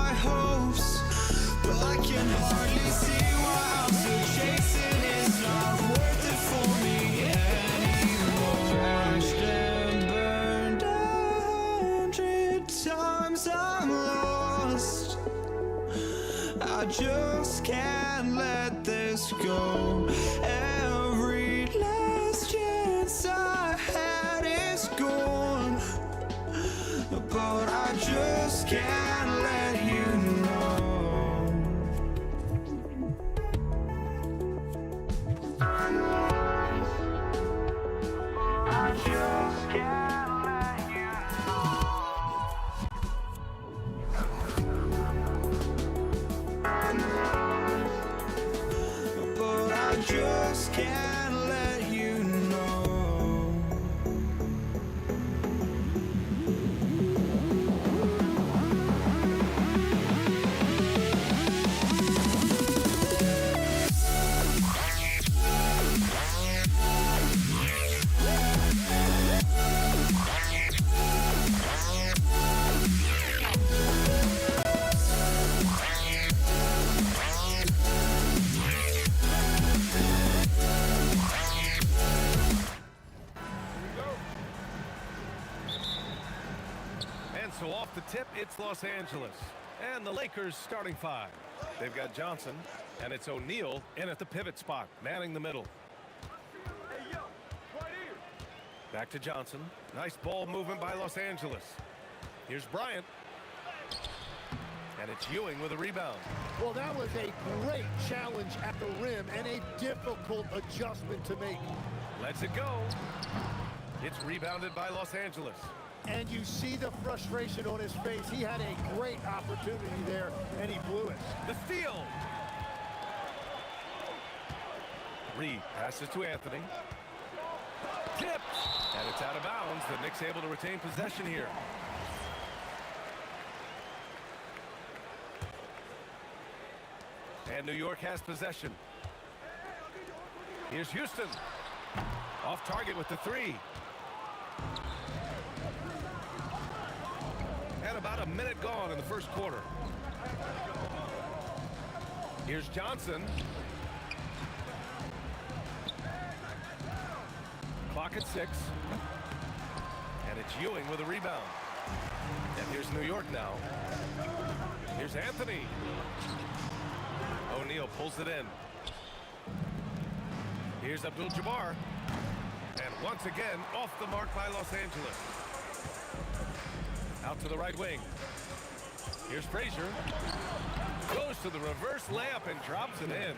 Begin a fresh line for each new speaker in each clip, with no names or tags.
my hopes, but I can hardly see why I'm still chasing. It's not worth it for me anymore. Crashed and burned 100 times, I'm lost. I just can't let this go. Every last chance I had is gone, but I just can't let you know. I just can't let you know. But I just can't let you know.
So off the tip, it's Los Angeles. And the Lakers starting five. They've got Johnson, and it's O'Neal in at the pivot spot, manning the middle.
Hey, yo, right here.
Back to Johnson. Nice ball movement by Los Angeles. Here's Bryant. And it's Ewing with a rebound.
Well, that was a great challenge at the rim and a difficult adjustment to make.
Lets it go. It's rebounded by Los Angeles.
And you see the frustration on his face. He had a great opportunity there, and he blew it.
The steal. Reed passes to Anthony. Tipped. And it's out of bounds. The Knicks able to retain possession here. And New York has possession. Here's Houston. Off target with the three. And about a minute gone in the first quarter. Here's Johnson. Clock at 6. And it's Ewing with a rebound. And here's New York now. Here's Anthony. O'Neal pulls it in. Here's Abdul-Jabbar. And once again, off the mark by Los Angeles. Out to the right wing. Here's Frazier. Goes to the reverse layup and drops it in.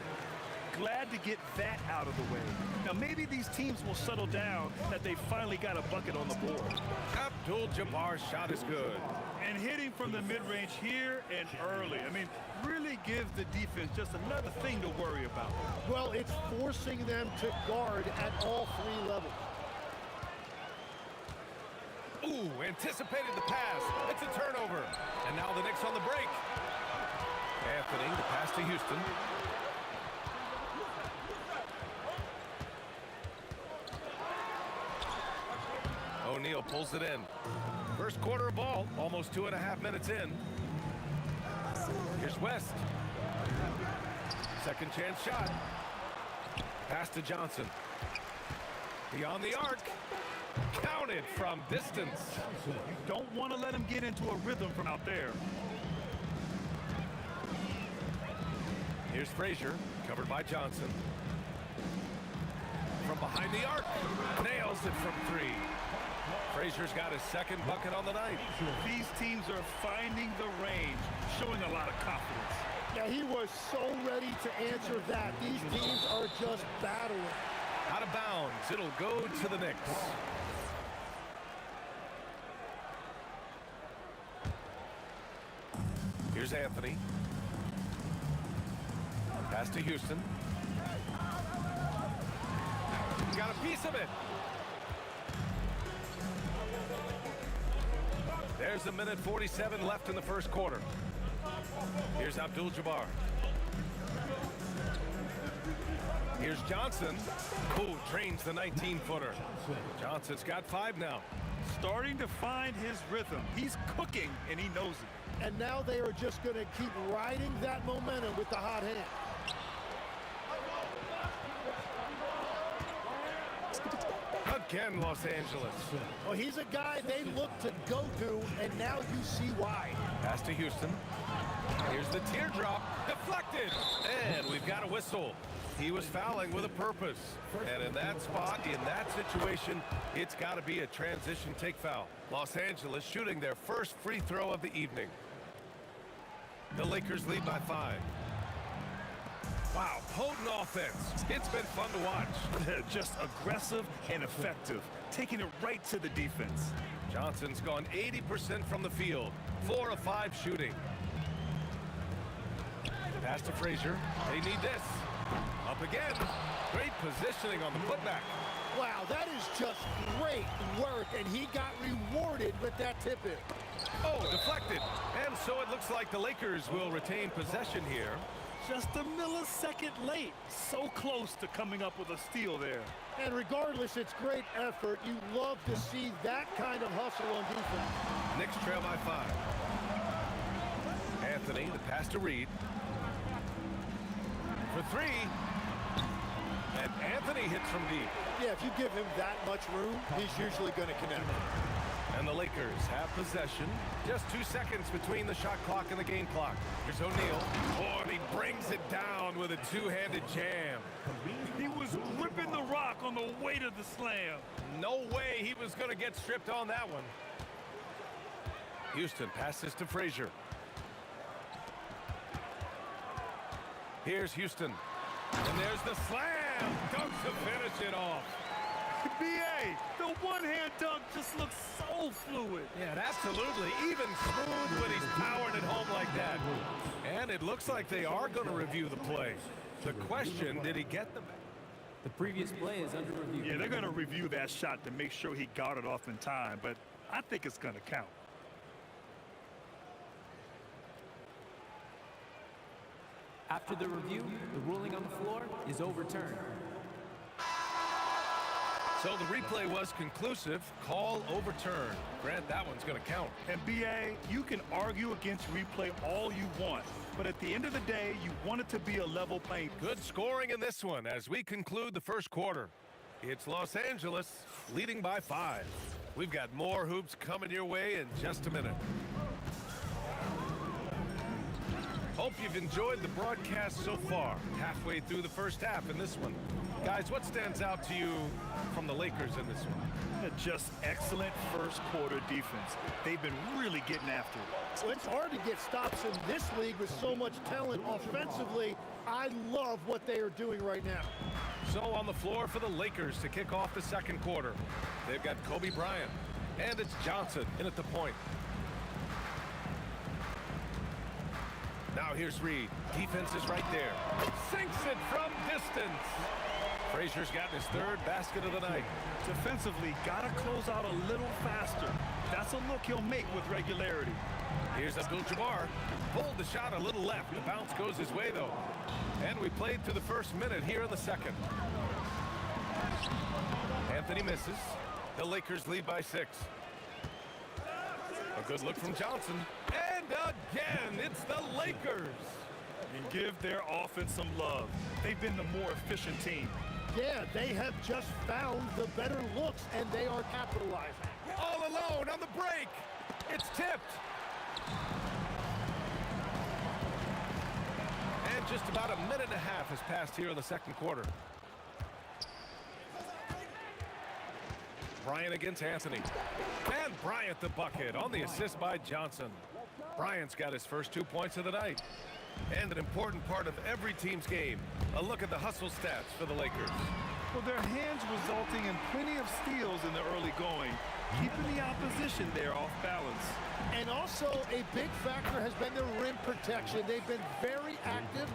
Glad to get that out of the way. Now, maybe these teams will settle down that they finally got a bucket on the board.
Abdul-Jabbar's shot is good.
And hitting from the mid-range here and early. I mean, really gives the defense just another thing to worry about.
Well, it's forcing them to guard at all three levels.
Ooh, anticipated the pass. It's a turnover. And now the Knicks on the break. Anthony, the pass to Houston. O'Neal pulls it in. First quarter of ball, almost 2.5 minutes in. Here's West. Second chance shot. Pass to Johnson. Beyond the arc. Counted from distance.
You don't want to let him get into a rhythm from out there.
Here's Frazier, covered by Johnson. From behind the arc, nails it from 3. Frazier's got his second bucket on the night.
These teams are finding the range, showing a lot of confidence.
Yeah, he was so ready to answer that. These teams are just battling.
Out of bounds, it'll go to the Knicks. Here's Anthony. Pass to Houston. Got a piece of it. There's 1:47 left in the first quarter. Here's Abdul-Jabbar. Here's Johnson, who trains the 19-footer. Johnson's got 5 now.
Starting to find his rhythm. He's cooking, and he knows it.
And now they are just going to keep riding that momentum with the hot hand.
Again, Los Angeles.
Well, he's a guy they look to go to, and now you see why.
Pass to Houston. Here's the teardrop. Deflected. And we've got a whistle. He was fouling with a purpose. And in that spot, in that situation, it's got to be a transition take foul. Los Angeles shooting their first free throw of the evening. The Lakers lead by 5. Wow, potent offense. It's been fun to watch.
Just aggressive and effective, taking it right to the defense.
Johnson's gone 80% from the field. 4 of 5 shooting. Pass to Frazier. They need this. Up again. Great positioning on the putback.
Wow, that is just great work, and he got rewarded with that tip-in.
Oh, deflected. And so it looks like the Lakers will retain possession here.
Just a millisecond late. So close to coming up with a steal there.
And regardless, it's great effort. You love to see that kind of hustle on defense.
Knicks trail by 5. Anthony, the pass to Reed. For 3. And Anthony hits from deep.
Yeah, if you give him that much room, he's usually going to connect.
And the Lakers have possession. Just 2 seconds between the shot clock and the game clock. Here's O'Neal. Oh, and he brings it down with a two-handed jam.
He was gripping the rock on the weight of the slam.
No way he was going to get stripped on that one. Houston passes to Frazier. Here's Houston. And there's the slam. Dunk to finish it off.
B.A., the one-hand dunk just looks so fluid.
Yeah, absolutely. Even smooth when he's powering it home like that. And it looks like they are going to review the play. The question, did he get them?
The previous play is under review.
Yeah, they're going to review that shot to make sure he got it off in time, but I think it's going to count.
After the review, the ruling on the floor is overturned.
So the replay was conclusive. Call overturned. Grant, that one's going to count.
And B.A., you can argue against replay all you want, but at the end of the day, you want it to be a level playing.
Good scoring in this one as we conclude the first quarter. It's Los Angeles leading by 5. We've got more hoops coming your way in just a minute. Hope you've enjoyed the broadcast so far. Halfway through the first half in this one. Guys, what stands out to you from the Lakers in this one?
Just excellent first quarter defense. They've been really getting after it.
Well, it's hard to get stops in this league with so much talent offensively. I love what they are doing right now.
So on the floor for the Lakers to kick off the second quarter. They've got Kobe Bryant, and it's Johnson in at the point. Now here's Reed. Defense is right there. Sinks it from distance. Frazier's gotten his 3rd basket of the night.
Defensively, got to close out a little faster. That's a look he'll make with regularity.
Here's Abdul-Jabbar. Pulled the shot a little left. The bounce goes his way, though. And we played through the first minute here in the second. Anthony misses. The Lakers lead by 6. A good look from Johnson. And again, it's the Lakers.
And give their offense some love. They've been the more efficient team.
Yeah, they have just found the better looks, and they are capitalizing.
All alone on the break. It's tipped. And just about a minute and a half has passed here in the second quarter. Bryant against Anthony. And Bryant the bucket on the assist by Johnson. Bryant's got his first 2 points of the night. And an important part of every team's game. A look at the hustle stats for the Lakers.
Well, their hands resulting in plenty of steals in the early going, keeping the opposition there off balance.
And also a big factor has been their rim protection. They've been very active,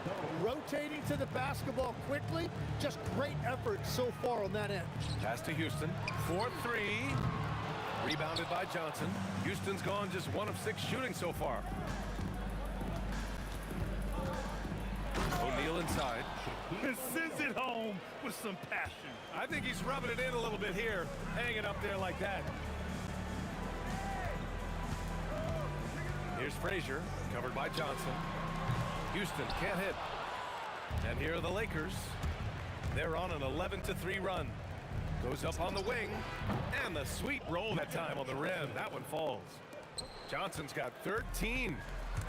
rotating to the basketball quickly. Just great effort so far on that end.
Pass to Houston. 4-3. Rebounded by Johnson. Houston's gone just 1 of 6 shooting so far. O'Neal inside.
And sends it home with some passion.
I think he's rubbing it in a little bit here, hanging up there like that. Here's Frazier, covered by Johnson. Houston can't hit. And here are the Lakers. They're on an 11-3 run. Goes up on the wing. And the sweet roll that time on the rim. That one falls. Johnson's got 13.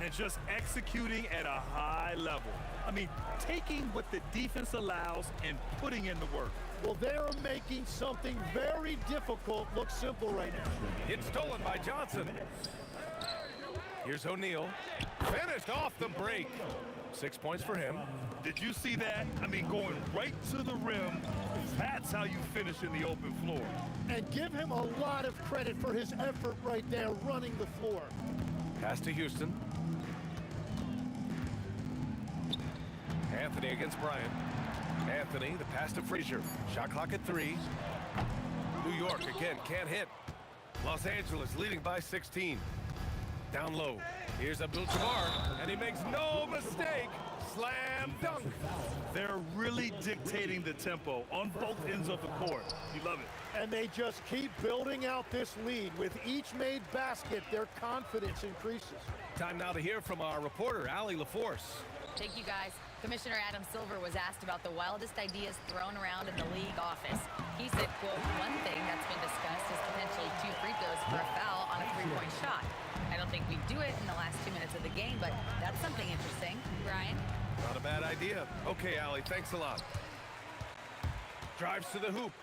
And just executing at a high level. I mean, taking what the defense allows and putting in the work.
Well, they're making something very difficult look simple right now.
It's stolen by Johnson. Here's O'Neal. Finished off the break. 6 points for him.
Did you see that? I mean, going right to the rim. That's how you finish in the open floor.
And give him a lot of credit for his effort right there running the floor.
Pass to Houston. Anthony against Bryant. Anthony, the pass to Frazier. Shot clock at 3. New York again can't hit. Los Angeles leading by 16. Down low. Here's Abdul-Jabbar, and he makes no mistake. Slam dunk.
They're really dictating the tempo on both ends of the court. You love it.
And they just keep building out this lead. With each made basket, their confidence increases.
Time now to hear from our reporter, Allie LaForce.
Thank you, guys. Commissioner Adam Silver was asked about the wildest ideas thrown around in the league office. He said, quote, one thing that's been discussed is potentially 2 free throws for a foul on a 3-point shot. I don't think we do it in the last 2 minutes of the game, but that's something interesting. Brian?
Not a bad idea. Okay, Allie, thanks a lot. Drives to the hoop.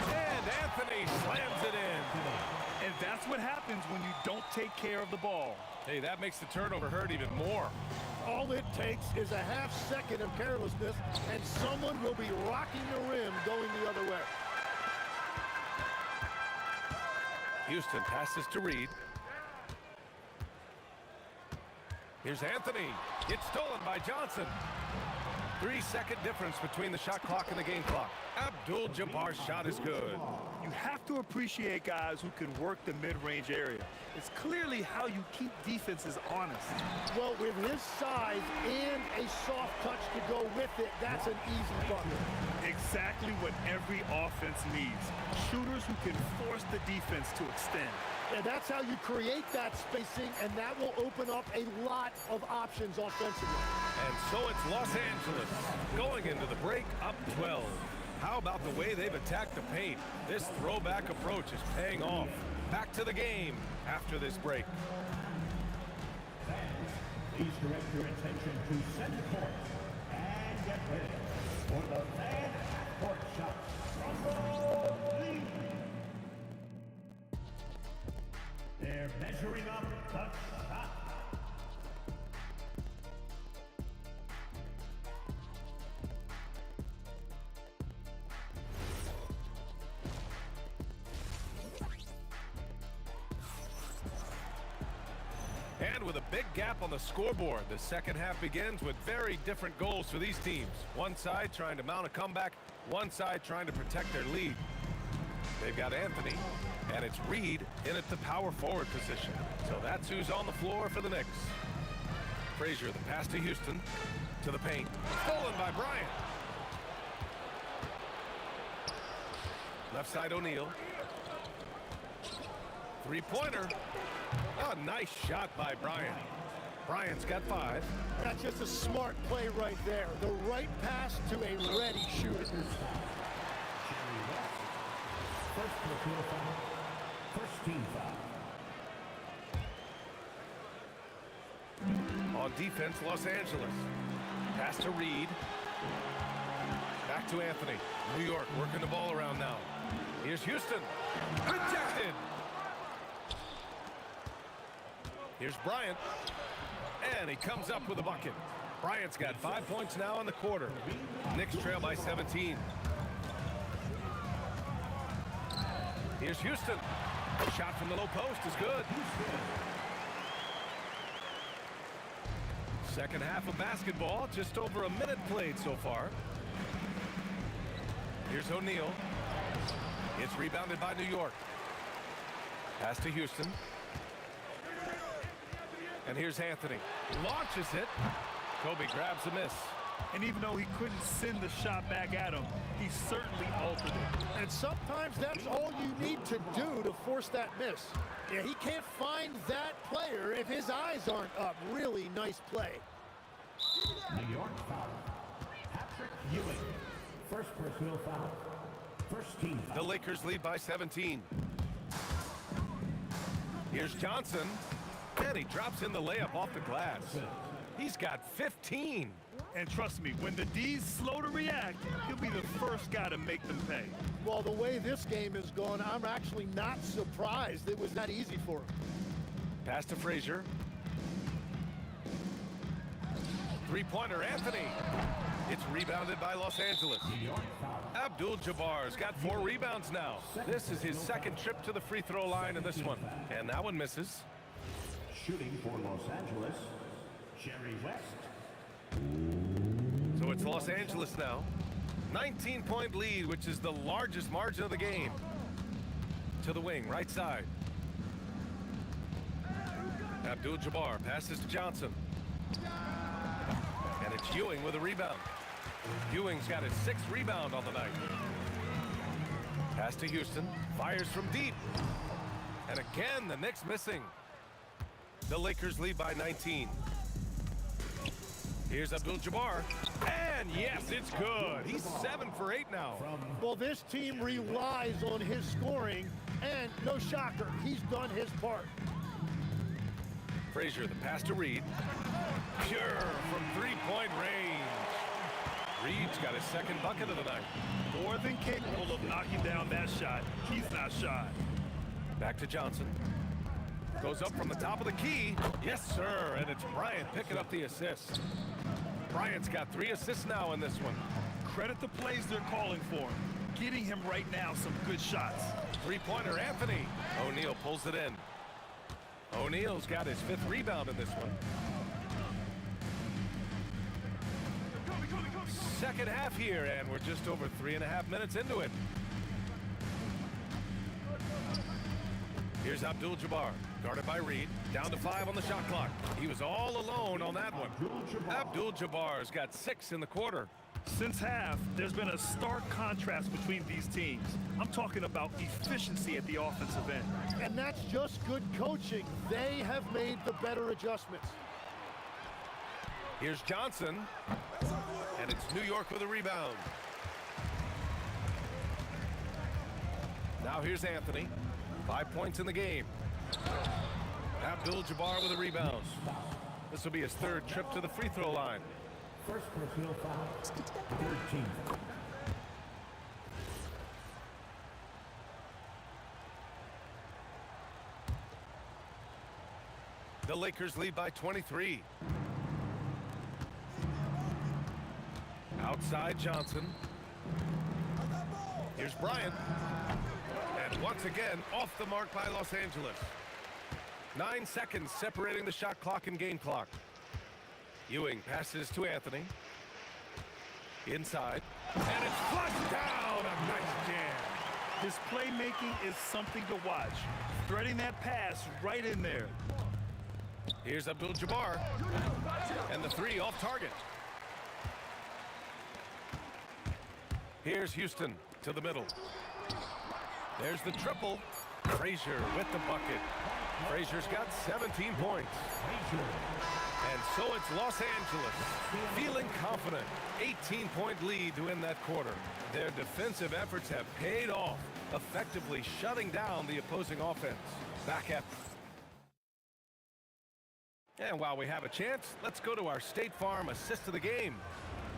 And Anthony slams it in.
And that's what happens when you don't take care of the ball.
Hey, that makes the turnover hurt even more.
All it takes is a half second of carelessness, and someone will be rocking the rim going the other way.
Houston passes to Reed. Here's Anthony. It's stolen by Johnson. 3-second difference between the shot clock and the game clock. Abdul-Jabbar's shot is good.
You have to appreciate guys who can work the mid-range area. It's clearly how you keep defenses honest.
Well, with his size and a soft touch to go with it, that's an easy bucket.
Exactly what every offense needs. Shooters who can force the defense to extend.
And that's how you create that spacing, and that will open up a lot of options offensively.
And so it's Los Angeles going into the break up 12. How about the way they've attacked the paint? This throwback approach is paying off. Back to the game after this break.
Please direct your attention to center court and get ready for the fan court shot. They're measuring up the shot.
And with a big gap on the scoreboard, the second half begins with very different goals for these teams. One side trying to mount a comeback, one side trying to protect their lead. They've got Anthony, and it's Reed in at the power forward position. So that's who's on the floor for the Knicks. Frazier, the pass to Houston, to the paint. Stolen by Bryant. Left side O'Neal. Three-pointer. A nice shot by Bryant. Bryant's got 5.
That's just a smart play right there. The right pass to a ready shooter.
First platoon foul. First team foul.
On defense, Los Angeles. Pass to Reed. Back to Anthony. New York working the ball around now. Here's Houston. Rejected. Here's Bryant. And he comes up with a bucket. Bryant's got 5 points now in the quarter. Knicks trail by 17. Here's Houston. Shot from the low post is good. Second half of basketball, just over a minute played so far. Here's O'Neal. It's rebounded by New York. Pass to Houston. And here's Anthony. Launches it. Kobe grabs a miss.
And even though he couldn't send the shot back at him, he certainly altered it.
And sometimes that's all you need to do to force that miss. Yeah, he can't find that player if his eyes aren't up. Really nice play.
New York foul. Patrick Ewing. First personal foul. First team foul.
The Lakers lead by 17. Here's Johnson. And he drops in the layup off the glass. He's got 15.
And trust me, when the D's slow to react, he'll be the first guy to make them pay.
Well, the way this game is going, I'm actually not surprised it was that easy for him.
Pass to Frazier. Three-pointer, Anthony. It's rebounded by Los Angeles. Abdul-Jabbar's got 4 rebounds now. This is his second trip to the free throw line in this one. And that one misses.
Shooting for Los Angeles, Jerry West.
So it's Los Angeles now. 19-point lead, which is the largest margin of the game. To the wing, right side. Abdul-Jabbar passes to Johnson. And it's Ewing with a rebound. Ewing's got his 6th rebound on the night. Pass to Houston. Fires from deep. And again, the Knicks missing. The Lakers lead by 19. Here's Abdul-Jabbar. And yes, it's good. He's 7 for 8 now.
Well, this team relies on his scoring, and no shocker, he's done his part.
Frazier, the pass to Reed. Pure from 3-point range. Reed's got his 2nd bucket of the night.
More than capable of knocking down that shot. He's not shy.
Back to Johnson. Goes up from the top of the key. Yes, sir. And it's Bryant picking up the assist. Bryant's got 3 assists now in this one.
Credit the plays they're calling for him. Getting him right now some good shots.
Three-pointer, Anthony. O'Neal pulls it in. O'Neal's got his 5th rebound in this one. Second half here, and we're just over 3.5 minutes into it. Here's Abdul-Jabbar, guarded by Reed. Down to 5 on the shot clock. He was all alone on that one. Abdul-Jabbar's got 6 in the quarter.
Since half, there's been a stark contrast between these teams. I'm talking about efficiency at the offensive end.
And that's just good coaching. They have made the better adjustments.
Here's Johnson, and it's New York with a rebound. Now here's Anthony. 5 points in the game. Abdul-Jabbar with a rebound. This will be his 3rd trip to the free throw line.
First personal foul. 13.
The Lakers lead by 23. Outside Johnson. Here's Bryant. And once again, off the mark by Los Angeles. 9 seconds separating the shot clock and game clock. Ewing passes to Anthony. Inside. And it's flushed down. A nice jam.
His playmaking is something to watch. Threading that pass right in there.
Here's Abdul-Jabbar. And the 3 off target. Here's Houston to the middle. There's the triple. Frazier with the bucket. Frazier's got 17 points. And so it's Los Angeles feeling confident. 18-point lead to win that quarter. Their defensive efforts have paid off, effectively shutting down the opposing offense. Back at. And while we have a chance, let's go to our State Farm assist of the game.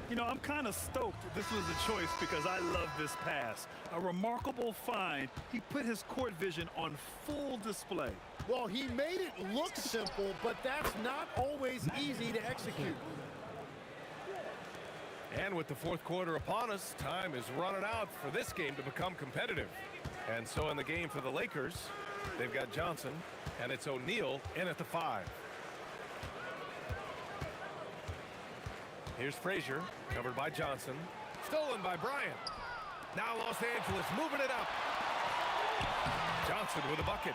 You know, I'm kind of stoked this was a choice because I love this pass. A remarkable find. He put his court vision on full display.
Well, he made it look simple, but that's not always easy to execute.
And with the 4th quarter upon us, time is running out for this game to become competitive. And so in the game for the Lakers, they've got Johnson, and it's O'Neal in at the 5. Here's Frazier, covered by Johnson. Stolen by Bryant. Now Los Angeles moving it up. Johnson Johnson with a bucket.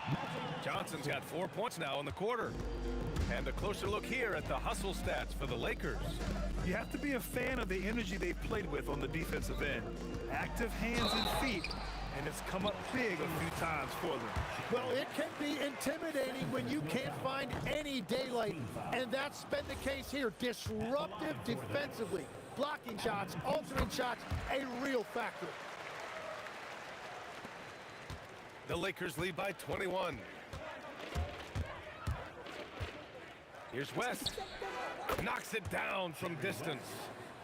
Johnson's got 4 points now in the quarter. And a closer look here at the hustle stats for the Lakers.
You have to be a fan of the energy they've played with on the defensive end. Active hands and feet, and it's come up big a few times for them.
Well, it can be intimidating when you can't find any daylight, and that's been the case here. Disruptive defensively, blocking shots, altering shots, a real factor.
The Lakers lead by 21. Here's West. Knocks it down from distance.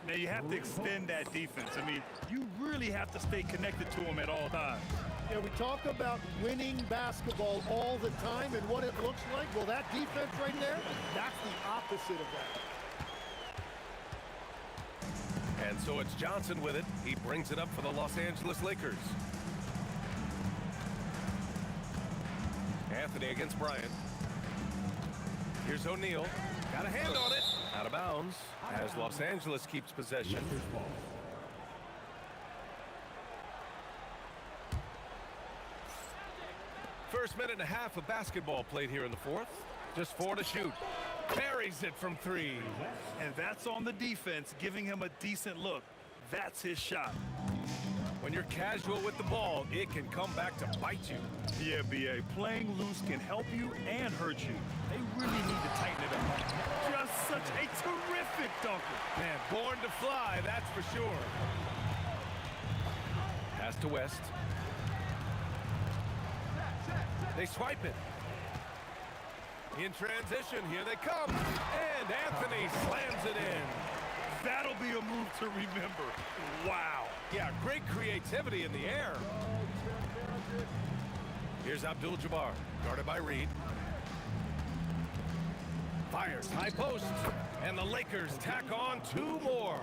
Now, you have to extend that defense. I mean, you really have to stay connected to them at all times.
Yeah, we talk about winning basketball all the time and what it looks like. Well, that defense right there, that's the opposite of that.
And so it's Johnson with it. He brings it up for the Los Angeles Lakers. Anthony against Bryant. Here's O'Neal. Got a hand on it. Out of bounds as Los Angeles keeps possession. First minute and a half of basketball played here in the fourth. Just 4 to shoot. Buries it from 3.
And that's on the defense, giving him a decent look. That's his shot.
When you're casual with the ball, it can come back to bite you.
Yeah, B.A., playing loose can help you and hurt you. They really need to tighten it up. Just such a terrific dunker.
Man, born to fly, that's for sure. Pass to West. They swipe it. In transition, here they come. And Anthony slams it in.
That'll be a move to remember. Wow.
Yeah, great creativity in the air. Here's Abdul-Jabbar, guarded by Reed. Fires, high post, and the Lakers tack on 2 more.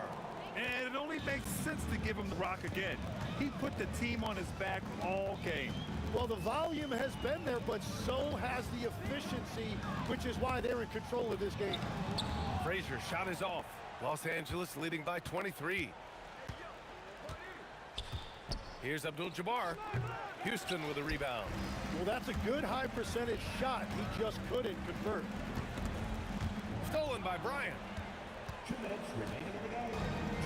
And it only makes sense to give him the rock again. He put the team on his back all game.
Well, the volume has been there, but so has the efficiency, which is why they're in control of this game.
Frazier shot is off. Los Angeles leading by 23. Here's Abdul-Jabbar. Houston with a rebound.
Well, that's a good high percentage shot. He just couldn't convert.
Stolen by Bryant.
2 minutes remaining in the game.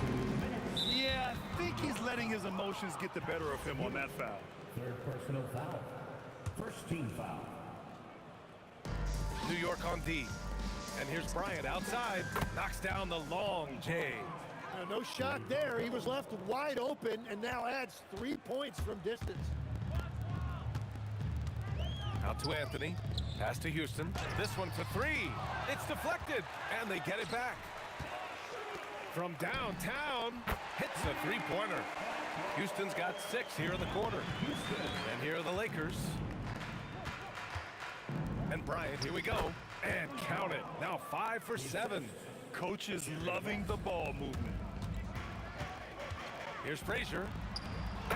2 minutes.
Yeah, I think he's letting his emotions get the better of him on that foul.
Third personal foul. First team foul.
New York on D. And here's Bryant outside. Knocks down the long J.
No shot there. He was left wide open and now adds 3 points from distance.
Out to Anthony. Pass to Houston. This one for 3. It's deflected. And they get it back. From downtown. Hits a 3-pointer. Houston's got 6 here in the quarter. And here are the Lakers. And Bryant, here we go. And count it. Now 5 for 7.
Coach is loving the ball movement.
Here's Frazier.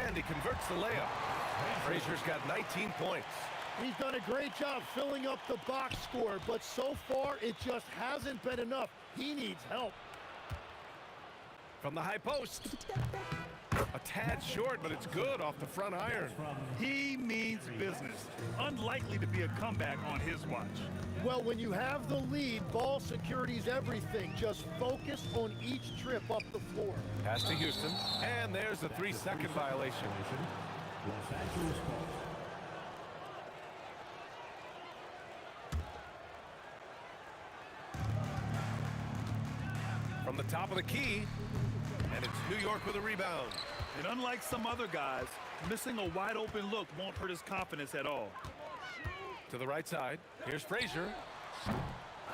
And he converts the layup. Frazier's got 19 points.
He's done a great job filling up the box score, but so far it just hasn't been enough. He needs help.
From the high post. A tad short, but it's good off the front iron.
He means business. Unlikely to be a comeback on his watch.
Well, when you have the lead, ball security's everything. Just focus on each trip up the floor.
Pass to Houston. And there's a 3-second violation.
Los Angeles Spurs.
From the top of the key. And it's New York with a rebound.
And unlike some other guys, missing a wide open look won't hurt his confidence at all.
To the right side. Here's Frazier.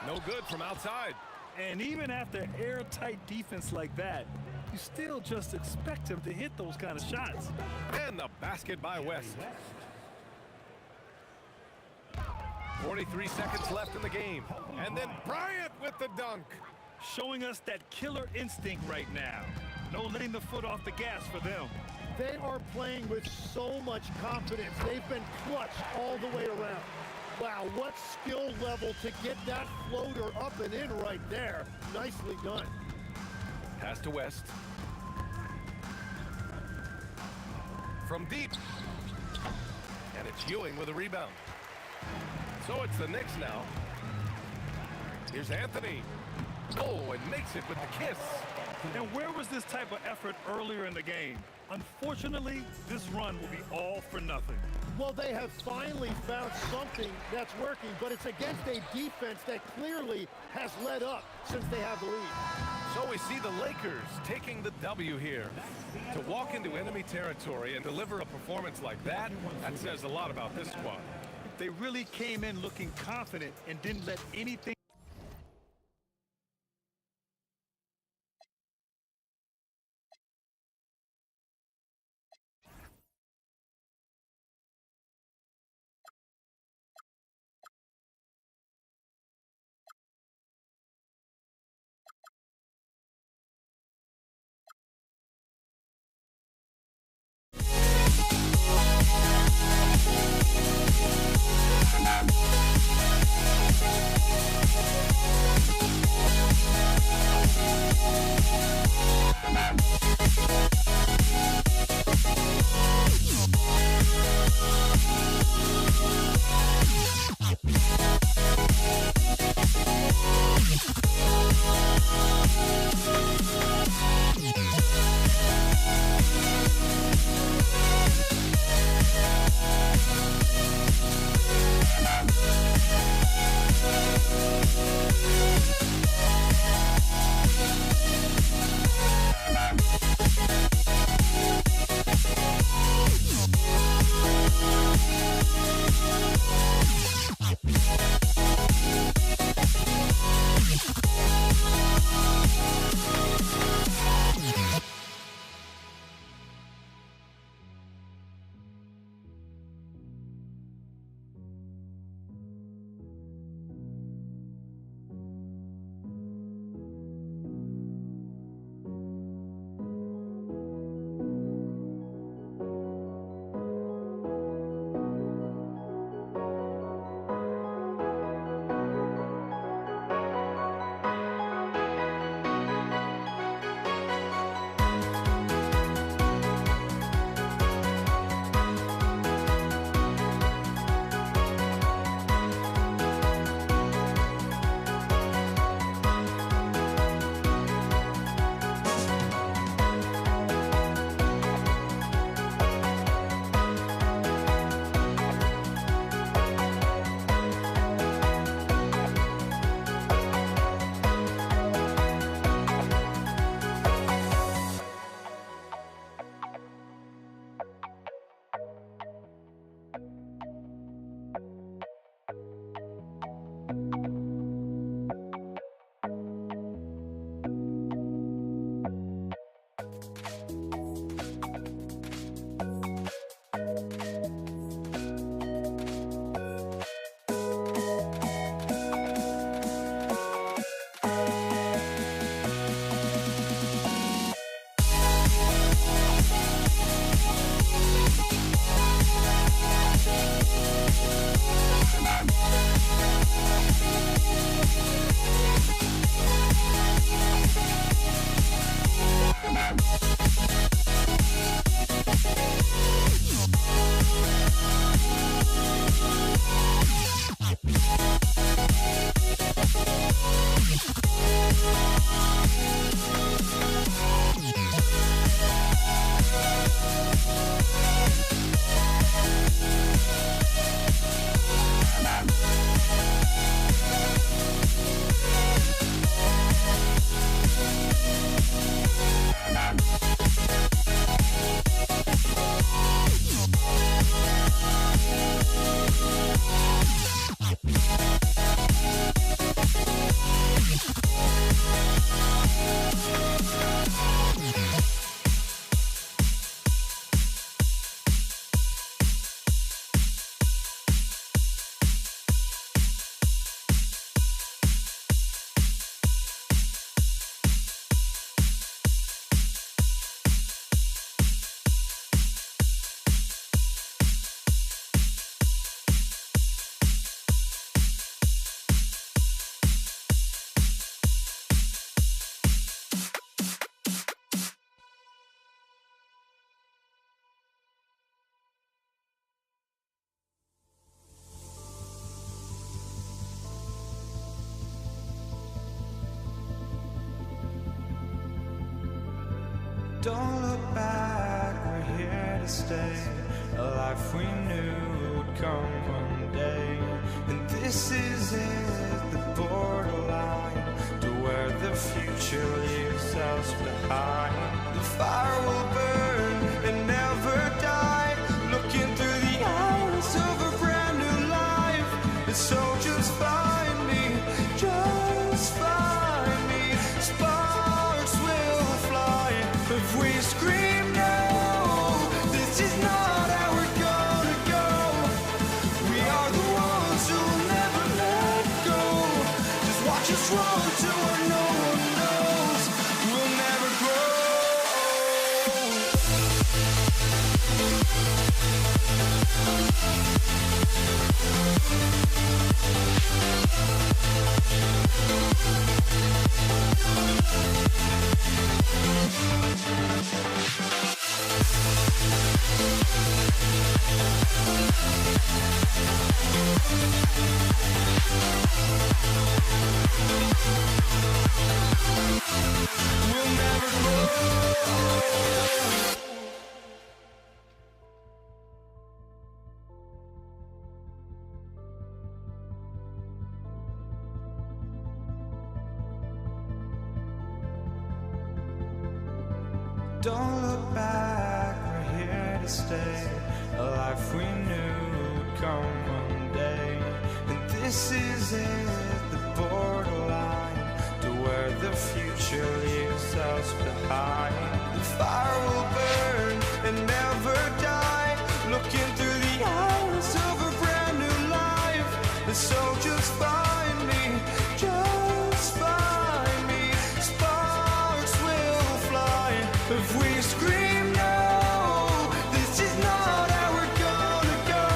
No good from outside.
And even after airtight defense like that, you still just expect him to hit those kind of shots.
And the basket by West. 43 seconds left in the game. And then Bryant with the dunk.
Showing us that killer instinct right now. No letting the foot off the gas for them.
They are playing with so much confidence. They've been clutch all the way around. Wow, what skill level to get that floater up and in right there. Nicely done.
Pass to West. From deep. And it's Ewing with a rebound. So it's the Knicks now. Here's Anthony. Oh, and makes it with the kiss.
And where was this type of effort earlier in the game? Unfortunately, this run will be all for nothing.
Well, they have finally found something that's working, but it's against a defense that clearly has led up since they have the lead.
So we see the Lakers taking the W here. To walk into enemy territory and deliver a performance like that, that says a lot about this squad.
They really came in looking confident and didn't let anything
Don't look back, we're here to stay. A life we knew would come one day. And this is it, the borderline to where the future leaves us behind. The fire will burn and never die, looking through the eyes of a brand new life. And so just find me, just find me. Sparks will fly if we scream no. This is not how we're gonna go. We are the ones who will never let go. Just watch us run to where no one knows. We'll never grow. We'll never grow. Don't look back, we're here to stay. A life we knew would come one day. And this is it, the borderline to where the future leaves us behind. The fire will burn and never die, looking through the eyes of a brand new life. And so just find me, just find me. Sparks will fly if we scream no. This is not how we're gonna go.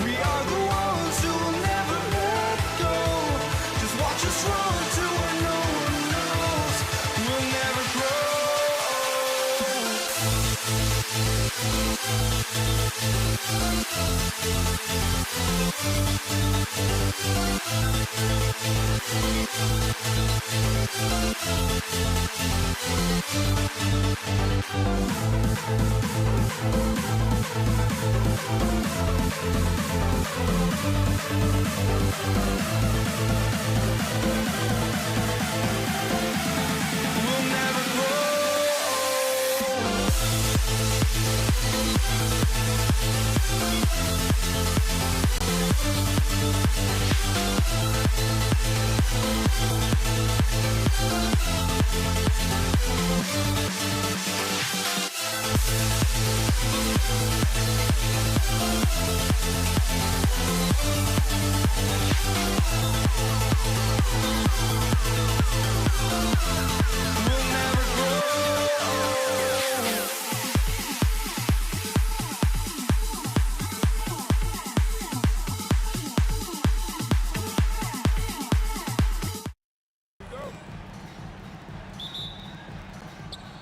We are the ones who will never let go. Just watch us run to where no one knows. We'll never grow. We'll never grow. We'll never grow.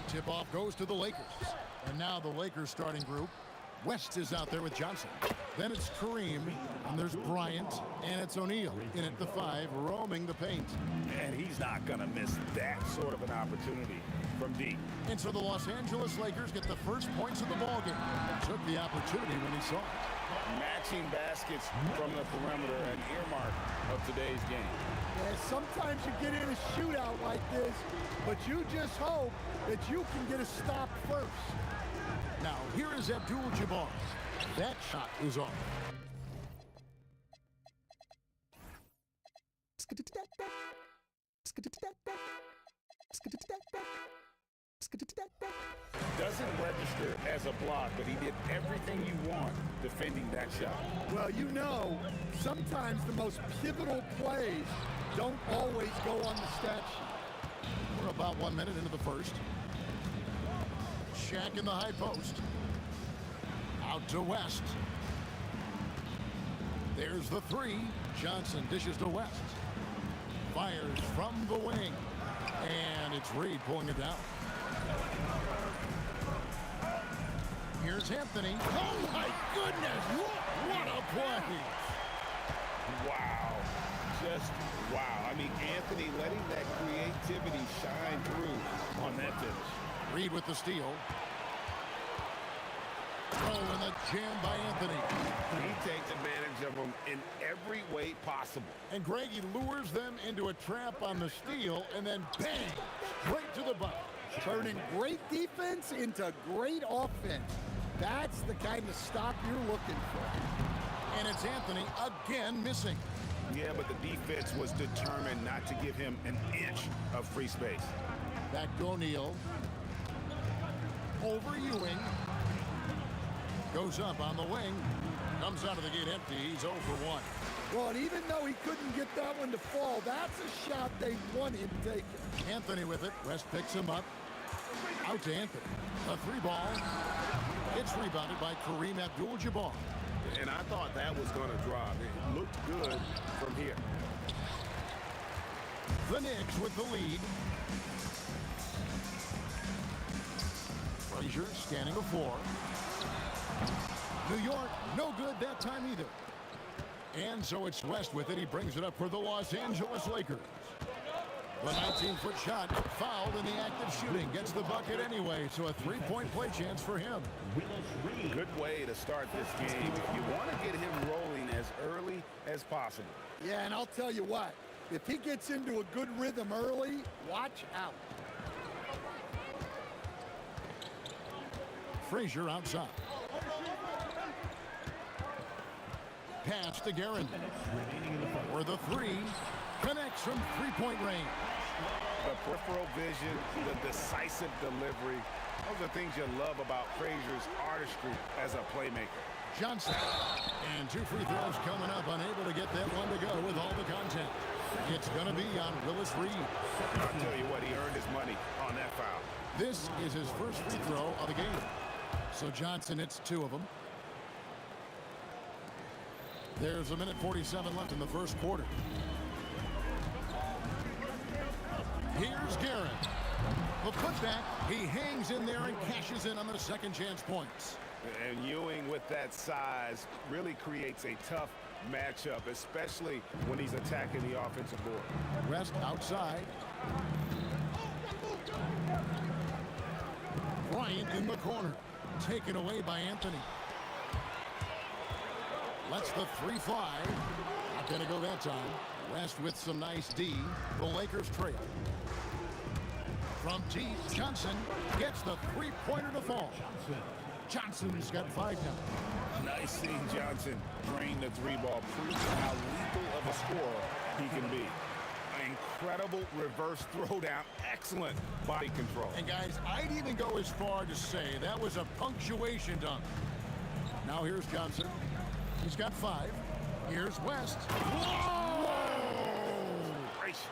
Tip-off goes to the Lakers. And now the Lakers starting group. West is out there with Johnson. Then it's Kareem, and there's Bryant, and it's O'Neal in at the 5, roaming the paint.
And he's not going to miss that sort of an opportunity from deep.
And so the Los Angeles Lakers get the first points of the ballgame. Took the opportunity when he saw it.
Matching baskets from the perimeter, an earmark of today's game.
Yeah, sometimes you get in a shootout like this, but you just hope that you can get a stop first.
Now, here is Abdul-Jabbar. That shot is off.
Doesn't register as a block, but he did everything you want defending that shot.
Well, you know, sometimes the most pivotal plays don't always go on the stat sheet.
We're about 1 minute into the first. Shaq in the high post. Out to West. There's the 3. Johnson dishes to West. Fires from the wing. And it's Reed pulling it down. Here's Anthony. Oh my goodness! What a play!
Wow. Just wow. I mean, Anthony letting that creativity shine through on that finish.
Reed with the steal. Oh, and the jam by Anthony.
He takes advantage of them in every way possible.
And Greg, he lures them into a trap on the steal, and then bang, straight to the bucket.
Turning great defense into great offense. That's the kind of stop you're looking for.
And it's Anthony again missing.
Yeah, but the defense was determined not to give him an inch of free space.
Back to O'Neal. Over Ewing. Goes up on the wing. Comes out of the gate empty. He's 0 for 1.
Well, and even though he couldn't get that one to fall, that's a shot they want him taking.
Anthony with it. West picks him up. Out to Anthony. A 3-ball. It's rebounded by Kareem Abdul-Jabbar.
And I thought that was going to drop. It looked good from here.
The Knicks with the lead. Frazier scanning the floor. New York, no good that time either. And so it's West with it. He brings it up for the Los Angeles Lakers. The 19-foot shot fouled in the act of shooting. Gets the bucket anyway, so a 3-point play chance for him.
Good way to start this game. You want to get him rolling as early as possible.
Yeah, and I'll tell you what, if he gets into a good rhythm early, watch out.
Frazier outside. Pass to Guerin. For the 3. Connects from 3-point range.
The peripheral vision, the decisive delivery. Those are things you love about Frazier's artistry as a playmaker.
Johnson. And 2 free throws coming up. Unable to get that one to go with all the content. It's going to be on Willis Reed.
I'll tell you what, he earned his money on that foul.
This is his first free throw of the game. So Johnson hits 2 of them. There's a minute 47 left in the first quarter. Here's Guerin. The putback, he hangs in there and cashes in on the second chance points.
And Ewing with that size really creates a tough matchup, especially when he's attacking the offensive board.
West outside. Bryant in the corner. Taken away by Anthony. Lets the 3 fly. Not going to go that time. West with some nice D. The Lakers trail. From deep, Johnson gets the 3-pointer to fall. Johnson's got 5 now.
Nice seeing Johnson drain the 3-ball, proving how lethal of a scorer he can be. An incredible reverse throwdown, excellent body control.
And guys, I'd even go as far to say that was a punctuation dunk. Now here's Johnson. He's got 5. Here's West. Whoa!
Gracious.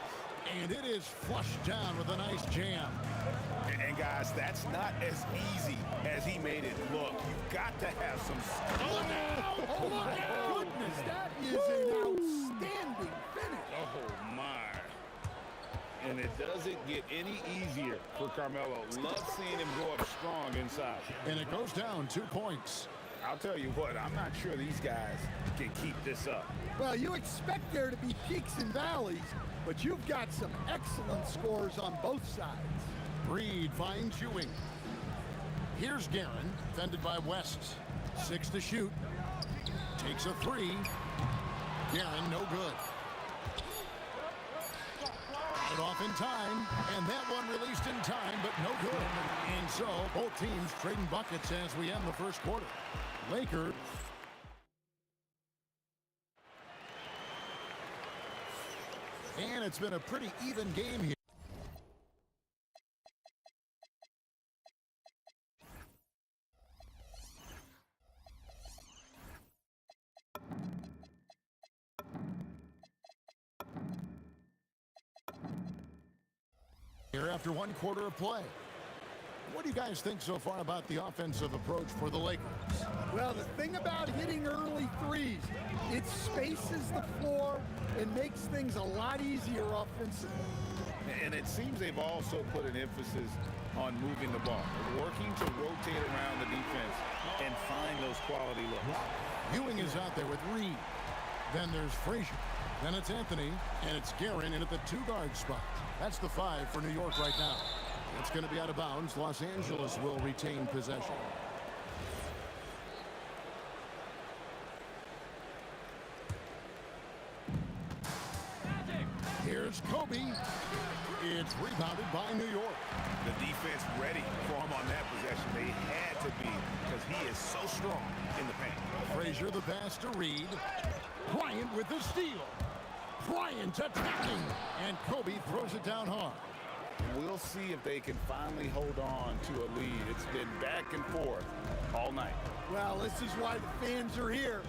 And it is flushed down with a nice jam.
And guys, that's not as easy as he made it look. You've got to have some skill.
Oh my goodness, that is an outstanding finish.
Oh my. And it doesn't get any easier for Carmelo. Love seeing him go up strong inside.
And it goes down 2 points.
I'll tell you what, I'm not sure these guys can keep this up.
Well, you expect there to be peaks and valleys, but you've got some excellent scores on both sides.
Reed finds Ewing. Here's Guerin, defended by West. 6 to shoot. Takes a 3. Guerin, no good. It off in time, and that one released in time, but no good. And so, both teams trading buckets as we end the first quarter. Lakers. And it's been a pretty even game here. Here after 1 quarter of play. What do you guys think so far about the offensive approach for the Lakers?
Well, the thing about hitting early threes, it spaces the floor and makes things a lot easier offensively.
And it seems they've also put an emphasis on moving the ball, working to rotate around the defense and find those quality looks.
Ewing is out there with Reed. Then there's Frazier. Then it's Anthony, and it's Guerin in at the 2-guard spot. That's the 5 for New York right now. It's going to be out of bounds. Los Angeles will retain possession. Here's Kobe. It's rebounded by New York.
The defense ready for him on that possession. They had to be because he is so strong in the paint.
Frazier the pass to Reed. Bryant with the steal. Bryant attacking. And Kobe throws it down hard.
We'll see if they can finally hold on to a lead. It's been back and forth all night.
Well, this is why the fans are here.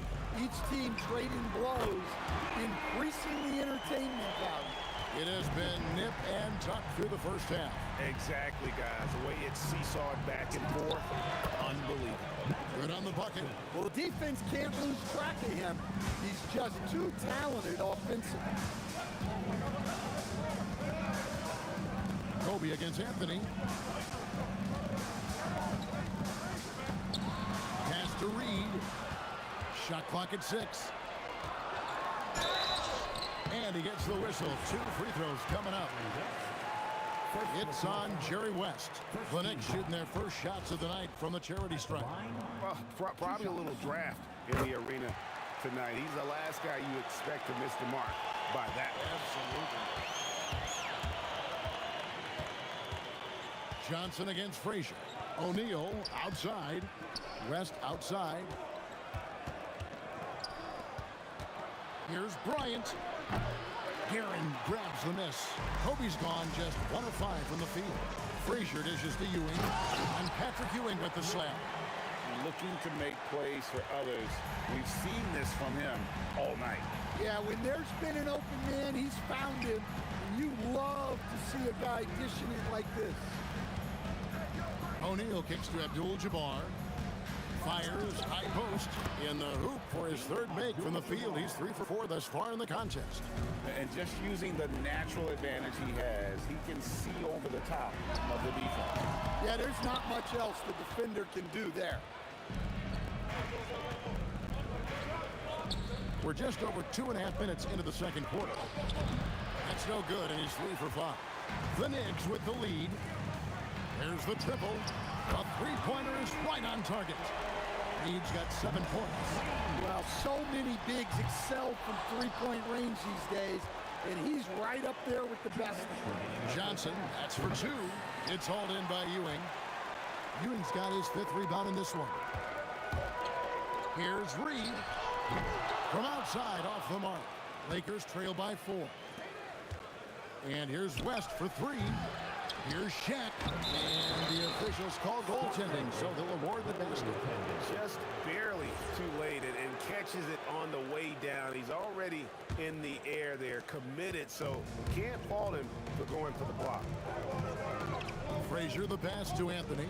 Each team trading blows, increasing the entertainment value.
It has been nip and tuck through the first half.
Exactly, guys. The way it's seesawed back and forth, unbelievable.
Good on the bucket.
Well, the defense can't lose track of him. He's just too talented offensively.
Kobe against Anthony. Pass to Reed. Shot clock at 6. And he gets the whistle. 2 free throws coming up. It's on Jerry West. The Knicks shooting their first shots of the night from the charity stripe.
Well, probably a little draft in the arena tonight. He's the last guy you expect to miss the mark by that.
Absolutely. Johnson against Frazier. O'Neal outside. West outside. Here's Bryant. Guerin grabs the miss. Kobe's gone just 1 of 5 from the field. Frazier dishes to Ewing. And Patrick Ewing with the slam.
Looking to make plays for others. We've seen this from him all night.
Yeah, when there's been an open man, he's found him. And you love to see a guy dishing it like this.
O'Neal kicks to Abdul-Jabbar. Fires high post in the hoop for his third make from the field. He's 3 for 4 thus far in the contest.
And just using the natural advantage he has, he can see over the top of the defense.
Yeah, there's not much else the defender can do there.
We're just over 2.5 minutes into the second quarter. That's no good, and he's 3 for 5. The Knicks with the lead. There's the triple. A three-pointer is right on target. Reed's got 7 points.
Well, so many bigs excel from three-point range these days, and he's right up there with the best.
Johnson, that's for 2. It's hauled in by Ewing. Ewing's got his 5th rebound in this one. Here's Reed. From outside, off the mark. Lakers trail by 4. And here's West for 3. Here's Shaq. And the officials call goaltending, so they'll award the basket.
Just barely too late and catches it on the way down. He's already in the air there, committed, so can't fault him for going for the block.
Frazier the pass to Anthony.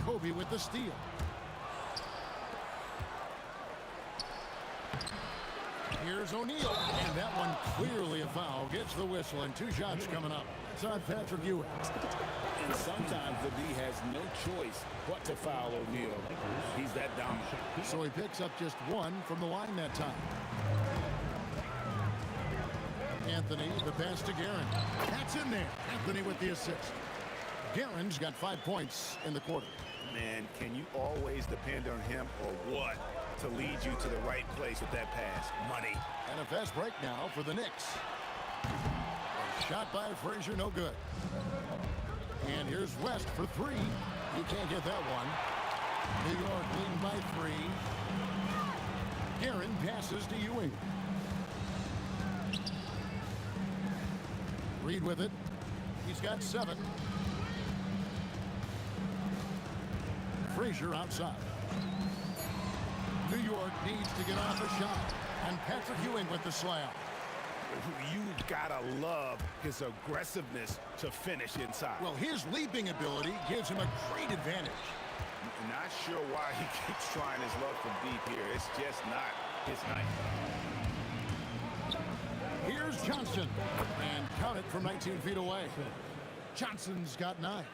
Kobe with the steal. Here's O'Neal, and that one clearly a foul. Gets the whistle, and 2 shots coming up. It's on Patrick Ewing.
And sometimes the D has no choice but to foul O'Neal. He's that dominant.
So he picks up just 1 from the line that time. Anthony, the pass to Guerin. That's in there. Anthony with the assist. Guerin's got 5 points in the quarter.
Man, can you always depend on him or what to lead you to the right place with that pass? Money.
And a fast break now for the Knicks. A shot by Frazier, no good. And here's West for 3. He can't get that one. New York leading by 3. Guerin passes to Ewing. Reed with it. He's got 7. Frazier outside. New York needs to get off a shot. And Patrick Ewing with the slam.
You gotta love his aggressiveness to finish inside.
Well, his leaping ability gives him a great advantage.
Not sure why he keeps trying his luck from deep here. It's just not his night.
Here's Johnson. And count it from 19 feet away. Johnson's got 9.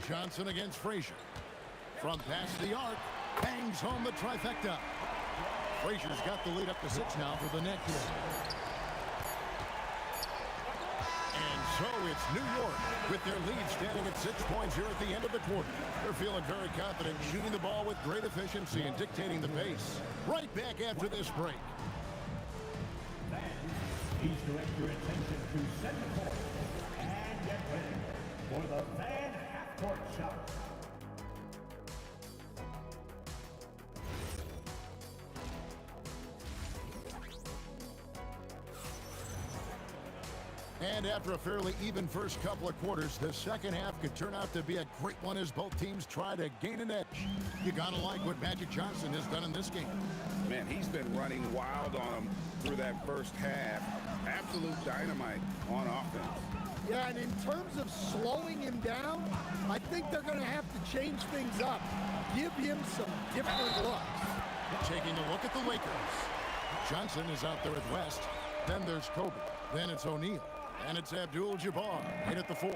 Johnson against Frazier. From past the arc, bangs home the trifecta. Frazier's got the lead up to 6 now for the Knicks. And so it's New York with their lead standing at 6 points here at the end of the quarter. They're feeling very confident, shooting the ball with great efficiency and dictating the pace. Right back after this break.
Please direct your attention to center court and get ready for the fan half-court shot.
And after a fairly even first couple of quarters, the second half could turn out to be a great one as both teams try to gain an edge. You gotta like what Magic Johnson has done in this game.
Man, he's been running wild on him through that first half. Absolute dynamite on offense.
Yeah, and in terms of slowing him down, I think they're going to have to change things up. Give him some different looks.
Taking a look at the Lakers. Johnson is out there with West. Then there's Kobe. Then it's O'Neal. And it's Abdul-Jabbar in at the 4.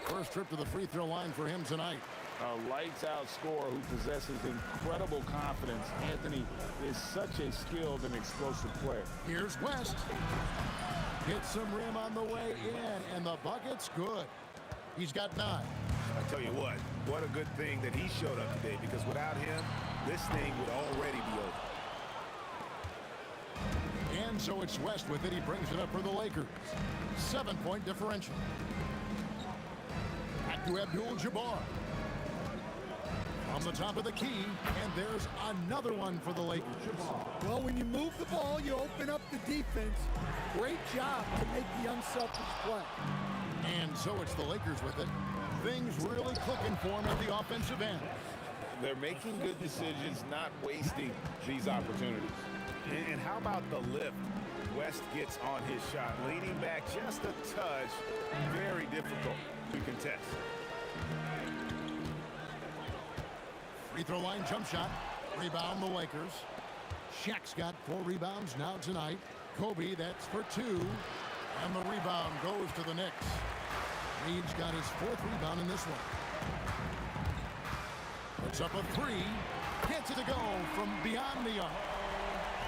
First trip to the free throw line for him tonight.
A lights-out scorer who possesses incredible confidence. Anthony is such a skilled and explosive player.
Here's West. Hits some rim on the way in, and the bucket's good. He's got 9.
I tell you what a good thing that he showed up today, because without him, this thing would already be over.
And so it's West with it. He brings it up for the Lakers. 7-point differential. Back to Abdul-Jabbar. From the top of the key, and there's another one for the Lakers.
Well, when you move the ball, you open up the defense. Great job to make the unselfish play.
And so it's the Lakers with it. Things really clicking for them at the offensive end.
They're making good decisions, not wasting these opportunities. And how about the lift West gets on his shot? Leaning back just a touch, very difficult to contest.
Free throw line jump shot. Rebound the Lakers. Shaq's got 4 rebounds now tonight. Kobe, that's for 2. And the rebound goes to the Knicks. Reed's got his 4th rebound in this one. Puts up a 3. Gets it to go from beyond the arc.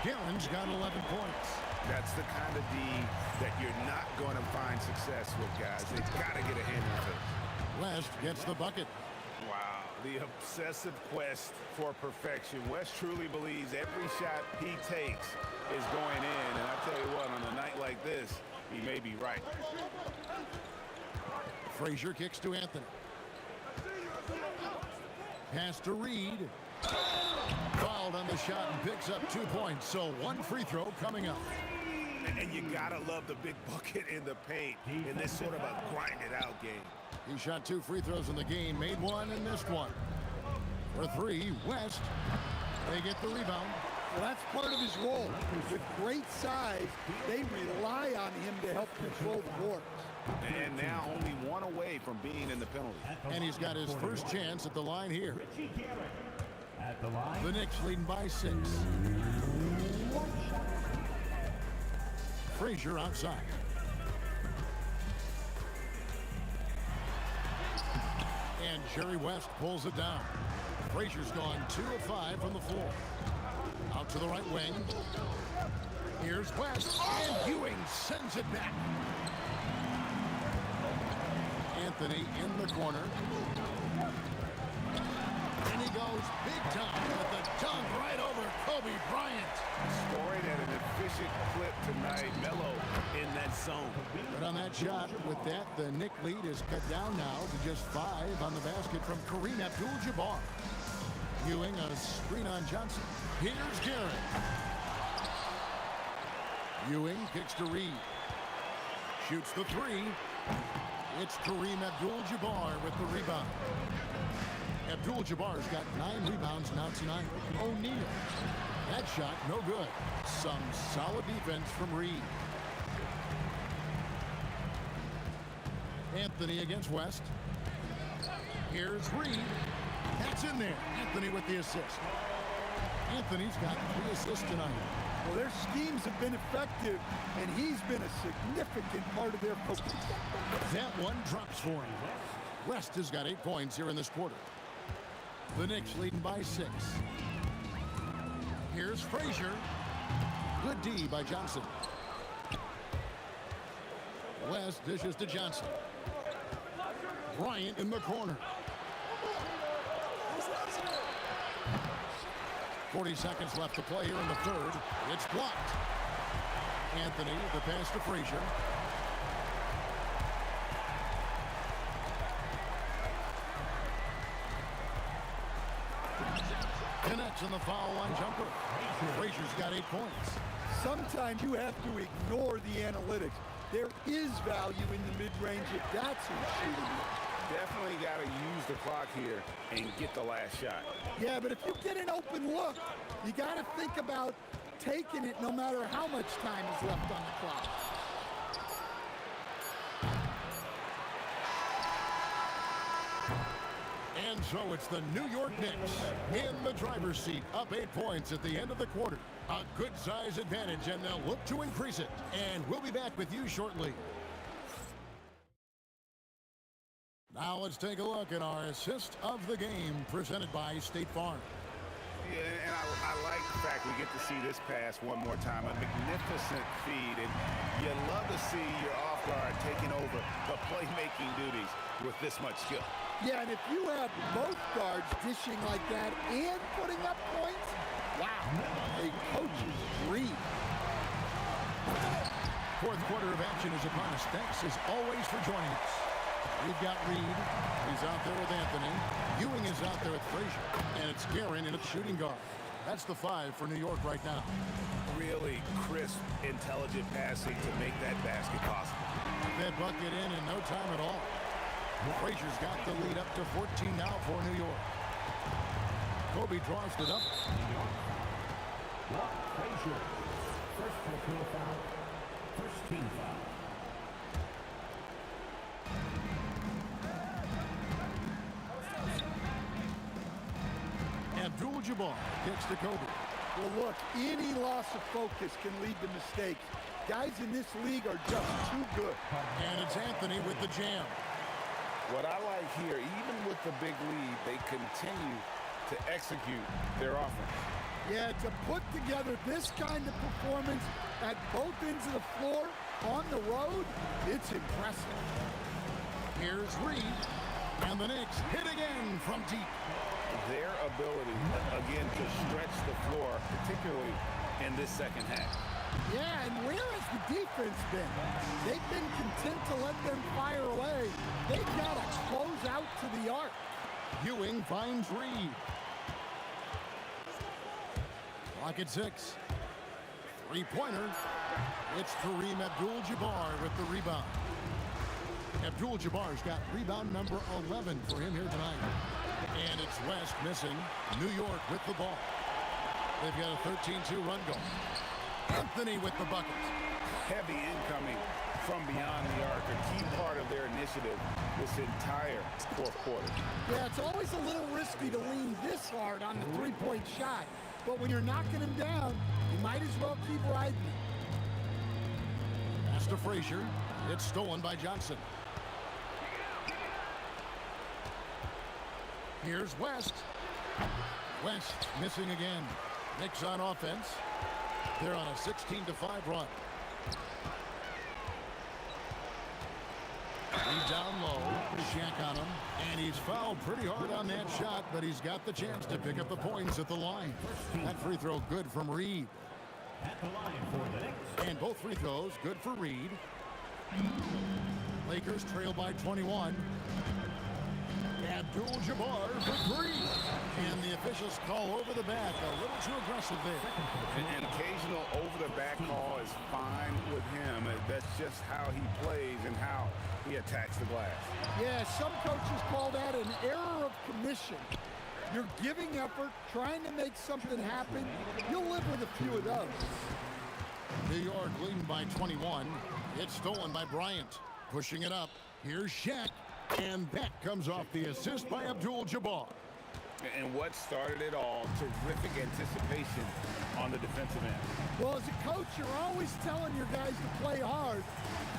Gillen's got 11 points.
That's the kind of D that you're not going to find success with, guys. They've got to get a hand with it.
West gets the bucket.
Wow, the obsessive quest for perfection. West truly believes every shot he takes is going in. And I tell you what, on a night like this, he may be right.
Frazier kicks to Anthony. Pass to Reed. Fouled on the shot and picks up 2 points. So 1 free throw coming up.
And you gotta love the big bucket in the paint in this sort of a grind-it-out game.
He shot 2 free throws in the game, made 1 and missed 1. For 3, West. They get the rebound.
Well, that's part of his role. With great size, they rely on him to help control the board.
And now only 1 away from being in the penalty.
And he's got his first chance at the line here.
At the line.
The Knicks leading by 6. Frazier outside. And Jerry West pulls it down. Frazier's gone 2 of 5 from the floor. Out to the right wing. Here's West, and Ewing sends it back. Anthony in the corner. And he goes big time with the dunk right over Kobe Bryant.
Scoring at an efficient clip tonight. Melo in that zone.
But on that shot, with that, the Knick lead is cut down now to just 5 on the basket from Kareem Abdul-Jabbar. Ewing a screen on Johnson. Here's Garrett. Ewing kicks to Reed. Shoots the 3. It's Kareem Abdul-Jabbar with the rebound. Abdul-Jabbar's got 9 rebounds now tonight. O'Neal. That shot, no good. Some solid defense from Reed. Anthony against West. Here's Reed. That's in there. Anthony with the assist. Anthony's got 3 assists tonight.
Well, their schemes have been effective, and he's been a significant part of their focus.
That one drops for him. West has got 8 points here in this quarter. The Knicks leading by 6. Here's Frazier. Good D by Johnson. West dishes to Johnson. Bryant in the corner. 40 seconds left to play here in the third. It's blocked. Anthony, the pass to Frazier. Connects on the foul line jumper. Frazier's got 8 points.
Sometimes you have to ignore the analytics. There is value in the mid-range if that's who's shooting it.
Definitely got to use the clock here and get the last shot.
Yeah, but if you get an open look, you got to think about taking it no matter how much time is left on the clock.
And so it's the New York Knicks in the driver's seat, up 8 points at the end of the quarter. A good size advantage, and they'll look to increase it. And we'll be back with you shortly. Now let's take a look at our assist of the game presented by State Farm.
Yeah, and I like the fact we get to see this pass one more time. A magnificent feed, and you love to see your off guard taking over the playmaking duties with this much skill.
Yeah, and if you have both guards dishing like that and putting up points, wow, a coach's dream.
Fourth quarter of action is upon us. Thanks as always for joining us. We've got Reed. He's out there with Anthony. Ewing is out there with Frazier. And it's Guerin in its shooting guard. That's the 5 for New York right now.
Really crisp, intelligent passing to make that basket possible.
That bucket in no time at all. Frazier's got the lead up to 14 now for New York. Kobe draws it up.
Frazier. First personal foul. First team foul.
Abdul-Jabbar kicks to Kobe.
Well, look, any loss of focus can lead to mistakes. Guys in this league are just too good.
And it's Anthony with the jam.
What I like here, even with the big lead, they continue to execute their offense.
Yeah, to put together this kind of performance at both ends of the floor on the road, it's impressive.
Here's Reed, and the Knicks hit again from deep.
Their ability, again, to stretch the floor, particularly in this second half.
Yeah, and where has the defense been? They've been content to let them fire away. They've got to close out to the arc.
Ewing finds Reed. Clock at 6. Three-pointer. It's Kareem Abdul-Jabbar with the rebound. Abdul-Jabbar's got rebound number 11 for him here tonight. And it's West missing. New York with the ball. They've got a 13-2 run going. Anthony with the bucket.
Heavy incoming from beyond the arc, a key part of their initiative this entire fourth quarter.
Yeah, it's always a little risky to lean this hard on the three-point shot. But when you're knocking him down, you might as well keep riding him.
Pass to Frazier. It's stolen by Johnson. Here's West. West missing again. Knicks on offense. They're on a 16-5 run. He's down low. Shaq on him. And he's fouled pretty hard on that shot, but he's got the chance to pick up the points at the line. That free throw good from Reed.
At the line for the Knicks.
And both free throws good for Reed. Lakers trail by 21. Abdul-Jabbar for three. And the officials call over the back. A little too aggressive there.
An occasional over-the-back call is fine with him. That's just how he plays and how he attacks the glass.
Yeah, some coaches call that an error of commission. You're giving effort, trying to make something happen. You'll live with a few of those.
New York leading by 21. It's stolen by Bryant. Pushing it up. Here's Shaq. And that comes off the assist by Abdul-Jabbar.
And what started it all, terrific anticipation on the defensive end.
Well, as a coach, you're always telling your guys to play hard.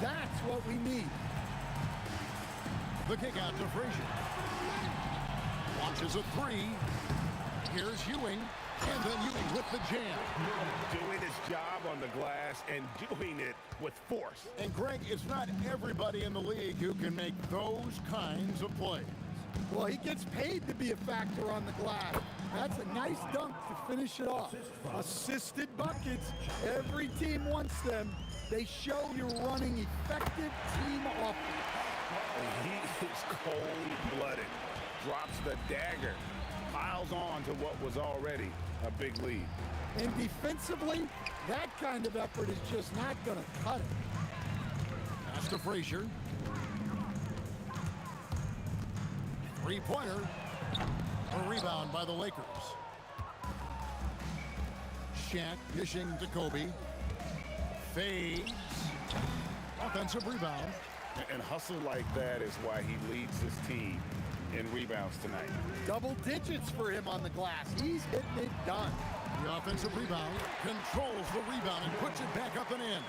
That's what we need.
The kick out to Frazier. Launches a three. Here's Ewing. And then Ewing with the jam.
Doing his job on and doing it with force.
And Greg, it's not everybody in the league who can make those kinds of plays.
Well, he gets paid to be a factor on the glass. That's a nice dunk to finish it off. Assisted buckets. Every team wants them. They show you're running effective team offense.
He is cold-blooded. Drops the dagger. Piles on to what was already a big lead.
And defensively, that kind of effort is just not going to cut it.
Pass to Frazier. Three-pointer. A rebound by the Lakers. Shaq dishing to Kobe. Fades. Offensive rebound.
And hustle like that is why he leads his team in rebounds tonight.
Double digits for him on the glass. He's getting it done.
The offensive rebound, controls the rebound and puts it back up and in.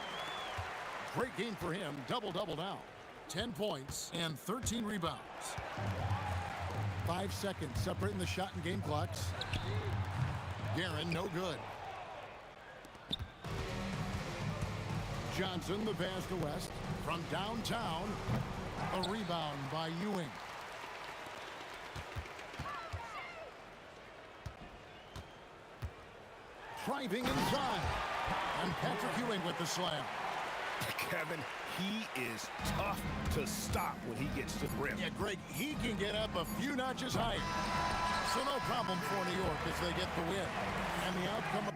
Great game for him, double-double now. 10 points and 13 rebounds. 5 seconds separating the shot and game clocks. Guerin, no good. Johnson, the pass to West. From downtown, a rebound by Ewing. Driving inside. And Patrick Ewing with the slam.
Kevin, he is tough to stop when he gets to the rim.
Yeah, Greg, he can get up a few notches higher. So no problem for New York as they get the win. And the outcome...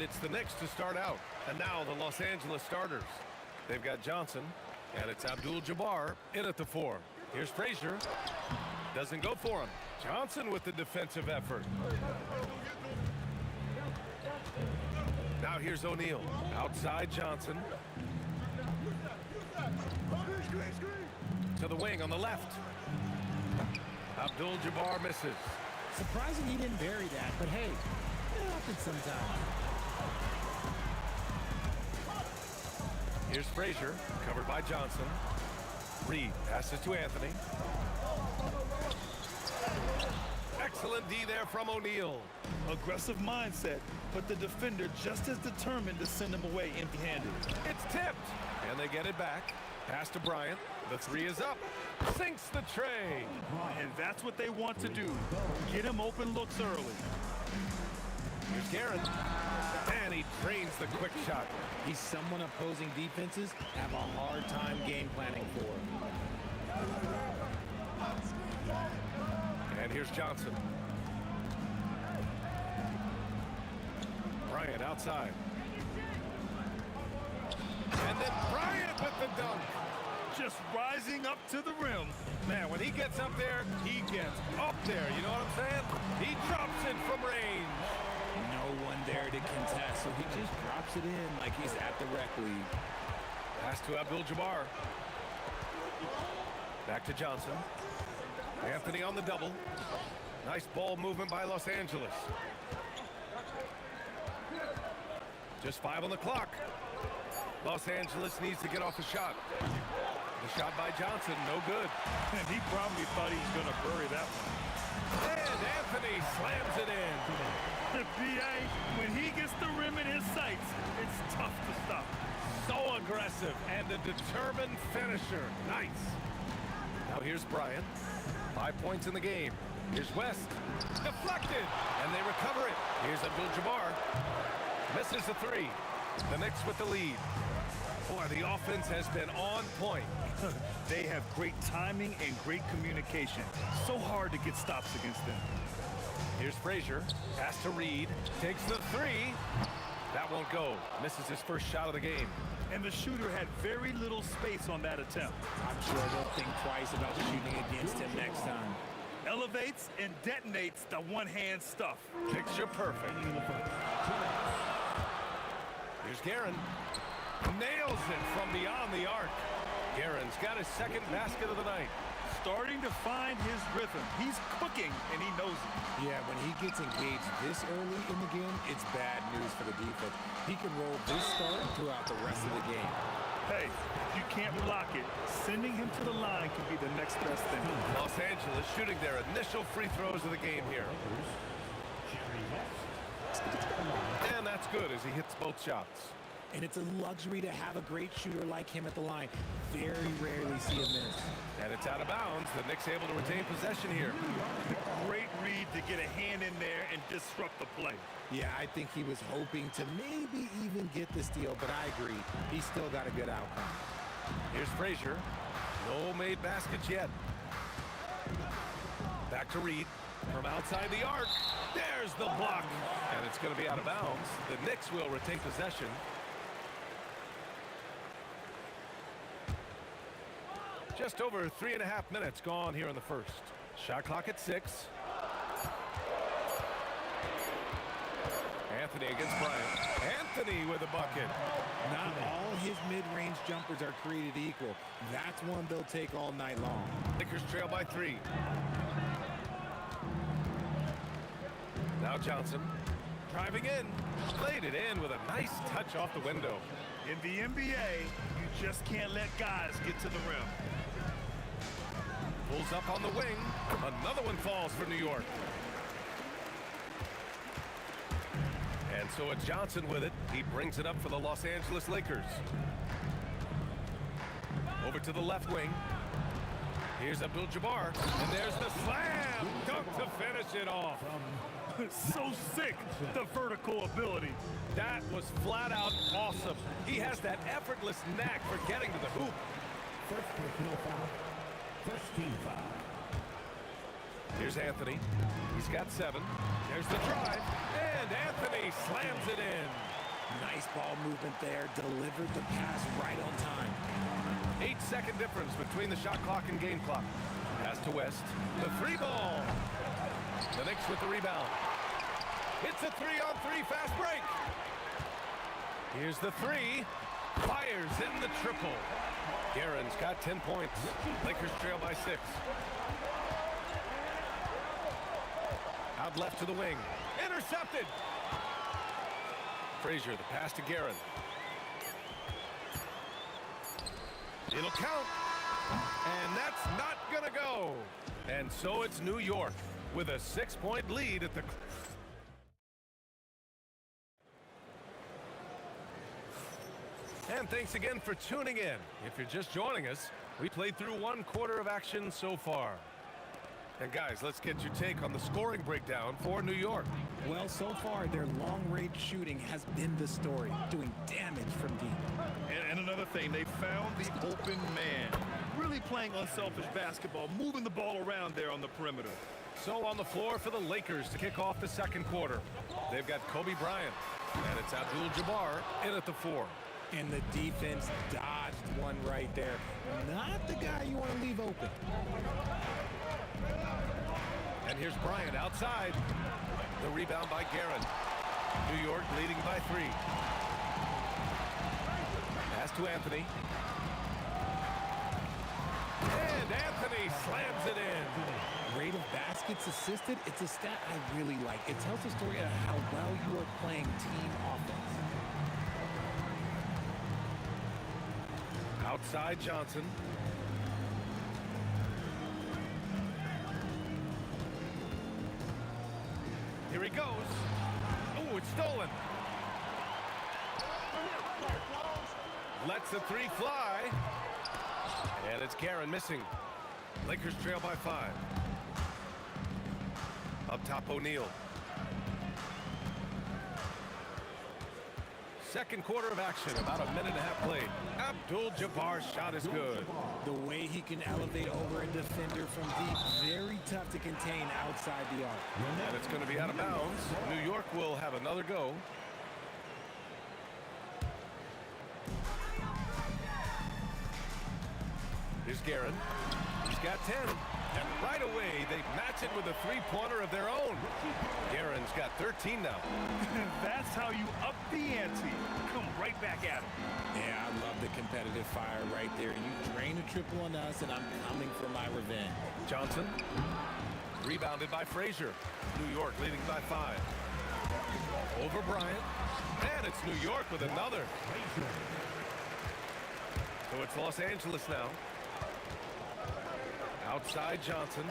And it's the Knicks to start out. And now the Los Angeles starters. They've got Johnson, and it's Abdul-Jabbar in at the 4. Here's Frazier. Doesn't go for him. Johnson with the defensive effort. Now here's O'Neal. Outside Johnson. To the wing on the left. Abdul-Jabbar misses.
Surprising he didn't bury that, but hey, it happens sometimes.
Here's Frazier, covered by Johnson. Reed passes to Anthony. Excellent D there from O'Neal.
Aggressive mindset, but the defender just as determined to send him away empty-handed.
It's tipped, and they get it back. Pass to Bryant. The 3 is up. Sinks the tray.
And that's what they want to do. Get him open looks early.
Here's Garrett. And he drains the quick shot.
He's someone opposing defenses have a hard time game planning for.
And here's Johnson. Bryant outside. And then Bryant with the dunk.
Just rising up to the rim.
Man, when he gets up there, he gets up there. You know what I'm saying? He drops it from range.
No one there to contest, so he just drops it in like he's at the rec league.
Pass to Abdul-Jabbar. Back to Johnson. Anthony on the double. Nice ball movement by Los Angeles. Just 5 on the clock. Los Angeles needs to get off a shot. The shot by Johnson, no good.
And he probably thought he was going to bury that one.
And Anthony slams it in.
The B.A., when he gets the rim in his sights, it's tough to stop.
So aggressive and a determined finisher. Nice. Now here's Bryant. 5 points in the game. Here's West. Deflected. And they recover it. Here's Abdul-Jabbar. Misses the 3. The Knicks with the lead. Boy, the offense has been on point.
They have great timing and great communication. So hard to get stops against them.
Here's Frazier. Pass to Reed. Takes the 3. That won't go. Misses his first shot of the game.
And the shooter had very little space on that attempt.
I'm sure they'll think twice about shooting against him next time.
Elevates and detonates the one-hand stuff.
Picture perfect. Here's Guerin. Nails it from beyond the arc. Guerin's got his second basket of the night.
Starting to find his rhythm. He's cooking, and he knows it.
Yeah, when he gets engaged this early in the game, it's bad news for the defense. He can roll this start throughout the rest of the game.
Hey, if you can't block it, sending him to the line can be the next best thing.
Los Angeles shooting their initial free throws of the game here. And that's good as he hits both shots.
And it's a luxury to have a great shooter like him at the line. Very rarely see him miss.
And it's out of bounds. The Knicks able to retain possession here.
Great read to get a hand in there and disrupt the play.
Yeah, I think he was hoping to maybe even get the steal, but I agree. He still got a good outcome.
Here's Frazier. No made baskets yet. Back to Reed. From outside the arc. There's the block. And it's going to be out of bounds. The Knicks will retain possession. Just over 3.5 minutes gone here in the first. Shot clock at 6. Anthony against Bryant. Anthony with a bucket.
Not all his mid-range jumpers are created equal. That's one they'll take all night long.
Lakers trail by 3. Now Johnson driving in. Laid it in with a nice touch off the window.
In the NBA, you just can't let guys get to the rim.
Pulls up on the wing. Another one falls for New York. And so it's Johnson with it. He brings it up for the Los Angeles Lakers. Over to the left wing. Here's Abdul-Jabbar. And there's the slam dunk to finish it off.
So sick, the vertical ability.
That was flat out awesome. He has that effortless knack for getting to the hoop.
First personal foul. First team foul.
Here's Anthony. He's got 7. There's the drive. And Anthony slams it in.
Nice ball movement there. Delivered the pass right on time.
8-second difference between the shot clock and game clock. Pass to West. The 3 ball. The Knicks with the rebound. It's a 3-on-3 fast break. Here's the 3. Fires in the triple. Guerin's got 10 points. Lakers trail by 6. Out left to the wing. Intercepted. Frazier, the pass to Guerin. It'll count. And that's not gonna go. And so it's New York with a 6-point lead at the... And thanks again for tuning in. If you're just joining us, we played through 1 quarter of action so far. And guys, let's get your take on the scoring breakdown for New York.
Well, so far, their long-range shooting has been the story, doing damage from deep.
And another thing, they found the open man. Really playing unselfish basketball, moving the ball around there on the perimeter.
So on the floor for the Lakers to kick off the 2nd quarter. They've got Kobe Bryant, and it's Abdul-Jabbar in at the 4.
And the defense dodged one right there. Not the guy you want to leave open.
And here's Bryant outside. The rebound by Guerin. New York leading by 3. Pass to Anthony. And Anthony slams it in.
Rate of baskets assisted, it's a stat I really like. It tells the story of how well you are playing team offense.
Outside Johnson. Here he goes. Oh, it's stolen. Lets the 3 fly. And it's Guerin missing. Lakers trail by 5. Up top, O'Neal. 2nd quarter of action, about a minute and a half played. Abdul-Jabbar's shot is good.
The way he can elevate over a defender from deep, very tough to contain outside the arc.
And it's going to be out of bounds. New York will have another go. Here's Guerin. He's got 10. And right away, they match it with a 3-pointer of their own. Guerin's got 13 now.
That's how you up the ante. Come right back at him.
Yeah, I love the competitive fire right there. You drain a triple on us, and I'm coming for my revenge.
Johnson. Rebounded by Frazier. New York leading by 5. Over Bryant. And it's New York with another. So it's Los Angeles now. Outside Johnson.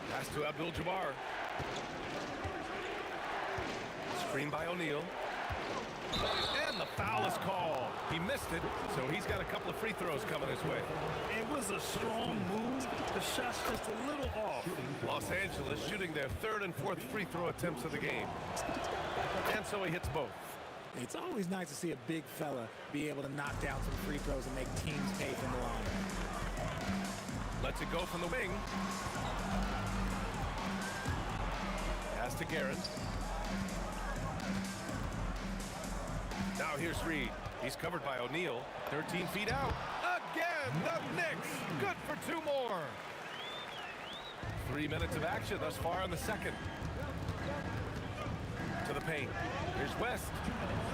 Pass to Abdul-Jabbar. Screen by O'Neal. And the foul is called. He missed it, so he's got a couple of free throws coming his way.
It was a strong move. The shot's just a little off.
Los Angeles shooting their 3rd and 4th free throw attempts of the game. And so he hits both.
It's always nice to see a big fella be able to knock down some free throws and make teams pay from the line.
Lets it go from the wing. Pass to Guerin. Now here's Reed. He's covered by O'Neal. 13 feet out. Again, the Knicks. Good for 2 more. 3 minutes of action thus far in the 2nd. to the paint. Here's West.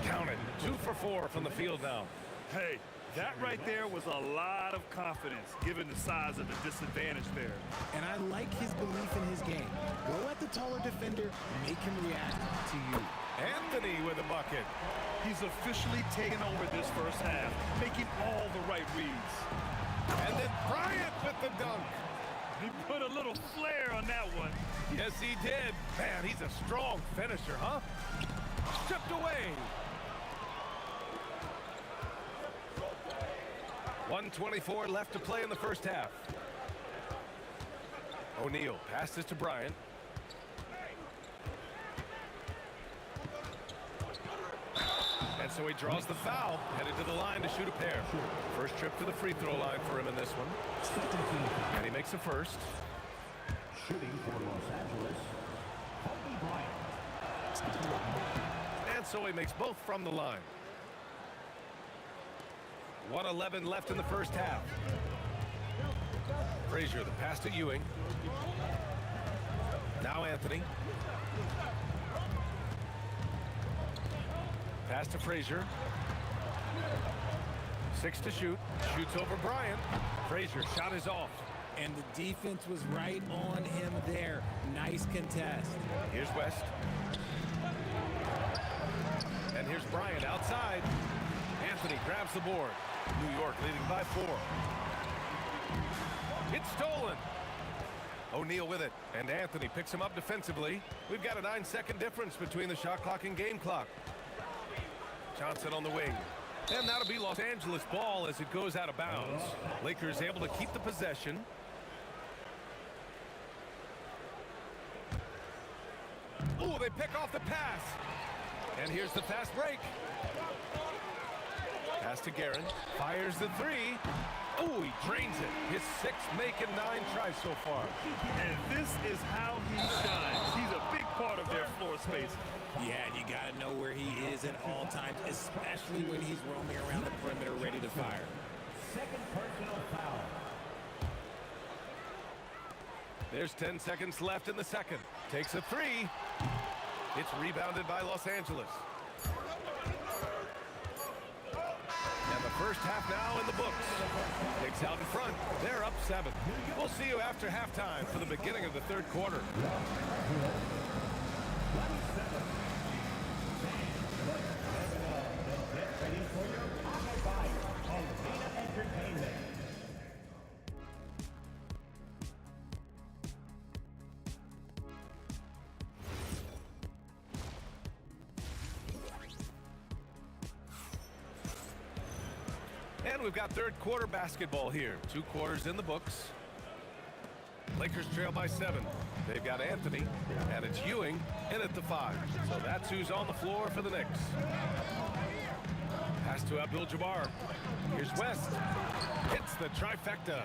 Count it. 2 for 4 from the field now.
Hey, that right there was a lot of confidence, given the size of the disadvantage there.
And I like his belief in his game. Go at the taller defender, make him react to you.
Anthony with a bucket.
He's officially taken over this first half, making all the right reads.
And then Bryant with the dunk.
He put a little flair on that one.
Yes, he did. Man, he's a strong finisher, huh? Stripped away. 1:24 left to play in the first half. O'Neal passes to Bryant. And so he draws the foul, headed to the line to shoot a pair. First trip to the free throw line for him in this one. And he makes a first.
Shooting for Los Angeles, Kobe Bryant.
And so he makes both from the line. 1:11 left in the first half. Frazier, the pass to Ewing. Now Anthony. Pass to Frazier. 6 to shoot. Shoots over Bryant. Frazier, shot is off.
And the defense was right on him there. Nice contest.
Here's West. And here's Bryant outside. Anthony grabs the board. New York leading by 4. It's stolen. O'Neal with it. And Anthony picks him up defensively. We've got a 9-second difference between the shot clock and game clock. Johnson on the wing. And that'll be Los Angeles ball as it goes out of bounds. Lakers able to keep the possession. Ooh, they pick off the pass. And here's the fast break. Pass to Guerin. Fires the 3. Ooh, he drains it. His 6th make and 9 tries so far.
And this is how he shines. He's a big part of their floor space.
Yeah, and you got to know where he is at all times, especially when he's roaming around the perimeter ready to fire.
Second personal foul.
There's 10 seconds left in the second. Takes a 3. It's rebounded by Los Angeles. And the first half now in the books. Knicks out in front. They're up 7. We'll see you after halftime for the beginning of the third quarter.
Get ready for your pocket bite on Dana Entertainment.
And we've got third quarter basketball here. 2 quarters in the books. Lakers trail by 7. They've got Anthony, and it's Ewing in at the 5. So that's who's on the floor for the Knicks. Pass to Abdul-Jabbar. Here's West. Hits the trifecta.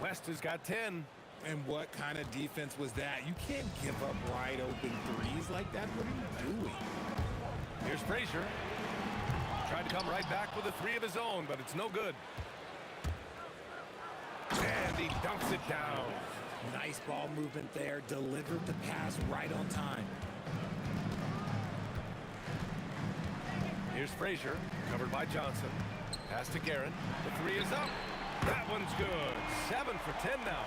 West has got 10.
And what kind of defense was that? You can't give up wide open threes like that. What are you doing?
Here's Frazier. Tried to come right back with a 3 of his own, but it's no good. And he dunks it down.
Nice ball movement there. Delivered the pass right on time.
Here's Frazier, covered by Johnson. Pass to Guerin. The 3 is up. That one's good. 7 for 10 now.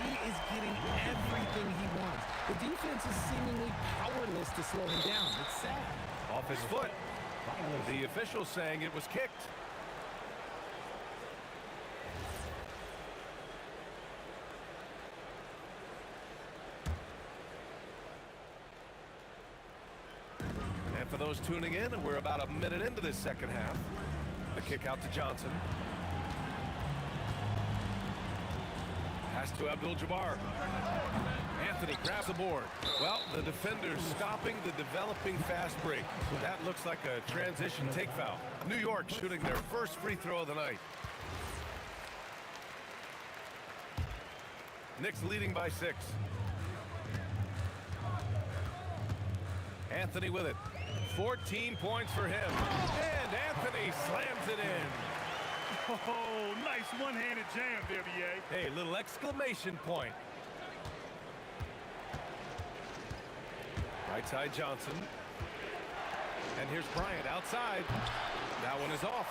He is getting everything he wants. The defense is seemingly powerless to slow him down. It's sad.
Off his foot. The official saying it was kicked. And for those tuning in, we're about a minute into this second half. The kick out to Johnson. Pass to Abdul-Jabbar. Anthony grabs the board. Well, the defender's stopping the developing fast break. That looks like a transition take foul. New York shooting their first free throw of the night. Knicks leading by 6. Anthony with it. 14 points for him. And Anthony slams it in.
Oh, nice one-handed jam there, B.A.
Hey, little exclamation point. Right side Johnson. And here's Bryant outside. That one is off.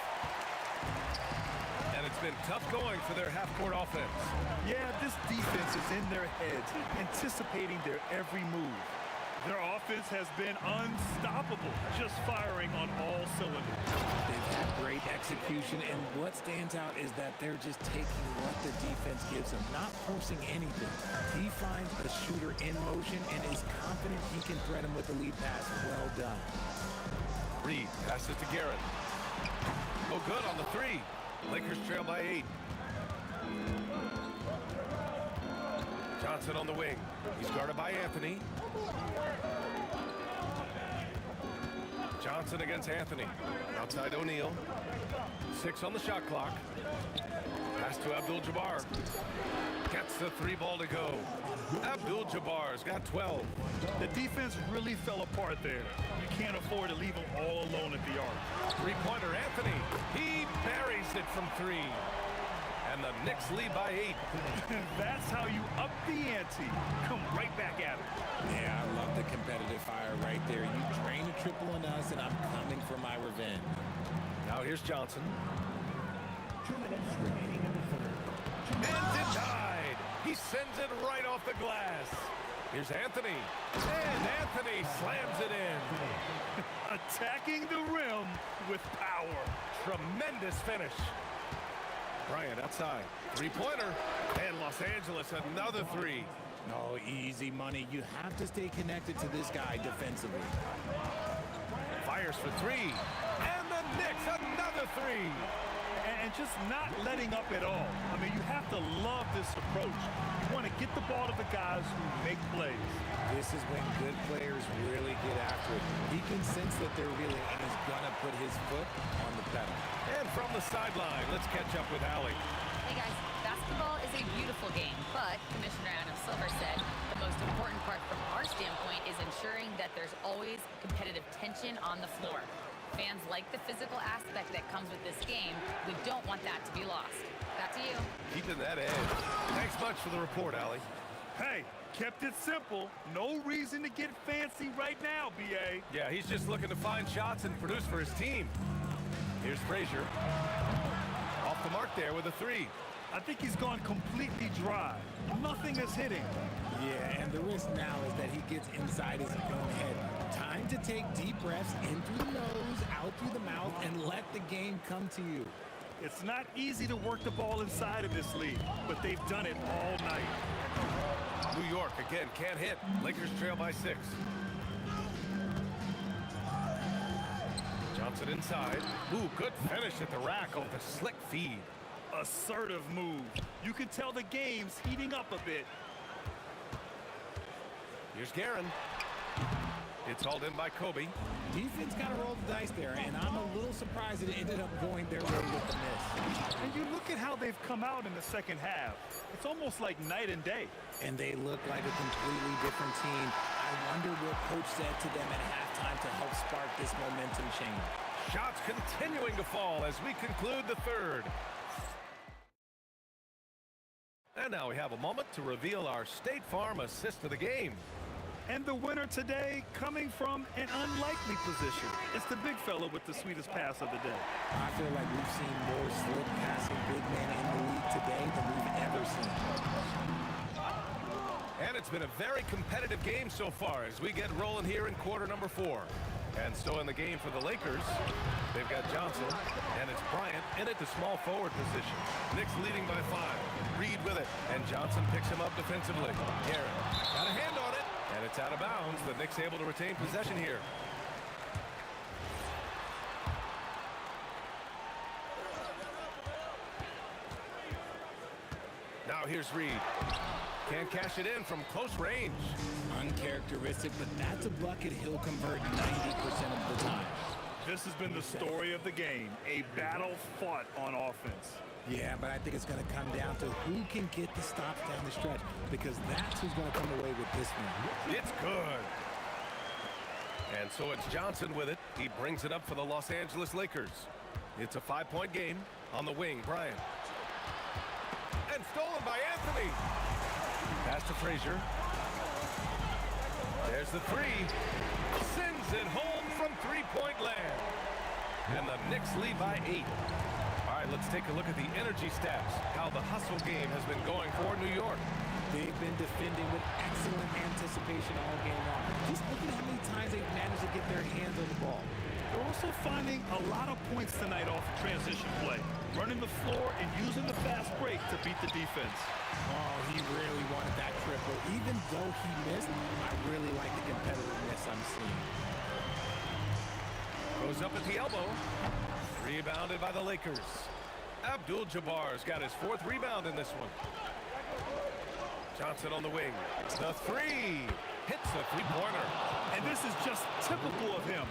And it's been tough going for their half-court offense.
Yeah, this defense is in their heads, anticipating their every move. Their offense has been unstoppable, just firing on all cylinders.
They've had great execution, and what stands out is that they're just taking what the defense gives them, not forcing anything. He finds a shooter in motion and is confident he can thread him with the lead pass. Well done.
Reed passes to Garrett. Oh, good on the three. Lakers trail by 8. Johnson on the wing. He's guarded by Anthony. Johnson against Anthony. Outside O'Neal. 6 on the shot clock. Pass to Abdul-Jabbar. Gets the 3 ball to go. Abdul-Jabbar's got 12.
The defense really fell apart there. You can't afford to leave them all alone at the arc.
Three-pointer Anthony. He buries it from 3. And the Knicks lead by 8.
That's how you up the ante. Come right back at it.
Yeah, I love the competitive fire right there. You drain a triple on us, and I'm coming for my revenge.
Now here's Johnson.
2 minutes remaining in the third.
And denied. He sends it right off the glass. Here's Anthony. And Anthony slams it in.
Attacking the rim with power.
Tremendous finish. Bryant outside. Three-pointer. And Los Angeles another 3.
No, easy money. You have to stay connected to this guy defensively.
Fires for 3. And the Knicks another 3.
And just not letting up at all. I mean, you have to love this approach. You want to get the ball to the guys who make plays.
This is when good players really get after it. He can sense that they're reeling and is going to put his foot on the pedal.
And from the sideline, let's catch up with Allie.
Hey guys, basketball is a beautiful game, but Commissioner Adam Silver said the most important part from our standpoint is ensuring that there's always competitive tension on the floor. Fans like the physical aspect that comes with this game. We don't want that to be lost. Back to you.
Keeping that edge. Thanks much for the report, Allie.
Hey, kept it simple. No reason to get fancy right now, B.A.
Yeah, he's just looking to find shots and produce for his team. Here's Frazier. Off the mark there with a 3.
I think he's gone completely dry. Nothing is hitting.
Yeah, and the risk now is that he gets inside his own head. Time to take deep breaths in through the nose, out through the mouth, and let the game come to you.
It's not easy to work the ball inside of this league, but they've done it all night.
New York, again, can't hit. Lakers trail by 6. Johnson inside. Ooh, good finish at the rack off the slick feed.
Assertive move. You can tell the game's heating up a bit.
Here's Guerin. It's hauled in by Kobe.
Defense got to roll the dice there, and I'm a little surprised it ended up going their way with the miss.
And you look at how they've come out in the second half. It's almost like night and day.
And they look like a completely different team. I wonder what coach said to them at halftime to help spark this momentum change.
Shots continuing to fall as we conclude the third. And now we have a moment to reveal our State Farm assist of the game.
And the winner today coming from an unlikely position. It's the big fella with the sweetest pass of the day.
I feel like we've seen more slick passing big men in the league today than we've ever seen.
And it's been a very competitive game so far as we get rolling here in quarter number 4. And so in the game for the Lakers, they've got Johnson, and it's Bryant in at the small forward position. Knicks leading by 5. Reed with it, and Johnson picks him up defensively. Garrett got a hand on it, and it's out of bounds. The Knicks able to retain possession here. Now here's Reed. Can't cash it in from close range.
Uncharacteristic, but that's a bucket he'll convert 90% of the time.
This has been the story of the game, a battle fought on offense.
Yeah, but I think it's going to come down to who can get the stops down the stretch, because that's who's going to come away with this one.
It's good. And so it's Johnson with it. He brings it up for the Los Angeles Lakers. It's a 5-point game. On the wing, Bryant. And stolen by Anthony. Pass to Frazier. There's the 3. Sends it home from three-point land. And the Knicks lead by 8. All right, let's take a look at the energy stats, how the hustle game has been going for New York.
They've been defending with excellent anticipation all game long. Just look at how many times they've managed to get their hands on the ball.
They're also finding a lot of points tonight off of transition play, running the floor and using the fast break to beat the defense.
Oh, he really wanted that triple. Even though he missed, I really like the competitiveness I'm seeing.
Goes up at the elbow. Rebounded by the Lakers. Abdul-Jabbar's got his 4th rebound in this one. Johnson on the wing. The 3. Hits the three-pointer.
And this is just typical of him.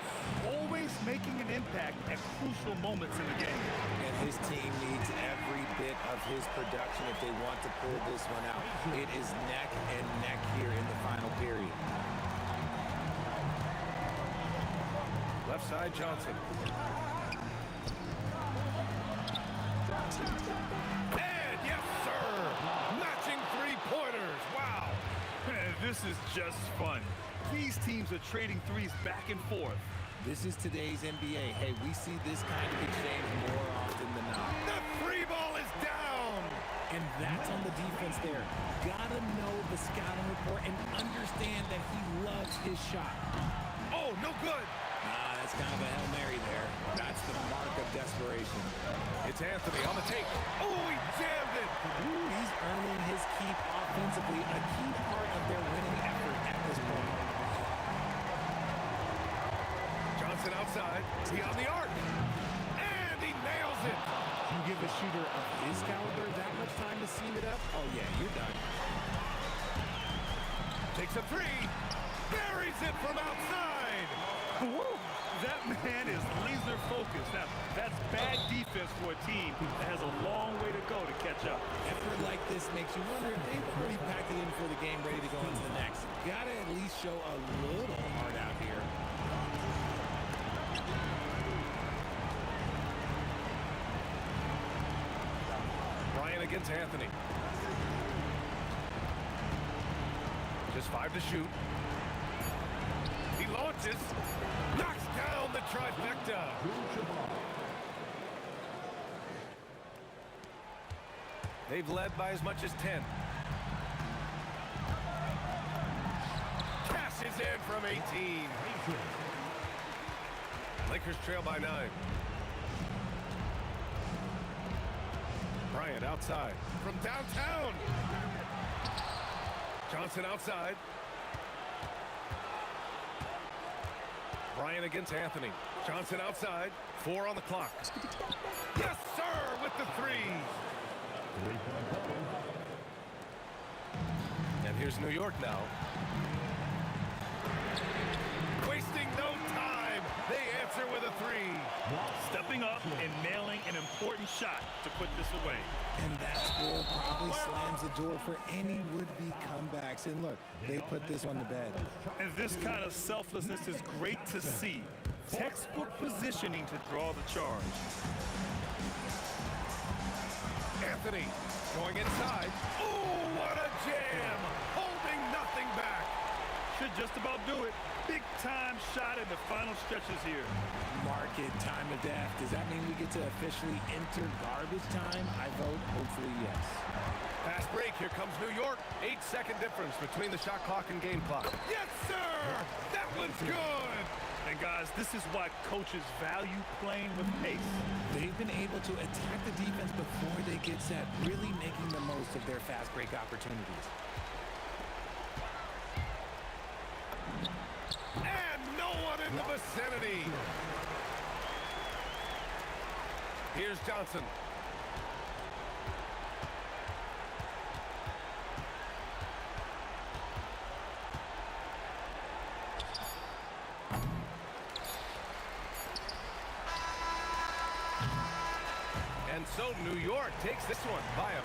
Always making an impact at crucial moments in the game.
And his team needs every bit of his production if they want to pull this one out. It is neck and neck here in the final period.
Left side, Johnson. And yes, sir! Matching three-pointers. Wow!
This is just fun. These teams are trading threes back and forth.
This is today's NBA. Hey, we see this kind of exchange more often than not.
The free ball is down!
And that's on the defense there. Gotta know the scouting report and understand that he loves his shot.
Oh, no good!
That's kind of a Hail Mary there. That's the mark of desperation.
It's Anthony on the take. Oh, he jammed it!
Ooh, he's earning his keep offensively, a key part of their winning effort at this point.
Johnson outside. He on the arc. And he nails it!
You give a shooter of his caliber that much time to seam it up? Oh, yeah, you're done.
Takes a 3. Buries it from outside!
Woo! That man is laser focused. Now, that's bad defense for a team that has a long way to go to catch up.
Effort like this makes you wonder if they've already packed it in for the game, ready to go into the next. Gotta at least show a little heart out here.
Bryant against Anthony. Just 5 to shoot. He launches. Knocks down the trifecta. They've led by as much as 10. Cashes in from 18. Lakers trail by 9. Bryant outside from downtown. Johnson outside. Bryant against Anthony. Johnson outside. 4 on the clock. Yes, sir, with the 3. And here's New York now. Wasting no time. They answer with a 3.
Stepping up and nailing an important shot to put this away.
And that score probably slams the door for any would-be comebacks. And look, they put this one to bed.
And this kind of selflessness is great to see. Textbook positioning to draw the charge.
Anthony going inside. Oh, what a jam! Holding nothing back.
Should just about do it. Big time shot in the final stretches here.
Market time of death. Does that mean we get to officially enter garbage time? I vote hopefully yes.
Fast break. Here comes New York. 8-second difference between the shot clock and game clock. Yes, sir! That one's good!
And guys, this is why coaches value playing with pace.
They've been able to attack the defense before they get set, really making the most of their fast break opportunities.
And no one in the vicinity. Here's Johnson. And so New York takes this one by a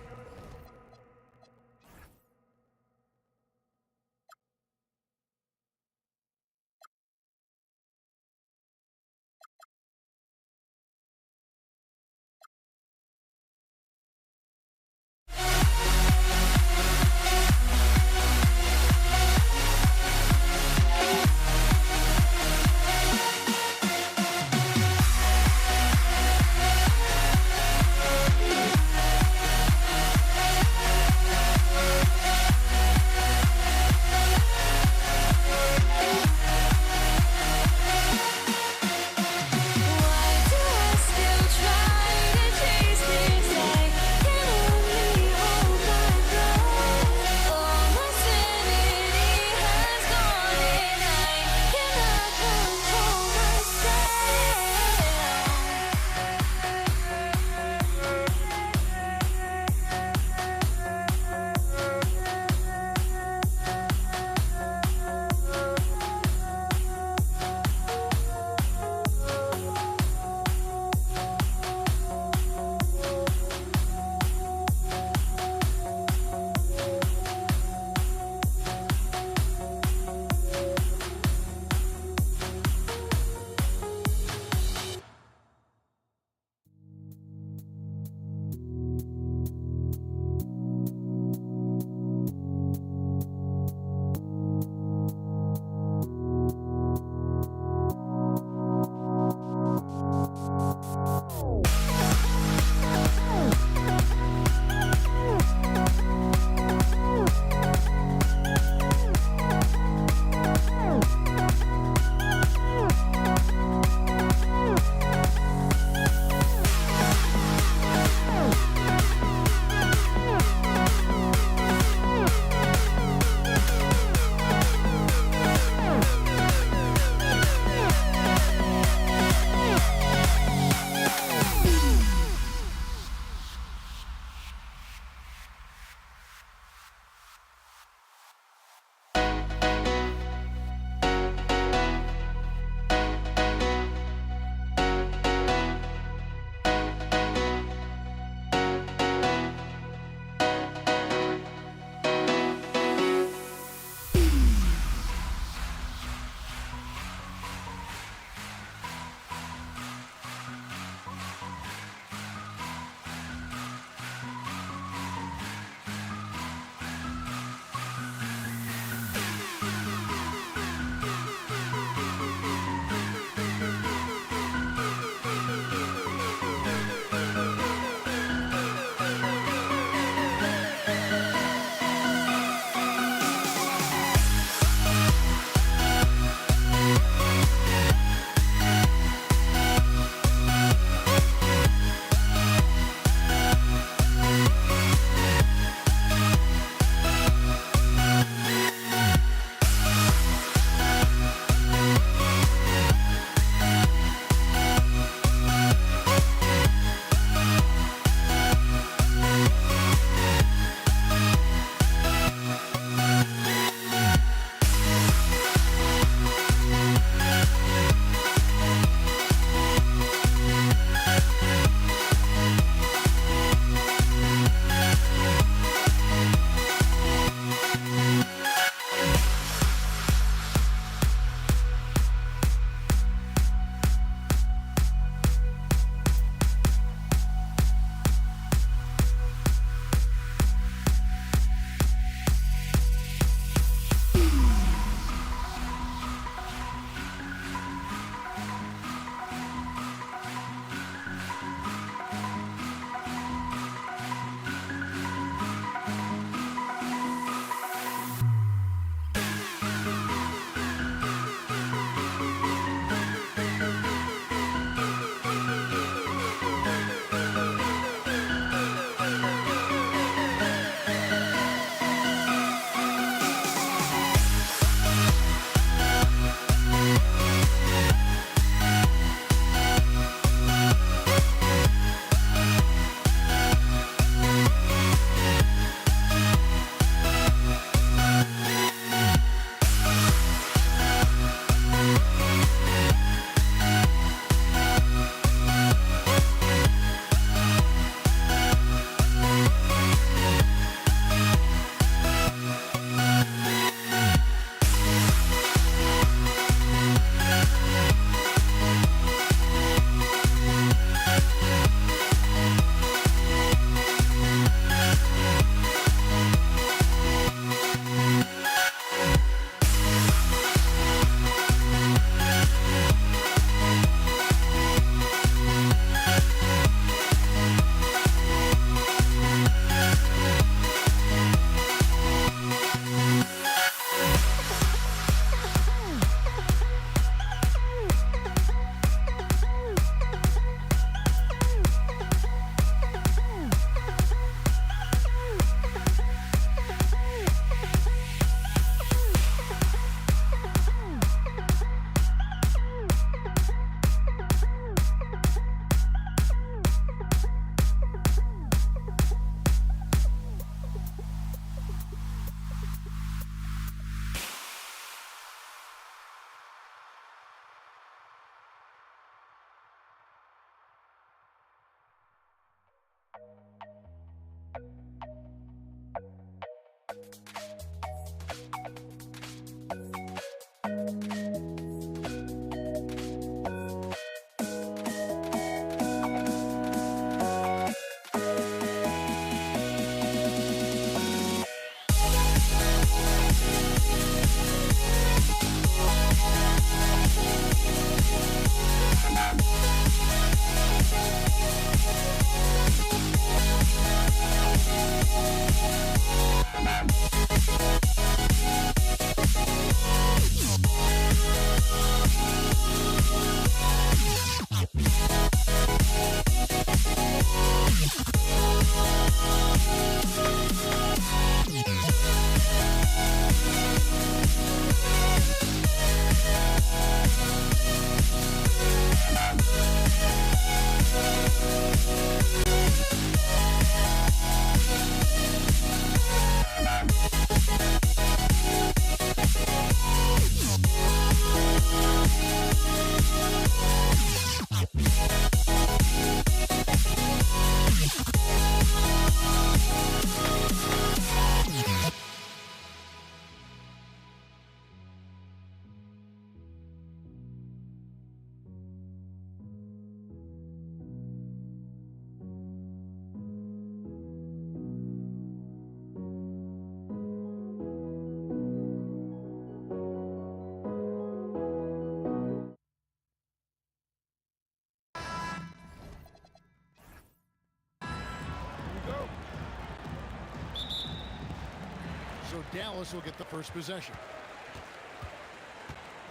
So Dallas will get the first possession.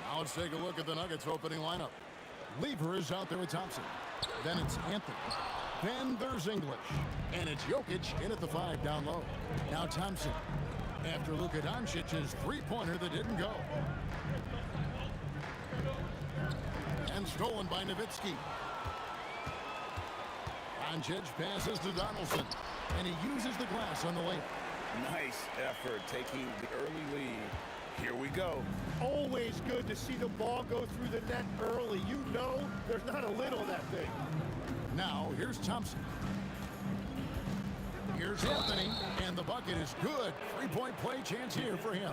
Now let's take a look at the Nuggets opening lineup. Lever is out there with Thompson. Then it's Anthony. Then there's English. And it's Jokic in at the 5 down low. Now Thompson. After Luka Doncic's three-pointer that didn't go. And stolen by Nowitzki. Doncic passes to Donaldson. And he uses the glass on the layup.
Nice effort taking the early lead. Here we go.
Always good to see the ball go through the net early. You know there's not a lid on that thing.
Now, here's Thompson. Here's Anthony, and the bucket is good. Three-point play chance here for him.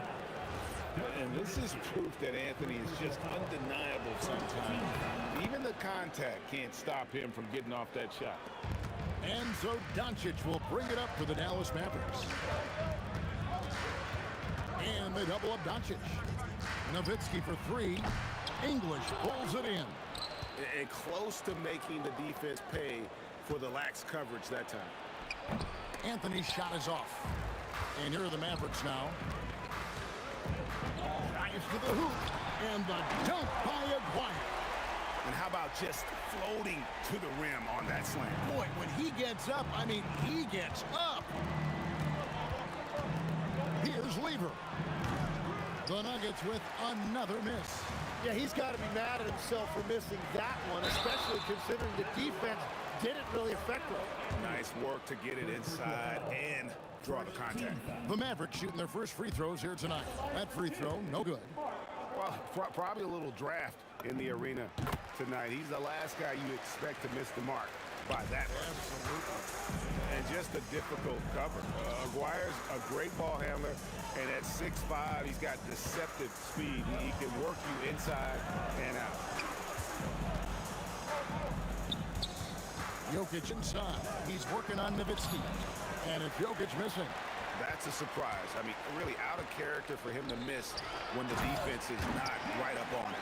And this is proof that Anthony is just undeniable sometimes. Even the contact can't stop him from getting off that shot.
And so Doncic will bring it up for the Dallas Mavericks. And they double up Doncic. Nowitzki for 3. English pulls it in.
And close to making the defense pay for the lax coverage that time.
Anthony's shot is off. And here are the Mavericks now. Drives to the hoop. And the dunk by Aguirre.
And how about just floating to the rim on that slam?
Boy, when he gets up, I mean, he gets up. Here's Lever. The Nuggets with another miss.
Yeah, he's got to be mad at himself for missing that one, especially considering the defense didn't really affect him.
Nice work to get it inside and draw the contact.
The Mavericks shooting their first free throws here tonight. That free throw, no good.
Well, probably a little draft in the arena tonight. He's the last guy you expect to miss the mark by that much.
Absolutely.
And just a difficult cover. Aguirre's a great ball handler, and at 6'5", he's got deceptive speed. He can work you inside and out.
Jokic inside. He's working on Nowitzki. And it's Jokic missing.
That's a surprise. I mean, really out of character for him to miss when the defense is not right up on him.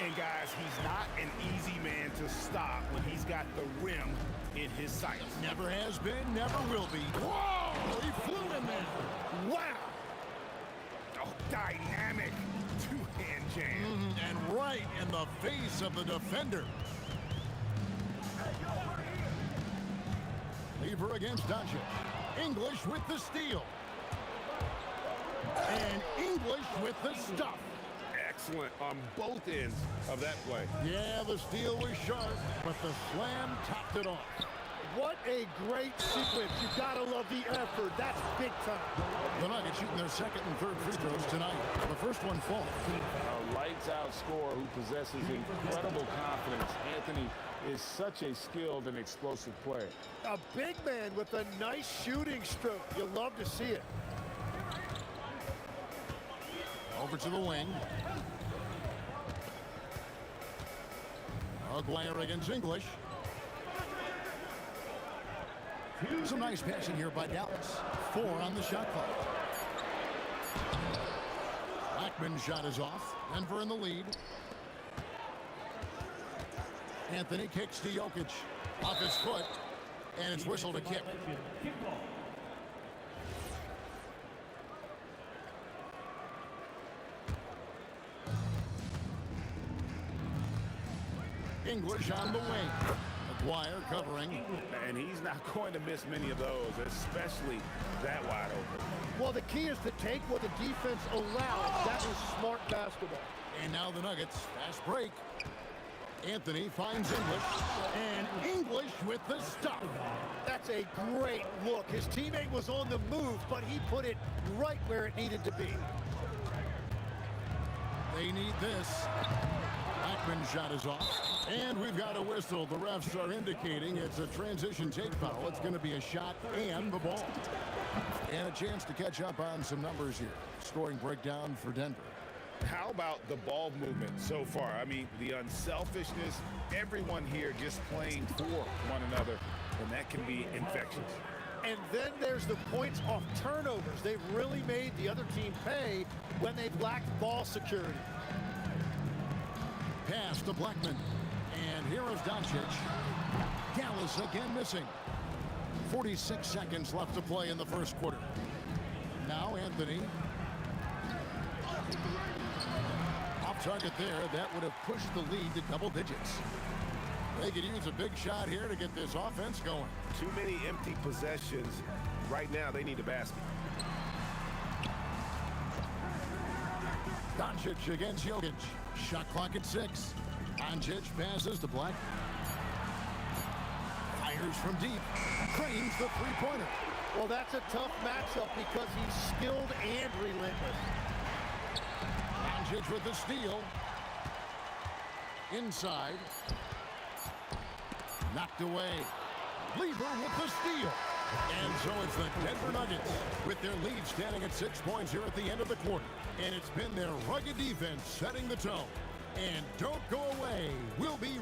And guys, he's not an easy man to stop when he's got the rim in his sights.
Never has been, never will be. Whoa! He flew in there.
Wow! Oh, dynamic two-hand jam.
And right in the face of the defender. Lever against Doncic. English with the steal. And English with the stuff.
Excellent on both ends of that play.
Yeah, the steal was sharp, but the slam topped it off.
What a great sequence. You gotta love the effort. That's big time.
The Nuggets shooting their second and third free throws tonight. The first one falls.
A lights-out scorer who possesses incredible confidence. Anthony is such a skilled and explosive player.
A big man with a nice shooting stroke. You love to see it.
Over to the wing. Aguirre against English. Some nice passing here by Dallas. 4 on the shot clock. Blackman's shot is off. Denver in the lead. Anthony kicks to Jokic. Off his foot. And it's whistled a kick. English on the wing. Aguirre covering.
And he's not going to miss many of those, especially that wide open.
Well, the key is to take what the defense allows. That was smart basketball.
And now the Nuggets. Fast break. Anthony finds English. And English with the stuff.
That's a great look. His teammate was on the move, but he put it right where it needed to be.
They need this. Blackman's shot is off. And we've got a whistle. The refs are indicating it's a transition take foul. It's going to be a shot and the ball. And a chance to catch up on some numbers here. Scoring breakdown for Denver.
How about the ball movement so far? I mean, the unselfishness, everyone here just playing for one another, and that can be infectious.
And then there's the points off turnovers. They've really made the other team pay when they've lacked ball security.
Pass to Blackman. And here is Doncic. Dallas again missing. 46 seconds left to play in the first quarter. Now Anthony. Anthony. Off target there. That would have pushed the lead to double digits. They could use a big shot here to get this offense going.
Too many empty possessions. Right now, they need a basket.
Doncic against Jokic. Shot clock at 6. Doncic passes to Black. Fires from deep. Cranes the three-pointer.
Well, that's a tough matchup because he's skilled and relentless.
Doncic with the steal. Inside. Knocked away. Lever with the steal. And so it's the Denver Nuggets with their lead standing at 6 points here at the end of the quarter. And it's been their rugged defense setting the tone. And don't go away. We'll be...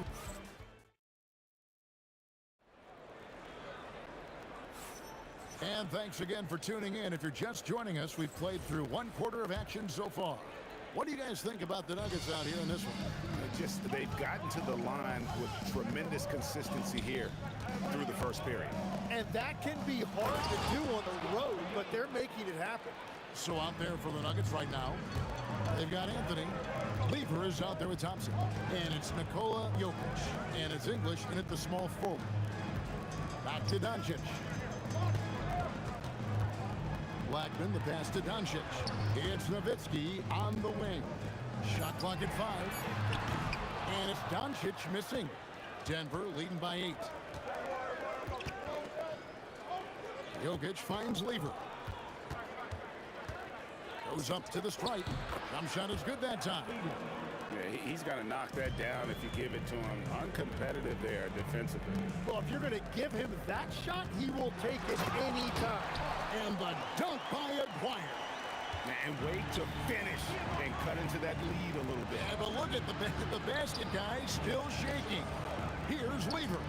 And thanks again for tuning in. If you're just joining us, we've played through one quarter of action so far. What do you guys think about the Nuggets out here in this one?
They've gotten to the line with tremendous consistency here through the first period.
And that can be hard to do on the road, but they're making it happen.
So out there for the Nuggets right now, they've got Anthony. Lever is out there with Thompson. And it's Nikola Jokic. And it's English in at the small forward. Back to Doncic. Blackman, the pass to Doncic. It's Nowitzki on the wing. Shot clock at 5. And it's Doncic missing. Denver leading by 8. Jokic finds Lever. Goes up to the stripe. Jump shot is good that time.
Yeah, he's got to knock that down if you give it to him. Uncompetitive there defensively.
Well, if you're going to give him that shot, he will take it any time.
And the dunk by Aguirre.
And wait to finish and cut into that lead a little bit.
Yeah, but look at the basket guy still shaking. Here's Lever.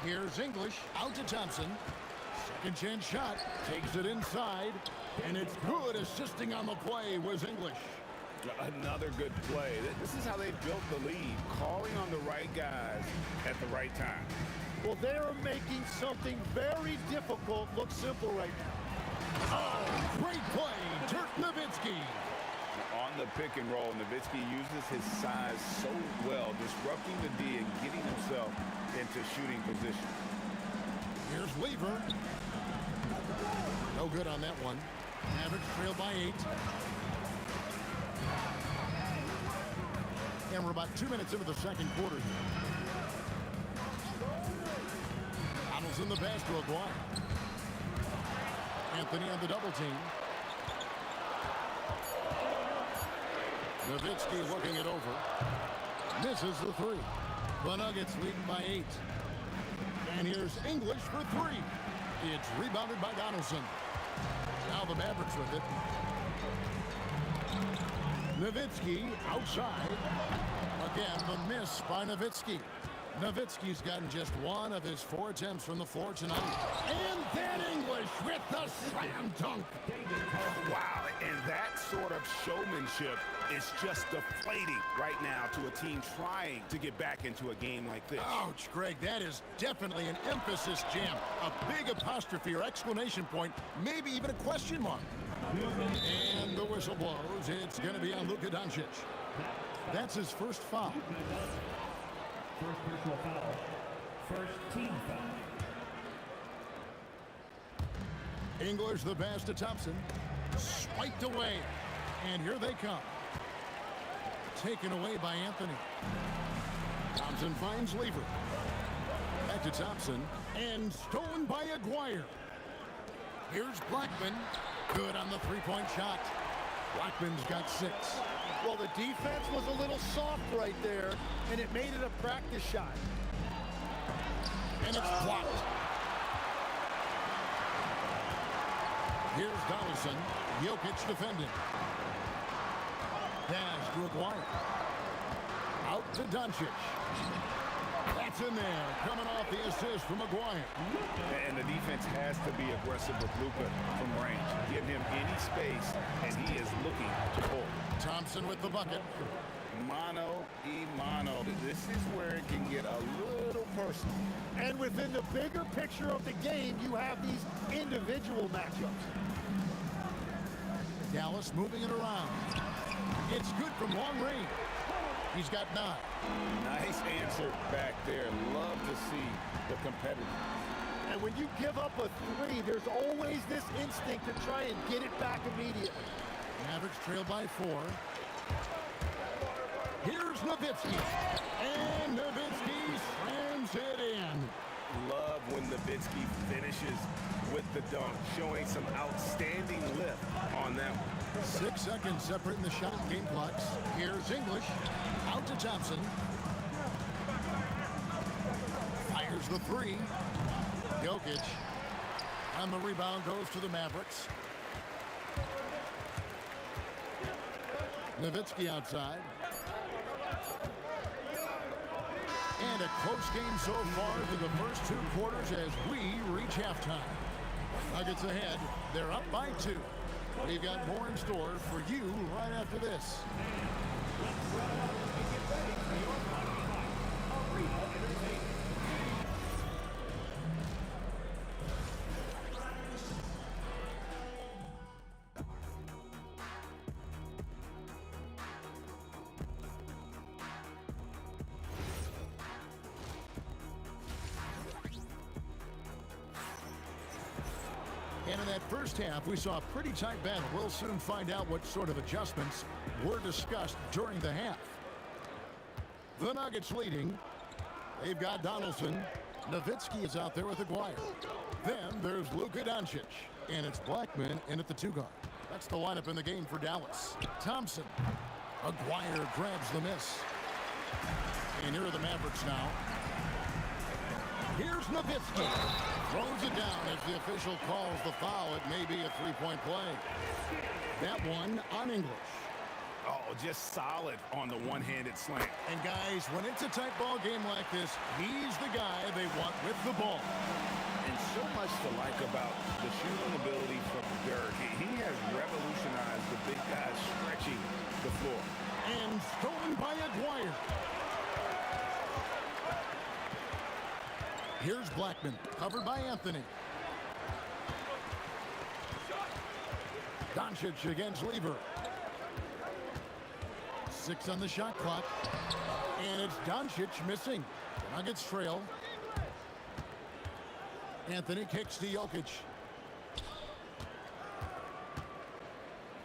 Here's English out to Thompson. Second chance shot. Takes it inside. And it's good. Assisting on the play was English.
Another good play. This is how they built the lead. Calling on the right guys at the right time.
Well, they're making something very difficult look simple right now.
Oh, great play. Dirk Nowitzki.
On the pick and roll, Nowitzki uses his size so well, disrupting the D and getting himself into shooting position.
Here's Lever. No good on that one. Mavericks trail by 8. And we're about 2 minutes into the second quarter here. Donaldson the pass to Aguirre. Anthony on the double team. Nowitzki working it over. Misses the 3. The Nuggets leading by 8. And here's English for 3. It's rebounded by Donaldson. Now the Mavericks with it. Nowitzki outside. Again, the miss by Nowitzki. Nowitzki's gotten just 1 of his 4 attempts from the floor tonight. And then English with the slam dunk.
Wow, and that sort of showmanship is just deflating right now to a team trying to get back into a game like this.
Ouch, Greg, that is definitely an emphasis jam. A big apostrophe or exclamation point, maybe even a question mark. And the whistle blows. It's going to be on Luka Doncic. That's his first foul.
First personal foul. First team foul.
English the pass to Thompson. Swiped away. And here they come. Taken away by Anthony. Thompson finds Lever. Back to Thompson. And stolen by Aguirre. Here's Blackman. Good on the three-point shot. Blackman's got 6.
Well, the defense was a little soft right there, and it made it a practice shot.
And it's blocked. Here's Donaldson. Jokic defending. Pass to Aguirre. Out to Doncic. That's in there. Coming off the assist from Aguirre.
And the defense has to be aggressive with Luka from range. Give him any space, and he is looking to pull.
Thompson with the bucket.
Mano y mano. This is where it can get a little personal.
And within the bigger picture of the game, you have these individual matchups.
Dallas moving it around. It's good from long range. He's got 9.
Nice answer back there. Love to see the competitor.
And when you give up a 3, there's always this instinct to try and get it back immediately.
Mavericks trail by 4. Here's Nowitzki. And Nowitzki slams it in.
Love when Nowitzki finishes with the dunk, showing some outstanding lift on that one.
6 seconds separating the shot game clocks. Here's English. Out to Thompson. Fires the 3. Jokic. And the rebound goes to the Mavericks. Nowitzki outside. And a close game so far through the first 2 quarters as we reach halftime. Nuggets ahead. They're up by 2. We've got more in store for you right after this. And in that first half, we saw a pretty tight battle. We'll soon find out what sort of adjustments were discussed during the half. The Nuggets leading. They've got Donaldson. Nowitzki is out there with Aguirre. Then there's Luka Doncic. And it's Blackman in at the 2 guard. That's the lineup in the game for Dallas. Thompson. Aguirre grabs the miss. And here are the Mavericks now. Here's Nowitzki. Throws it down as the official calls the foul. It may be a 3-point play. That one on English.
Oh, just solid on the one-handed slant.
And guys, when it's a tight ball game like this, he's the guy they want with the ball.
And so much to like about the shooting ability from Dirk. He has revolutionized the big guys stretching the floor.
And stolen by Aguirre. Here's Blackman, covered by Anthony. Doncic against Lever. 6 on the shot clock. And it's Doncic missing. Nuggets trail. Anthony kicks to Jokic.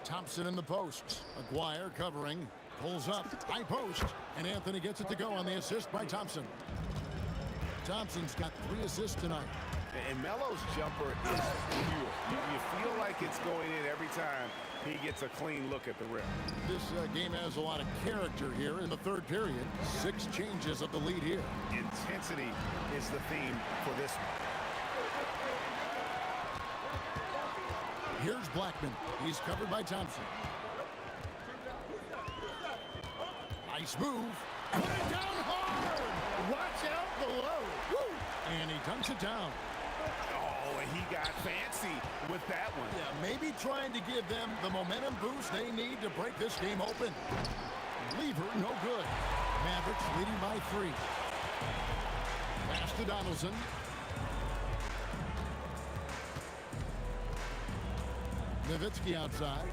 Thompson in the post. Aguirre covering. Pulls up. High post. And Anthony gets it to go on the assist by Thompson. Thompson's got 3 assists tonight.
And Melo's jumper is pure. You feel like it's going in every time he gets a clean look at the rim.
This game has a lot of character here in the 3rd period. 6 changes of the lead here.
Intensity is the theme for this one.
Here's Blackman. He's covered by Thompson. Nice move. Put it down hard.
Watch out below. Woo!
And he dunks it down.
Oh, and he got fancy with that one.
Yeah, maybe trying to give them the momentum boost they need to break this game open. Lever, no good. Mavericks leading by 3. Pass to Donaldson. Nowitzki outside.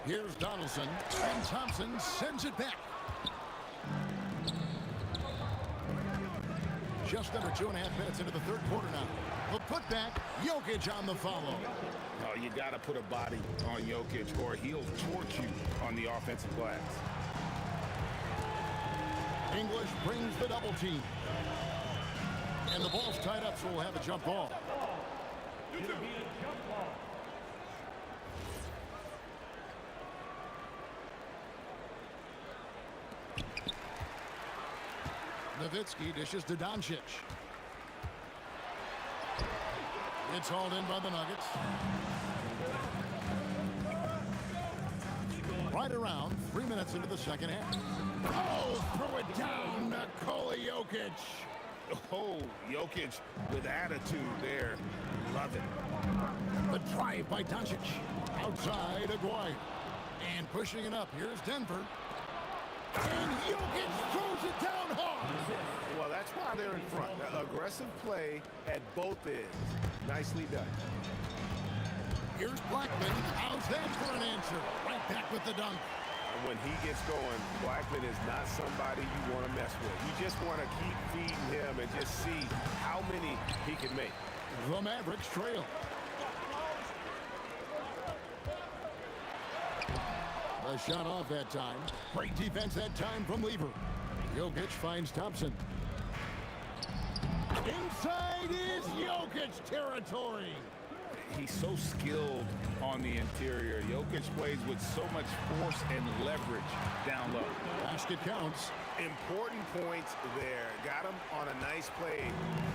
Here's Donaldson. And Thompson sends it back. Just under 2.5 minutes into the 3rd quarter now. The putback, Jokic on the follow.
Oh, you got to put a body on Jokic or he'll torch you on the offensive glass.
English brings the double team. And the ball's tied up, so we'll have a jump ball. Nowitzki dishes to Doncic. It's hauled in by the Nuggets. Right around 3 minutes into the second half. Oh, throw it down, Nikola Jokic.
Oh, Jokic with attitude there. Love it.
The drive by Doncic. Outside Aguirre. And pushing it up, here's Denver. And Jokic throws it down hard.
Well, that's why they're in front. Aggressive play at both ends. Nicely done.
Here's Blackman. How's that for an answer? Right back with the dunk.
When he gets going, Blackman is not somebody you want to mess with. You just want to keep feeding him and just see how many he can make.
The Mavericks trail. A shot off that time. Great defense that time from Lever. Jokic finds Thompson. Inside is Jokic territory.
He's so skilled on the interior. Jokic plays with so much force and leverage down low.
Basket counts.
Important points there. Got him on a nice play,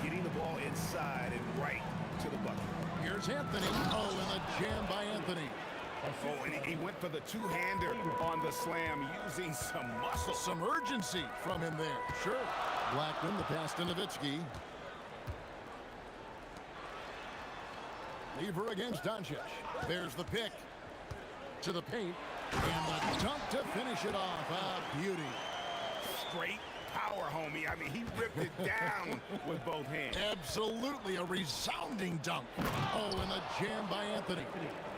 getting the ball inside and right to the bucket.
Here's Anthony. Oh, and a jam by Anthony.
Oh, and he went for the two-hander on the slam, using some muscle.
Some urgency from him there. Sure. Blackman, the pass to Nowitzki. Lever against Doncic. There's the pick. To the paint. And the dunk to finish it off. A beauty.
Straight power, homie. I mean, he ripped it down with both hands.
Absolutely a resounding dunk. Oh, and a jam by Anthony.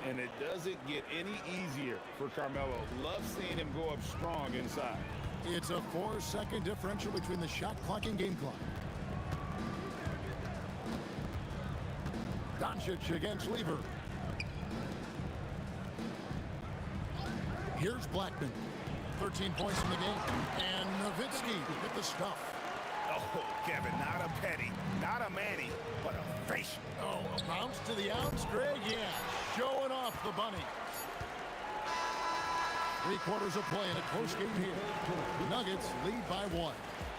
And it doesn't get any easier for Carmelo. Love seeing him go up strong inside.
It's a 4-second differential between the shot clock and game clock. Doncic against Lever. Here's Blackman. 13 points in the game. And Nowitzki with the stuff.
Oh, Kevin, not a petty, not a Manny, but a face.
Oh, a bounce to the outs, Greg. Yeah, showing off the bunny. 3/4 of play in a close game here. Nuggets lead by 1.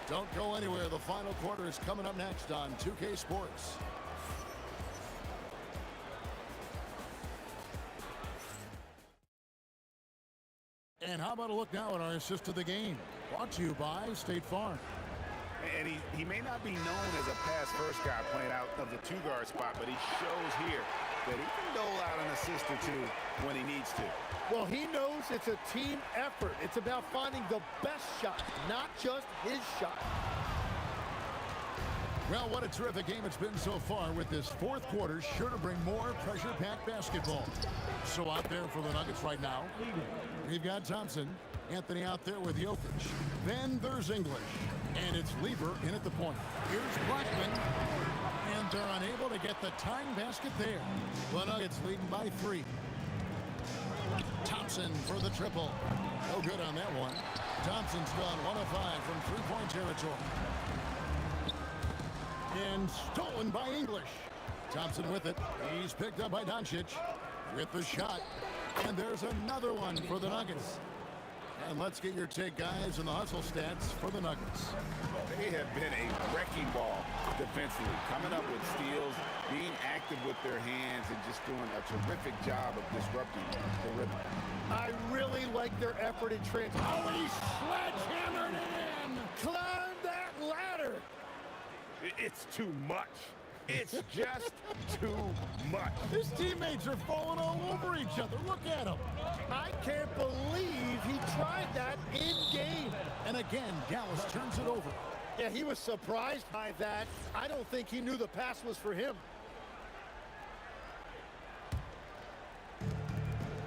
Don't go anywhere. The final quarter is coming up next on 2K Sports. And how about a look now at our assist of the game? Brought to you by State Farm.
And he may not be known as a pass-first guy playing out of the two-guard spot, but he shows here that he can dole out an assist or two when he needs to.
Well, he knows it's a team effort. It's about finding the best shot, not just his shot.
Well, what a terrific game it's been so far, with this fourth quarter sure to bring more pressure-packed basketball. So out there for the Nuggets right now, we've got Thompson. Anthony out there with Jokic. Then there's English. And it's Lever in at the point. Here's Blackman. And they're unable to get the tying basket there. The Nuggets leading by 3. Thompson for the triple. No good on that one. Thompson's gone 1 of 5 from three-point territory. And stolen by English. Thompson with it. He's picked up by Doncic with the shot. And there's another one for the Nuggets. And let's get your take, guys, on the hustle stats for the Nuggets.
They have been a wrecking ball defensively, coming up with steals, being active with their hands, and just doing a terrific job of disrupting the rhythm.
I really like their effort in transition.
Oh, and he sledgehammered it in!
Climb that ladder!
It's too much. It's just too much.
His teammates are falling all over each other. Look at him.
I can't believe he tried that in game.
And again, Dallas turns it over.
Yeah, he was surprised by that. I don't think he knew the pass was for him.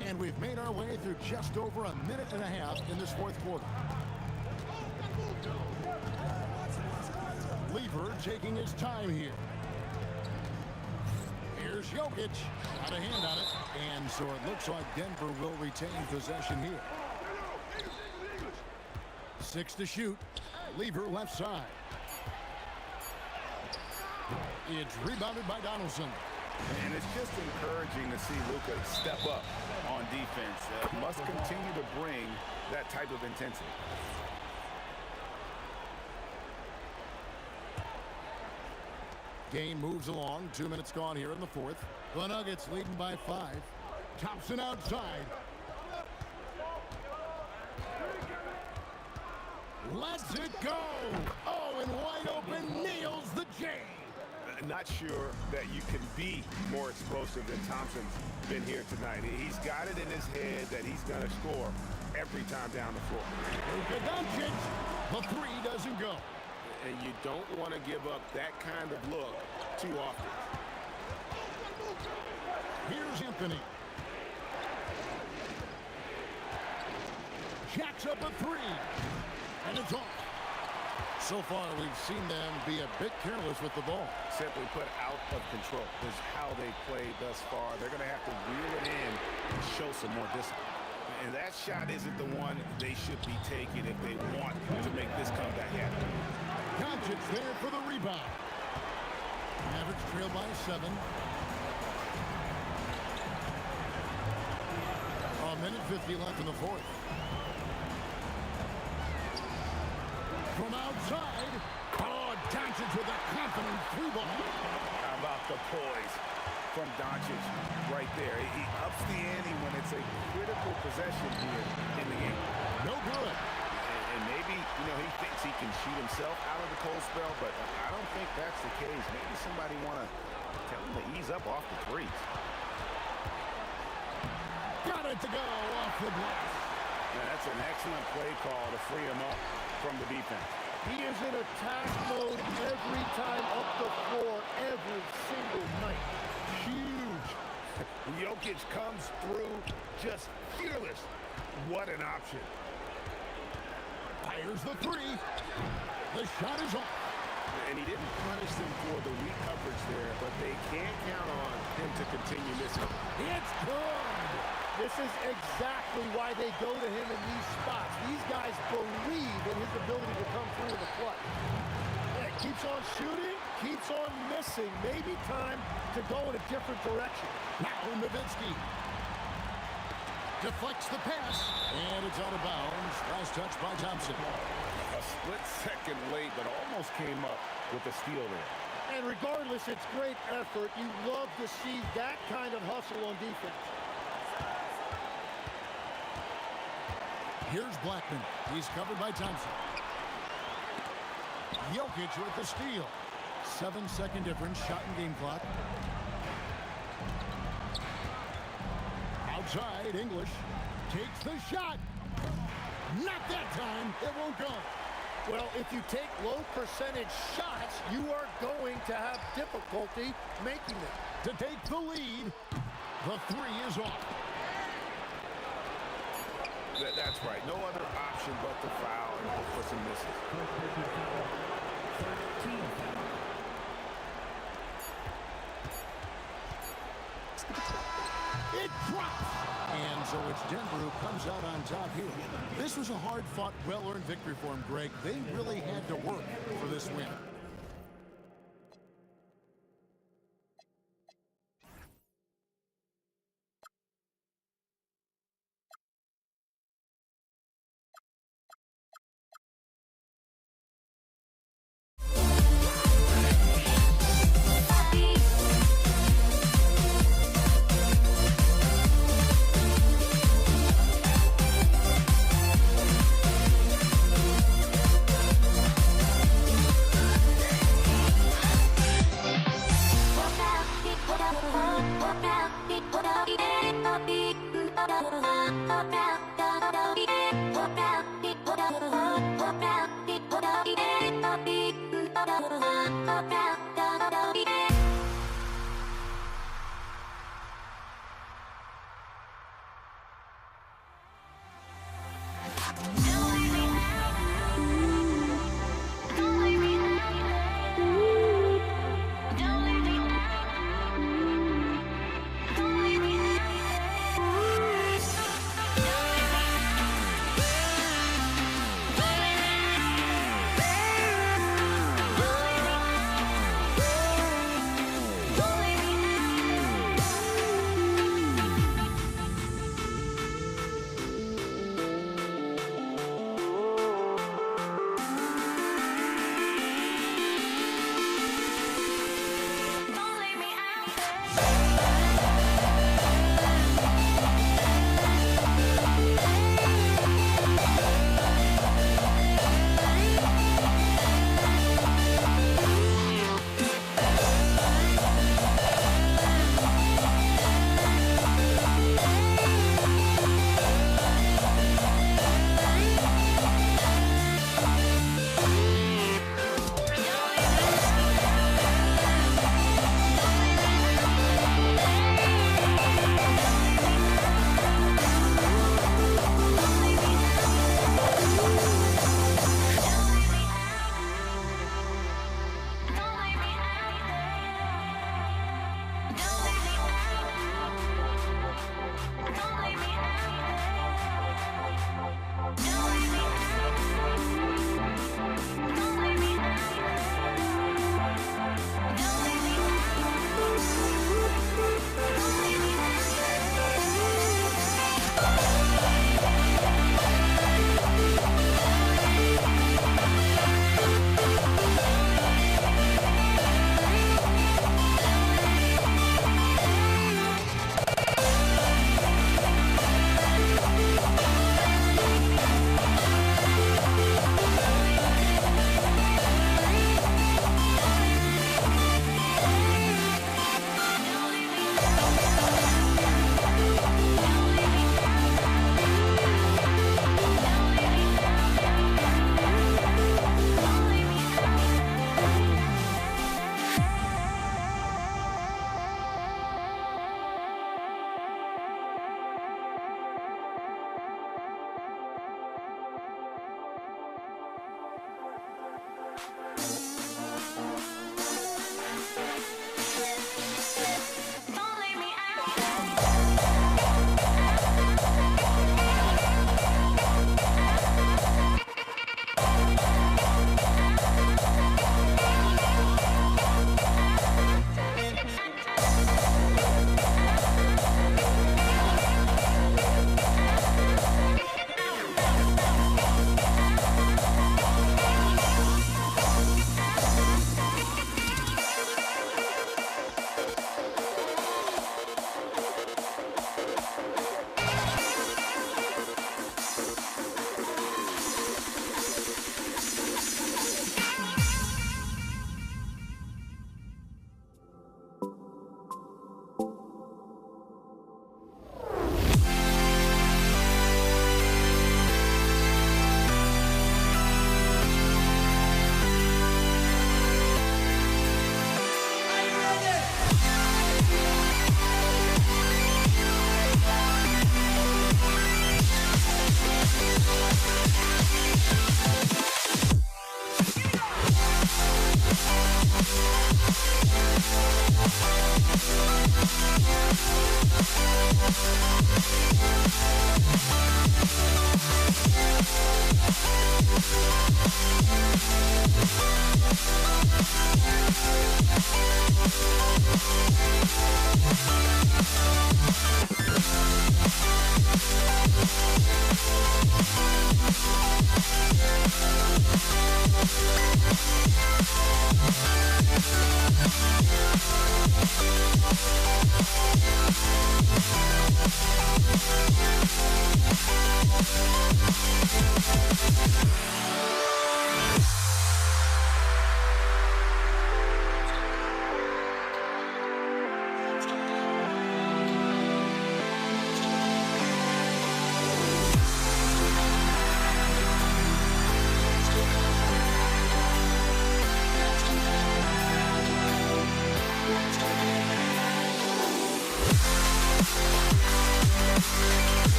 And we've made our way through just over a minute and a half in this fourth quarter. Lever taking his time here. Here's Jokic. Got a hand on it. And so it looks like Denver will retain possession here. 6 to shoot. Lever left side. It's rebounded by Donaldson.
And it's just encouraging to see Luka step up on defense. Must continue to bring that type of intensity.
Game moves along. 2 minutes gone here in the fourth. The Nuggets leading by 5. Thompson outside. Lets it go. Oh, and wide open, nails the J.
Not sure that you can be more explosive than Thompson's been here tonight. He's got it in his head that he's going to score every time down the floor.
Luka Doncic. The three doesn't go.
And you don't want to give up that kind of look too often.
Here's Anthony. Jacks up a three. And it's off. So far, we've seen them be a bit careless with the ball.
Simply put, out of control is how they played thus far. They're going to have to reel it in and show some more discipline. And that shot isn't the one they should be taking if they want to make this comeback happen.
Doncic there for the rebound. Mavericks trail by 7. A minute 50 left in the fourth. From outside, Doncic with a confident three ball.
How about the poise from Doncic right there? He ups the ante when it's a critical possession here in the game.
No good.
And maybe, he thinks he can shoot himself out of the cold spell, but I don't think that's the case. Maybe somebody want to tell him to ease up off the threes.
Got it to go off the glass.
Yeah, that's an excellent play call to free him up from the defense.
He is in attack mode every time up the floor, every single night.
Huge. Jokic comes through just fearless. What an option.
Fires the three. The shot is off.
And he didn't punish them for the weak coverage there, but they can't count on him to continue missing.
It's good. This is exactly why they go to him in these spots. These guys believe in his ability to come through in the clutch. Yeah, keeps on shooting, keeps on missing. Maybe time to go in a different direction.
Now Nowitzki deflects the pass, and it's out of bounds. Last touch by Thompson.
A split second late, but almost came up with a steal there.
And regardless, it's great effort. You love to see that kind of hustle on defense.
Here's Blackman. He's covered by Thompson. Jokic with the steal. 7-second difference, shot and game clock. Outside, English takes the shot. Not that time. It won't go.
Well, if you take low percentage shots, you are going to have difficulty making them.
To take the lead, the three is off.
That's right. No other option but to foul and hope for some misses.
It drops. And so it's Denver who comes out on top here. This was a hard-fought, well-earned victory for him, Greg. They really had to work for this win.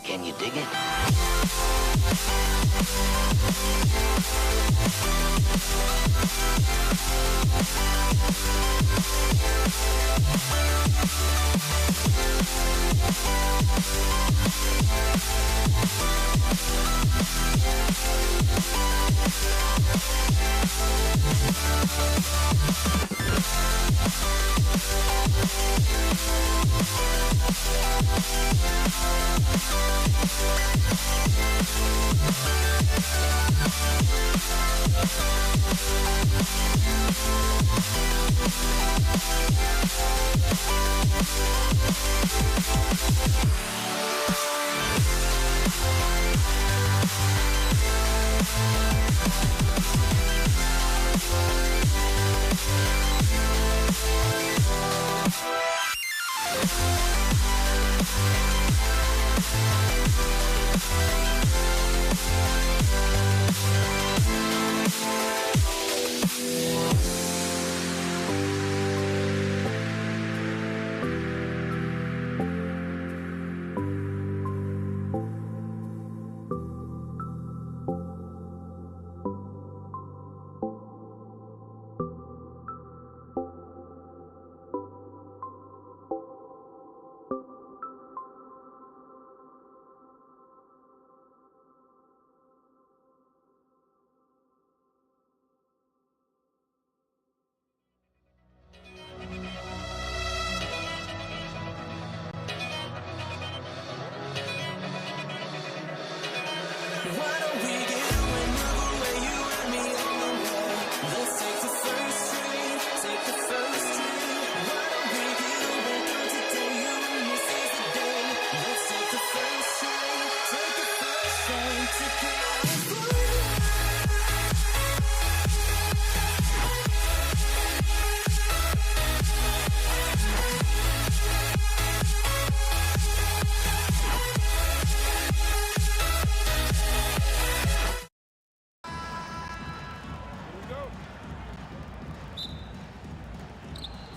Can you dig it?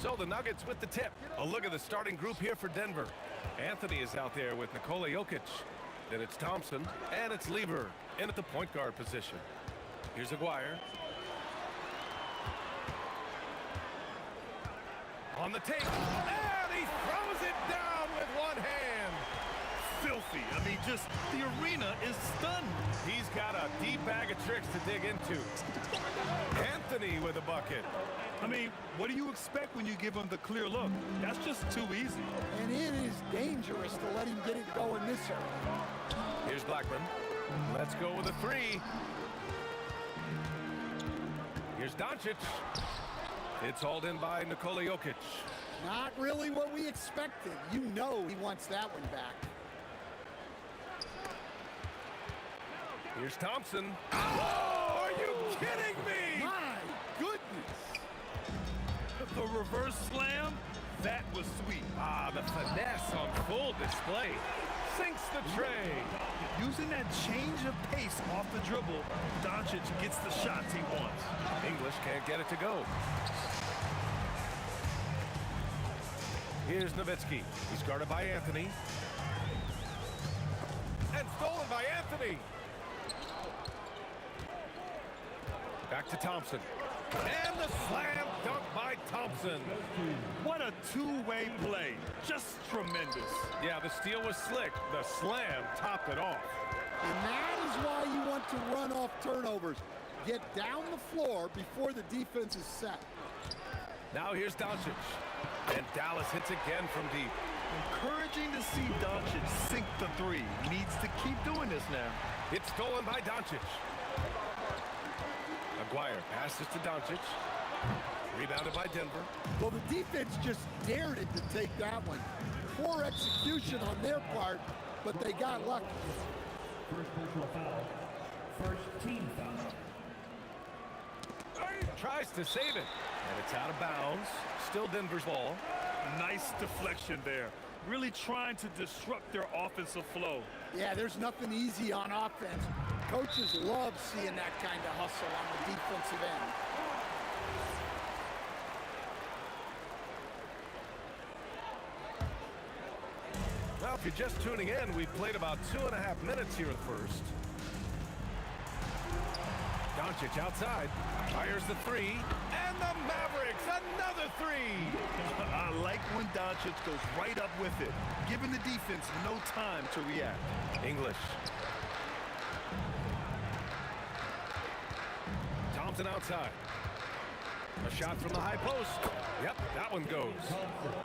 So the Nuggets with the tip. A look at the starting group here for Denver. Anthony is out there with Nikola Jokic. Then it's Thompson, and it's Lever in at the point guard position. Here's Aguirre. On the take, and he throws it down with one hand.
Filthy. I mean, just the arena is stunned.
He's got a deep bag of tricks to dig into. Anthony with a bucket.
I mean, what do you expect when you give him the clear look? That's just too easy.
And it is dangerous to let him get it going this early.
Here's Blackman. Let's go with a three. Here's Doncic. It's hauled in by Nikola Jokic.
Not really what we expected. You know he wants that one back.
Here's Thompson. Oh, are you kidding me?
My goodness.
The reverse slam, that was sweet.
Ah, the finesse on full display. Sinks the tray.
Using that change of pace off the dribble, Doncic gets the shots he wants.
English can't get it to go. Here's Nowitzki. He's guarded by Anthony. And stolen by Anthony. Back to Thompson. And the slam dunk by Thompson.
What a two-way play. Just tremendous.
Yeah, the steal was slick. The slam topped it off.
And that is why you want to run off turnovers. Get down the floor before the defense is set.
Now here's Doncic. And Dallas hits again from deep.
Encouraging to see Doncic sink the three. Needs to keep doing this now.
It's stolen by Doncic. Aguirre passes to Doncic. Rebounded by Denver.
Well, the defense just dared it to take that one. Poor execution on their part, but they got lucky.
First personal foul. First team foul.
Tries to save it, and it's out of bounds. Still Denver's ball.
Nice deflection there. Really trying to disrupt their offensive flow.
Yeah, there's nothing easy on offense. Coaches love seeing that kind of hustle on the defensive end.
Well, if you're just tuning in, we've played about 2.5 minutes here at first. Doncic outside, fires the three, and the Mavericks, another three!
I like when Doncic goes right up with it, giving the defense no time to react.
English. Thompson outside. A shot from the high post. Yep, that one goes.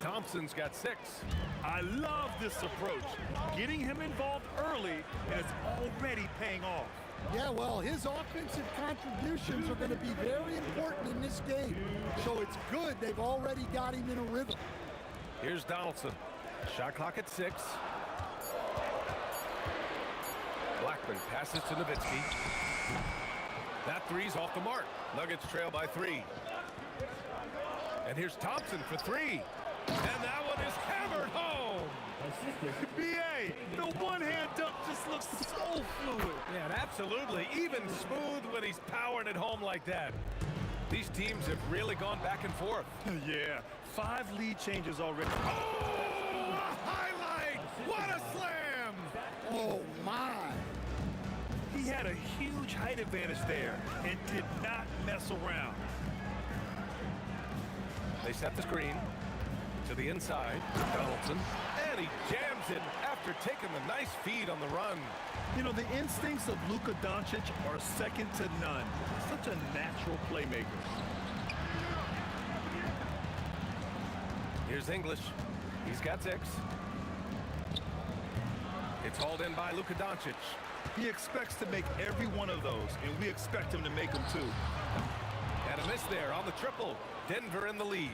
Thompson's got 6.
I love this approach. Getting him involved early, and it's already paying off.
Yeah, well, his offensive contributions are going to be very important in this game. So it's good they've already got him in a rhythm.
Here's Donaldson. Shot clock at 6. Blackman passes to Nowitzki. That three's off the mark. Nuggets trail by 3. And here's Thompson for 3. And that one is hammered home.
B.A., the one-hand dunk just looks so fluid.
Yeah, absolutely. Even smooth when he's powering it home like that. These teams have really gone back and forth.
Yeah, 5 lead changes already.
Oh, a highlight! What a slam!
Oh, my.
He had a huge height advantage there and did not mess around.
They set the screen to the inside. Donaldson. And he jams it after taking the nice feed on the run.
You know, the instincts of Luka Doncic are second to none. Such a natural playmaker.
Here's English. He's got 6. It's hauled in by Luka Doncic.
He expects to make every one of those, and we expect him to make them too.
And a miss there on the triple. Denver in the lead.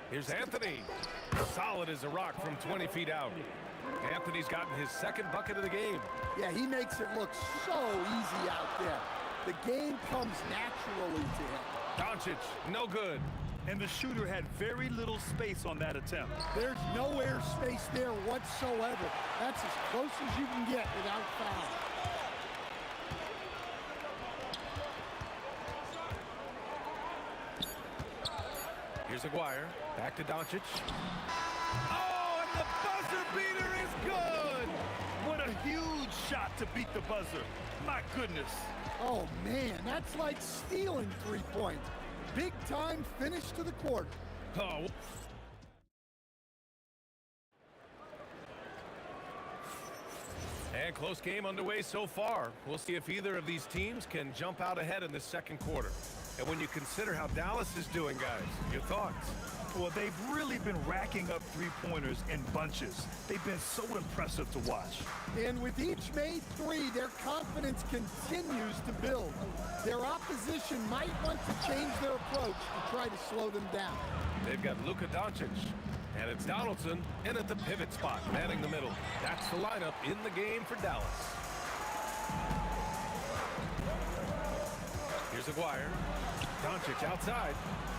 Here's Anthony. Solid as a rock from 20 feet out. Anthony's gotten his 2nd bucket of the game.
Yeah, he makes it look so easy out there. The game comes naturally to him.
Doncic, no good.
And the shooter had very little space on that attempt.
There's no air space there whatsoever. That's as close as you can get without foul.
Here's Aguirre. Back to Doncic. Oh, and the buzzer beater is good!
What a huge shot to beat the buzzer. My goodness.
Oh, man, that's like stealing 3 points. Big time finish to the quarter.
Oh. And close game underway so far. We'll see if either of these teams can jump out ahead in the 2nd quarter. And when you consider how Dallas is doing, guys, your thoughts?
Well, they've really been racking up 3-pointers in bunches. They've been so impressive to watch.
And with each made 3, their confidence continues to build. Their opposition might want to change their approach to try to slow them down.
They've got Luka Doncic, and it's Donaldson in at the pivot spot, manning the middle. That's the lineup in the game for Dallas. Here's Aguirre. Doncic outside,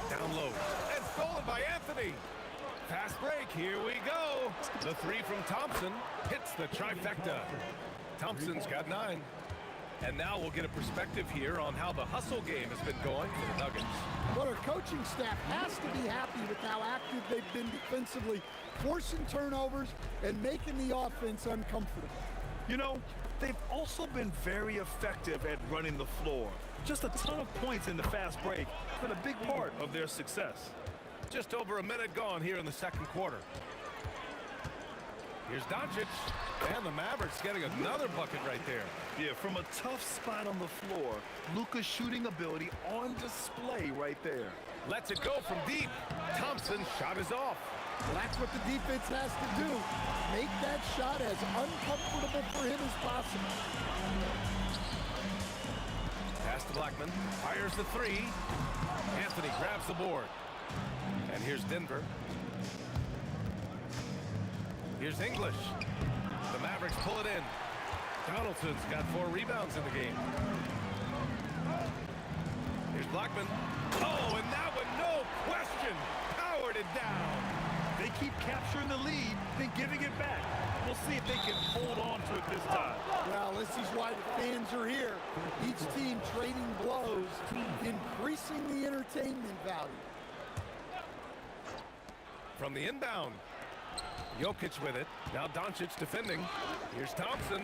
down low, and stolen by Anthony. Fast break, here we go. The 3 from Thompson hits the trifecta. Thompson's got 9. And now we'll get a perspective here on how the hustle game has been going for the Nuggets.
Well, our coaching staff has to be happy with how active they've been defensively, forcing turnovers and making the offense uncomfortable.
You know, they've also been very effective at running the floor. Just a ton of points in the fast break has been a big part of their success.
Just over a minute gone here in the 2nd quarter. Here's Doncic, and the Mavericks getting another bucket right there.
Yeah, from a tough spot on the floor, Luka's shooting ability on display right there.
Lets it go from deep. Thompson's shot is off.
Well, that's what the defense has to do. Make that shot as uncomfortable for him as possible.
Pass to Blackman. Fires the three. Anthony grabs the board. And here's Denver. Here's English. The Mavericks pull it in. Donaldson's got 4 rebounds in the game. Here's Blackman. Oh, and that one, no question, powered it down.
They keep capturing the lead, then giving it back. We'll see if they can hold on to it this time.
Well, this is why the fans are here. Each team trading blows, increasing the entertainment value.
From the inbound. Jokic with it. Now Doncic defending. Here's Thompson.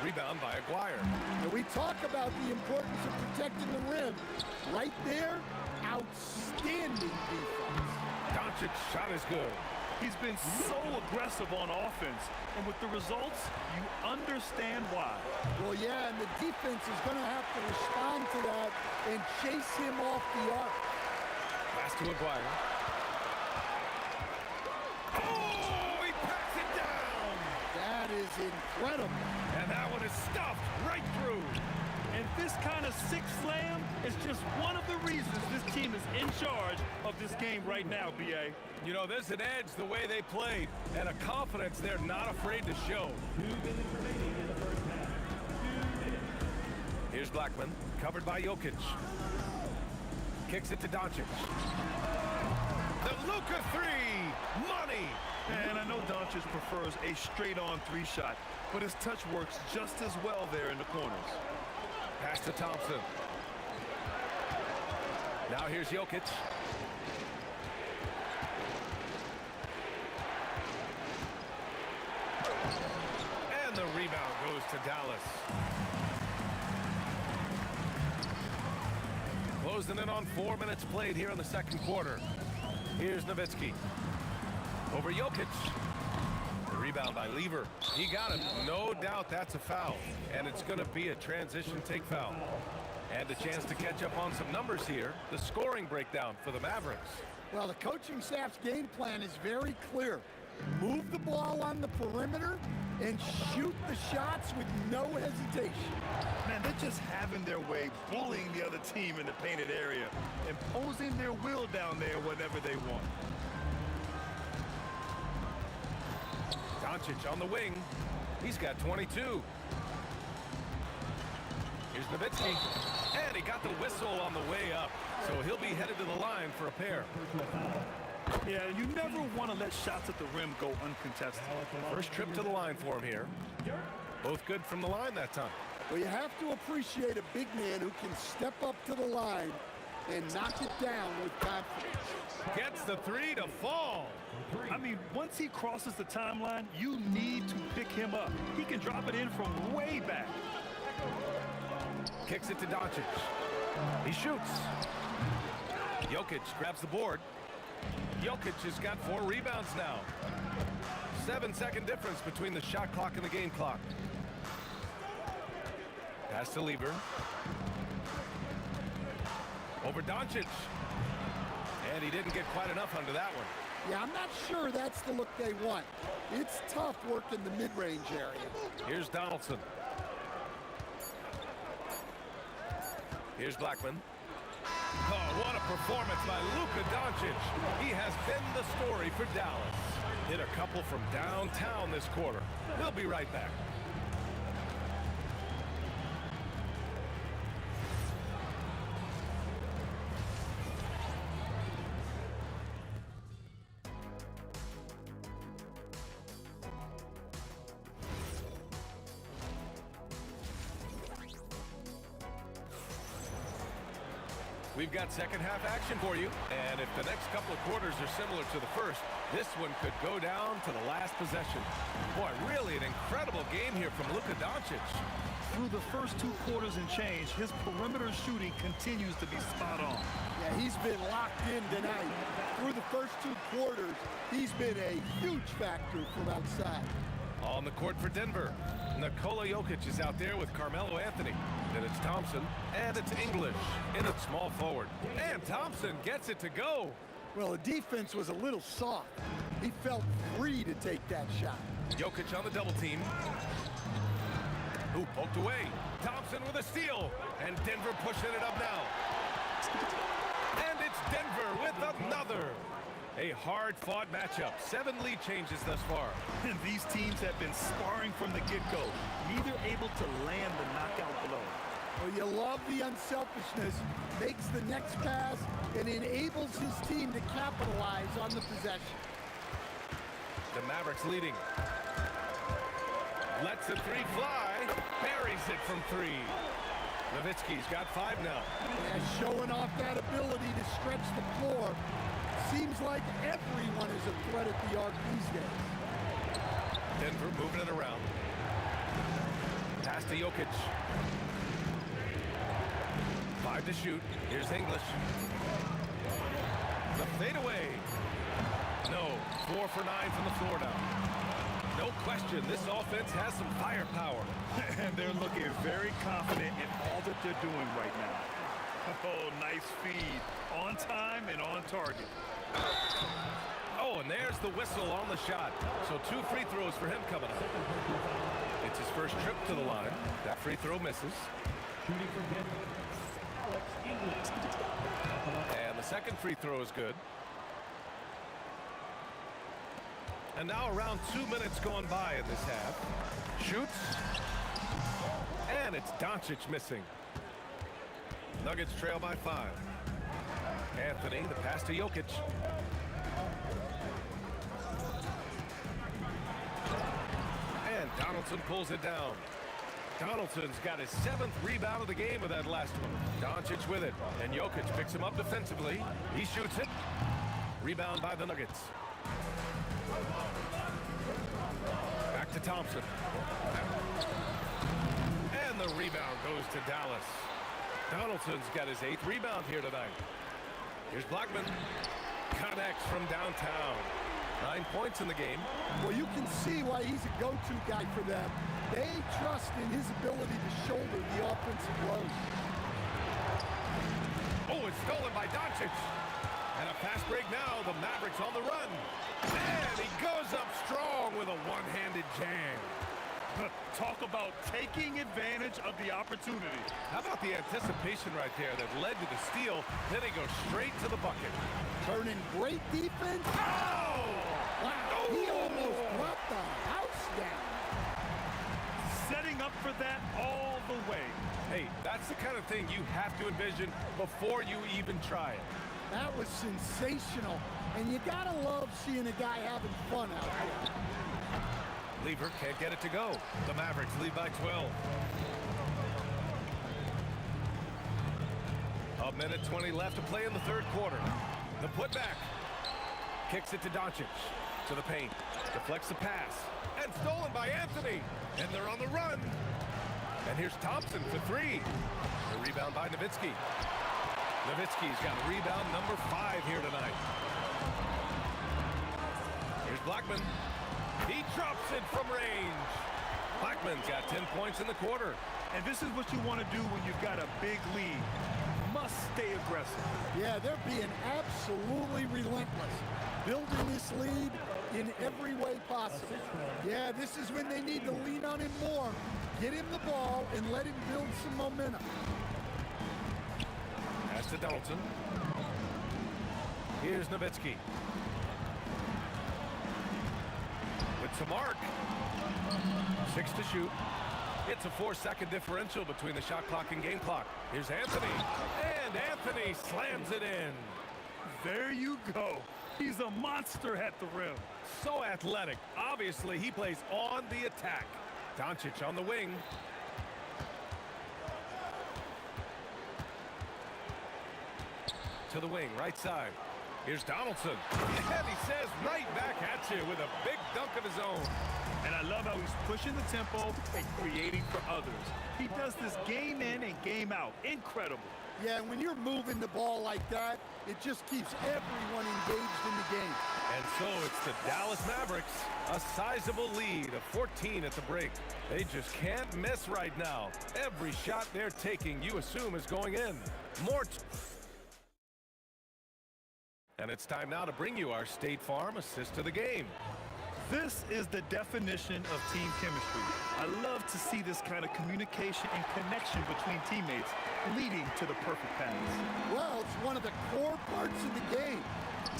Rebound by Aguirre.
And we talk about the importance of protecting the rim. Right there, outstanding defense.
Doncic shot is good.
He's been so aggressive on offense, and with the results, you understand why.
Well, yeah, and the defense is going to have to respond to that and chase him off the arc.
Pass to Aguirre. Oh, he packs it down!
That is incredible.
And that one is stuffed right through.
And this kind of sick slam is just one of the reasons this team is in charge of this game right now, B.A.
You know, there's an edge the way they played and a confidence they're not afraid to show. Here's Blackman, covered by Jokic. Kicks it to Doncic. The Luka three! Money!
And I know Doncic prefers a straight-on 3-shot, but his touch works just as well there in the corners.
Pass to Thompson. Now here's Jokic. And the rebound goes to Dallas. Closing in on 4 minutes played here in the second quarter. Here's Nowitzki. Over Jokic. The rebound by Lever. He got it. No doubt that's a foul. And it's going to be a transition take foul. And a chance to catch up on some numbers here. The scoring breakdown for the Mavericks.
Well, the coaching staff's game plan is very clear. Move the ball on the perimeter and shoot the shots with no hesitation.
Man, they're just having their way, bullying the other team in the painted area, imposing their will down there whenever they want.
Doncic on the wing. He's got 22. Here's Nowitzki. And he got the whistle on the way up. So he'll be headed to the line for a pair.
Yeah, you never want to let shots at the rim go uncontested.
First trip to the line for him here. Both good from the line that time.
Well, you have to appreciate a big man who can step up to the line and knock it down with confidence.
Gets the three to fall.
I mean, once he crosses the timeline, you need to pick him up. He can drop it in from way back.
Kicks it to Doncic. He shoots. Jokic grabs the board. Jokic has got 4 rebounds now. 7-second difference between the shot clock and the game clock. Pass to Lever. Over Doncic. And he didn't get quite enough under that one.
Yeah, I'm not sure that's the look they want. It's tough work in the mid-range area.
Here's Donaldson. Here's Blackman. Oh, what a performance by Luka Doncic. He has been the story for Dallas. Hit a couple from downtown this quarter. We'll be right back. We've got second half action for you. And if the next couple of quarters are similar to the first, this one could go down to the last possession. Boy, really an incredible game here from Luka Doncic.
Through the first 2 quarters and change, his perimeter shooting continues to be spot on.
Yeah, he's been locked in tonight. Through the first 2 quarters, he's been a huge factor from outside.
On the court for Denver, Nikola Jokic is out there with Carmelo Anthony. Then it's Thompson, and it's English in at small forward. And Thompson gets it to go.
Well, the defense was a little soft. He felt free to take that shot.
Jokic on the double team. Who poked away. Thompson with a steal. And Denver pushing it up now. And it's Denver with another. A hard-fought matchup. 7 lead changes thus far.
And these teams have been sparring from the get-go. Neither able to land the knockout blow.
Well, you love the unselfishness. Makes the next pass and enables his team to capitalize on the possession.
The Mavericks leading. Lets the three fly. Buries it from 3. Nowitzki's got 5 now.
Yeah, showing off that ability to stretch the floor. Seems like everyone is a threat at the arc these days.
Denver moving it around. Pass to Jokic. 5 to shoot. Here's English. The fadeaway. No. 4 for 9 from the floor now. No question, this offense has some firepower.
And they're looking very confident in all that they're doing right now. Oh, nice feed. On time and on target.
Oh, and there's the whistle on the shot. So 2 free throws for him coming up. It's his first trip to the line. That free throw misses. And the second free throw is good. And now around 2 minutes gone by in this half. Shoots. And it's Doncic missing. Nuggets trail by 5. Anthony, the pass to Jokic. And Donaldson pulls it down. Donaldson's got his 7th rebound of the game with that last one. Doncic with it, and Jokic picks him up defensively. He shoots it. Rebound by the Nuggets. Back to Thompson. And the rebound goes to Dallas. Donaldson's got his 8th rebound here tonight. Here's Blackman. Connects from downtown. 9 points in the game.
Well, you can see why he's a go-to guy for them. They trust in his ability to shoulder the offensive load.
Oh, it's stolen by Doncic. And a fast break now. The Mavericks on the run. And he goes up strong with a one-handed jam.
Talk about taking advantage of the opportunity.
How about the anticipation right there that led to the steal? Then he goes straight to the bucket.
Turning great defense.
Oh!
Wow, he almost brought the house down.
Setting up for that all the way.
Hey, that's the kind of thing you have to envision before you even try it.
That was sensational. And you gotta love seeing a guy having fun out there.
Lever can't get it to go. The Mavericks lead by 12. A minute 20 left to play in the 3rd quarter. The putback. Kicks it to Doncic. To the paint. Deflects the pass. And stolen by Anthony. And they're on the run. And here's Thompson for 3. The rebound by Nowitzki. Nowitzki's got rebound number 5 here tonight. Here's Blackman. He drops it from range. Blackman's got 10 points in the quarter.
And this is what you want to do when you've got a big lead. Must stay aggressive.
Yeah, they're being absolutely relentless. Building this lead in every way possible. Yeah, this is when they need to lean on him more. Get him the ball and let him build some momentum.
Pass to Donaldson. Here's Nowitzki. To Mark. 6 to shoot. It's a 4-second differential between the shot clock and game clock. Here's Anthony. And Anthony slams it in.
There you go. He's a monster at the rim.
So athletic. Obviously, he plays on the attack. Doncic on the wing. To the wing, right side. Here's Donaldson. And he says right back at you with a big dunk of his own.
And I love how he's pushing the tempo and creating for others. He does this game in and game out. Incredible.
Yeah, and when you're moving the ball like that, it just keeps everyone engaged in the game.
And so it's the Dallas Mavericks, a sizable lead of 14 at the break. They just can't miss right now. Every shot they're taking, you assume, is going in. And it's time now to bring you our State Farm assist of the game.
This is the definition of team chemistry. I love to see this kind of communication and connection between teammates leading to the perfect pass.
Well, it's one of the core parts of the game.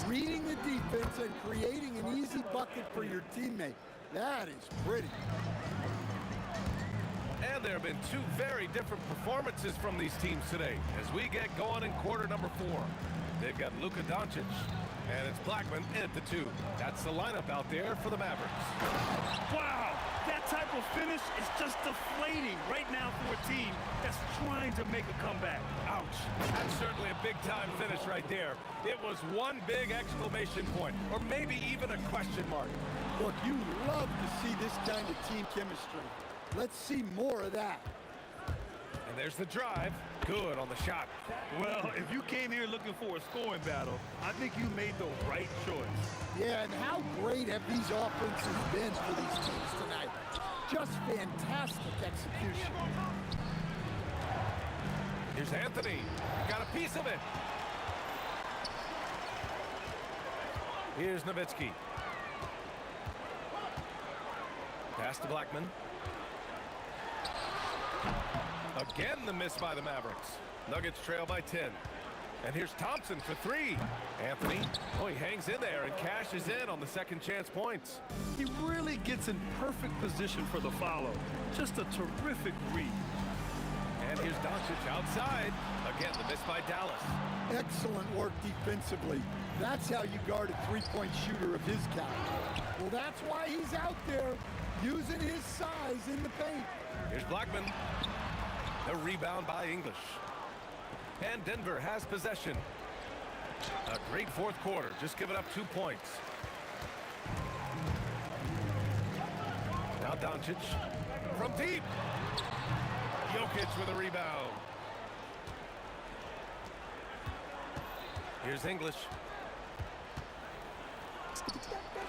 Reading the defense and creating an easy bucket for your teammate. That is pretty.
And there have been two very different performances from these teams today as we get going in quarter number 4. They've got Luka Doncic, and it's Blackman in at the 2. That's the lineup out there for the Mavericks.
Wow, that type of finish is just deflating right now for a team that's trying to make a comeback.
Ouch. That's certainly a big-time finish right there. It was one big exclamation point, or maybe even a question mark.
Look, you love to see this kind of team chemistry. Let's see more of that.
And there's the drive. Good on the shot.
Well, if you came here looking for a scoring battle, I think you made the right choice.
Yeah, and how great have these offenses been for these teams tonight? Just fantastic execution.
Here's Anthony. Got a piece of it. Here's Nowitzki. Pass to Blackman. Again, the miss by the Mavericks. Nuggets trail by 10. And here's Thompson for 3. Anthony, he hangs in there and cashes in on the second chance points.
He really gets in perfect position for the follow. Just a terrific read.
And here's Doncic outside. Again, the miss by Dallas.
Excellent work defensively. That's how you guard a three-point shooter of his caliber. Well, that's why he's out there using his size in the paint.
Here's Blackman. A rebound by English. And Denver has possession. A great fourth quarter. Just giving up 2 points. Now Doncic from deep. Jokic with a rebound. Here's English.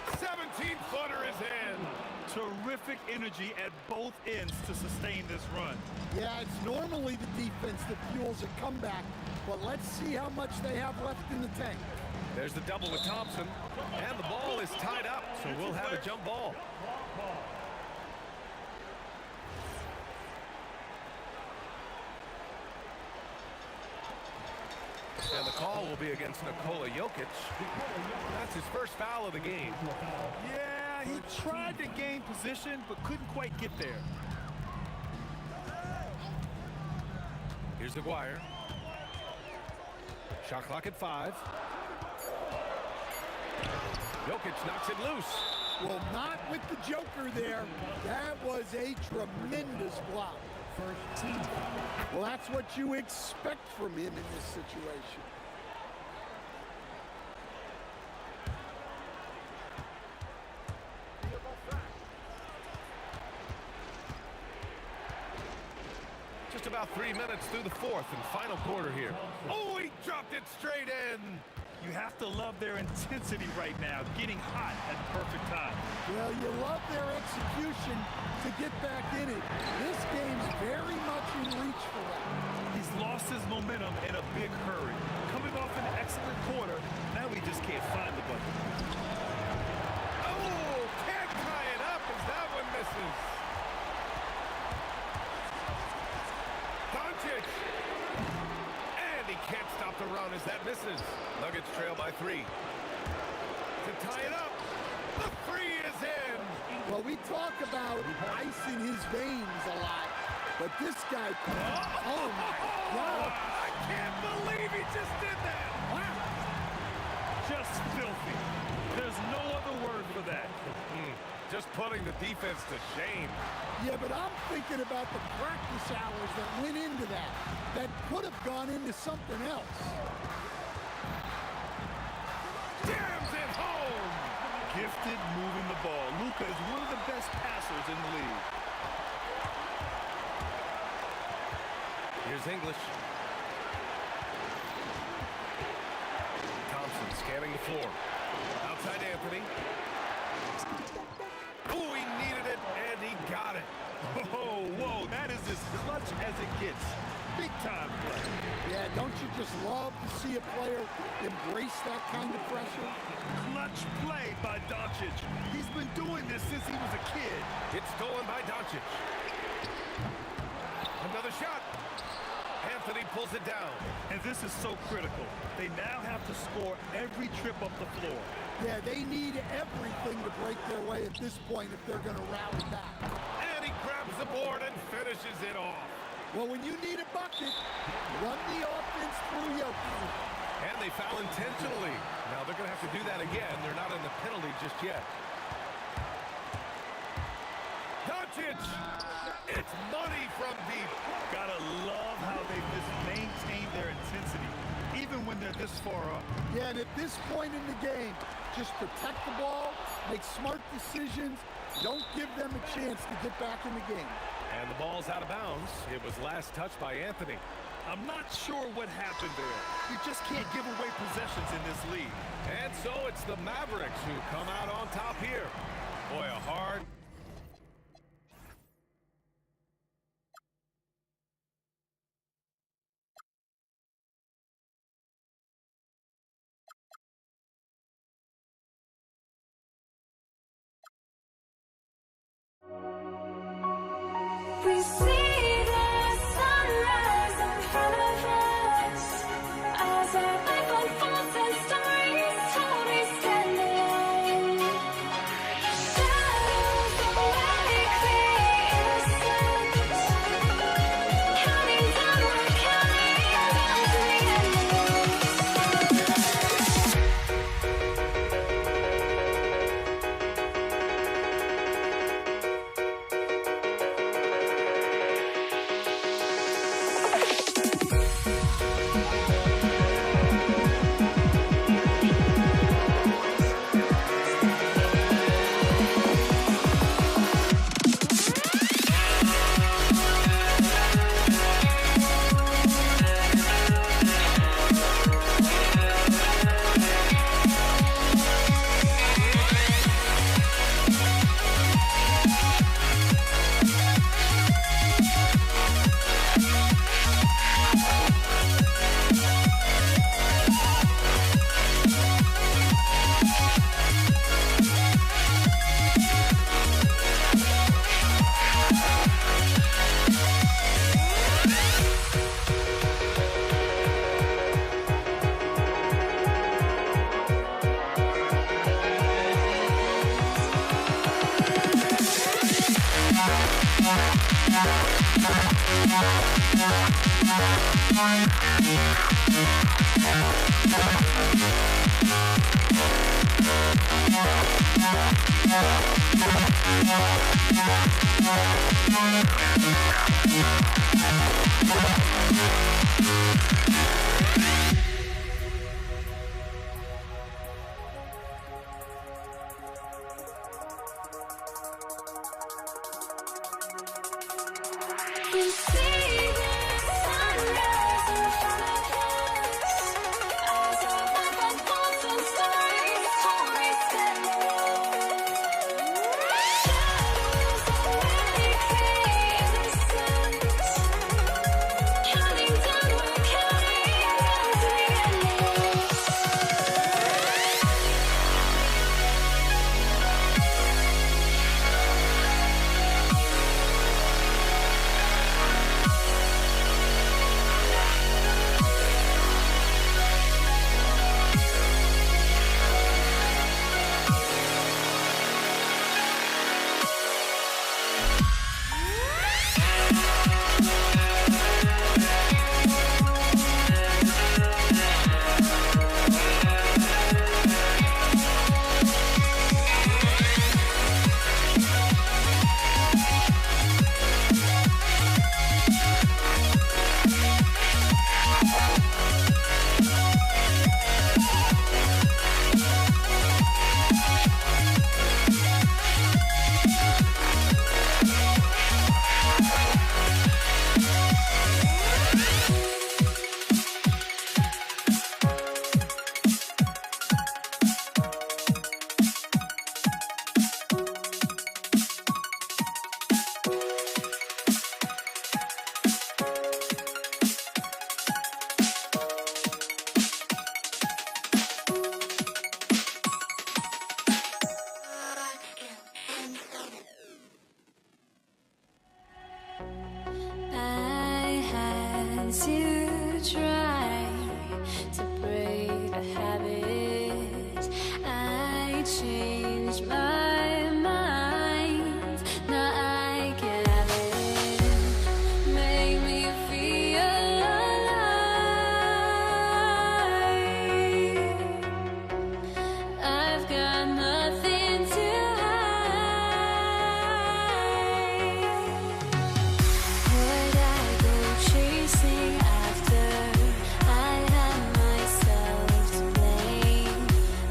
17-footer is in.
Terrific energy at both ends to sustain this run.
Yeah, it's normally the defense that fuels a comeback, but let's see how much they have left in the tank.
There's the double with Thompson, and the ball is tied up, so we'll have a jump ball. And the call will be against Nikola Jokic. That's his first foul of the game.
Yeah, he tried to gain position, but couldn't quite get there.
Here's Aguirre. Shot clock at 5. Jokic knocks it loose.
Well, not with the Joker there. That was a tremendous block. Well, that's what you expect from him in this situation.
Just about 3 minutes through the fourth and final quarter here. Oh, he dropped it straight in.
You have to love their intensity right now, getting hot at the perfect time.
Well, you love their execution to get back in it. This game's very much in reach for them.
He's lost his momentum in a big hurry. Coming off an excellent quarter, now he just can't find the bucket.
Oh, can't tie it up as that one misses. Doncic. And he can't stop the run as that misses. Nuggets trail by 3. To tie it up. The 3 is in.
Well, we talk about ice in his veins a lot, but this guy, oh my God.
I can't believe he just did that.
Wow.
Just filthy. There's no other word for that.
Just putting the defense to shame.
Yeah, but I'm thinking about the practice hours that went into that. That could have gone into something else.
Jams it home.
Gifted moving the ball. Luka is one of the best passers in the league.
Here's English. Thompson scanning the floor. Outside Anthony. Oh, he needed it, and he got it.
Whoa, that is as clutch as it gets. Big-time play.
Yeah, don't you just love to see a player embrace that kind of pressure?
Clutch play by Doncic. He's been doing this since he was a kid.
It's stolen by Doncic. Another shot. Anthony pulls it down.
And this is so critical. They now have to score every trip up the floor.
Yeah, they need everything to break their way at this point if they're going to rally back.
And he grabs the board and finishes it off.
Well, when you need a bucket, run the offense through Jokic.
And they foul intentionally. Now they're going to have to do that again. They're not in the penalty just yet. Doncic! It's money from deep.
Gotta love how they've just maintained their intensity, even when they're this far up.
Yeah, and at this point in the game, just protect the ball, make smart decisions, don't give them a chance to get back in the game.
And the ball's out of bounds. It was last touched by Anthony.
I'm not sure what happened there. You just can't give away possessions in this league.
And so it's the Mavericks who come out on top here. Boy, a hard...
We see the sunrise in front of us as our life unfolds and stories told. We stand alone. Shadows awake the innocent, counting down, we're counting down to the We see the sunrise in front of us as our life unfolds and stories told. We stand alone. Shadows awake the innocent, counting down, we're counting down to the endless. to try to break a habit. I changed my mind. Now I can have it. Make me feel alive. I've got nothing to would I go chasing after? I had myself to blame.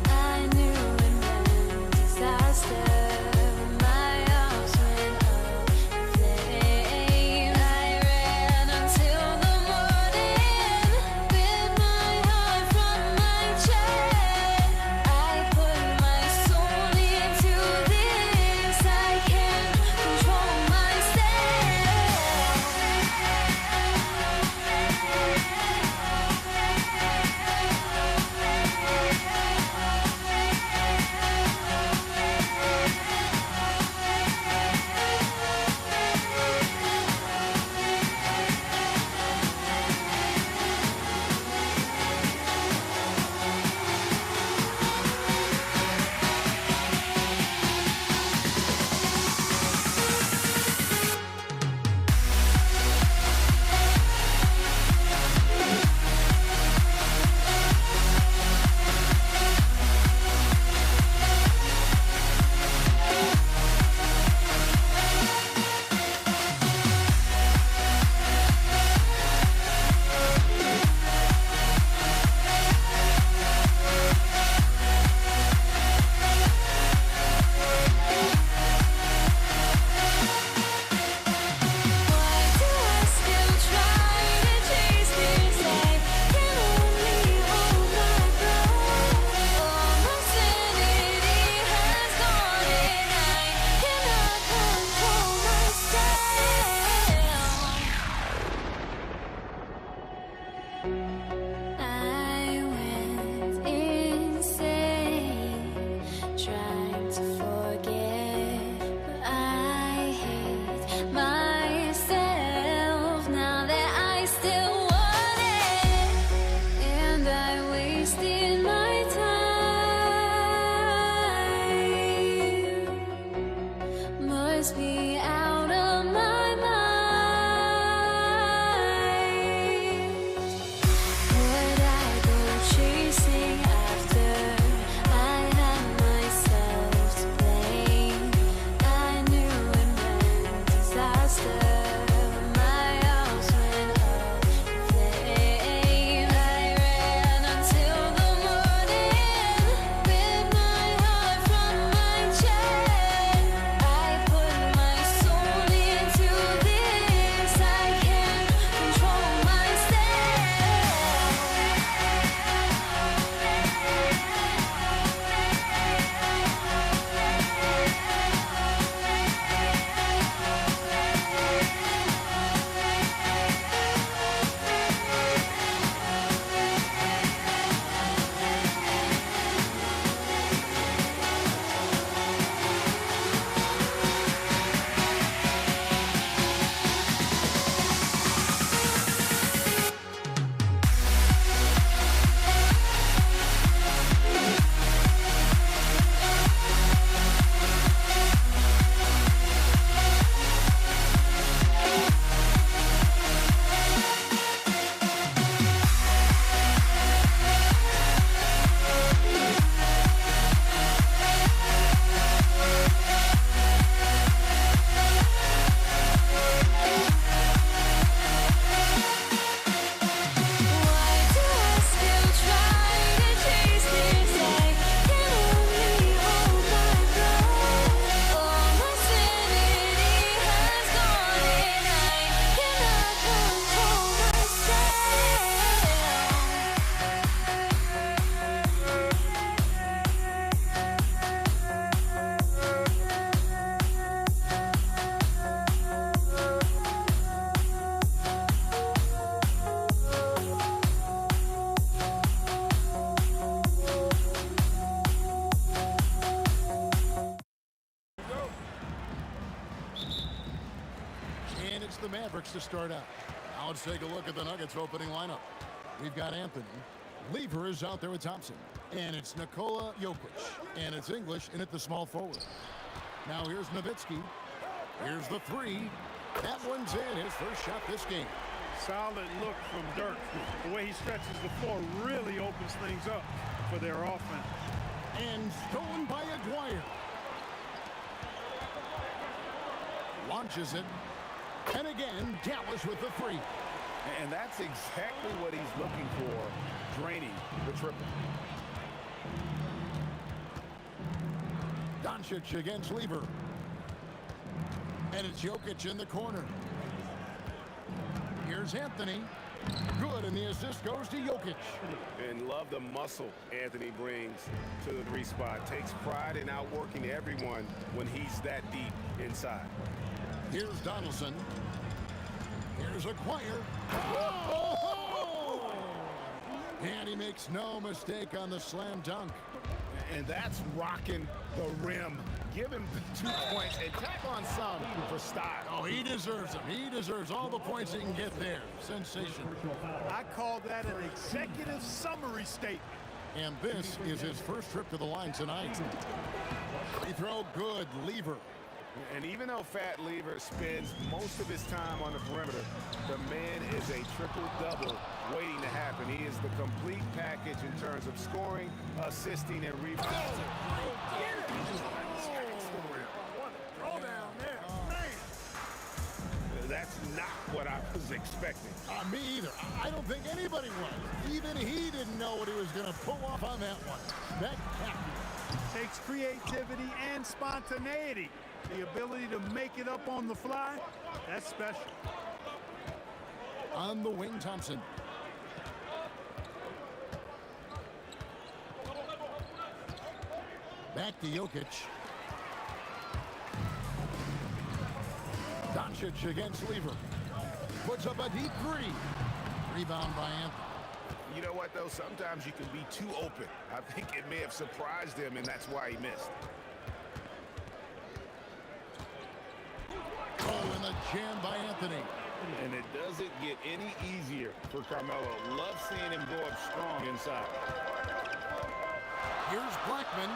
I knew it meant disaster. My arms went up in flames. I ran until the morning, bit my heart from my chest. I put my soul into this. I can't control myself. Why do I still try to chase this? I can only hold my breath. All my sanity has gone and I cannot control myself. I went insane trying to forget, but I hate myself now that I still want it, and I wasted my time. Must be out of my mind. Would I go chasing after? I had myself to blame. I knew it meant disaster. My arms went up in flames. I ran until the morning, bit my heart from my chest. I put my soul into this. I can't control myself. Why do I still try to chase this? I can only hold my breath. All my sanity has gone and I cannot control
And it's the Mavericks to start out. Now let's take a look at the Nuggets opening lineup. We've got Anthony. Lever is out there with Thompson. And it's Nikola Jokic. And it's English in at the small forward. Now here's Nowitzki. Here's the three. That one's in. His first shot this game.
Solid look from Dirk. The way he stretches the floor really opens things up for their offense.
And stolen by Aguirre. Launches it. And again, Dallas with the three.
And that's exactly what he's looking for, draining the triple.
Doncic against Lever. And it's Jokic in the corner. Here's Anthony. Good, and the assist goes to Jokic.
And love the muscle Anthony brings to the three spot. Takes pride in outworking everyone when he's that deep inside.
Here's Donaldson. Here's Aguirre. Oh! And he makes no mistake on the slam dunk.
And that's rocking the rim. Give him 2 points and tack on some for style.
Oh, he deserves them. He deserves all the points he can get there. Sensational.
I call that an executive summary statement.
And this is his first trip to the line tonight. Free throw good. Lever.
And even though Fat Lever spends most of his time on the perimeter, the man is a triple-double waiting to happen. He is the complete package in terms of scoring, assisting, and rebounding. That's not what I was expecting.
Me either. I don't think anybody was. Even he didn't know what he was going to pull off on that one. Spectacular.
Takes creativity and spontaneity. The ability to make it up on the fly, that's special.
On the wing, Thompson. Back to Jokic. Doncic against Lever. Puts up a deep three. Rebound by Anthony.
You know what, though? Sometimes you can be too open. I think it may have surprised him, and that's why he missed.
Oh, and the jam by Anthony.
And it doesn't get any easier for Carmelo. Love seeing him go up strong inside.
Here's Blackman.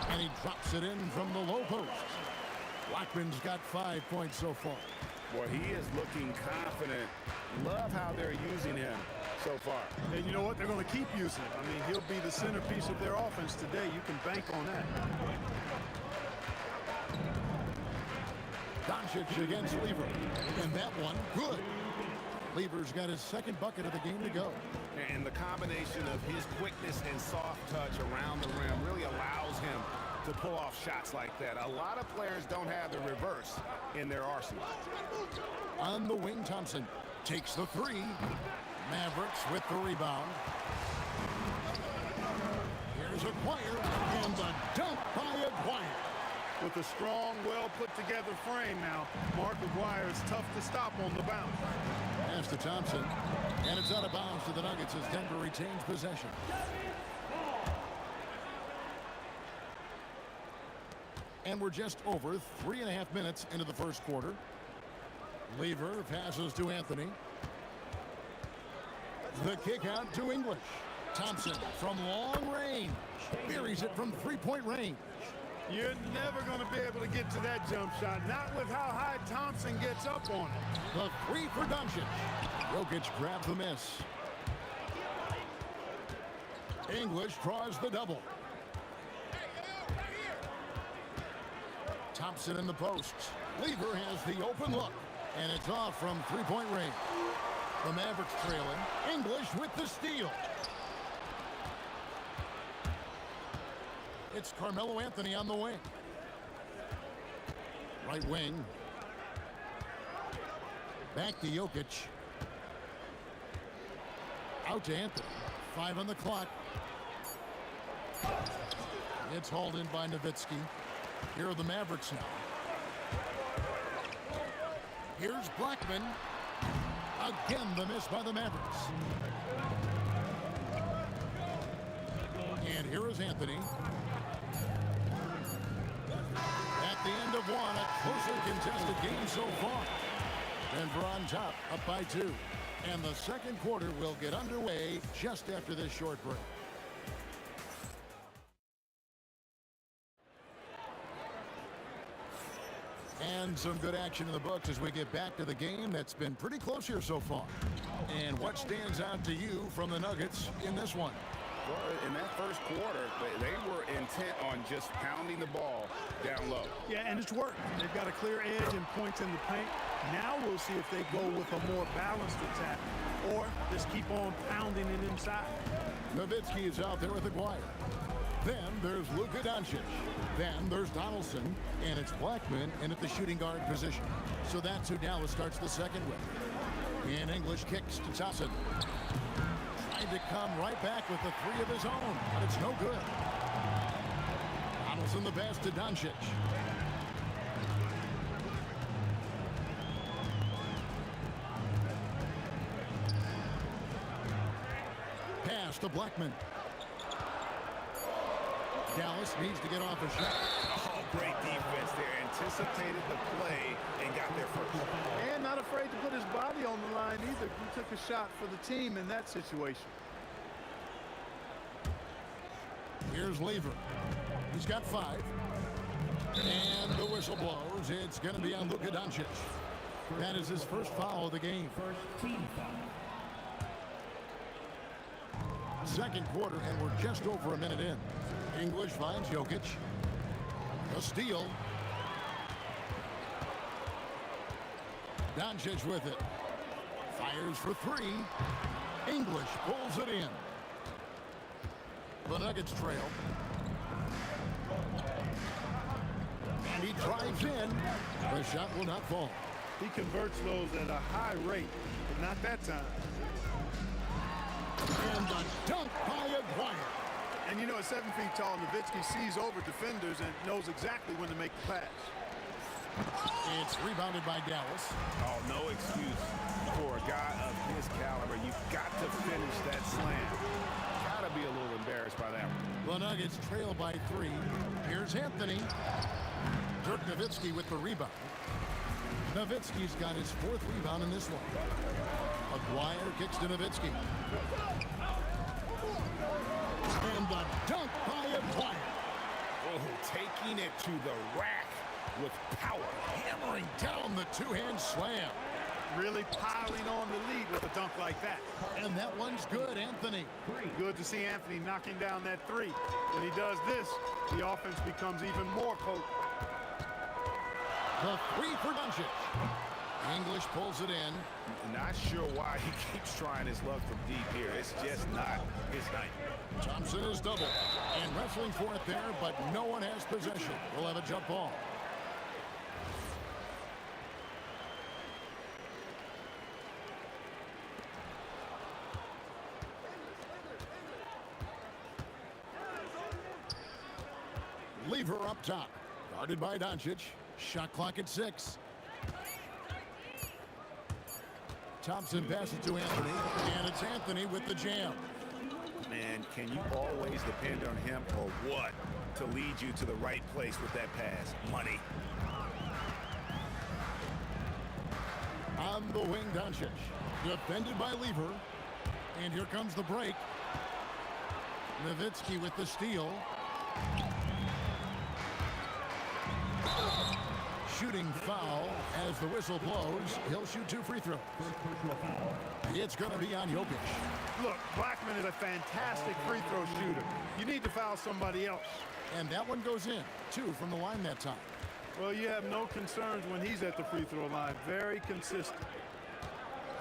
And he drops it in from the low post. Blackman's got 5 points so far.
Boy, he is looking confident. Love how they're using him so far.
And you know what? They're going to keep using him. I mean, he'll be the centerpiece of their offense today. You can bank on that.
Doncic against Lever. And that one, good. Lever's got his second bucket of the game to go.
And the combination of his quickness and soft touch around the rim really allows him to pull off shots like that. A lot of players don't have the reverse in their arsenal.
On the wing, Thompson takes the three. Mavericks with the rebound. Here's Aguirre, and the dunk by Aguirre.
With a strong, well-put-together frame now, Mark Aguirre is tough to stop on the bounce.
Pass to Thompson, and it's out of bounds to the Nuggets as Denver retains possession. And we're just over 3.5 minutes into the first quarter. Lever passes to Anthony. The kick out to English. Thompson from long range. Buries it from three-point range.
You're never going to be able to get to that jump shot, not with how high Thompson gets up on it.
The three for Doncic. Jokic grabs the miss. English draws the double. Thompson in the post. Lever has the open look, and it's off from three-point range. The Mavericks trailing. English with the steal. It's Carmelo Anthony on the wing. Right wing. Back to Jokic. Out to Anthony. 5 on the clock. It's hauled in by Nowitzki. Here are the Mavericks now. Here's Blackman. Again, the miss by the Mavericks. And here is Anthony. At the end of one, a closer contested game so far. And we're on top, up by 2. And the second quarter will get underway just after this short break. And some good action in the books as we get back to the game that's been pretty close here so far. And what stands out to you from the Nuggets in this one?
Well, in that first quarter, they were intent on just pounding the ball down low.
Yeah, and it's worked. They've got a clear edge and points in the paint. Now we'll see if they go with a more balanced attack or just keep on pounding it inside.
Nowitzki is out there with Aguirre. Then there's Luka Doncic. Then there's Donaldson, and it's Blackman in at the shooting guard position. So that's who Dallas starts the second with. And English kicks to Thompson. Trying to come right back with the 3 of his own, but it's no good. Donaldson the pass to Doncic. Pass to Blackman. Dallas needs to get off a shot.
Oh, great defense there. Anticipated the play and got there first.
And not afraid to put his body on the line either. He took a shot for the team in that situation.
Here's Lever. He's got 5. And the whistle blows. It's going to be on Luka Doncic. That is his first foul of the game.
First team foul.
Second quarter, and we're just over a minute in. English finds Jokic. A steal. Doncic with it. Fires for 3. English pulls it in. The Nuggets trail. And he drives in. The shot will not fall.
He converts those at a high rate, but not that time.
And the dunk by Aguirre.
And you know, at 7 feet tall, Nowitzki sees over defenders and knows exactly when to make the pass.
It's rebounded by Dallas.
Oh, no excuse for a guy of his caliber. You've got to finish that slam. Gotta be a little embarrassed by that one.
The Nuggets trail by 3. Here's Anthony. Dirk Nowitzki with the rebound. Nowitzki's got his 4th rebound in this one. Aguirre kicks to Nowitzki. And the dunk by Aguirre.
Oh, taking it to the rack with power.
Hammering down the 2-hand slam.
Really piling on the lead with a dunk like that.
And that one's good, Anthony.
Good to see Anthony knocking down that 3. When he does this, the offense becomes even more potent.
The 3 for Doncic. English pulls it in.
Not sure why he keeps trying his luck from deep here. It's just not his night.
Thompson is double. And wrestling for it there, but no one has possession. We'll have a jump ball. Lever up top. Guarded by Doncic. Shot clock at 6. Thompson passes to Anthony, and it's Anthony with the jam.
Man, can you always depend on him or what to lead you to the right place with that pass? Money.
On the wing, Doncic. Defended by Lever. And here comes the break. Nowitzki with the steal. Shooting foul as the whistle blows. He'll shoot 2 free throws. It's going to be on Jokic.
Look, Blackman is a fantastic free throw shooter. You need to foul somebody else.
And that one goes in. 2 from the line that time.
Well, you have no concerns when he's at the free throw line. Very consistent.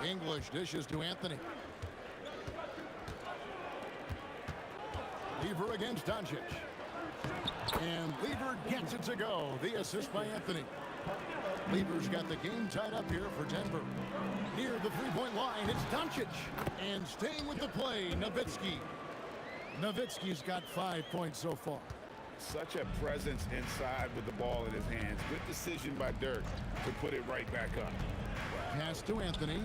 English dishes to Anthony. Lever against Doncic. And Lever gets it to go. The assist by Anthony. Lever's got the game tied up here for Denver. Near the three-point line, it's Doncic. And staying with the play, Nowitzki. Nowitzki's got 5 points so far.
Such a presence inside with the ball in his hands. Good decision by Dirk to put it right back up.
Pass to Anthony.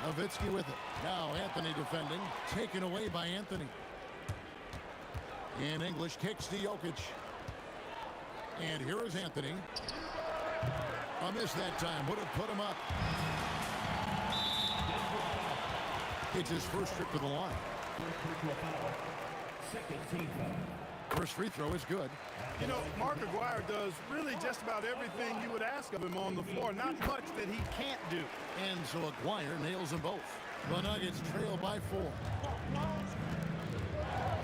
Nowitzki with it. Now Anthony defending. Taken away by Anthony. And English kicks to Jokic. And here is Anthony. A miss that time would have put him up. It's his first trip to the line. First free throw is good.
You know, Mark Aguirre does really just about everything you would ask of him on the floor. Not much that he can't do.
And so Aguirre nails them both. The Nuggets trail by 4.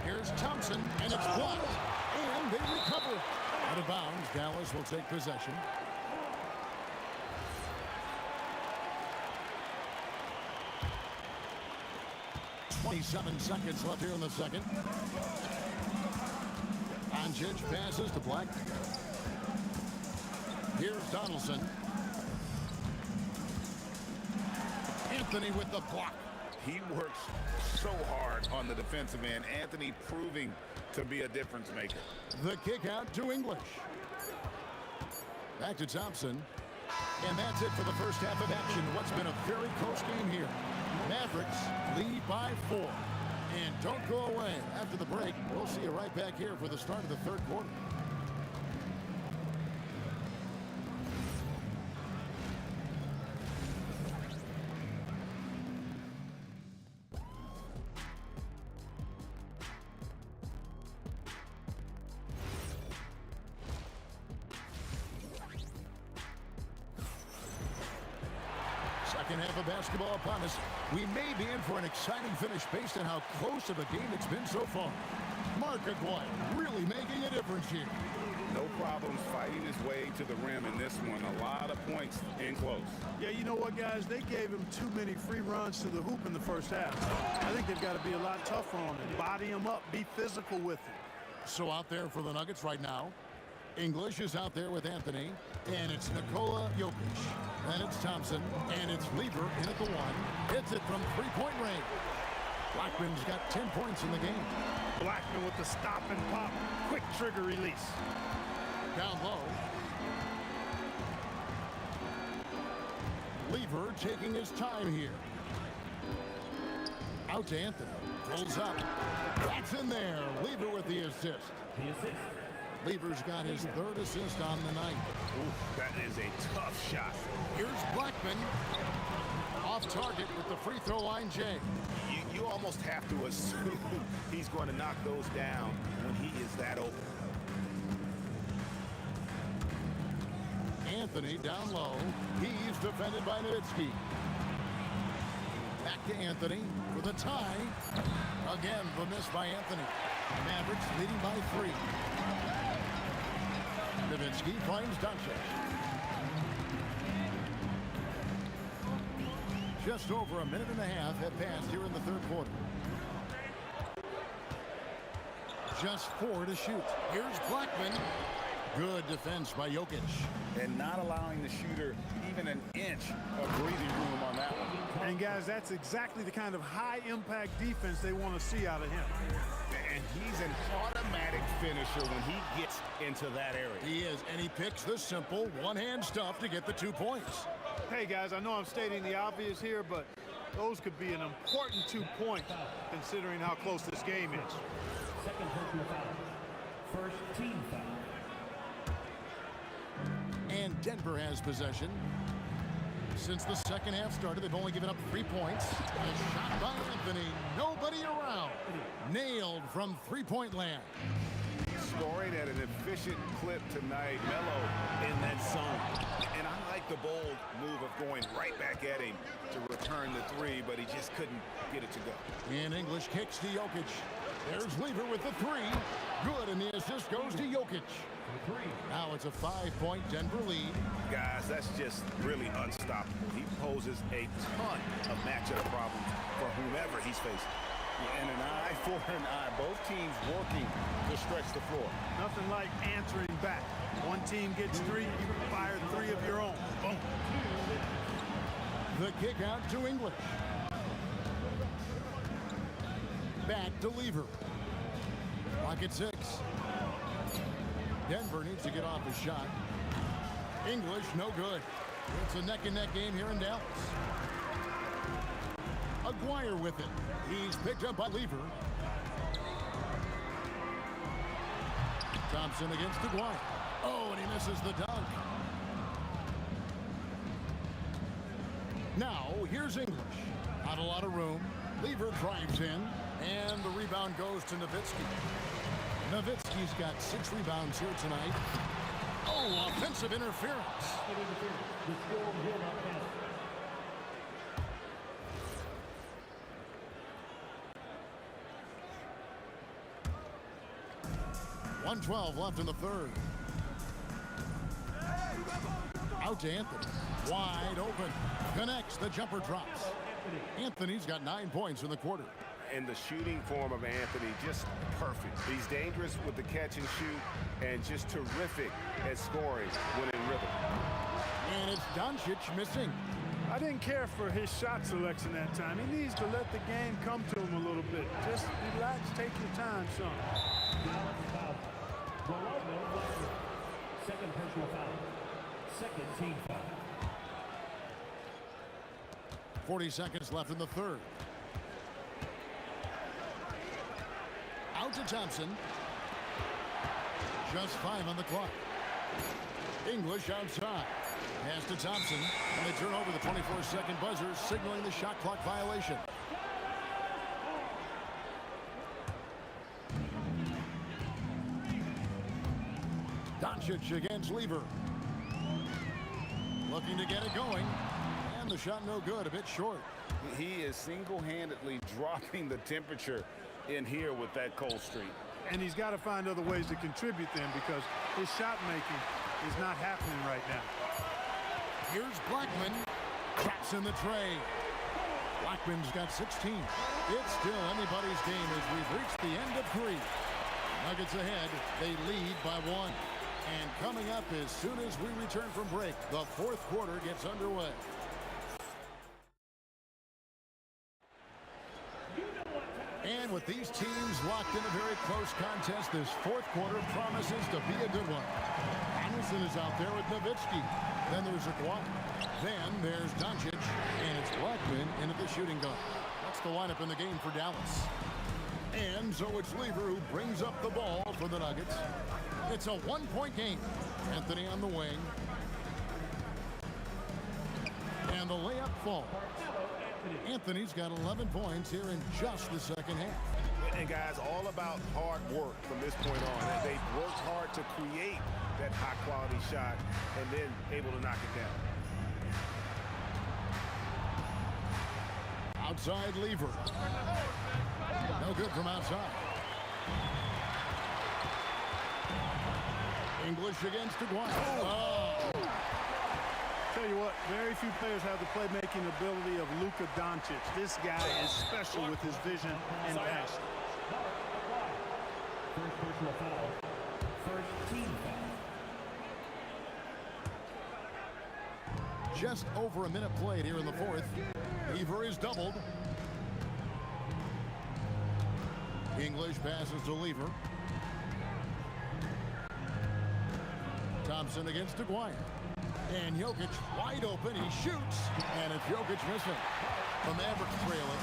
Here's Thompson, and it's blocked. And they recover. Out of bounds, Dallas will take possession. .27 seconds left here in the second. Anjic passes to Black. Here's Donaldson. Anthony with the block.
He works so hard on the defensive end. Anthony proving to be a difference maker.
The kick out to English. Back to Thompson. And that's it for the first half of action. What's been a very close game here. Mavericks lead by 4. And don't go away. After the break, we'll see you right back here for the start of the third quarter. Second half of basketball upon us. We may be in for an exciting finish based on how close of a game it's been so far. Mark Aguirre really making a difference here.
No problems fighting his way to the rim in this one. A lot of points in close.
Yeah, you know what, guys? They gave him too many free runs to the hoop in the first half. I think they've got to be a lot tougher on him. Body him up. Be physical with him.
So out there for the Nuggets right now. English is out there with Anthony, and it's Nikola Jokic. Then it's Thompson, and it's Lever in at the 1. Hits it from three-point range. Blackman's got 10 points in the game.
Blackman with the stop and pop. Quick trigger release.
Down low. Lever taking his time here. Out to Anthony. Pulls up. That's in there. Lever with the assist. Lever's got his 3rd assist on the night.
Ooh, that is a tough shot.
Here's Blackman. Off target with the free throw line, Jay.
You almost have to assume he's going to knock those down when he is that open.
Anthony down low. He's defended by Nowitzki. Back to Anthony for the tie. Again, the miss by Anthony. Mavericks leading by 3. Nowitzki finds Doncic. Just over a minute and a half have passed here in the third quarter. Just 4 to shoot. Here's Blackman. Good defense by Jokic.
And not allowing the shooter even an inch of breathing room on that one.
And guys, that's exactly the kind of high-impact defense they want to see out of him.
And he's an automatic finisher when he gets into that area.
He is, and he picks the simple one-hand stuff to get the 2 points.
Hey, guys, I know I'm stating the obvious here, but those could be an important 2 points considering how close this game is.
Second personal foul. First team foul.
And Denver has possession. Since the second half started, they've only given up 3 points. A shot by Anthony. Nobody around. Nailed from three-point land.
Scoring at an efficient clip tonight. Melo in that zone. And I like the bold move of going right back at him to return the 3, but he just couldn't get it to go.
And English kicks to Jokic. There's Lever with the 3. Good, and the assist goes to Jokic. Now it's a 5-point Denver lead.
Guys, that's just really unstoppable. He poses a ton of matchup problems for whomever he's facing. And an eye for an eye. Both teams working to stretch the floor.
Nothing like answering back. One team gets 3, you fire 3 of your own. Boom.
The kick out to English. Back to Lever. Clock at 6. Denver needs to get off his shot. English, no good. It's a neck-and-neck game here in Dallas. Aguirre with it. He's picked up by Lever. Thompson against Aguirre. Oh, and he misses the dunk. Now, here's English. Not a lot of room. Lever drives in, and the rebound goes to Nowitzki. Nowitzki's got 6 rebounds here tonight. Oh, offensive interference.
The score will not count.
1:12 left in the third. Out to Anthony. Wide open. Connects. The jumper drops. Anthony's got 9 points in the quarter.
And the shooting form of Anthony, just perfect. He's dangerous with the catch and shoot and just terrific at scoring when in rhythm.
And it's Doncic missing.
I didn't care for his shot selection that time. He needs to let the game come to him a little bit. Just relax, take your time, son.
Second personal foul. Second team foul.
40 seconds left in the third. Out to Thompson. Just 5 on the clock. English outside. Pass to Thompson. And they turn over the 24-second buzzer, signaling the shot clock violation. Doncic against Lever. Looking to get it going. And the shot no good, a bit short.
He is single-handedly dropping the temperature in here with that cold streak.
And he's got to find other ways to contribute then, because his shot making is not happening right now.
Here's Blackman. Traps in the tray. Blackman's got 16. It's still anybody's game as we've reached the end of 3. Nuggets ahead. They lead by 1. And coming up as soon as we return from break, the fourth quarter gets underway. And with these teams locked in a very close contest, this fourth quarter promises to be a good one. Anderson is out there with Nowitzki. Then there's Aguirre. Then there's Doncic. And it's Blackman in at the shooting guard. That's the lineup in the game for Dallas. And so it's Lever who brings up the ball for the Nuggets. It's a 1-point game. Anthony on the wing. And the layup falls. Anthony's got 11 points here in just the second half.
And guys, all about hard work from this point on. They've worked hard to create that high-quality shot and then able to knock it down.
Outside Lever. No good from outside. English against Aguirre. Oh.
Tell you what, very few players have the playmaking ability of Luka Doncic. This guy is special with his vision and passion.
First personal foul. First team foul.
Just over a minute played here in the fourth. Lever is doubled. English passes to Lever. Thompson against Aguirre. And Jokic wide open. He shoots. And it's Jokic missing. The Mavericks trail it.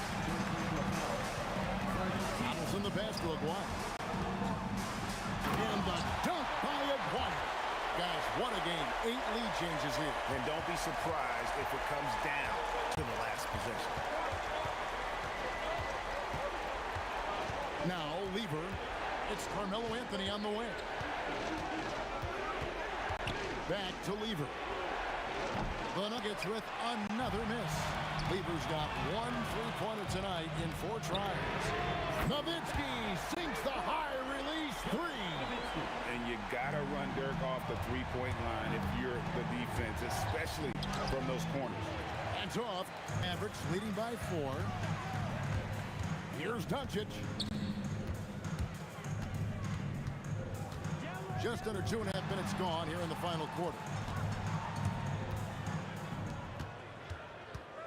Donaldson the pass to Aguirre. And the dunk by Aguirre. Guys, what a game. 8 lead changes here.
And don't be surprised if it comes down to the last possession.
Now, Lever. It's Carmelo Anthony on the wing. Back to Lever. The Nuggets with another miss. Lever's got 1 3-pointer tonight in 4 tries. Nowitzki sinks the high release 3.
And you got to run Dirk off the 3-point line if you're the defense, especially from those corners.
Hands off. Mavericks leading by 4. Here's Doncic. Just under 2.5 minutes gone here in the final quarter.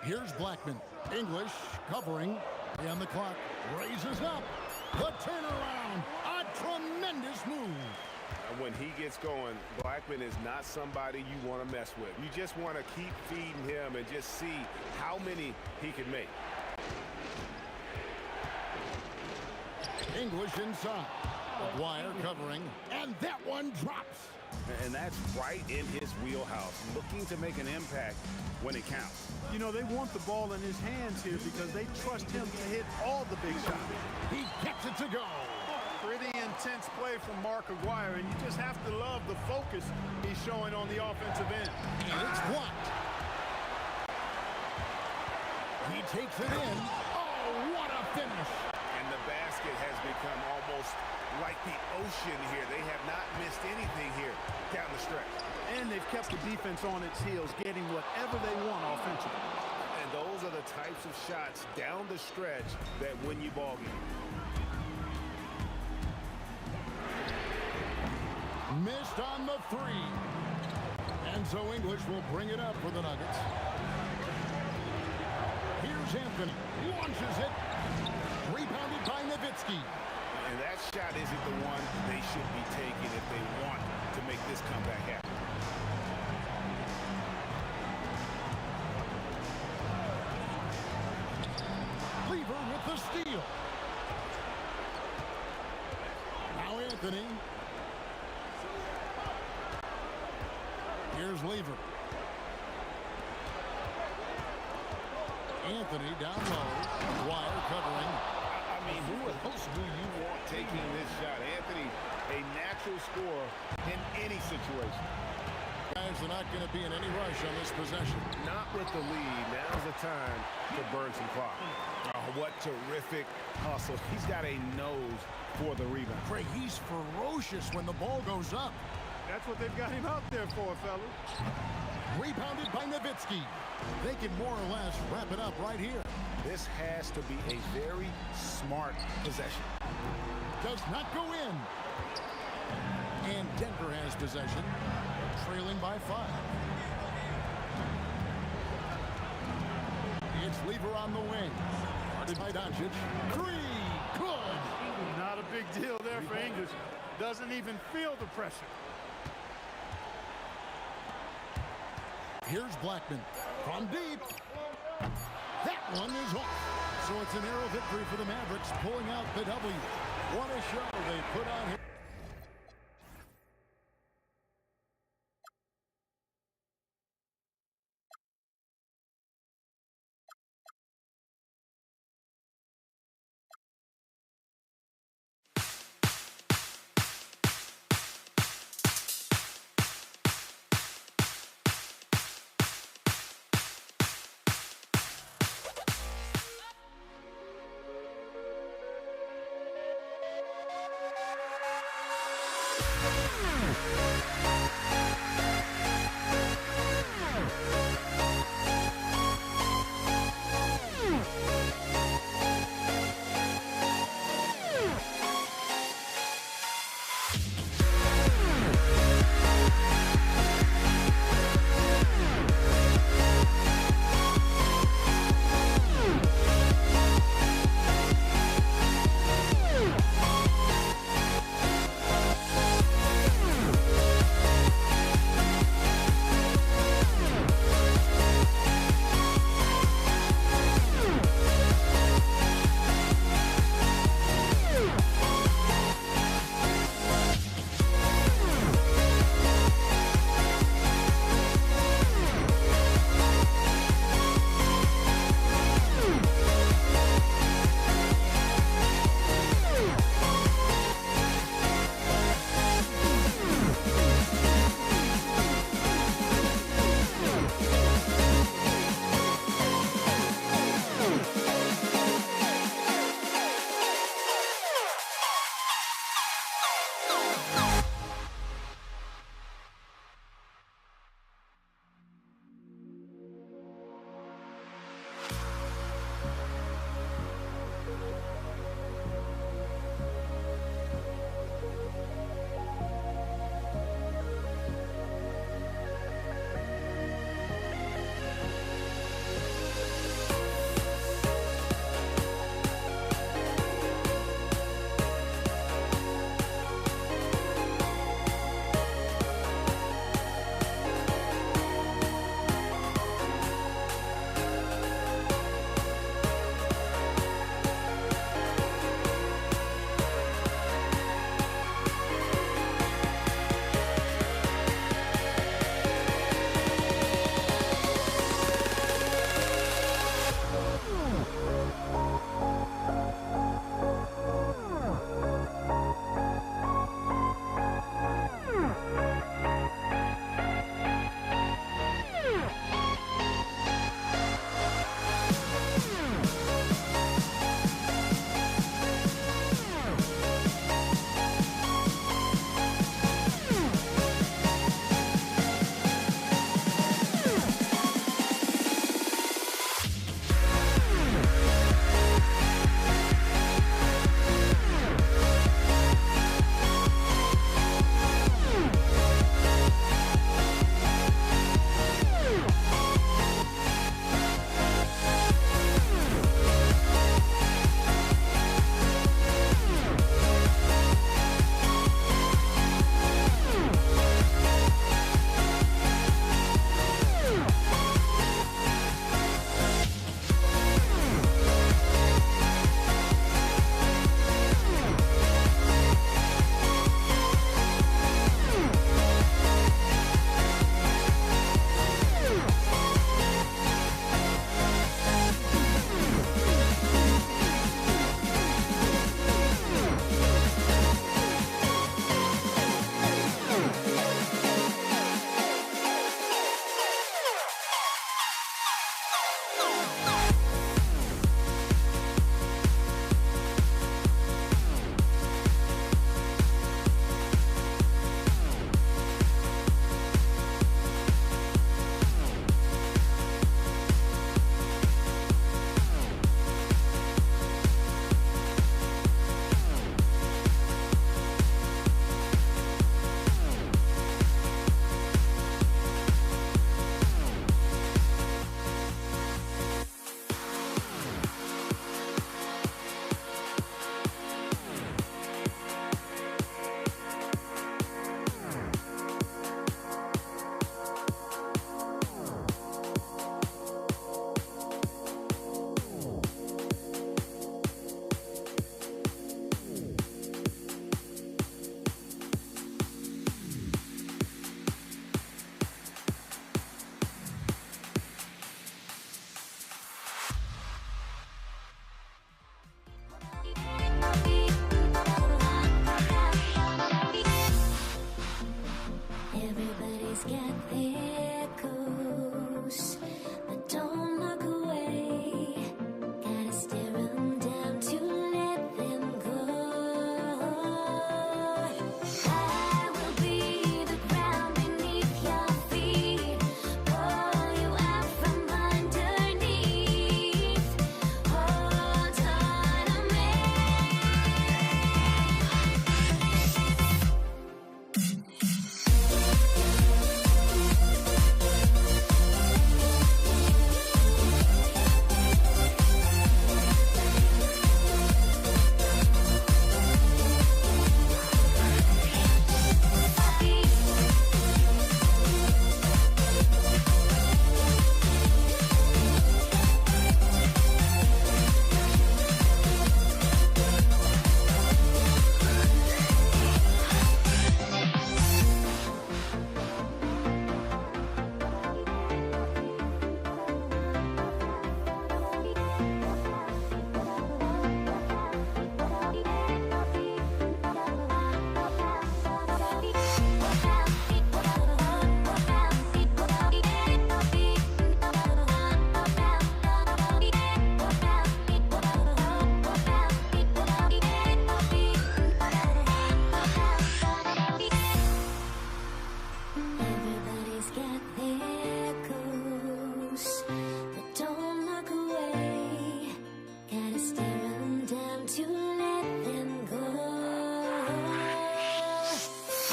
Here's Blackman. English covering. And the clock raises up. The turnaround. A tremendous move.
And when he gets going, Blackman is not somebody you want to mess with. You just want to keep feeding him and just see how many he can make.
English inside. Aguirre covering. And that one drops.
And that's right in his wheelhouse, looking to make an impact when it counts.
You know, they want the ball in his hands here because they trust him to hit all the big shots.
He gets it to go.
Pretty intense play from Mark Aguirre, and you just have to love the focus he's showing on the offensive end.
And it's blocked. He takes it in. Oh, what a finish.
And the basket has become almost like the ocean here. They have not missed anything here down the stretch.
And they've kept the defense on its heels, getting whatever they want offensively.
And those are the types of shots down the stretch that win you ball games.
Missed on the three. And so English will bring it up for the Nuggets. Here's Anthony. Launches it. Rebounded by Nowitzki.
And that shot isn't the one they should be taking if they want to make this comeback happen.
Lever with the steal. Now Anthony. Here's Lever. Anthony down low. Wire covering.
I mean, who else do you want taking this shot? Anthony, a natural scorer in any situation.
Guys are not going to be in any rush on this possession.
Not with the lead. Now's the time to burn some clock. Oh, what terrific hustle. He's got a nose for the rebound.
Craig, he's ferocious when the ball goes up.
That's what they've got him out there for, fellas.
Rebounded by Nowitzki. They can more or less wrap it up right here.
This has to be a very smart possession.
Does not go in. And Denver has possession, trailing by 5. It's Lever on the wing. Guarded by Doncic. Three. Good.
Not a big deal there for English. Doesn't even feel the pressure.
Here's Blackman from deep. That one is off. So it's a narrow victory for the Mavericks, pulling out the W. What a show they put on here.
Everybody's got their goals, but don't look away. Gotta stare them down to let them go. I will be the ground beneath your feet, pull you out from underneath. Hold on to me. Everybody's got their goals, but don't look away. Gotta stare them down to let them go.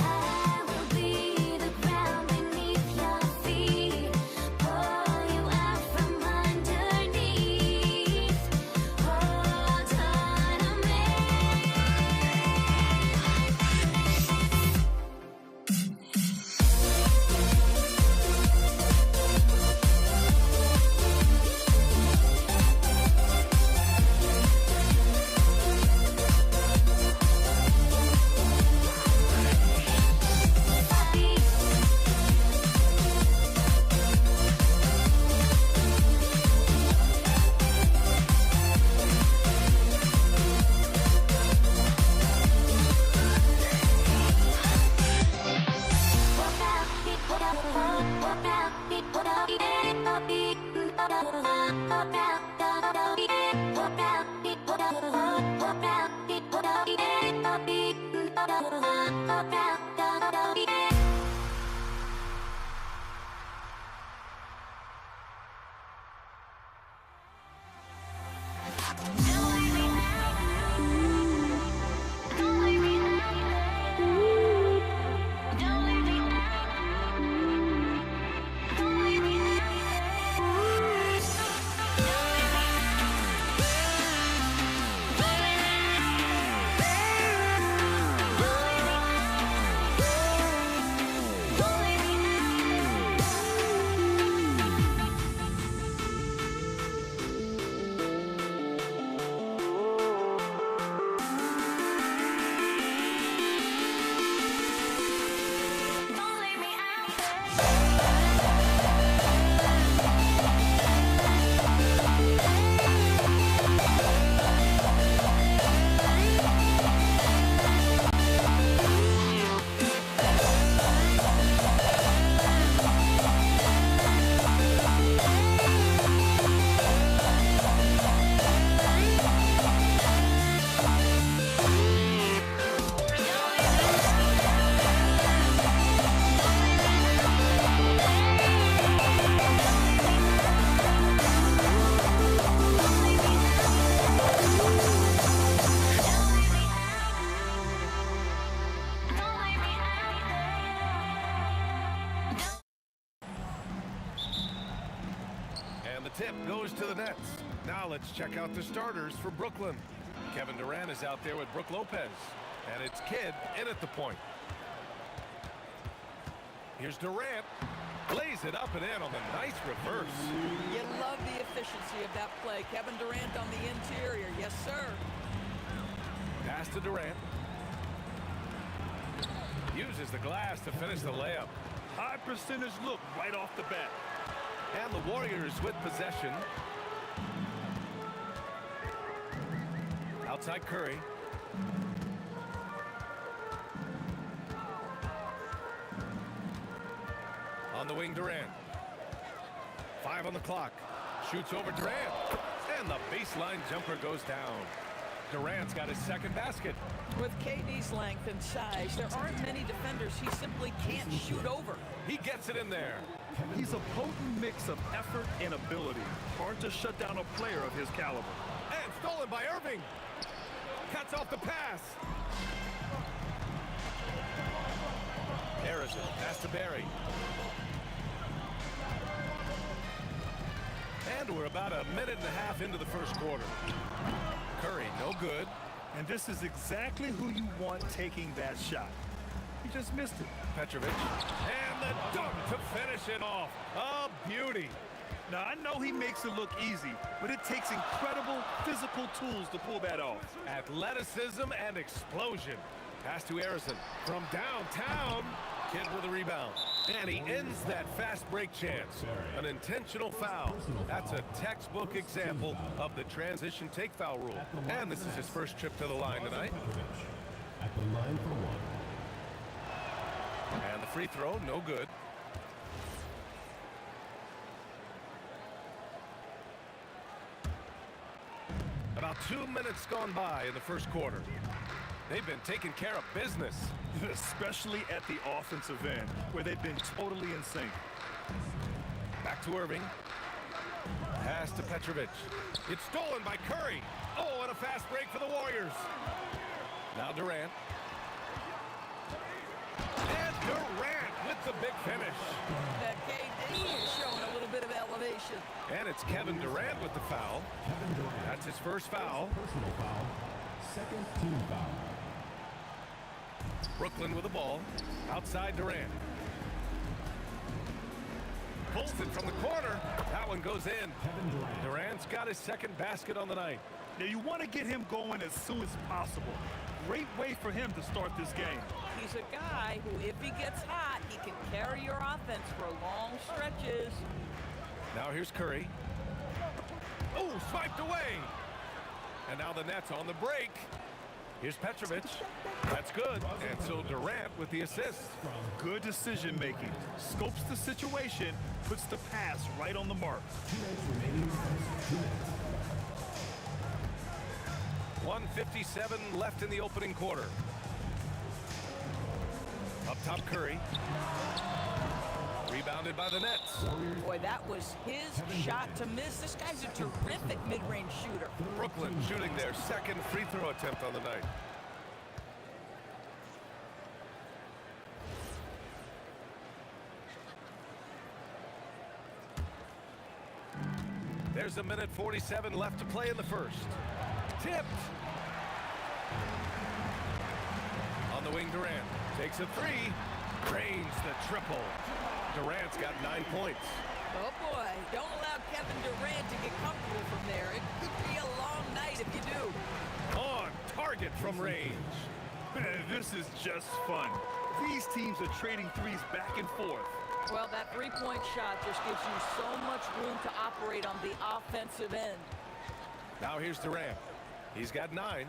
I will be the ground beneath your feet, pull you out from underneath. Hold on to me.
goes to the nets. Now let's check out the starters for Brooklyn. Kevin Durant is out there with Brook Lopez. And it's Kidd in at the point. Here's Durant. Lays it up and in on the nice reverse.
You love the efficiency of that play. Kevin Durant on the interior. Yes, sir.
Pass to Durant. Uses the glass to finish the layup.
High percentage look right off the bat.
And the Warriors with possession. Outside Curry. On the wing, Durant. 5 on the clock. Shoots over Durant. And the baseline jumper goes down. Durant's got his second basket.
With KD's length and size, there aren't many defenders he simply can't shoot over.
He gets it in there.
He's a potent mix of effort and ability. Hard to shut down a player of his caliber.
And stolen by Irving. Cuts off the pass. Harrison, pass to Barry. And we're about a minute and a half into the first quarter. Curry, no good.
And this is exactly who you want taking that shot. He just missed it.
Petrovic. And the dunk to finish it off. A beauty.
Now, I know he makes it look easy, but it takes incredible physical tools to pull that off.
Athleticism and explosion. Pass to Harrison. From downtown. Kidd with a rebound. And he ends that fast break chance. An intentional foul. That's a textbook example of the transition take foul rule. And this is his first trip to the line tonight.
At the line for one.
And the free throw, no good. About 2 minutes gone by in the first quarter. They've been taking care of business.
Especially at the offensive end, where they've been totally in sync.
Back to Irving. Pass to Petrovic. It's stolen by Curry. Oh, and a fast break for the Warriors. Now Durant. And Durant with the big finish.
That KD is showing a little bit of elevation.
And it's Kevin Durant with the foul. That's his first foul.
Personal foul. Second team foul.
Brooklyn with the ball. Outside Durant. Pulls it from the corner. That one goes in. Durant's got his second basket on the night.
Now, you want to get him going as soon as possible. Great way for him to start this game.
He's a guy who, if he gets hot, he can carry your offense for long stretches.
Now here's Curry. Oh, swiped away. And now the Nets on the break. Here's Petrovic. That's good. And so Durant with the assist.
Good decision making. Scopes the situation, puts the pass right on the mark.
1:57 left in the opening quarter. Up top Curry. Rebounded by the Nets.
Boy, that was his shot to miss. This guy's a terrific mid-range shooter.
Brooklyn shooting their second free throw attempt on the night. There's a minute 47 left to play in the first. Tipped. On the wing, Durant takes a three. Drains the triple. Durant's got 9 points.
Oh, boy. Don't allow Kevin Durant to get comfortable from there. It could be a long night if you do.
On target from range.
This is just fun. These teams are trading threes back and forth.
Well, that three-point shot just gives you so much room to operate on the offensive end.
Now here's Durant. He's got 9.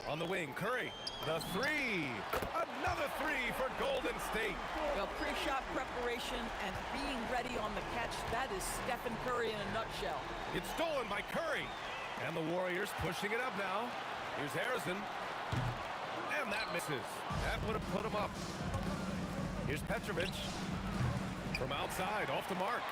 On the wing, Curry. The three. Another three for Golden State.
Well, pre-shot preparation and being ready on the catch, that is Stephen Curry in a nutshell.
It's stolen by Curry. And the Warriors pushing it up now. Here's Harrison. And that misses. That would have put him up. Here's Petrovic. From outside, off the mark.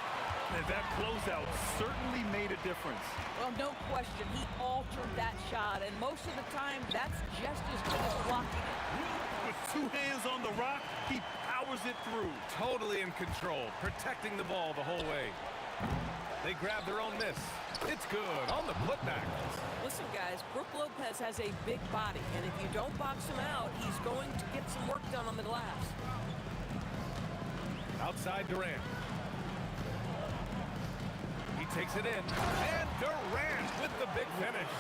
And that closeout certainly made a difference.
Well, no question. He altered that shot, and most of the time, that's just as good as blocking it.
With 2 hands on the rock, he powers it through.
Totally in control, protecting the ball the whole way. They grab their own miss. good on the putback.
Listen, guys, Brook Lopez has a big body, and if you don't box him out, he's going to get some work done on the glass.
Outside Durant. He takes it in. And Durant with the big finish.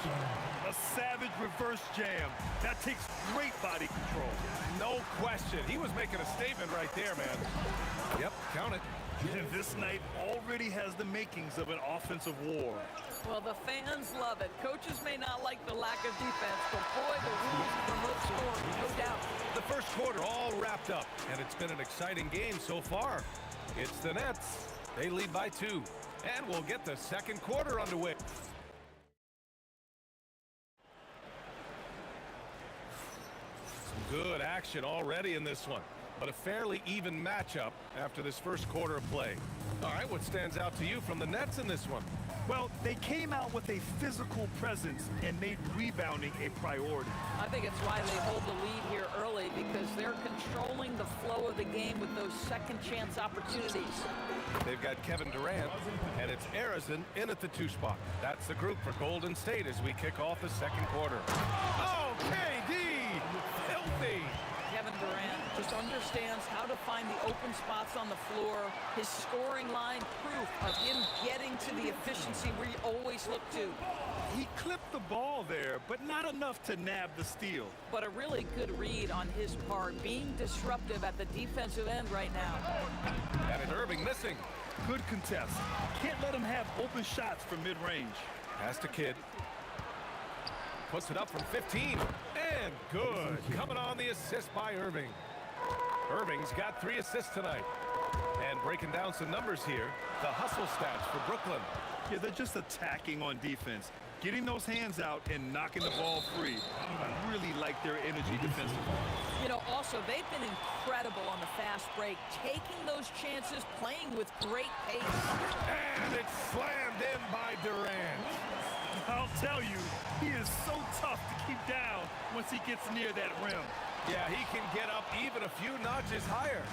A savage reverse jam. That takes great body control.
No question. He was making a statement right there, man. Yep, count it.
And this night already has the makings of an offensive war.
Well, the fans love it. Coaches may not like the lack of defense, but boy, the rules promote scoring, no doubt.
The first quarter all wrapped up, and it's been an exciting game so far. It's the Nets. They lead by 2, and we'll get the second quarter underway. Some good action already in this one, but a fairly even matchup after this first quarter of play. All right, what stands out to you from the Nets in this one?
Well, they came out with a physical presence and made rebounding a priority.
I think it's why they hold the lead here early, because they're controlling the flow of the game with those second chance opportunities.
They've got Kevin Durant, and it's Arizon in at the 2 spot. That's the group for Golden State as we kick off the second quarter. Oh, KD! Filthy!
Kevin Durant just understands how to find the open spots on the floor. His scoring line proof of him getting to the efficiency we always look to.
He clipped the ball there, but not enough to nab the steal.
But a really good read on his part, being disruptive at the defensive end right now.
And Irving missing.
Good contest. Can't let him have open shots from mid-range.
Pass to Kidd. Puts it up from 15. And good. Coming on the assist by Irving. Irving's got 3 assists tonight. And breaking down some numbers here, the hustle stats for Brooklyn.
Yeah, they're just attacking on defense. Getting those hands out and knocking the ball free. I really like their energy defensively.
You know, also, they've been incredible on the fast break, taking those chances, playing with great pace.
And it's slammed in by Durant.
I'll tell you, he is so tough to keep down once he gets near that rim.
Yeah, he can get up even a few notches higher.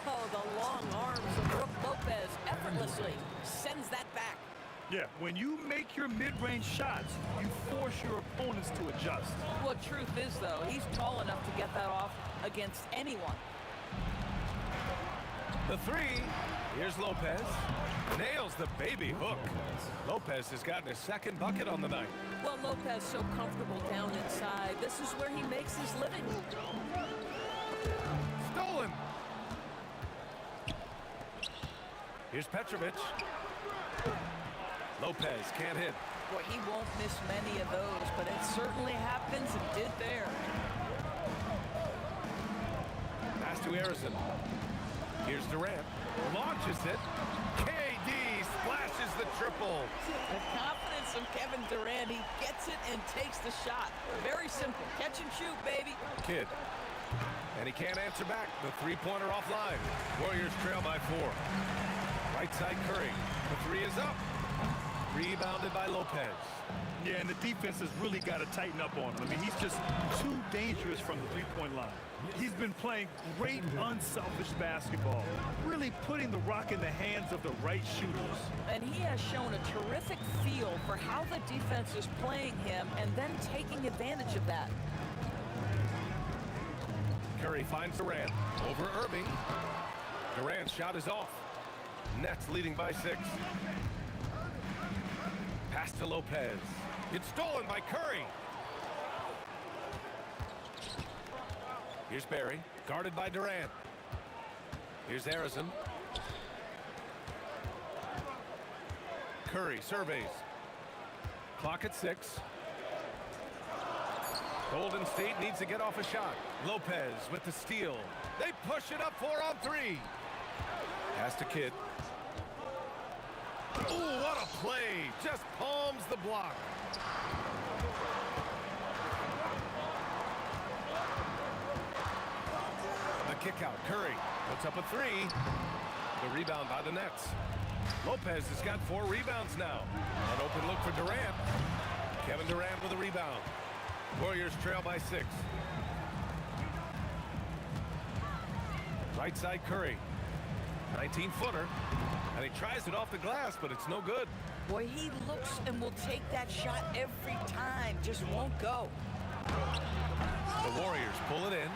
Oh, the long arms of Brook Lopez effortlessly sends that back.
Yeah, when you make your mid-range shots, you force your opponents to adjust.
Well, truth is, though, he's tall enough to get that off against anyone.
The 3. Here's Lopez. Nails the baby hook. Lopez has gotten his second bucket on the night.
Well, Lopez so comfortable down inside. This is where he makes his living.
Stolen. Here's Petrovic. Lopez can't hit.
Boy, he won't miss many of those, but it certainly happens and did there.
Pass to Arizon. Here's Durant. Launches it. KD splashes the triple.
The confidence of Kevin Durant. He gets it and takes the shot. Very simple. Catch and shoot, baby.
Kidd. And he can't answer back. The 3-pointer offline. Warriors trail by 4. Right side Curry. The 3 is up. Rebounded by Lopez.
Yeah, and the defense has really got to tighten up on him. I mean, he's just too dangerous from the three-point line. He's been playing great, unselfish basketball, really putting the rock in the hands of the right shooters.
And he has shown a terrific feel for how the defense is playing him and then taking advantage of that.
Curry finds Durant. Over Irving. Durant's shot is off. Nets leading by 6. Pass to Lopez. It's stolen by Curry. Here's Barry, guarded by Durant. Here's Arizon. Curry surveys. Clock at 6. Golden State needs to get off a shot. Lopez with the steal. They push it up 4 on 3. Pass to Kidd. Ooh, what a play. Just palms the block. The kick out. Curry puts up a 3. The rebound by the Nets. Lopez has got 4 rebounds now. An open look for Durant. Kevin Durant with a rebound. Warriors trail by 6. Right side Curry. 19-footer. And he tries it off the glass, but it's no good.
Boy, he looks and will take that shot every time. Just won't go.
The Warriors pull it in.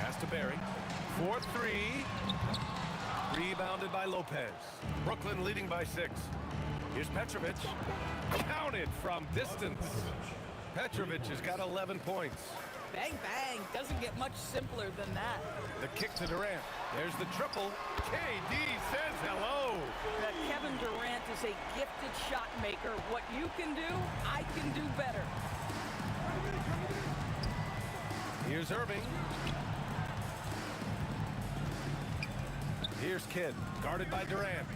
Pass to Barry. 4-3. Rebounded by Lopez. Brooklyn leading by 6. Here's Petrovic. Counted from distance. Petrovic has got 11 points.
Bang, bang. Doesn't get much simpler than that.
The kick to Durant. There's the triple. KD says hello.
That Kevin Durant is a gifted shot maker. What you can do, I can do better.
Here's Irving. Here's Kidd, guarded by Durant.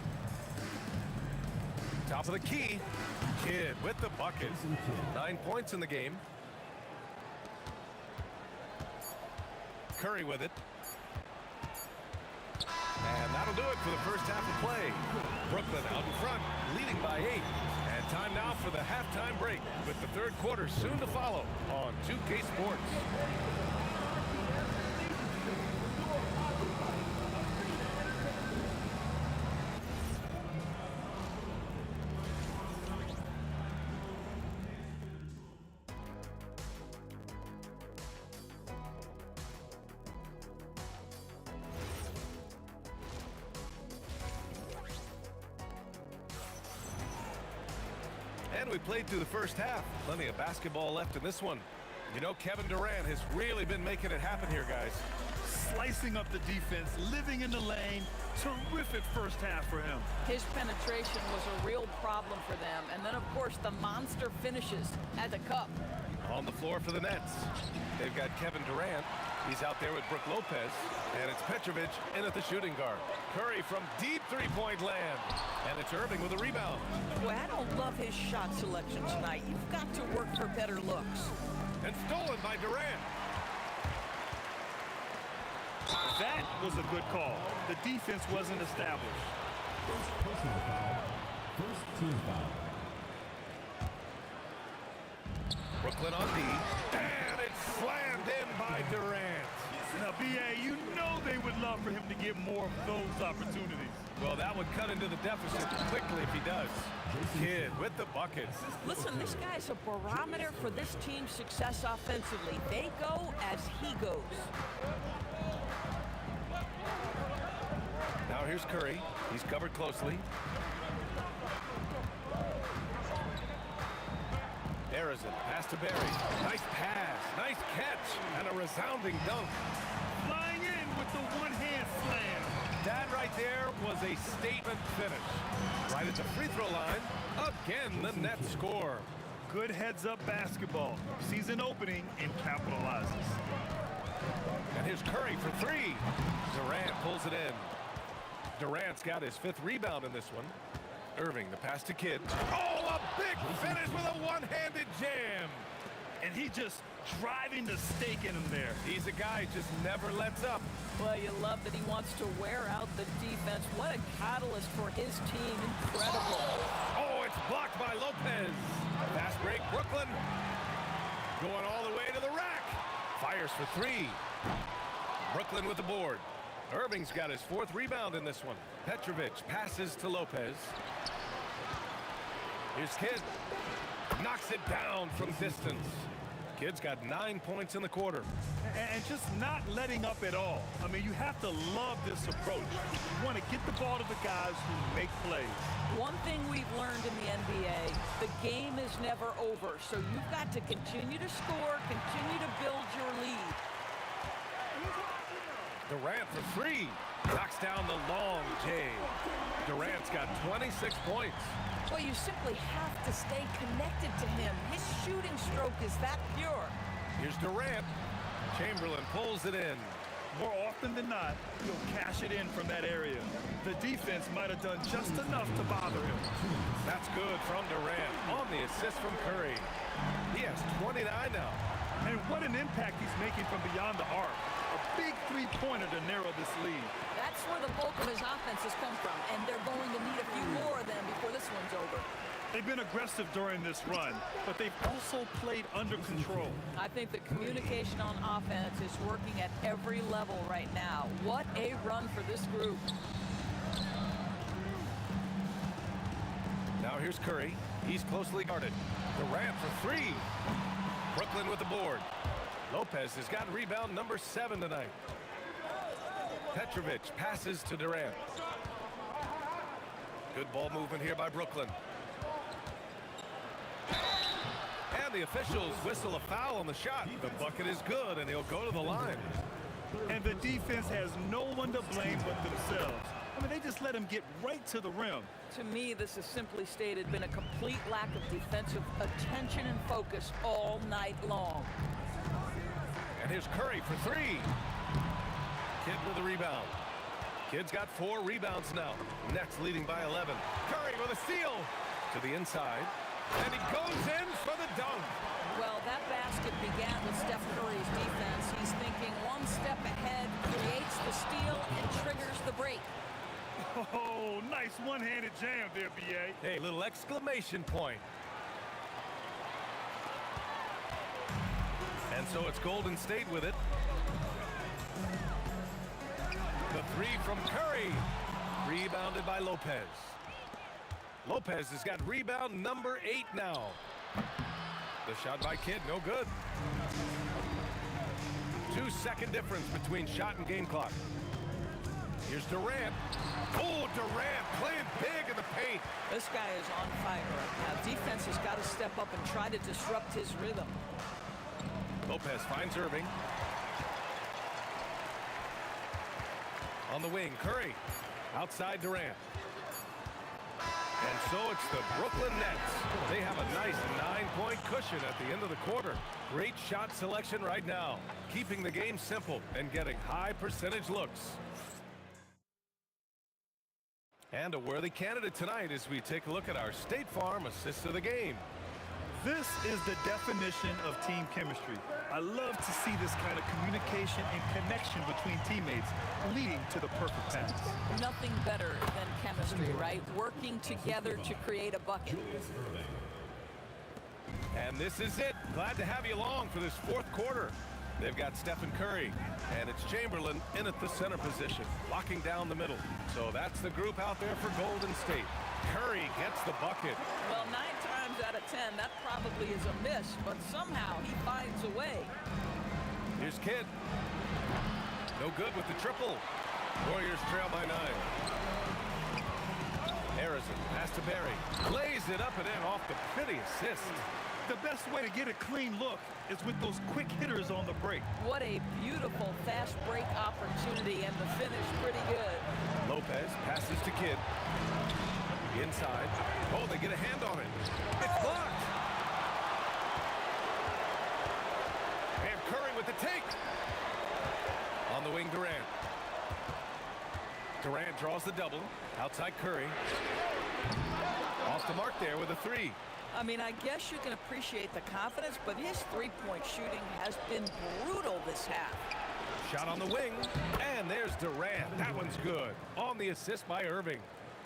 Top of the key. Kidd with the bucket. 9 points in the game. Curry with it. And that'll do it for the first half of play. Brooklyn out in front, leading by 8. And time now for the halftime break, with the third quarter soon to follow on 2K Sports. And we played through the first half. Plenty of basketball left in this one. You know, Kevin Durant has really been making it happen here, guys.
Slicing up the defense, living in the lane. Terrific first half for him.
His penetration was a real problem for them. And then, of course, the monster finishes at the cup.
On the floor for the Nets. They've got Kevin Durant. He's out there with Brook Lopez. And it's Petrovic in at the shooting guard. Curry from deep three-point land. And it's Irving with a rebound.
Boy, I don't love his shot selection tonight. You've got to work for better looks.
And stolen by Durant.
That was a good call. The defense wasn't established.
First personal foul. First team foul.
Brooklyn on D. And it's slammed in by Durant.
Now, B.A., you know they would love for him to get more of those opportunities.
Well, that would cut into the deficit quickly if he does. Kidd with the buckets.
Listen, this guy's a barometer for this team's success offensively. They go as he goes.
Now here's Curry. He's covered closely. Arizon, pass to Barry. Nice pass, nice catch, and a resounding dunk.
Flying in with the one-hand slam.
That right there was a statement finish. Right at the free throw line, again the Nets score.
Good heads-up basketball. Sees an opening and capitalizes.
And here's Curry for 3. Durant pulls it in. Durant's got his 5th rebound in this one. Irving, the pass to Kidd. Oh, a big finish with a one-handed jam.
And he just driving the stake in him there.
He's a guy who just never lets up.
Well, you love that he wants to wear out the defense. What a catalyst for his team. Incredible.
Oh, it's blocked by Lopez. Fast break, Brooklyn. Going all the way to the rack. Fires for 3. Brooklyn with the board. Irving's got his 4th rebound in this one. Petrovic passes to Lopez. Here's Kidd. Knocks it down from distance. Kidd's got 9 points in the quarter.
And just not letting up at all. I mean, you have to love this approach. You want to get the ball to the guys who make plays.
One thing we've learned in the NBA, the game is never over. So you've got to continue to score, continue to build your lead.
Durant for 3. Knocks down the long J. Durant's got 26 points.
Well, you simply have to stay connected to him. His shooting stroke is that pure.
Here's Durant. Chamberlain pulls it in.
More often than not, he'll cash it in from that area. The defense might have done just enough to bother him.
That's good from Durant on the assist from Curry. He has 29 now.
And what an impact he's making from beyond the arc. A big three-pointer to narrow this lead.
That's where the bulk of his offense has come from, and they're going to need a few more of them before this one's over.
They've been aggressive during this run, but they've also played under control.
I think the communication on offense is working at every level right now. What a run for this group.
Now here's Curry. He's closely guarded. Durant for three. Brooklyn with the board. Lopez has got rebound number 7 tonight. Petrovic passes to Durant. Good ball movement here by Brooklyn. And the officials whistle a foul on the shot. The bucket is good, and he'll go to the line.
And the defense has no one to blame but themselves. I mean, they just let him get right to the rim.
To me, this has simply stated been a complete lack of defensive attention and focus all night long.
And here's Curry for three. Kidd with the rebound. Kidd's got 4 rebounds now. Nets leading by 11. Curry with a steal to the inside. And he goes in for the dunk.
Well, that basket began with Steph Curry's defense. He's thinking one step ahead, creates the steal, and triggers the break.
Oh, nice one-handed jam there, B.A.
Hey, little exclamation point. And so it's Golden State with it. The three from Curry. Rebounded by Lopez. Lopez has got rebound number 8 now. The shot by Kidd, no good. 2-second difference between shot and game clock. Here's Durant. Oh, Durant playing big in the paint.
This guy is on fire right now. Defense has got to step up and try to disrupt his rhythm.
Lopez finds Irving. On the wing, Curry. Outside Durant. And so it's the Brooklyn Nets. They have a nice 9-point cushion at the end of the quarter. Great shot selection right now. Keeping the game simple and getting high percentage looks. And a worthy candidate tonight as we take a look at our State Farm assist of the game.
This is the definition of team chemistry. I love to see this kind of communication and connection between teammates leading to the perfect pass.
Nothing better than chemistry, right? Working together to create a bucket.
And this is it. Glad to have you along for this 4th quarter. They've got Stephen Curry, and it's Chamberlain in at the center position, locking down the middle. So that's the group out there for Golden State. Curry gets the bucket.
Well, 9 times out of 10, that probably is a miss, but somehow he finds a way.
Here's Kidd. No good with the triple. Warriors trail by 9. Harrison, pass to Barry. Lays it up and in off the pretty assist.
The best way to get a clean look is with those quick hitters on the break.
What a beautiful fast break opportunity, and the finish pretty good.
Lopez passes to Kidd. Inside. Oh, they get a hand on it. It's blocked. And Curry with the take. On the wing, Durant. Durant draws the double. Outside Curry. Off the mark there with a 3.
I mean, I guess you can appreciate the confidence, but his three-point shooting has been brutal this half.
Shot on the wing, and there's Durant. That one's good. On the assist by Irving.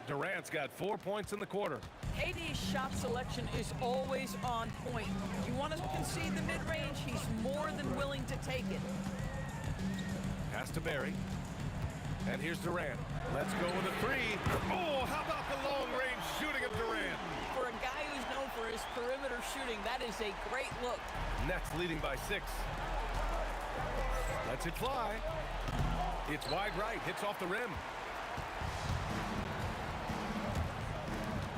Durant's got 4 points in the quarter.
KD's shot selection is always on point. You want to concede the mid-range, he's more than willing to take it.
Pass to Barry. And here's Durant. Let's go with a 3. Oh, how about the long-range shooting of Durant?
For a guy who's known for his perimeter shooting, that is a great look.
Nets leading by 6. Lets it fly. It's wide right, hits off the rim.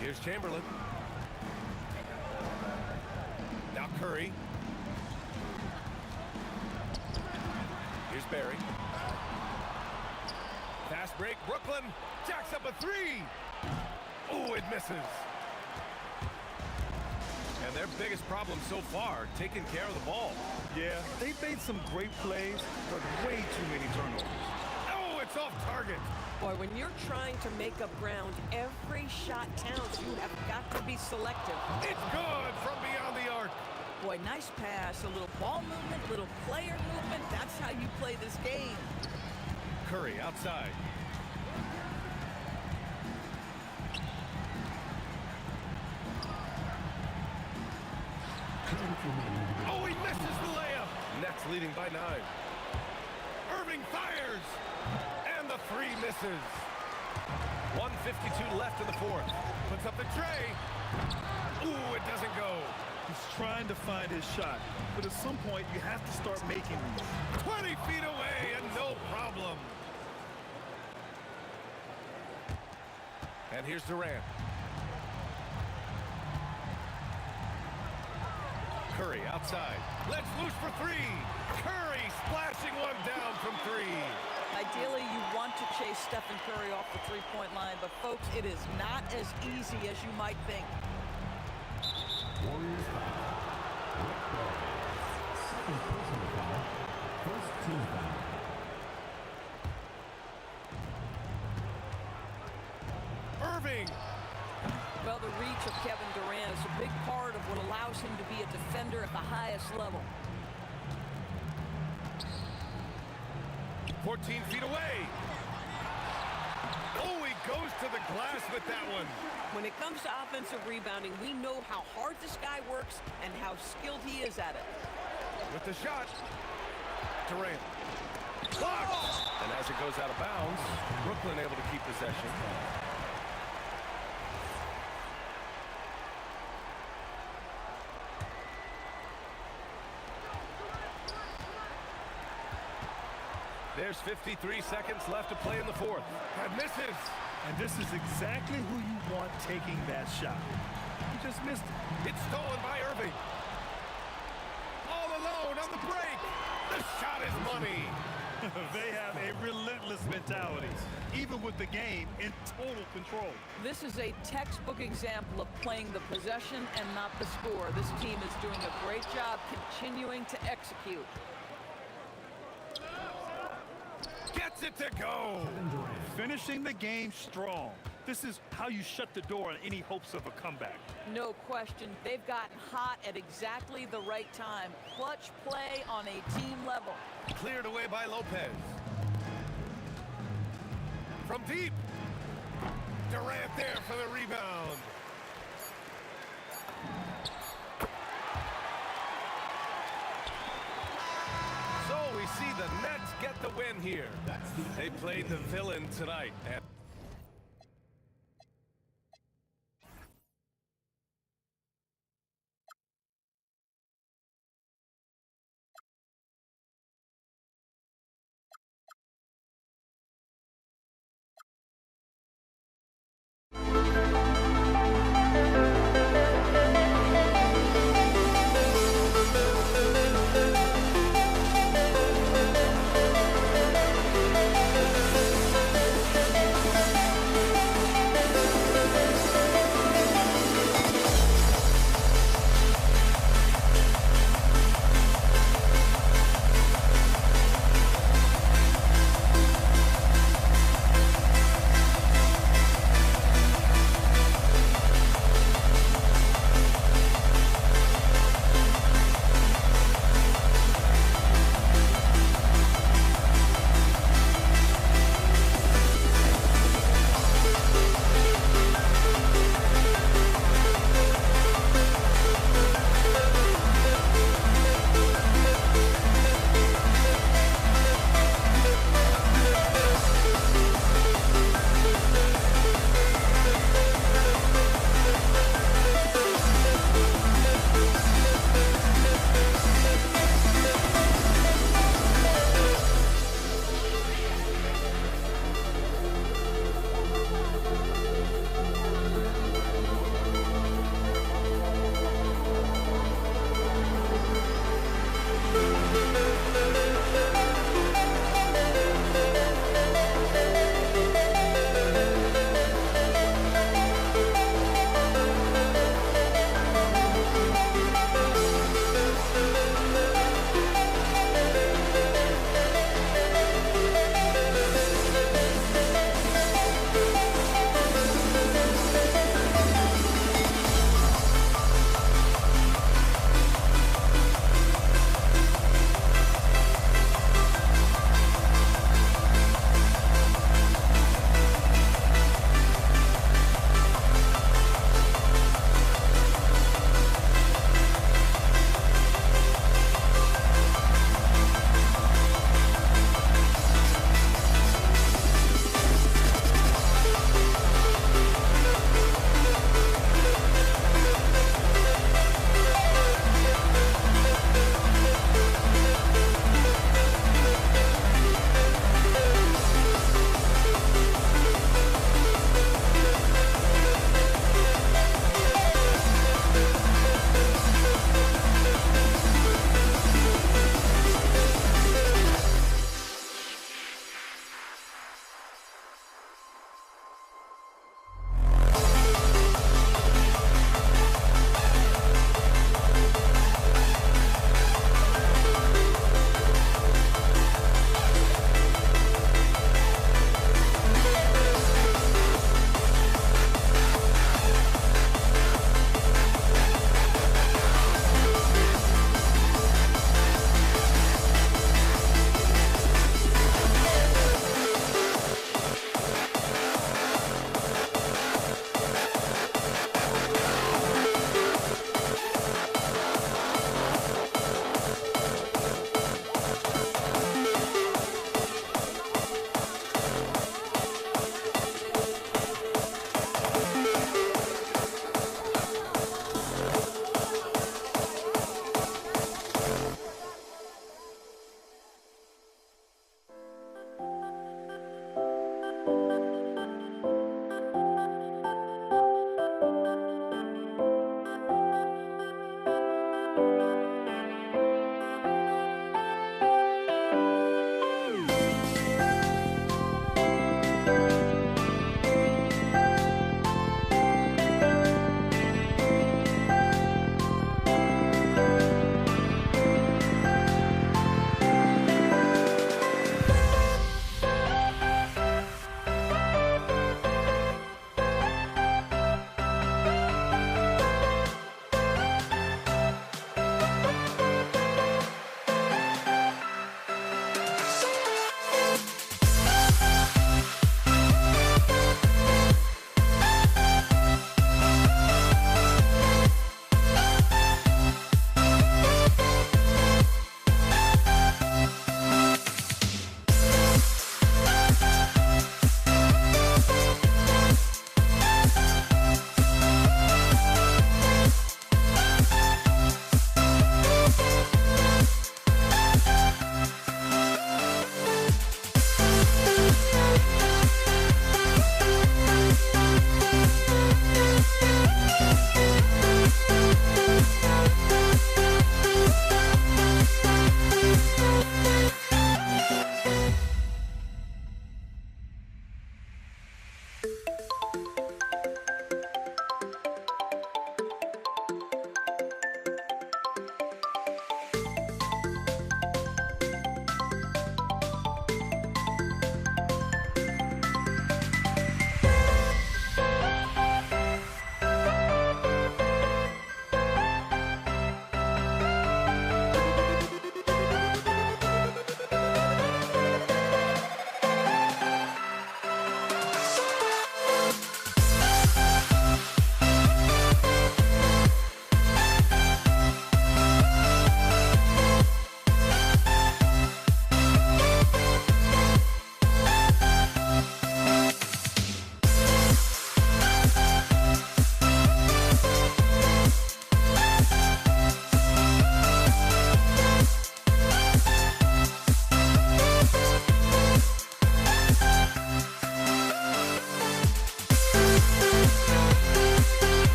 Here's Chamberlain. Now Curry. Here's Barry. Fast break, Brooklyn jacks up a 3. Oh, it misses. And their biggest problem so far, taking care of the ball.
Yeah, they've made some great plays, but way too many turnovers.
Oh, it's off target.
Boy, when you're trying to make up ground, every shot counts. You have got to be selective.
It's good from beyond the arc.
Boy, nice pass. A little ball movement, little player movement. That's how you play this game.
Curry outside. Oh, he misses the layup. Nets leading by 9. Irving fires. And the three misses. 1:52 left in the fourth. Puts up the tray. Ooh, it doesn't go.
He's trying to find his shot, but at some point you have to start making these.
20 feet away and no problem. And here's Durant. Curry outside. Let's loose for three. Curry splashing one down from 3.
Ideally, you want to chase Stephen Curry off the three-point line, but folks, it is not as easy as you might think.
Warriors foul. Rick Barry. Second personal foul. First team foul.
Irving.
Well, the reach of Kevin Durant is a big part of what allows him to be a defender at the highest level.
14 feet away. Oh, he goes to the glass with that one.
When it comes to offensive rebounding, we know how hard this guy works and how skilled he is at it.
With the shot. Durant. Blocked. And as it goes out of bounds, Brooklyn able to keep possession. There's 53 seconds left to play in the fourth. And misses.
And this is exactly who you want taking that shot. He just missed it.
It's stolen by Irving. All alone on the break. The shot is money.
They have a relentless mentality, even with the game in total control.
This is a textbook example of playing the possession and not the score. This team is doing a great job continuing to execute.
Gets it to go.
Finishing the game strong. This is how you shut the door on any hopes of a comeback.
No question. They've gotten hot at exactly the right time. Clutch play on a team level.
Cleared away by Lopez. From deep. Durant there for the rebound. So we see the Nets get the win here. They played the villain tonight.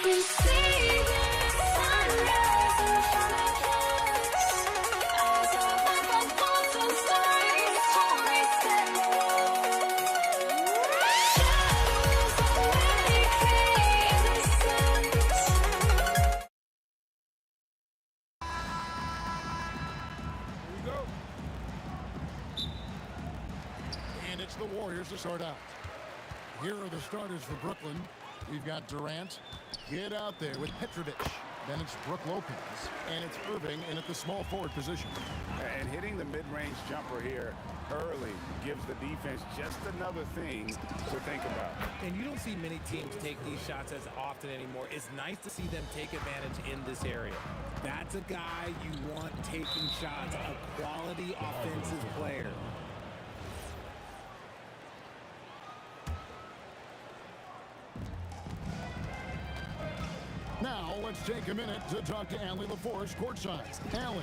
We see the sunrise in front of us as our weapon falls and stories slowly stand alone. Shadows already create innocence.
Here we go. And it's the Warriors to start out. Here are the starters for Brooklyn. We've got Durant. Get out there with Petrovic. Then it's Brook Lopez. And it's Irving in at the small forward position.
And hitting the mid-range jumper here early gives the defense just another thing to think about.
And you don't see many teams take these shots as often anymore. It's nice to see them take advantage in this area. That's a guy you want taking shots, a quality offensive player.
Now, let's take a minute to talk to Allie LaForce courtside. Allie.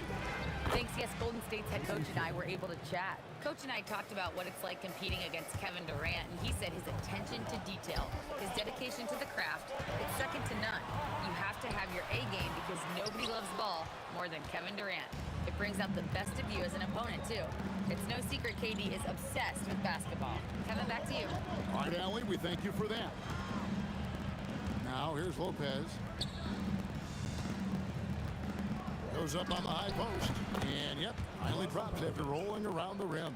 Thanks, yes, Golden State's head coach and I were able to chat. Coach and I talked about what it's like competing against Kevin Durant, and he said his attention to detail, his dedication to the craft, it's second to none. You have to have your A game because nobody loves ball more than Kevin Durant. It brings out the best of you as an opponent, too. It's no secret KD is obsessed with basketball. Kevin, back to you.
All right, Allie, we thank you for that. Now, here's Lopez. Goes up on the high post. And, yep, finally drops after rolling around the rim.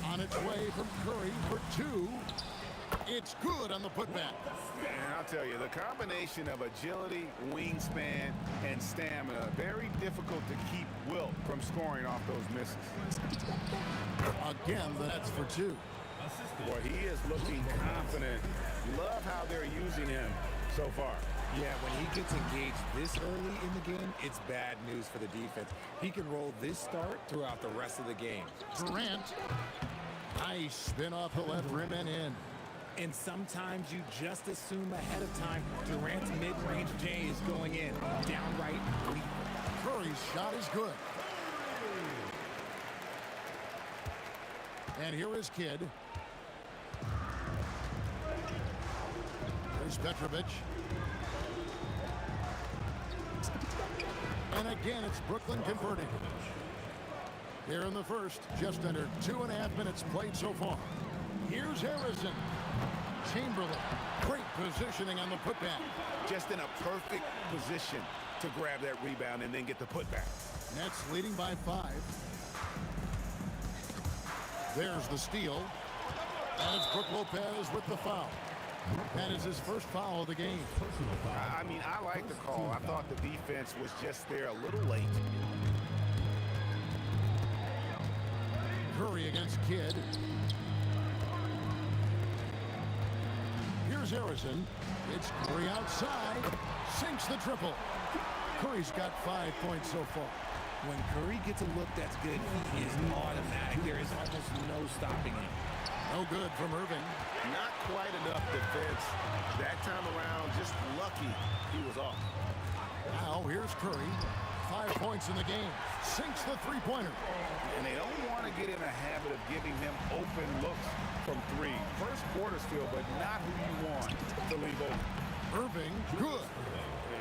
On its way from Curry for two. It's good on the putback.
And I'll tell you, the combination of agility, wingspan, and stamina, very difficult to keep Wilt from scoring off those misses.
Again, that's for two.
Boy, he is looking confident. Love how they're using him so far.
Yeah, when he gets engaged this early in the game, it's bad news for the defense. He can roll this start throughout the rest of the game.
Durant. Nice spin off the left rim and in.
And sometimes you just assume ahead of time Durant's mid-range J is going in. Downright lead.
Curry's shot is good. And here is Kidd. There's Petrovic. And again, it's Brooklyn converting. Here in the first, just under 2.5 minutes played so far. Here's Harrison. Chamberlain. Great positioning on the putback.
Just in a perfect position to grab that rebound and then get the putback.
Nets leading by 5. There's the steal. And it's Brook Lopez with the foul. That is his first foul of the game.
I mean, I like the call. I thought the defense was just there a little late.
Curry against Kidd. Here's Harrison. It's Curry outside. Sinks the triple. Curry's got 5 points so far.
When Curry gets a look that's good, he is automatic. There is almost no stopping him.
No good from Irving.
Not quite enough defense. That time around, just lucky he was off.
Now here's Curry. 5 points in the game. Sinks the three-pointer.
And they don't want to get in a habit of giving him open looks from three. First quarter still, but not who you want to leave open.
Irving, good.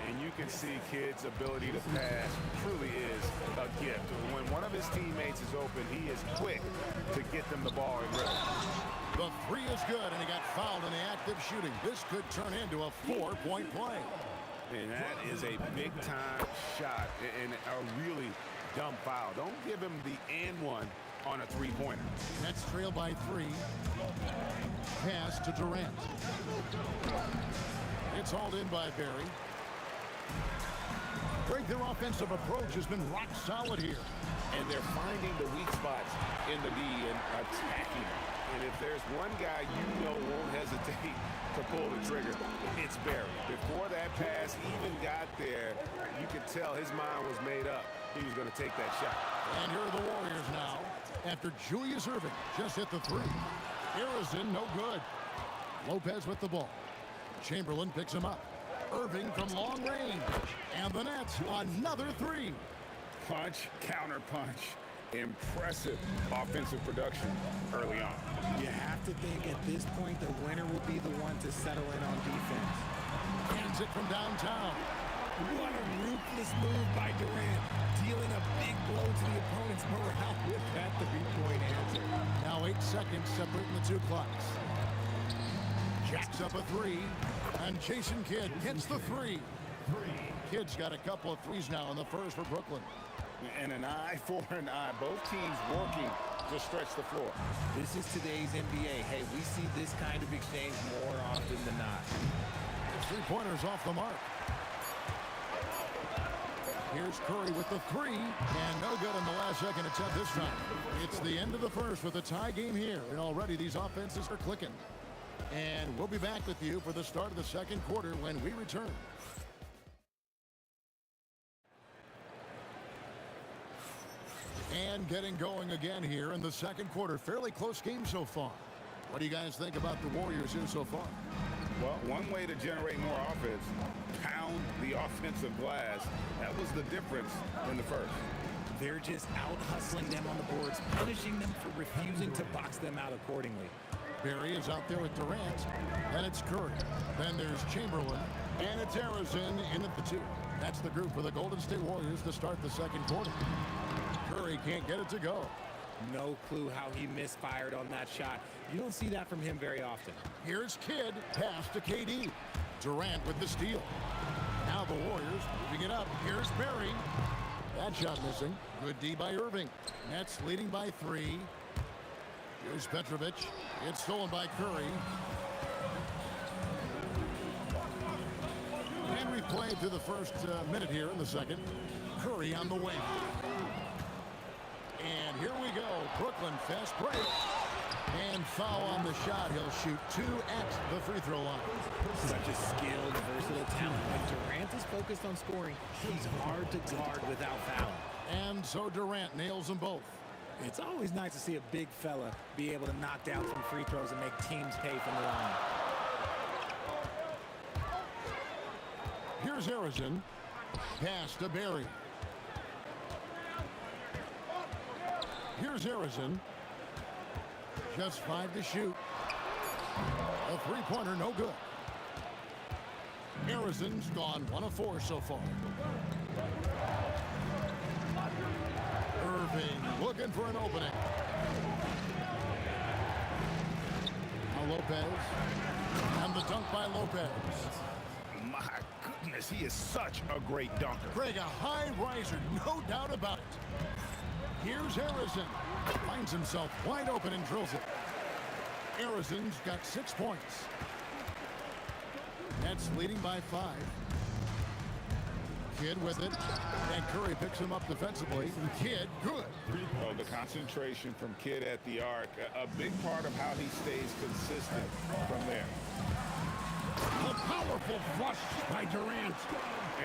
And you can see Kidd's ability to pass truly is a gift. When one of his teammates is open, he is quick to get them the ball in rhythm.
The three is good, and he got fouled in the act of shooting. This could turn into a 4-point play.
And that is a big-time shot and a really dumb foul. Don't give him the and one on a three-pointer.
Nets trail by 3. Pass to Durant. It's hauled in by Barry. Great think their offensive approach has been rock solid here.
And they're finding the weak spots in the D and attacking them. And if there's one guy you know won't hesitate to pull the trigger, it's Barry. Before that pass even got there, you could tell his mind was made up. He was going to take that shot.
And here are the Warriors now, after Julius Irving just hit the three. Harrison, no good. Lopez with the ball. Chamberlain picks him up. Irving from long range. And the Nets, another three.
Punch, counter punch. Impressive offensive production early on.
You have to think at this point the winner will be the one to settle in on defense.
Hands it from downtown.
What a ruthless move by Durant, dealing a big blow to the opponent's morale with that three-point answer.
Now 8 seconds separating the two clocks. Jacks up a three, and Jason Kidd hits the three. Kidd's got a couple of threes now in the first for Brooklyn.
And an eye for an eye. Both teams working to stretch the floor.
This is today's NBA. Hey, we see this kind of exchange more often than not.
Three-pointers off the mark. Here's Curry with the three, and no good in the last second attempt this time. It's the end of the first with a tie game here, and already these offenses are clicking. And we'll be back with you for the start of the second quarter when we return. And getting going again here in the second quarter. Fairly close game so far. What do you guys think about the Warriors here so far?
Well, one way to generate more offense, pound the offensive glass. That was the difference in the first.
They're just out-hustling them on the boards, punishing them for refusing to box them out accordingly.
Barry is out there with Durant, and it's Curry. Then there's Chamberlain, and it's Harrison in at the two. That's the group for the Golden State Warriors to start the second quarter. Curry can't get it to go.
No clue how he misfired on that shot. You don't see that from him very often.
Here's Kidd, pass to KD. Durant with the steal. Now the Warriors moving it up. Here's Barry. That shot missing. Good D by Irving. Nets leading by 3. Here's Petrovic. It's stolen by Curry. And we played through the first minute here in the second. Curry on the wing. And here we go. Brooklyn fast break. And foul on the shot. He'll shoot 2 at the free throw line.
Such a skilled, versatile talent. When Durant is focused on scoring, he's hard to guard without fouling.
And so Durant nails them both.
It's always nice to see a big fella be able to knock down some free throws and make teams pay from the line.
Here's Harrison. Pass to Barry. Here's Harrison. Just 5 to shoot. A three-pointer, no good. Harrison's gone 1 of 4 so far. Irving looking for an opening. Now Lopez. And the dunk by Lopez.
My goodness, he is such a great dunker.
Greg, a high riser, no doubt about it. Here's Harrison. Finds himself wide open and drills it. Harrison's got 6 points. Nets leading by 5. Kidd with it. And Curry picks him up defensively. Kidd, good.
Oh, the concentration from Kidd at the arc. A big part of how he stays consistent from there.
A powerful flush by Durant.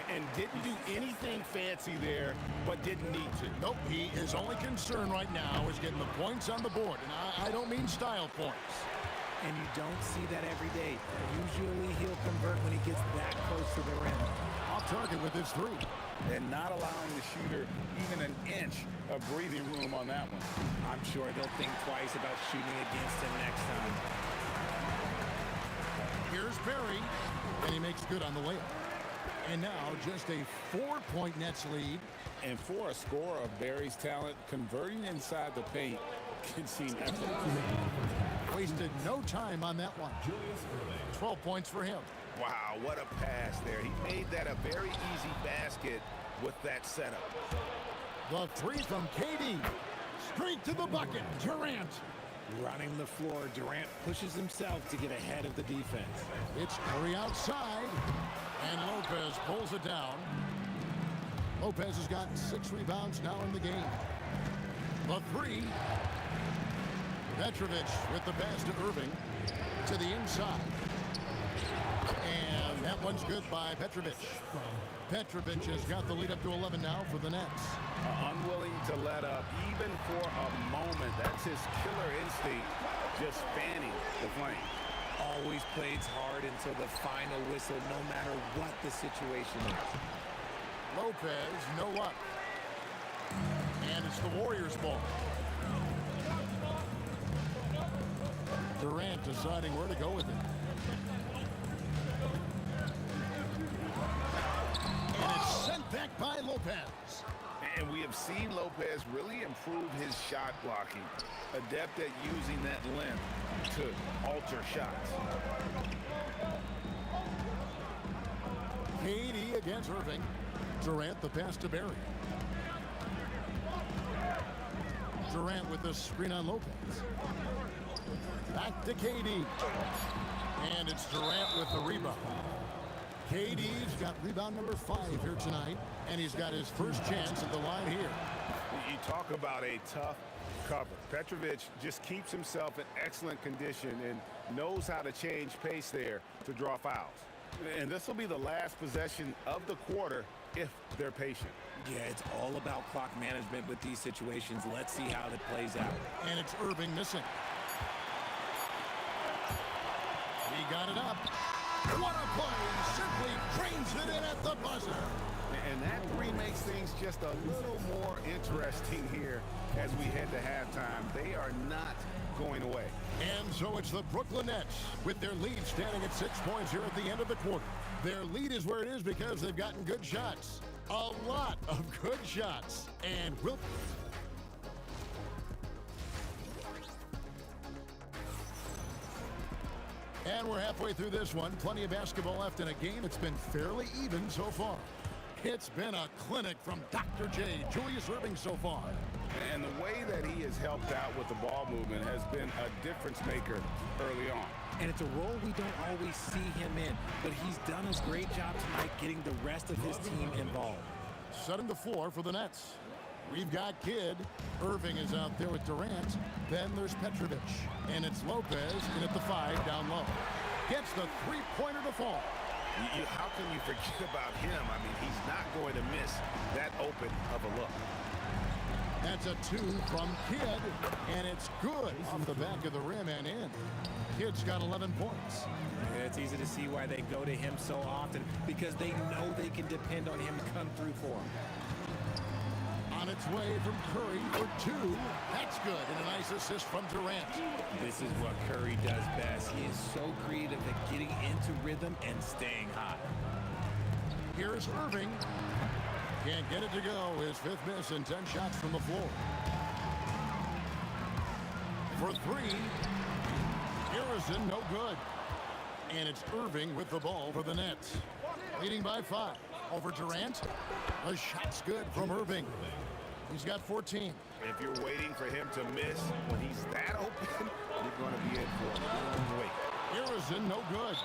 And didn't do anything fancy there, but didn't need to.
Nope, his only concern right now is getting the points on the board. And I don't mean style points.
And you don't see that every day. Usually he'll convert when he gets that close to the rim.
Off target with his 3.
And not allowing the shooter even an inch of breathing room on that one.
I'm sure they'll think twice about shooting against him next time.
Here's Barry, and he makes good on the layup. And now just a 4-point Nets lead.
And for a scorer of Barry's talent, converting inside the paint can seem effortless.
Wasted no time on that one. 12 points for him.
Wow, what a pass there. He made that a very easy basket with that setup.
The 3 from KD. Straight to the bucket. Durant.
Running the floor, Durant pushes himself to get ahead of the defense.
It's Curry outside. And Lopez pulls it down. Lopez has got 6 rebounds now in the game. The 3. Petrovic with the pass to Irving to the inside. And that one's good by Petrovic. Petrovic has got the lead up to 11 now for the Nets.
Unwilling to let up even for a moment. That's his killer instinct, just fanning the flame.
Always plays hard until the final whistle, no matter what the situation is.
Lopez, no up. And it's the Warriors' ball. Durant deciding where to go with it. And it's sent back by Lopez.
And we have seen Lopez really improve his shot blocking. Adept at using that length to alter shots.
KD against Irving. Durant the pass to Barry. Durant with the screen on Lopez. Back to KD. And it's Durant with the rebound. KD's got rebound number 5 here tonight, and he's got his first chance at the line here.
You talk about a tough cover. Petrovic just keeps himself in excellent condition and knows how to change pace there to draw fouls. And this will be the last possession of the quarter if they're patient.
Yeah, it's all about clock management with these situations. Let's see how it plays out.
And it's Irving missing. He got it up. What a play! Simply drains it in at the buzzer.
And that 3 makes things just a little more interesting here as we head to halftime. They are not going away.
And so it's the Brooklyn Nets with their lead standing at 6 points here at the end of the quarter. Their lead is where it is because they've gotten good shots. A lot of good shots. And we'll... And we're halfway through this one. Plenty of basketball left in a game. It's been fairly even so far. It's been a clinic from Dr. J, Julius Irving so far.
And the way that he has helped out with the ball movement has been a difference maker early on.
And it's a role we don't always see him in, but he's done a great job tonight getting the rest of his team involved.
Setting the floor for the Nets. We've got Kidd. Irving is out there with Durant. Then there's Petrovic. And it's Lopez in at the 5 down low. Gets the 3-pointer to fall.
How can you forget about him? I mean, he's not going to miss that open of a look.
That's a 2 from Kidd. And it's good off the back of the rim and in. Kidd's got 11 points.
Yeah, it's easy to see why they go to him so often, because they know they can depend on him to come through for them.
On its way from Curry for 2. That's good. And a nice assist from Durant.
This is what Curry does best. He is so creative at getting into rhythm and staying hot.
Here's Irving. Can't get it to go. His 5th miss and 10 shots from the floor. For 3. Harrison, no good. And it's Irving with the ball for the Nets. Leading by 5. Over Durant. The shot's good from Irving. He's got 14.
If you're waiting for him to miss when he's that open, you're going to be in for a long wait.
Harrison, no good.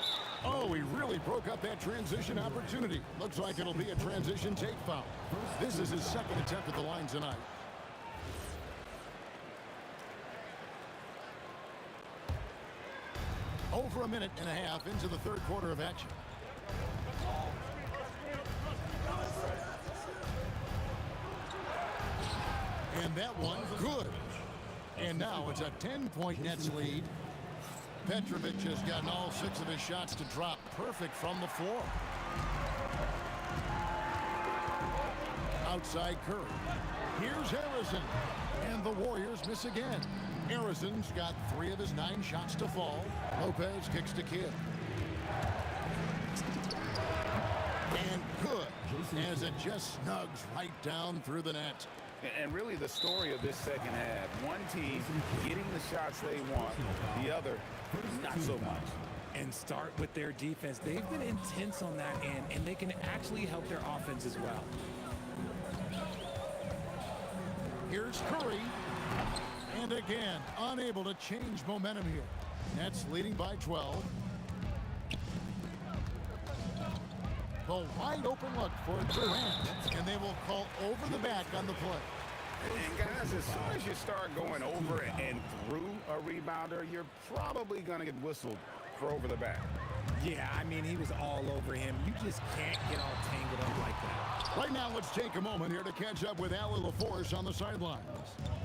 Oh, he really broke up that transition opportunity. Looks like it'll be a transition take foul. This is his 2nd attempt at the line tonight. Over a minute and a half into the 3rd quarter of action. And that one, good. And now it's a 10-point Nets lead. Petrovic has gotten all 6 of his shots to drop. Perfect from the floor. Outside Curry. Here's Harrison. And the Warriors miss again. Harrison's got 3 of his 9 shots to fall. Lopez kicks to Kidd. And good, as it just snugs right down through the net.
And really the story of this second half, one team getting the shots they want, the other not so much.
And start with their defense. They've been intense on that end, and they can actually help their offense as well.
Here's Curry. And again, unable to change momentum here. Nets leading by 12. The wide open look for Durant, and they will call over the back on the play.
And guys, as soon as you start going over and through a rebounder, you're probably going to get whistled for over the back.
Yeah, I mean, he was all over him. You just can't get all tangled up like that.
Right now, let's take a moment here to catch up with Allie LaForce on the sidelines.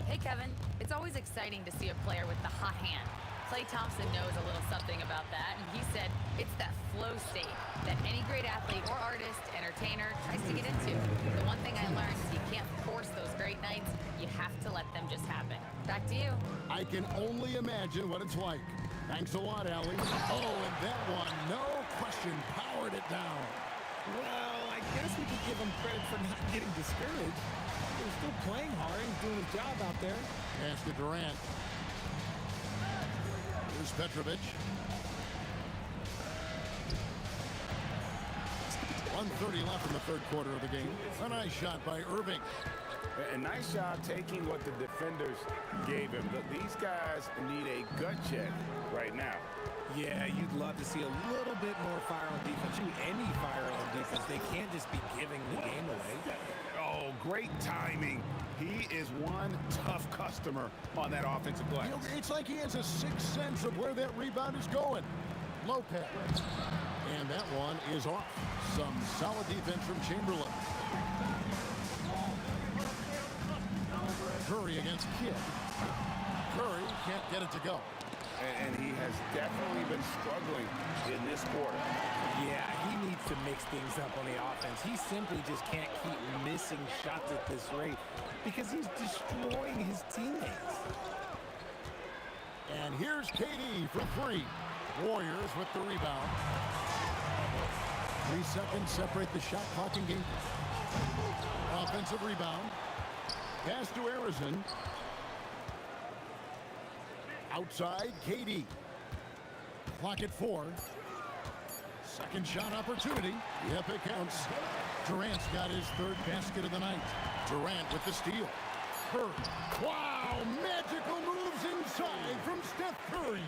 Hey, Kevin. It's always exciting to see a player with the hot hand. Klay Thompson knows a little something about that, and he said it's that flow state that any great athlete or artist, entertainer, tries to get into. The one thing I learned is you can't force those great nights. You have to let them just happen. Back to you.
I can only imagine what it's like. Thanks a lot, Allie. Oh, and that one, no question, powered it down.
Well, I guess we could give him credit for not getting discouraged. He was still playing hard and doing his job out there.
Pass to Durant. Here's Petrovic. 1:30 left in the third quarter of the game. A nice shot by Irving.
A nice job taking what the defenders gave him. These guys need a gut check right now.
Yeah, you'd love to see a little bit more fire on defense. Any fire on defense. They can't just be giving the game away.
Oh, great timing. He is one tough customer on that offensive glass.
You know, it's like he has a sixth sense of where that rebound is going. Lopez. And that one is off. Some solid defense from Chamberlain. Curry against Kidd. Curry can't get it to go.
And he has definitely been struggling in this quarter.
Yeah, he needs to mix things up on the offense. He simply just can't keep missing shots at this rate because he's destroying his teammates.
And here's KD for three. Warriors with the rebound. 3 seconds separate the shot clock and game. Offensive rebound. Pass to Arizon. Outside, KD. Clock at 4. Second shot opportunity. Yep, it counts. Durant's got his third basket of the night. Durant with the steal. Curry. Wow, magical moves inside from Steph Curry.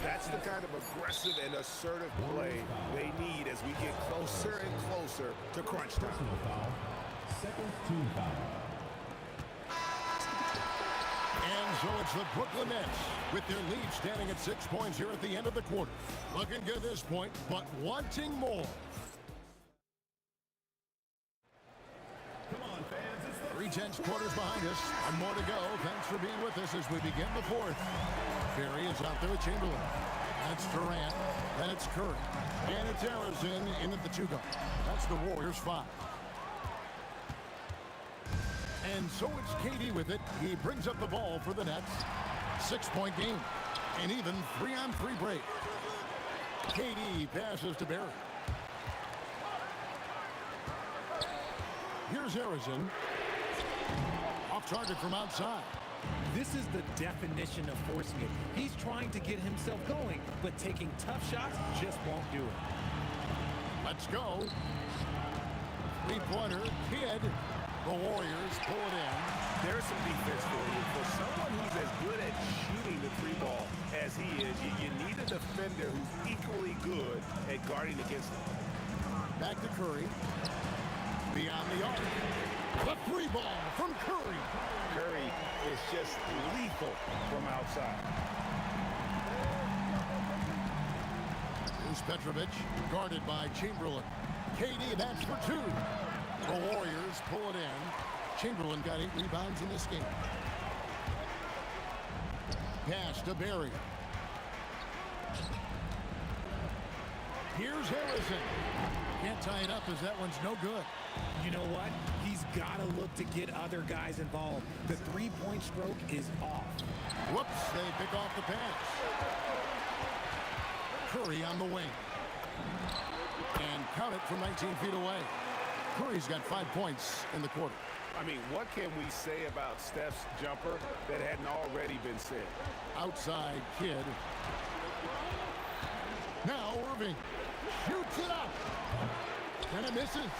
That's the kind of aggressive and assertive play they need as we get closer and closer to crunch time.
Second team foul.
And so it's the Brooklyn Nets with their lead standing at 6 points here at the end of the quarter. Looking good at this point, but wanting more.
Come on, fans. It's the
3/10 quarters behind us. One more to go. Thanks for being with us as we begin the fourth. Ferry is out there with Chamberlain. That's Durant. Then it's Curry. And it's Arizon in at the 2-guard. That's the Warriors 5. And so it's KD with it. He brings up the ball for the Nets. 6-point game. And even 3-on-3 break. KD passes to Barry. Here's Arizon. Off target from outside.
This is the definition of forcing it. He's trying to get himself going, but taking tough shots just won't do it.
Let's go. 3-pointer, Kidd. The Warriors pull it in.
There's some defense for you. For someone who's as good at shooting the 3-ball as he is, you need a defender who's equally good at guarding against him.
Back to Curry. Beyond the arc. The 3-ball from Curry.
Curry is just lethal from outside.
Here's Petrovic, guarded by Chamberlain. KD, that's for 2. The Warriors pull it in. Chamberlain got 8 rebounds in this game. Pass to Barry. Here's Harrison. Can't tie it up as that one's no good.
You know what? He's got to look to get other guys involved. The 3-point stroke is off.
Whoops, they pick off the pass. Curry on the wing. And count it from 19 feet away. Curry's got 5 points in the quarter.
I mean, what can we say about Steph's jumper that hadn't already been said?
Outside Kidd. Now Irving shoots it up. And it misses.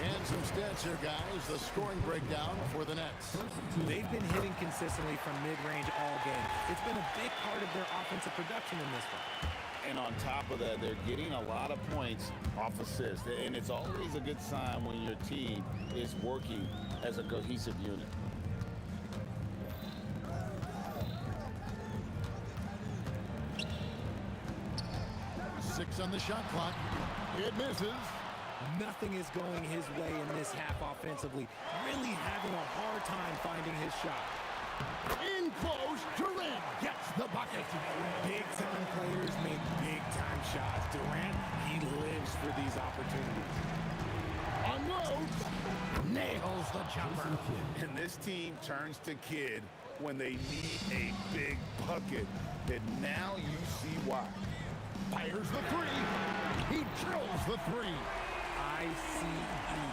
And some stats here, guys. The scoring breakdown for the Nets.
They've been hitting consistently from mid-range all game. It's been a big part of their offensive production in this one.
And on top of that, they're getting a lot of points off assists. And it's always a good sign when your team is working as a cohesive unit.
Six on the shot clock. It misses.
Nothing is going his way in this half offensively. Really having a hard time finding his shot.
In close, Durant gets the bucket.
Big-time players make big-time shots. Durant, he lives for these opportunities.
Unloads. Nails the jumper.
And this team turns to Kidd when they need a big bucket. And now you see why.
Fires the three. He drills the three.
I-C-E,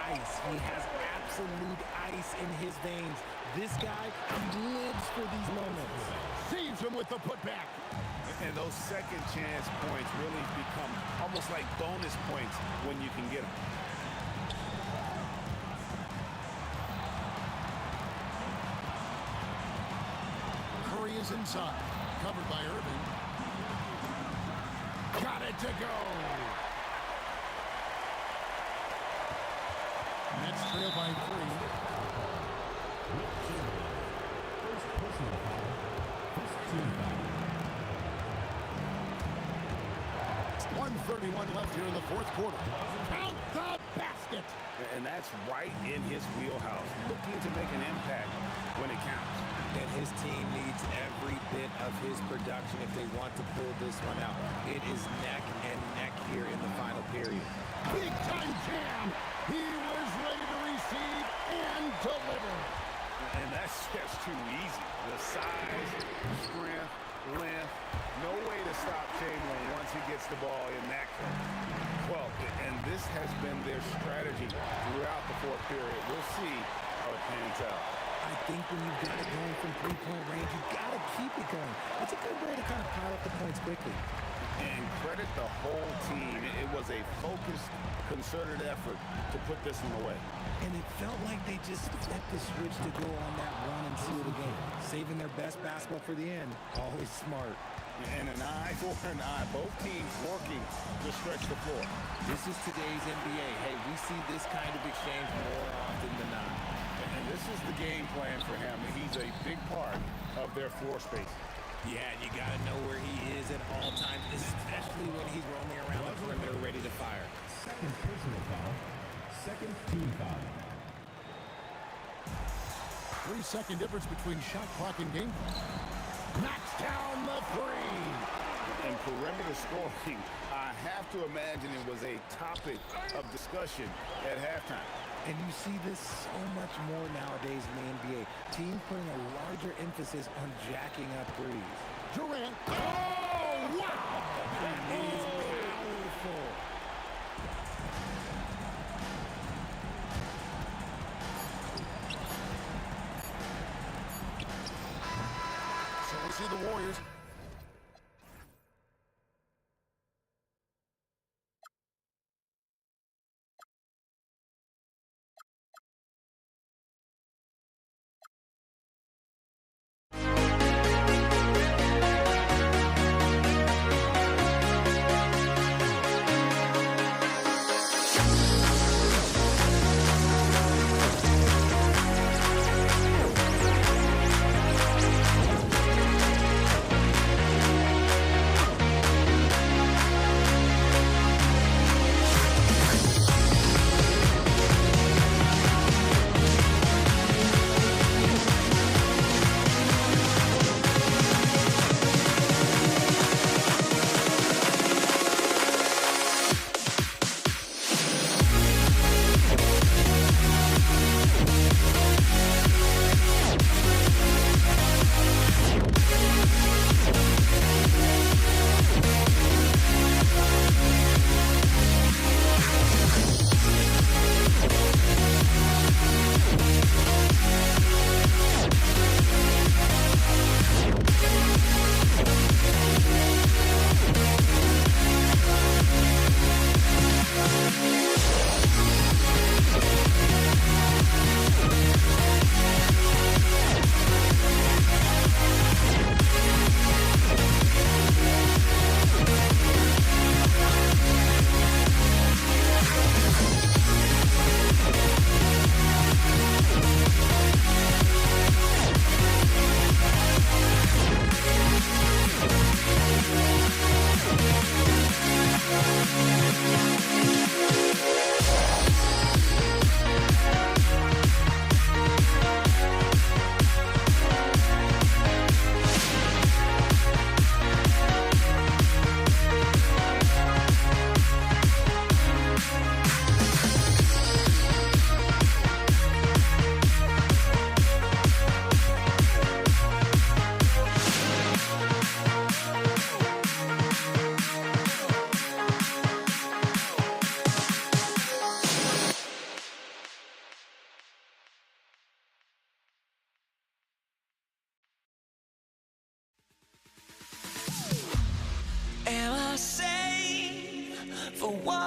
ice. He has absolute ice in his veins. This guy lives for these moments.
Saves him with the putback.
And those second chance points really become almost like bonus points when you can get them.
Curry is inside. Covered by Irving. Got it to go. Nets trail by 3. 1:31 left here in the fourth quarter. Count the basket.
And that's right in his wheelhouse, looking to make an impact when it counts.
And his team needs every bit of his production if they want to pull this one out. It is neck and neck here in the final period.
Big time jam. He was ready to receive and deliver.
And that's just too easy. The size, strength, length, no way to stop Chamberlain once he gets the ball in that case. Well, and this has been their strategy throughout the fourth period. We'll see how it pans out.
I think when you've got it going from three-point range, you've got to keep it going. It's a good way to kind of pile up the points quickly.
And credit the whole team. It was a focused, concerted effort to put this one away.
And it felt like they just flipped the switch to go on that run and seal the game. Saving their best basketball for the end. Always smart.
And an eye for an eye. Both teams working to stretch the floor.
This is today's NBA. Hey, we see this kind of exchange more often than not.
And this is the game plan for him. He's a big part of their floor space.
Yeah, you got to know where he is at all times, especially when he's roaming around the perimeter ready to fire.
Second personal foul. Second team foul.
3-second difference between shot clock and game clock. Knocks down the three.
And perimeter scoring, I have to imagine it was a topic of discussion at halftime.
And you see this so much more nowadays in the NBA. Teams putting a larger emphasis on jacking up threes.
Durant. Oh, wow!
That is powerful.
So we see the Warriors.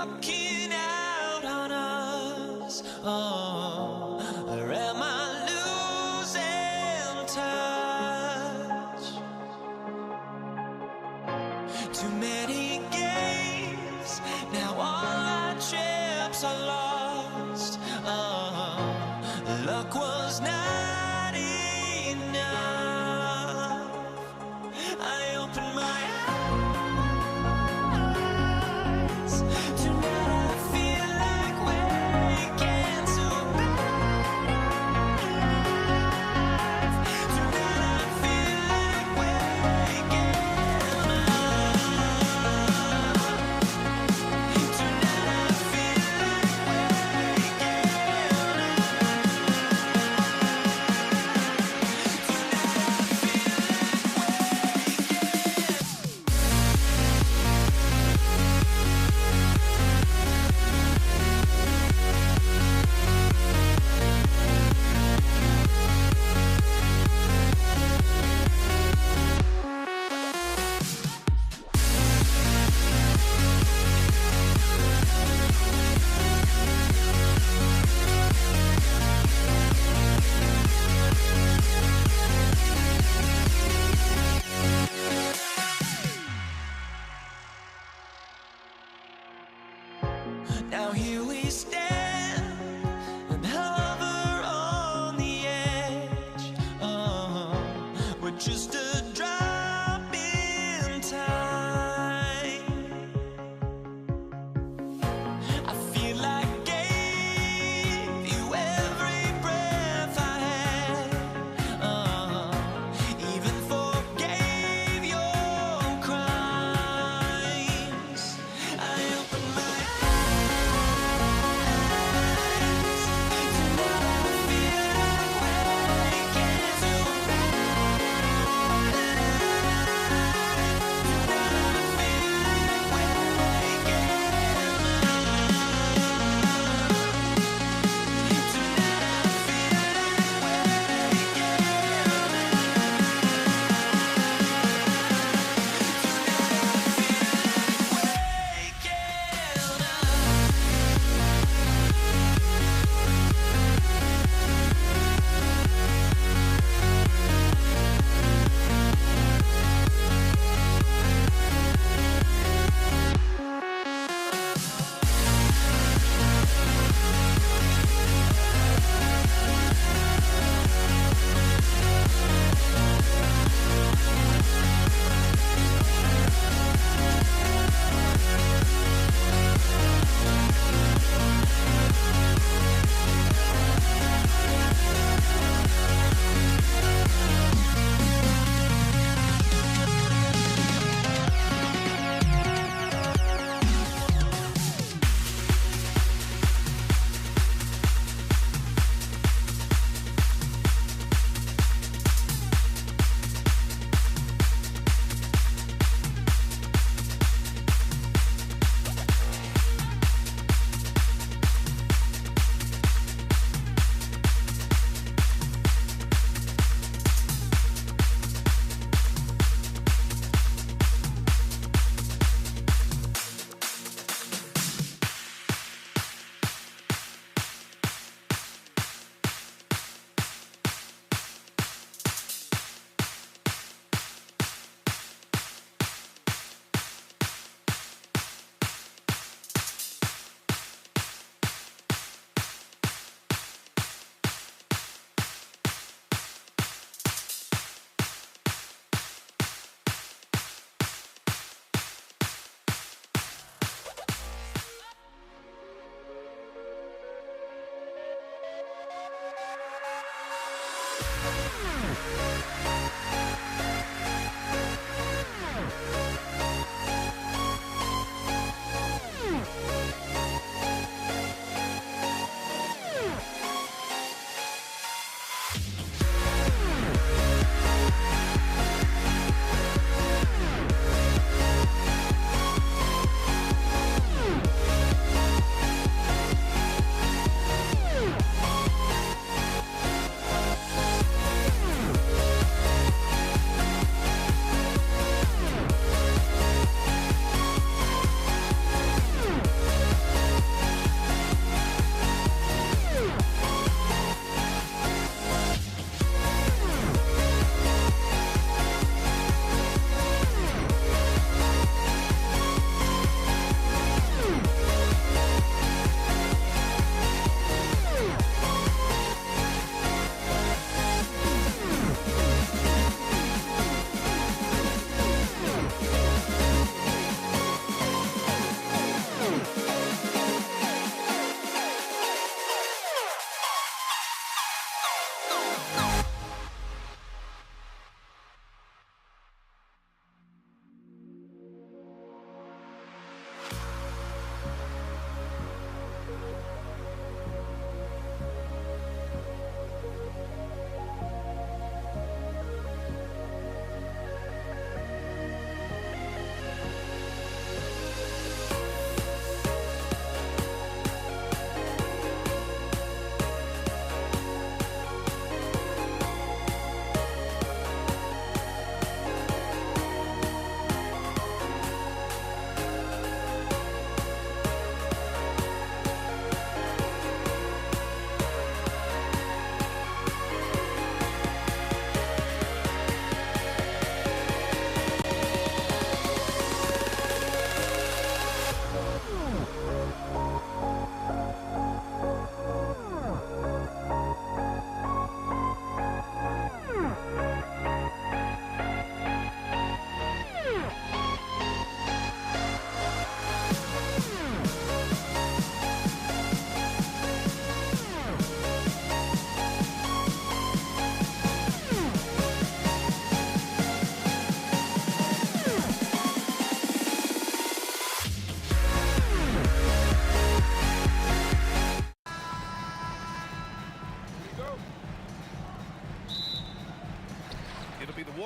walking out on us? Oh, or am I losing touch? Too many games, now all our chips are lost. Oh, luck was not enough. I opened my eyes. Tonight I feel like waking to life. Tonight I feel like waking up. Tonight I feel like now here we stand and hover on the edge. Oh, we're just a drop in time. I feel like I gave you every breath I had. Oh, even forgave your crimes. I opened my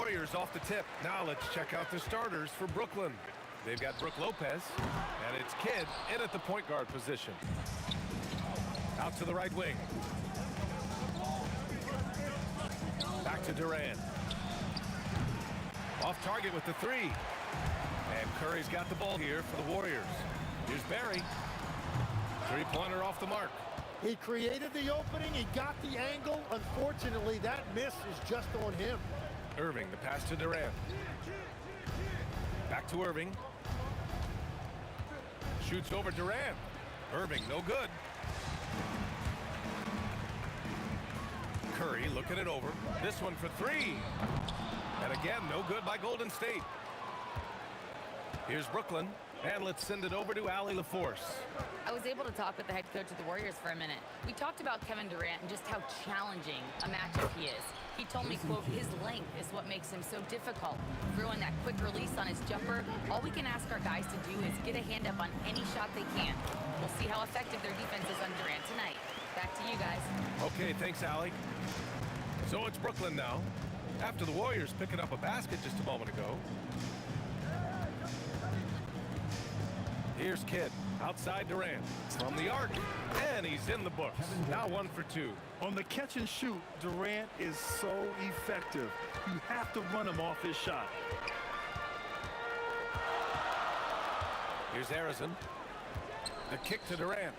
Warriors off the tip. Now let's check out the starters for Brooklyn. They've got Brooke Lopez, and it's Kidd in at the point guard position. Out to the right wing. Back to Durant. Off target with the three. And Curry's got the ball here for the Warriors. Here's Barry. Three-pointer off the mark.
He created the opening. He got the angle. Unfortunately, that miss is just on him.
Irving, the pass to Durant. Back to Irving. Shoots over Durant. Irving, no good. Curry looking it over. This one for three. And again, no good by Golden State. Here's Brooklyn. And let's send it over to Allie LaForce.
I was able to talk with the head coach of the Warriors for a minute. We talked about Kevin Durant and just how challenging a matchup he is. He told me, quote, his length is what makes him so difficult. Throwing that quick release on his jumper, all we can ask our guys to do is get a hand up on any shot they can. We'll see how effective their defense is on Durant tonight. Back to you guys.
Okay, thanks, Allie. So it's Brooklyn now. After the Warriors picking up a basket just a moment ago. Here's Kidd, outside Durant, from the arc, and he's in the books. Now 1 for 2.
On the catch and shoot, Durant is so effective. You have to run him off his shot.
Here's Harrison. The kick to Durant.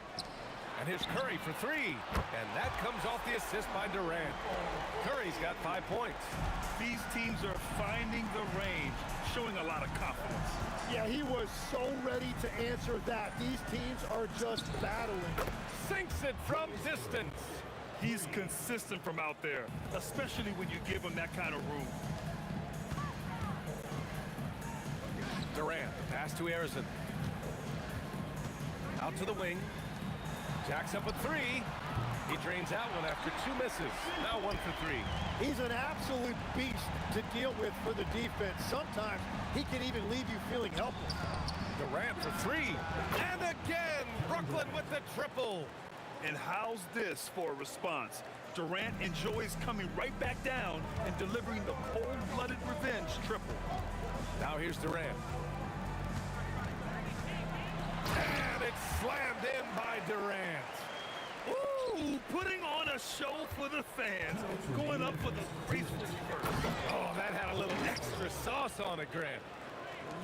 And here's Curry for three. And that comes off the assist by Durant. Curry's got 5 points.
These teams are finding the range, showing a lot of confidence.
Yeah, he was so ready to answer that. These teams are just battling.
Sinks it from distance.
He's consistent from out there, especially when you give him that kind of room.
Durant, pass to Harrison. Out to the wing. Jacks up a three. He drains out one after 2 misses. Now 1 for 3.
He's an absolute beast to deal with for the defense. Sometimes he can even leave you feeling helpless.
Durant for three. And again, Brooklyn with the triple.
And how's this for a response? Durant enjoys coming right back down and delivering the cold-blooded revenge triple.
Now here's Durant. And it's slammed in by Durant.
Ooh, putting on a show for the fans, going up for the graceful first.
Oh, that had a little extra sauce on it, Grant.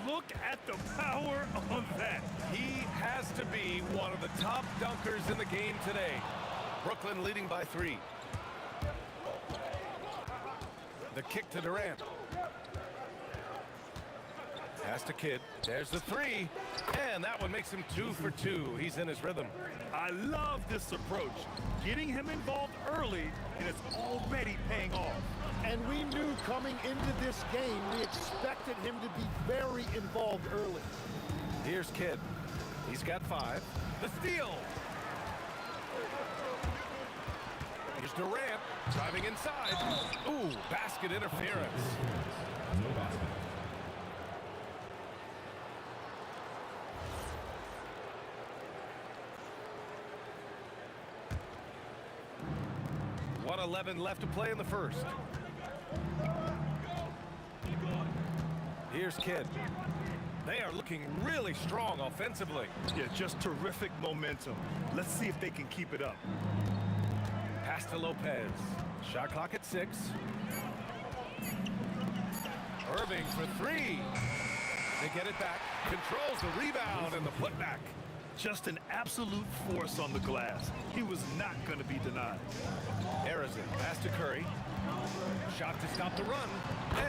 Look at the power on that.
He has to be one of the top dunkers in the game today. Brooklyn leading by 3. The kick to Durant. Pass to Kidd. There's the three. And that one makes him 2 for 2. He's in his rhythm.
I love this approach. Getting him involved early, and it's already paying off.
And we knew coming into this game, we expected him to be very involved early.
Here's Kidd. He's got 5. The steal. Here's Durant driving inside. Ooh, basket interference.
No basket.
.11 left to play in the first. Here's Kidd. They are looking really strong offensively.
Yeah, just terrific momentum. Let's see if they can keep it up.
Pass to Lopez. Shot clock at 6. Irving for 3. They get it back. Controls the rebound and the putback.
Just an absolute force on the glass. He was not going to be denied.
Harrison, pass to Curry. Shot to stop the run,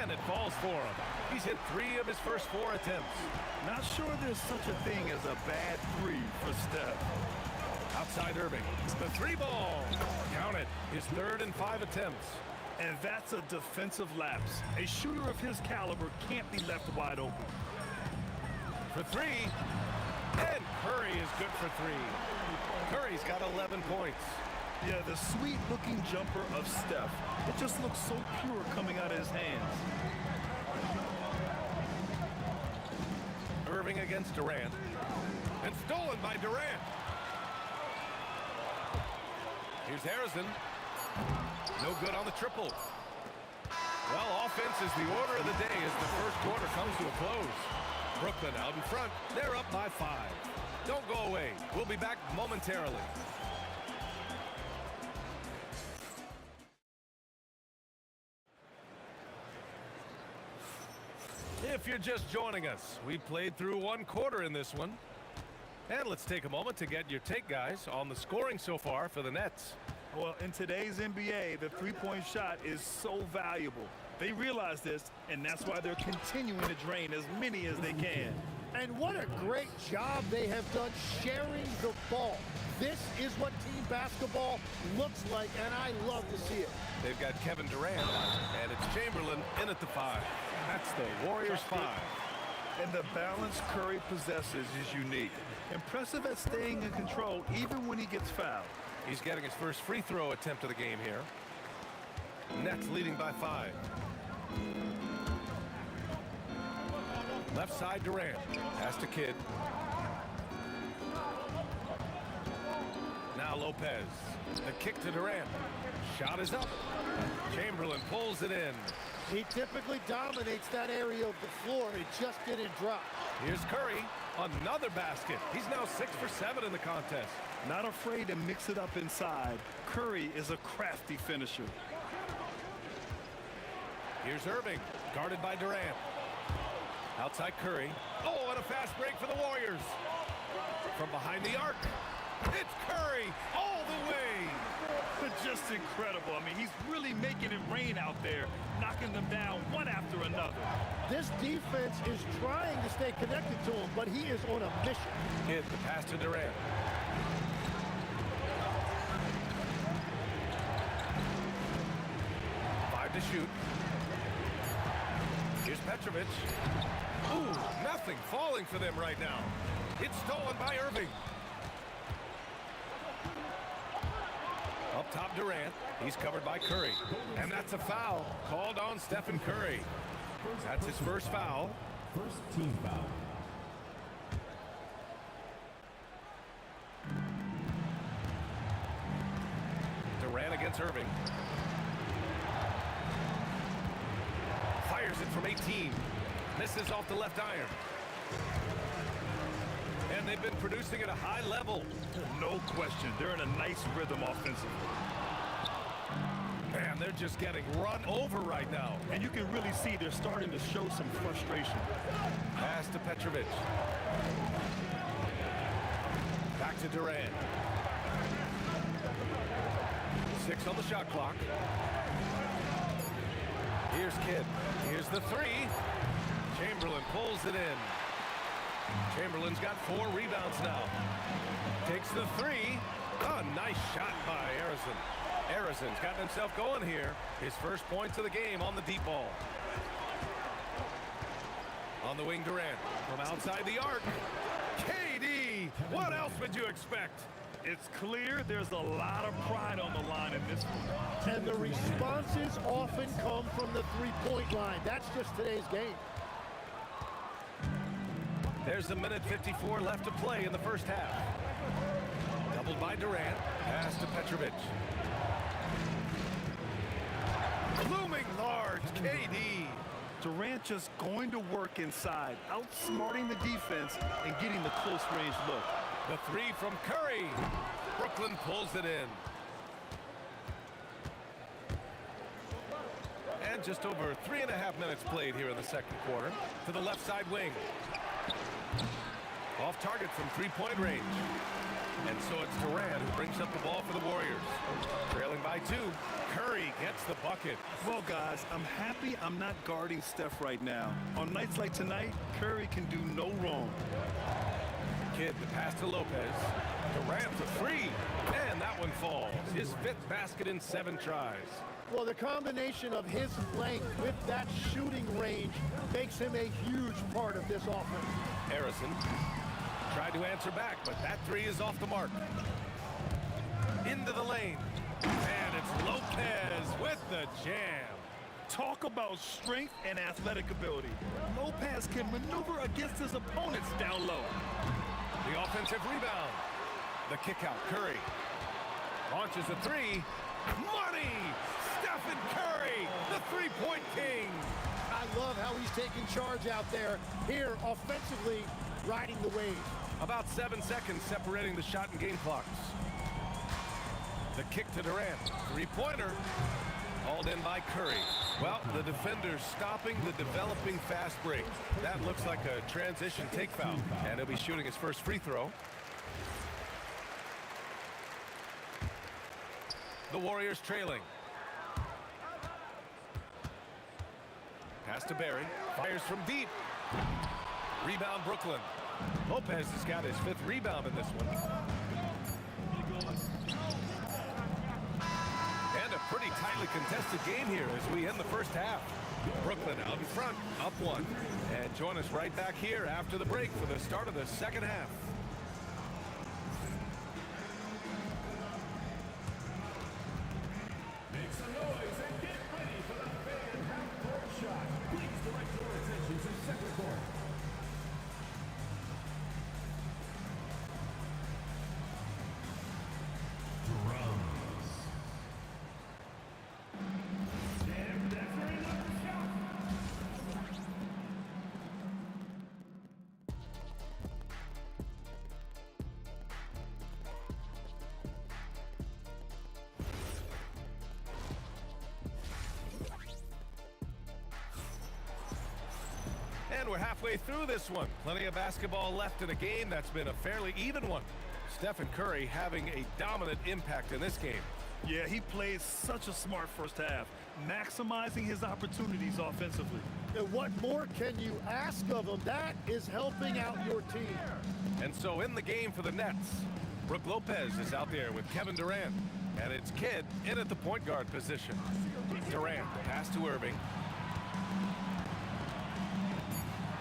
and it falls for him. He's hit 3 of his first 4 attempts.
Not sure there's such a thing as a bad 3 for Steph.
Outside Irving. The 3 ball. Count it. His 3rd and 5 attempts.
And that's a defensive lapse. A shooter of his caliber can't be left wide open.
For 3. And Curry is good for 3. Curry's got 11 points.
Yeah, the sweet-looking jumper of Steph. It just looks so pure coming out of his hands.
Irving against Durant. And stolen by Durant. Here's Harrison. No good on the triple. Well, offense is the order of the day as the first quarter comes to a close. Brooklyn out in front. They're up by 5. Don't go away. We'll be back momentarily. If you're just joining us, we played through one quarter in this one. And let's take a moment to get your take, guys, on the scoring so far for the Nets.
Well, in today's NBA, the three-point shot is so valuable. They realize this, and that's why they're continuing to drain as many as they can.
And what a great job they have done sharing the ball. This is what team basketball looks like, and I love to see it.
They've got Kevin Durant, and it's Chamberlain in at the 5. That's the Warriors 5.
And the balance Curry possesses is unique. Impressive at staying in control even when he gets fouled.
He's getting his first free throw attempt of the game here. Nets leading by 5. Left side Durant. Pass to Kidd. Now Lopez. The kick to Durant. Shot is up. Chamberlain pulls it in.
He typically dominates that area of the floor. It just didn't drop.
Here's Curry. Another basket. He's now 6 for 7 in the contest.
Not afraid to mix it up inside. Curry is a crafty finisher.
Here's Irving, guarded by Durant. Outside Curry. Oh, and a fast break for the Warriors. From behind the arc, it's Curry all the way.
Just incredible. I mean, he's really making it rain out there, knocking them down one after another.
This defense is trying to stay connected to him, but he is on a mission.
Hit the pass to Durant. To shoot. Here's Petrovic. Ooh, nothing falling for them right now. It's stolen by Irving. Up top Durant. He's covered by Curry. And that's a foul called on Stephen Curry. That's his first foul.
First team foul.
Durant against Irving. Fires it from 18. Misses off the left iron. And they've been producing at a high level.
No question. They're in a nice rhythm offensively.
Man, they're just getting run over right now.
And you can really see they're starting to show some frustration.
Pass to Petrovic. Back to Durant. 6 on the shot clock. Here's Kidd. Here's the 3. Chamberlain pulls it in. Chamberlain's got 4 rebounds now. Takes the 3. Oh, nice shot by Harrison. Harrison's gotten himself going here. His first points of the game on the deep ball. On the wing, Durant. From outside the arc. KD! What else would you expect?
It's clear there's a lot of pride on the line in this one.
And the responses often come from the three-point line. That's just today's game.
There's a minute 54 left to play in the first half. Doubled by Durant. Pass to Petrovic. Looming large, KD.
Durant just going to work inside, outsmarting the defense and getting the close range look.
The 3 from Curry. Brooklyn pulls it in. And just over 3.5 minutes played here in the second quarter. To the left side wing. Off target from three-point range. And so it's Durant who brings up the ball for the Warriors. Trailing by 2. Curry gets the bucket.
Well, guys, I'm happy I'm not guarding Steph right now. On nights like tonight, Curry can do no wrong.
Kidd, the pass to Lopez. Durant for 3. And that one falls. His 5th basket in 7 tries.
Well, the combination of his length with that shooting range makes him a huge part of this offense.
Harrison tried to answer back, but that 3 is off the mark. Into the lane. And it's Lopez with the jam.
Talk about strength and athletic ability. Lopez can maneuver against his opponents down low.
The offensive rebound. The kick out, Curry. Launches launches a three. Money! Stephen Curry, the three-point king.
I love how he's taking charge out there. Here, offensively, riding the wave.
About 7 seconds separating the shot and game clocks. The kick to Durant. Three-pointer. Hauled in by Curry. Well, the defender's stopping the developing fast break. That looks like a transition take foul. And he'll be shooting his first free throw. The Warriors trailing. Pass to Barry. Fires from deep. Rebound Brooklyn. Lopez has got his 5th rebound in this one. And a pretty tightly contested game here as we end the first half. Brooklyn out in front, up 1. And join us right back here after the break for the start of the second half.
Make some noise and get ready for the fan half-court shot. Please direct your attention to second court. Drums. And that's right, another shot.
And we're halfway through this one. Plenty of basketball left in a game that's been a fairly even one. Stephen Curry having a dominant impact in this game.
Yeah, he played such a smart first half, maximizing his opportunities offensively.
And what more can you ask of him? That is helping out your team.
And so in the game for the Nets, Brook Lopez is out there with Kevin Durant. And it's Kidd in at the point guard position. Durant, pass to Irving.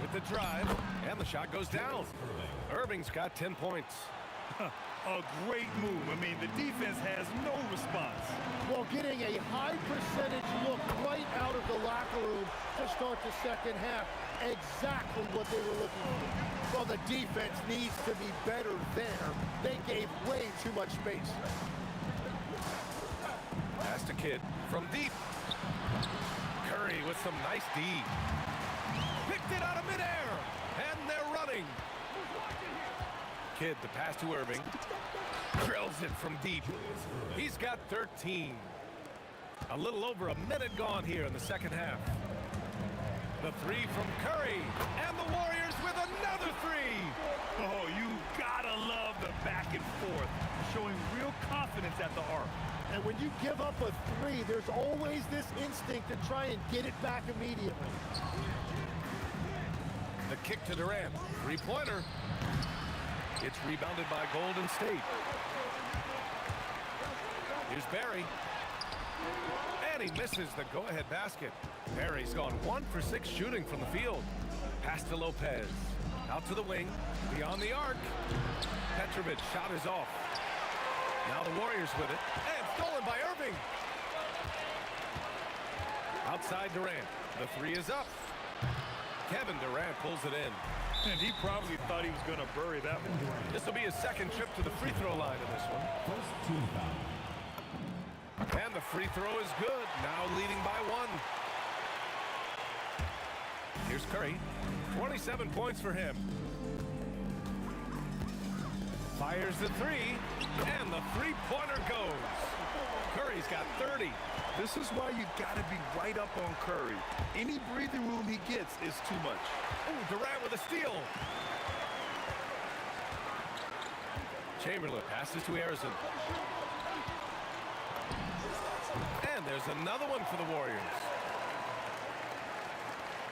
With the drive, and the shot goes down. Irving's got 10 points.
A great move. I mean, the defense has no response.
Well, getting a high percentage look right out of the locker room to start the second half. Exactly what they were looking for. Well, the defense needs to be better there. They gave way too much space.
Pass to Kidd from deep. Curry with some nice D. Picked it out of midair, and they're running. Kidd, the pass to Irving. Drills it from deep. He's got 13. A little over a minute gone here in the second half. The three from Curry, and the Warriors with another three.
Oh, you gotta love the back and forth, showing real confidence at the arc.
And when you give up a three, there's always this instinct to try and get it back immediately.
The kick to Durant. Three-pointer. It's rebounded by Golden State. Here's Barry. And he misses the go-ahead basket. Barry's gone 1 for 6 shooting from the field. Pass to Lopez. Out to the wing. Beyond the arc. Petrovich shot is off. Now the Warriors with it. And stolen by Irving. Outside Durant. The three is up. Kevin Durant pulls it in.
And he probably thought he was going to bury that one.
This will be his second trip to the free throw line in this one. And the free throw is good. Now leading by 1. Here's Curry. 27 points for him. Fires the three. And the three-pointer goes. Curry's got 30.
This is why you got to be right up on Curry. Any breathing room he gets is too much.
Ooh, Durant with a steal. Chamberlain passes to Harrison. And there's another one for the Warriors.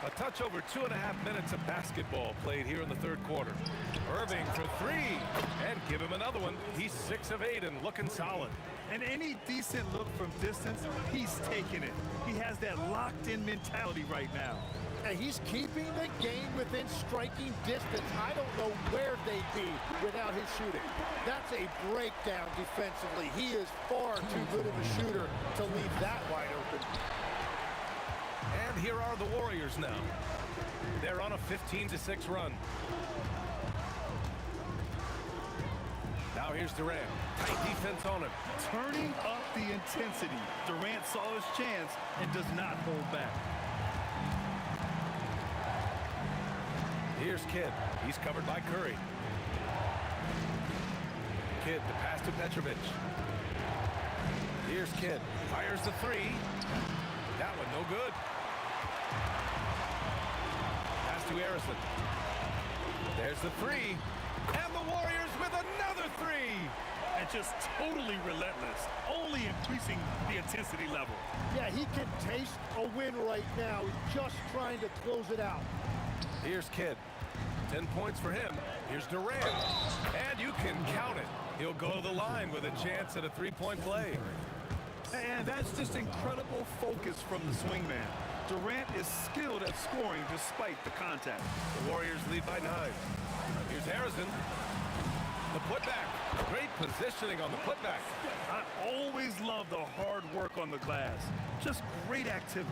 A touch over 2.5 minutes of basketball played here in the third quarter. Irving for three. And give him another one. He's 6 of 8 and looking solid.
And any decent look from distance, he's taking it. He has that locked-in mentality right now.
And he's keeping the game within striking distance. I don't know where they'd be without his shooting. That's a breakdown defensively. He is far too good of a shooter to leave that wide open.
And here are the Warriors now. They're on a 15-6 run. Now Now here's Durant. Tight defense on him.
Turning up the intensity. Durant saw his chance and does not hold back.
Here's Kidd. He's covered by Curry. Kidd, the pass to Petrovic. Here's Kidd. Fires the three. That one no good. Pass to Harrison. There's the three. And the Warriors with another three.
And just totally relentless. Only increasing the intensity level.
Yeah, he can taste a win right now. Just trying to close it out.
Here's Kidd. 10 points for him. Here's Durant. And you can count it. He'll go to the line with a chance at a three-point play.
And that's just incredible focus from the swingman. Durant is skilled at scoring despite the contact.
The Warriors lead by 9. Here's Harrison. The putback. Great positioning on the putback.
I always love the hard work on the glass. Just great activity.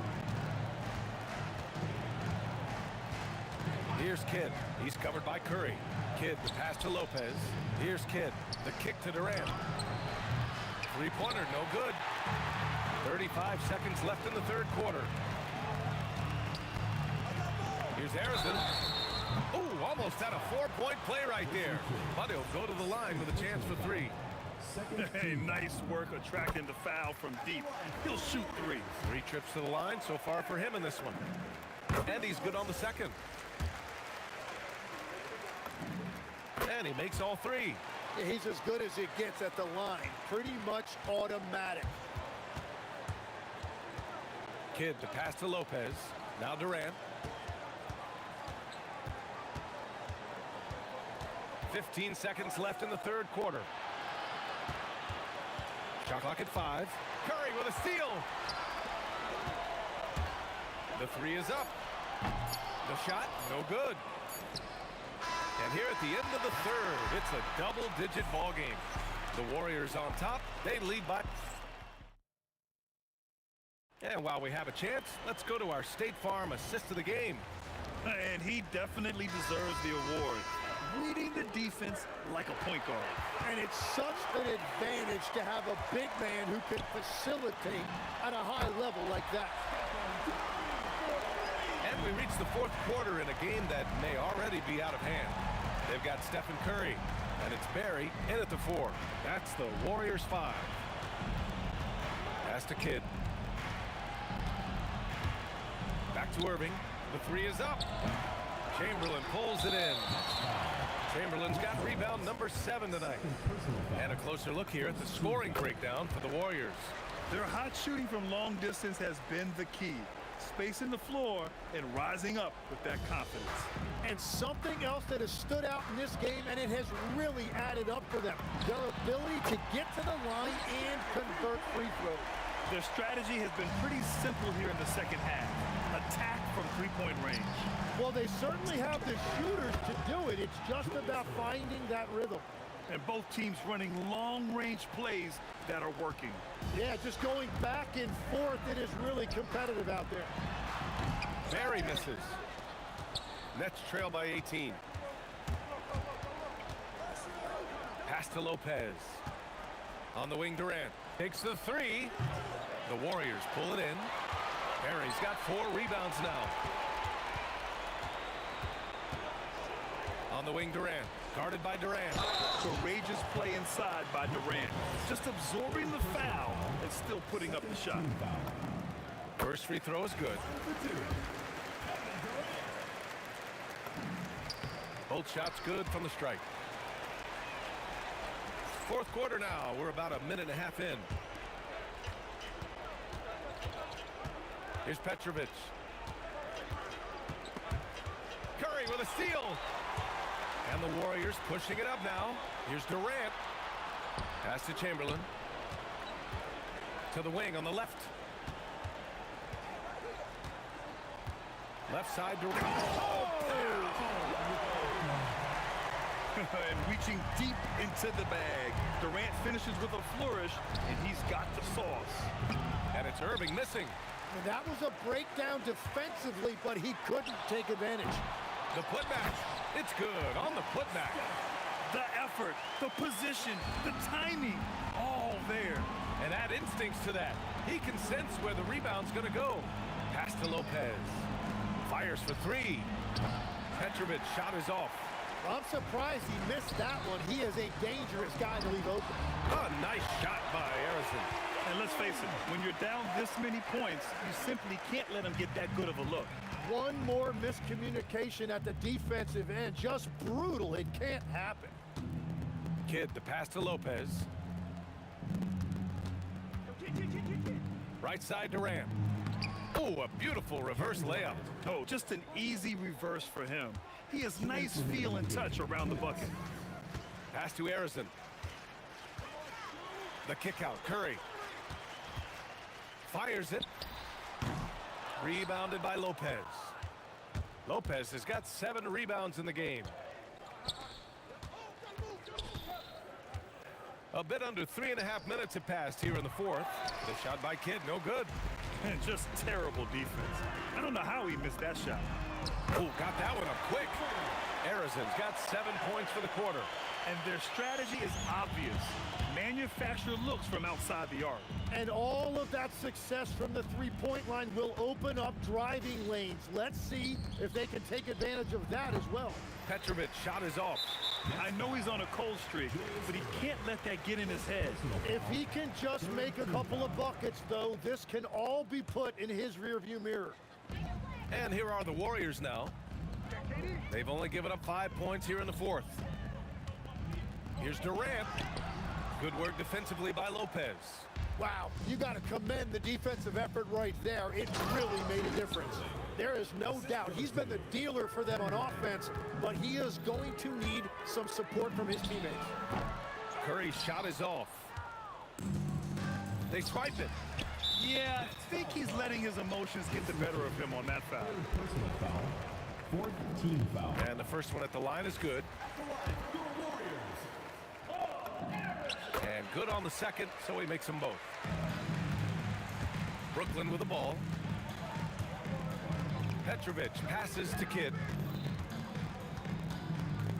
Here's Kidd. He's covered by Curry. Kidd, the pass to Lopez. Here's Kidd. The kick to Durant. Three-pointer, no good. 35 seconds left in the third quarter. Here's Harrison. Ooh, almost had a 4-point play right there. But he'll go to the line with a chance for three.
Hey, nice work attracting the foul from deep. He'll shoot three.
3 trips to the line so far for him in this one. And he's good on the second. And he makes all 3.
He's as good as it gets at the line. Pretty much automatic.
Kidd, the pass to Lopez. Now Durant. 15 seconds left in the third quarter. Shot clock at 5. Curry with a steal. The 3 is up. The shot, no good. And here at the end of the third, it's a double-digit ball game. The Warriors on top. They lead by... And while we have a chance, let's go to our State Farm assist of the game.
And he definitely deserves the award. Reading the defense like a point guard.
And it's such an advantage to have a big man who can facilitate at a high level like that.
And we reach the fourth quarter in a game that may already be out of hand. They've got Stephen Curry, and it's Barry in at the 4. That's the Warriors 5. Pass to Kidd. Back to Irving. The 3 is up. Chamberlain pulls it in. Chamberlain's got rebound number 7 tonight. And a closer look here at the scoring breakdown for the Warriors.
Their hot shooting from long distance has been the key. Spacing the floor and rising up with that confidence.
And something else that has stood out in this game, and it has really added up for them, their ability to get to the line and convert free throws.
Their strategy has been pretty simple here in the second half. Attack from three-point range.
Well, they certainly have the shooters to do it. It's just about finding that rhythm.
And both teams running long-range plays that are working.
Yeah, just going back and forth. It is really competitive out there.
Barry misses. Nets trail by 18. Pass to Lopez. On the wing, Durant takes the 3. The Warriors pull it in. Barry's got 4 rebounds now. On the wing, Durant. Guarded by Durant.
Courageous play inside by Durant. Just absorbing the foul and still putting up the shot.
First free throw is good. Both shots good from the strike. Fourth quarter now. We're about a minute and a half in. Here's Petrovic. Curry with a steal. And the Warriors pushing it up now. Here's Durant. Pass to Chamberlain. To the wing on the left. Left side, Durant. Oh!
And reaching deep into the bag. Durant finishes with a flourish, and he's got the sauce.
And it's Irving missing.
And that was a breakdown defensively, but he couldn't take advantage.
The putback. It's good on the putback.
The effort, the position, the timing, all there.
And add instincts to that. He can sense where the rebound's going to go. Pass to Lopez. Fires for three. Petrovic's shot is off.
I'm surprised he missed that one. He is a dangerous guy to leave open.
A nice shot by Arison.
And let's face it, when you're down this many points, you simply can't let him get that good of a look.
One more miscommunication at the defensive end. Just brutal. It can't happen.
Kidd, the pass to Lopez. Right side Durant. Oh, a beautiful reverse layup.
Oh, just an easy reverse for him. He has nice feel and touch around the bucket.
Pass to Arison. The kick out, Curry. Fires it. Rebounded by Lopez. Lopez has got 7 rebounds in the game. A bit under 3.5 minutes have passed here in the fourth. The shot by Kidd, no good.
And just terrible defense. I don't know how he missed that shot.
Oh, got that one up quick. Arison's got 7 points for the quarter.
And their strategy is obvious. Manufacture looks from outside the arc.
And all of that success from the three-point line will open up driving lanes. Let's see if they can take advantage of that as well.
Petrovic's shot is off.
I know he's on a cold streak, but he can't let that get in his head.
If he can just make a couple of buckets, though, this can all be put in his rearview mirror.
And here are the Warriors now. They've only given up 5 points here in the fourth. Here's Durant. Good work defensively by Lopez.
Wow, you got to commend the defensive effort right there. It really made a difference. There is no doubt he's been the dealer for them on offense, but he is going to need some support from his teammates.
Curry's shot is off. They swipe it.
Yeah, I think he's letting his emotions get the better of him on that foul.
Personal foul. Fourth team foul.
And the first one at the line is good. And good on the second, so he makes them both. Brooklyn with the ball. Petrovic passes to Kidd.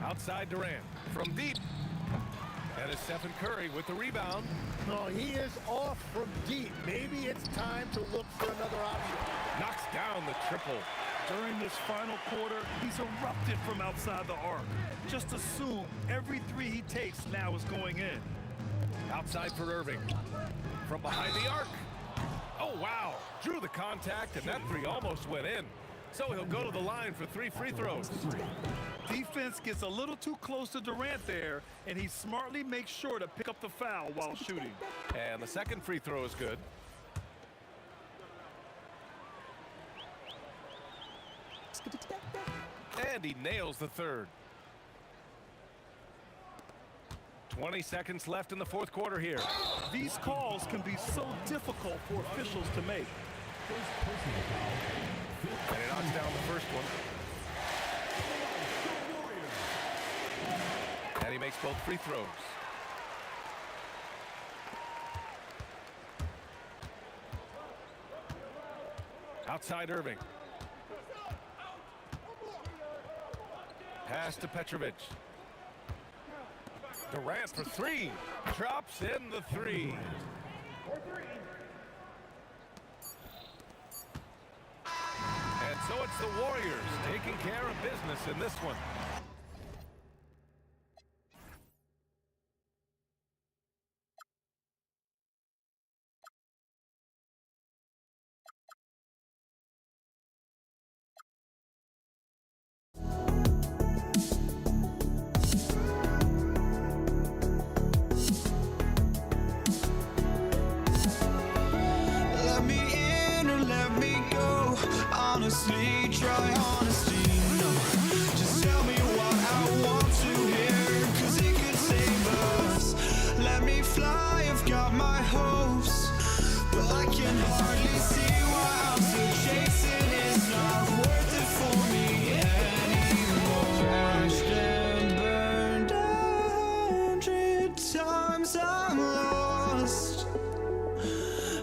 Outside Durant from deep. And it's Stephen Curry with the rebound.
Oh, he is off from deep. Maybe it's time to look for another option.
Knocks down the triple.
During this final quarter, he's erupted from outside the arc. Just assume every three he takes now is going in.
Outside for Irving. From behind the arc. Oh, wow. Drew the contact, and that three almost went in. So he'll go to the line for 3 free throws.
Defense gets a little too close to Durant there, and he smartly makes sure to pick up the foul while shooting.
And the second free throw is good. And he nails the third. 20 seconds left in the fourth quarter here.
These calls can be so difficult for officials to make.
And he knocks down the first one. And he makes both free throws. Outside Irving. Pass to Petrovic. Durant for three. Drops in the three. And so it's the Warriors taking care of business in this one.
Let me in or let me go. Honestly, try honesty, no. Just tell me what I want to hear, 'cause it could save us. Let me fly, I've got my hopes, but I can hardly see why I'm still chasing. It's not worth it for me anymore. Crashed and burned 100 times, I'm lost.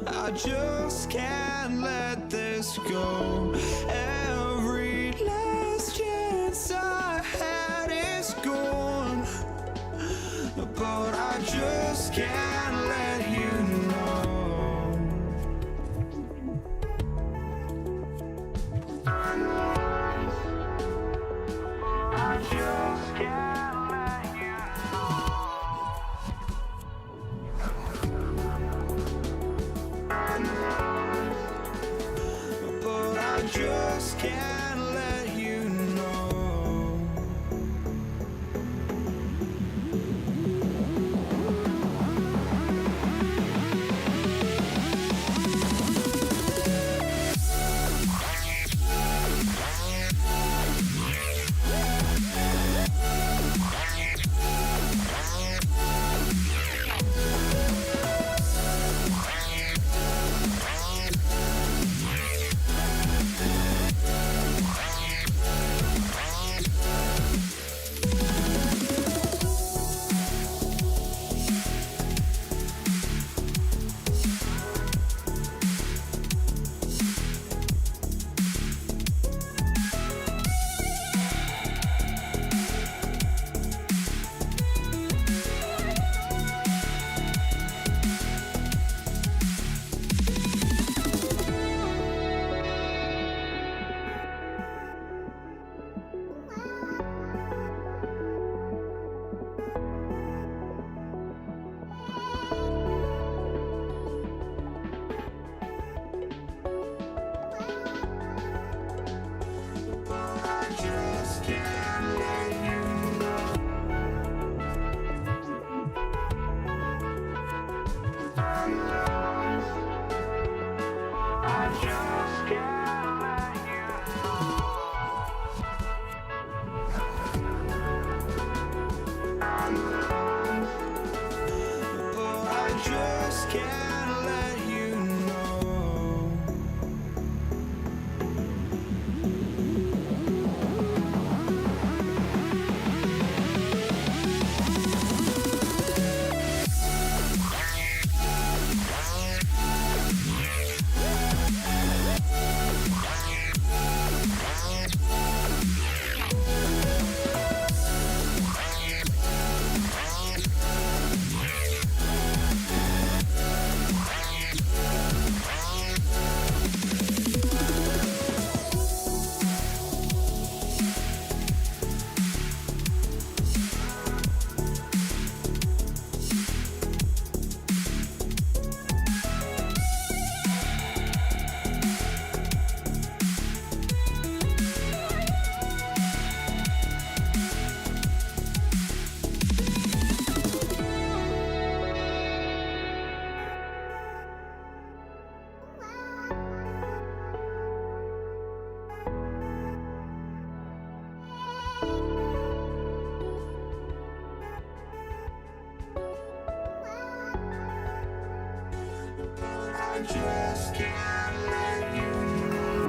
I just can't let this go. Every last chance I had is gone. just can't let you know. Just can't let you know.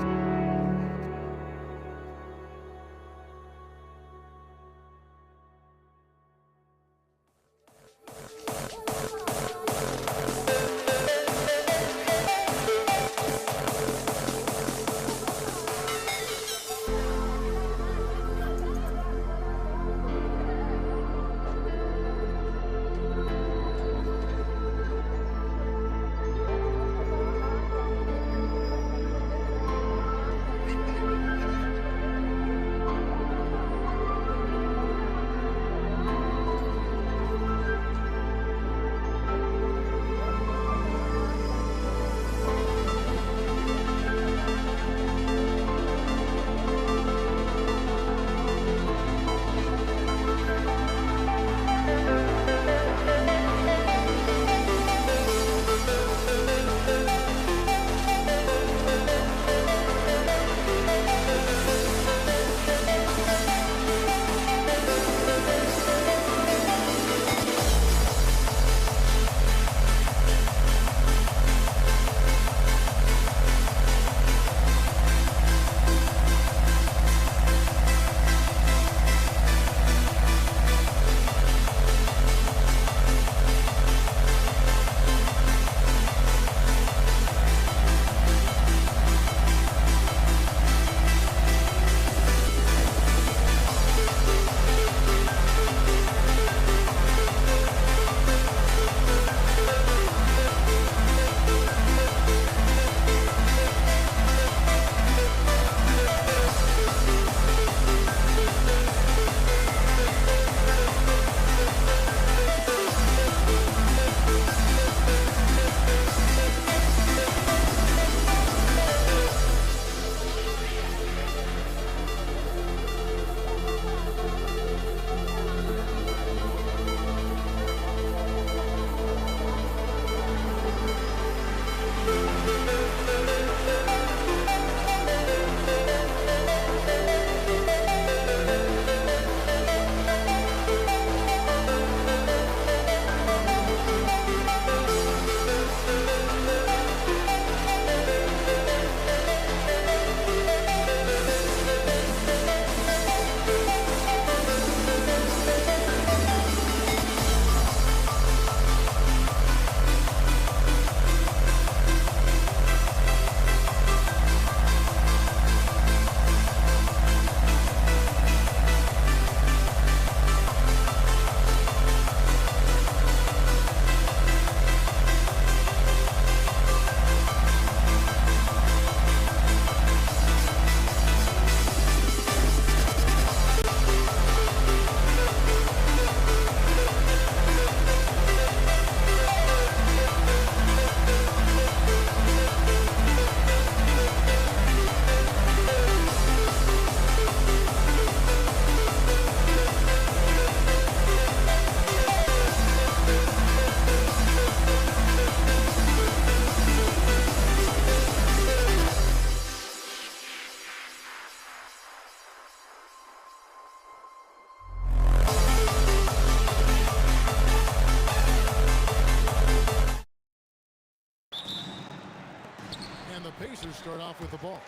the Pacers start off with the ball.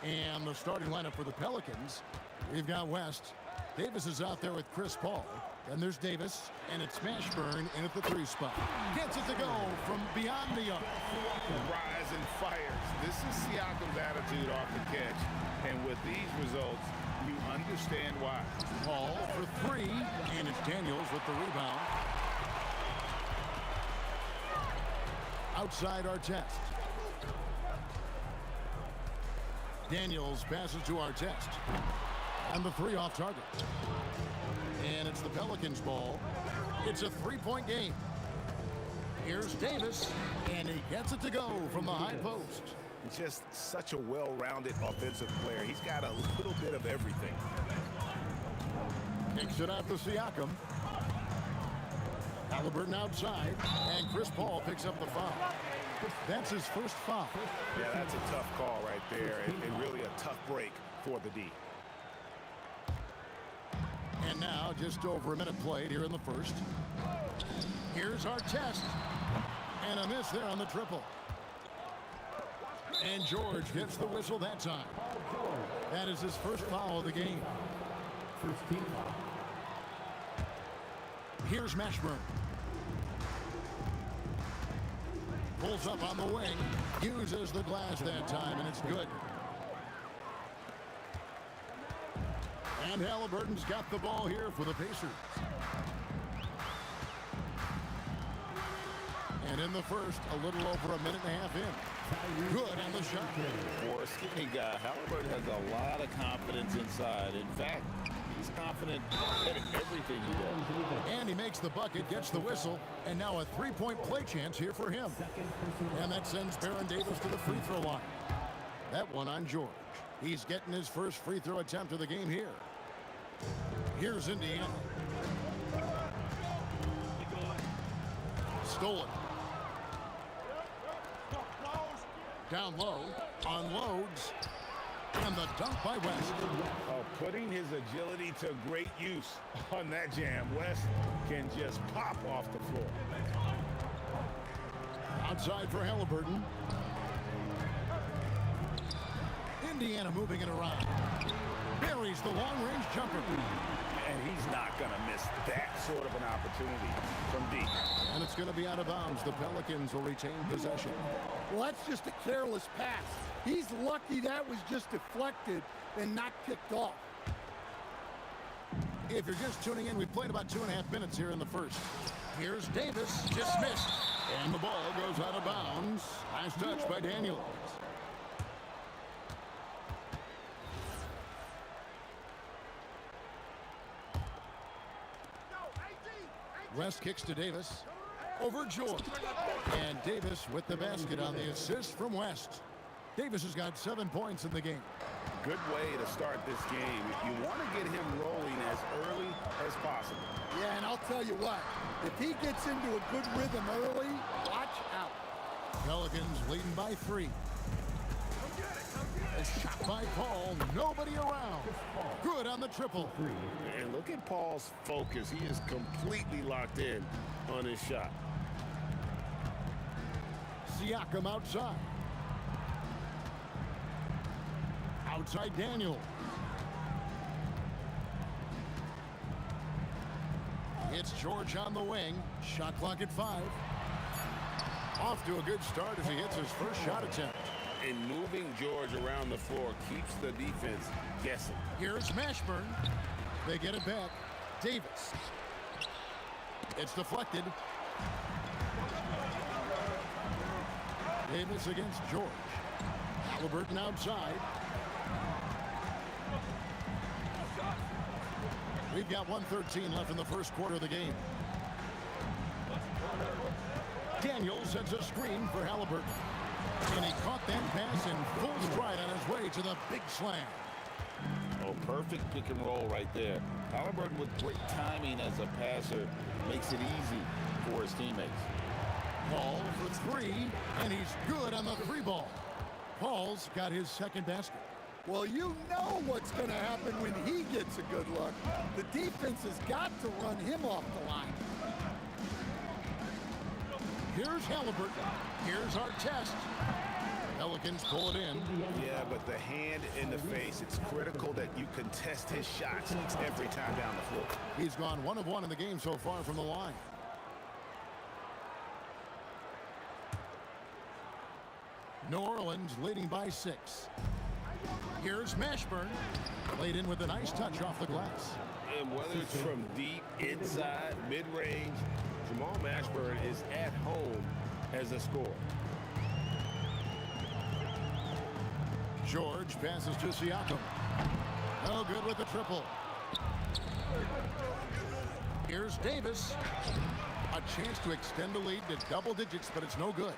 And the starting lineup for the Pelicans, we've got West. Davis is out there with Chris Paul. Then there's Davis, and it's Mashburn in at the 3 spot. Gets it to go from beyond the arc.
Rise and fires. This is Siakam's attitude off the catch. And with these results, you understand why.
Paul for 3, and it's Daniels with the rebound. Outside Artest. Daniels passes to Artest. And the 3 off target. And it's the Pelicans' ball. It's a 3-point game. Here's Davis, and he gets it to go from the high post.
Just such a well-rounded offensive player. He's got a little bit of everything.
Kicks it out to Siakam. Halliburton outside, and Chris Paul picks up the foul. That's his first foul.
Yeah, that's a tough call right there, and really a tough break for the D.
And now, just over a minute played here in the first. Here's Artest. And a miss there on the triple. And George gets the whistle that time. That is his first foul of the game.
First team foul.
Here's Mashburn. Pulls up on the wing. Uses the glass that time, and it's good. And Halliburton's got the ball here for the Pacers. And in the first, a little over a minute and a half in. Good on the shot.
For a skinny guy, Halliburton has a lot of confidence inside. In fact, he's confident at everything he does.
And he makes the bucket, gets the whistle, and now a 3-point play chance here for him. And that sends Baron Davis to the free throw line. That one on George. He's getting his first free throw attempt of the game here. Here's Indiana. Stolen. Down low, unloads, and the dunk by West.
Putting his agility to great use on that jam. West can just pop off the floor.
Outside for Halliburton. Indiana moving it around. Buries the long-range jumper.
And he's not going to miss that sort of an opportunity from deep.
And it's going to be out of bounds. The Pelicans will retain possession.
Well, that's just a careless pass. He's lucky that was just deflected and not kicked off.
If you're just tuning in, we've played about 2.5 minutes here in the first. Here's Davis, just missed. And the ball goes out of bounds. Nice touch by Daniels. West kicks to Davis. Over George. And Davis with the basket on the assist from West. Davis has got 7 points in the game.
Good way to start this game. You want to get him rolling as early as possible.
Yeah, and I'll tell you what, if he gets into a good rhythm early, watch out.
Pelicans leading by 3. A shot by Paul, nobody around. Good on the triple.
And look at Paul's focus. He is completely locked in on his shot.
Siakam outside. Outside Daniel. It's George on the wing. Shot clock at 5. Off to a good start as he hits his first shot attempt.
And moving George around the floor keeps the defense guessing.
Here's Mashburn. They get it back. Davis. It's deflected. Davis against George. Halliburton outside. We've got 1:13 left in the first quarter of the game. Daniels sets a screen for Halliburton. And he caught that pass in full stride on his way to the big slam.
Oh, perfect pick and roll right there. Halliburton with great timing as a passer makes it easy for his teammates.
Paul for 3, and he's good on the 3 ball. Paul's got his second basket.
Well, you know what's going to happen when he gets a good look. The defense has got to run him off the line.
Here's Halliburton. Here's our test. Pelicans pull it in.
Yeah, but the hand in the face, it's critical that you contest his shots every time down the floor.
He's gone 1 of 1 in the game so far from the line. New Orleans leading by 6. Here's Mashburn. Laid in with a nice touch off the glass.
And whether it's from deep, inside, mid-range, Jamal Mashburn is at home as a scorer.
George passes to Siakam. No good with the triple. Here's Davis. A chance to extend the lead to double digits, but it's no good.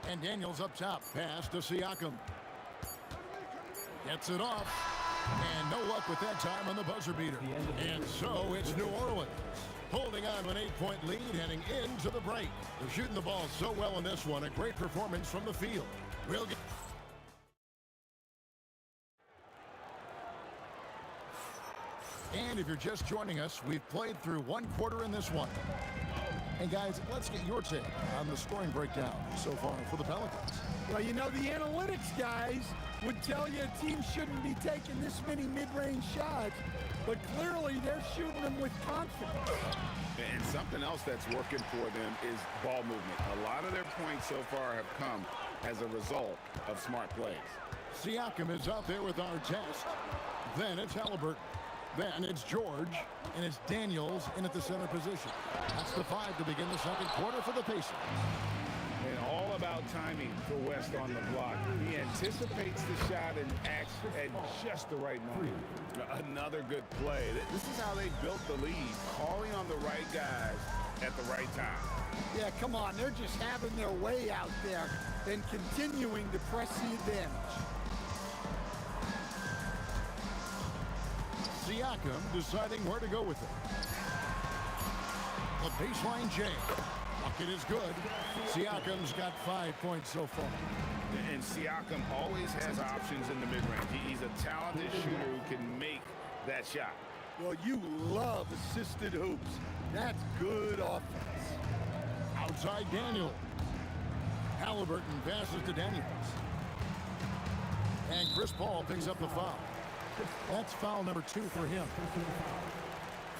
And Daniels up top. Pass to Siakam. Gets it off. And no luck with that time on the buzzer beater. And so it's New Orleans holding on to an 8-point lead heading into the break. They're shooting the ball so well in this one. A great performance from the field. We'll get... And if you're just joining us, we've played through 1 quarter in this one. And guys, let's get your take on the scoring breakdown so far for the Pelicans.
Well, you know, the analytics guys would tell you a team shouldn't be taking this many mid-range shots, but clearly they're shooting them with confidence.
And something else that's working for them is ball movement. A lot of their points so far have come as a result of smart plays.
Siakam is out there with our test. Then it's Halliburton. Then it's George, and it's Daniels in at the center position. That's the 5 to begin the second quarter for the Pacers.
And all about timing for West on the block. He anticipates the shot and acts at just the right moment. Another good play. This is how they built the lead, calling on the right guys at the right time.
Yeah, come on. They're just having their way out there and continuing to press the advantage.
Siakam deciding where to go with it. The baseline jam. Bucket is good. Siakam's got 5 points so far.
And Siakam always has options in the mid-range. He's a talented shooter who can make that shot.
Well, you love assisted hoops. That's good offense.
Outside Daniel. Halliburton passes to Daniels. And Chris Paul picks up the foul. That's foul number 2 for him.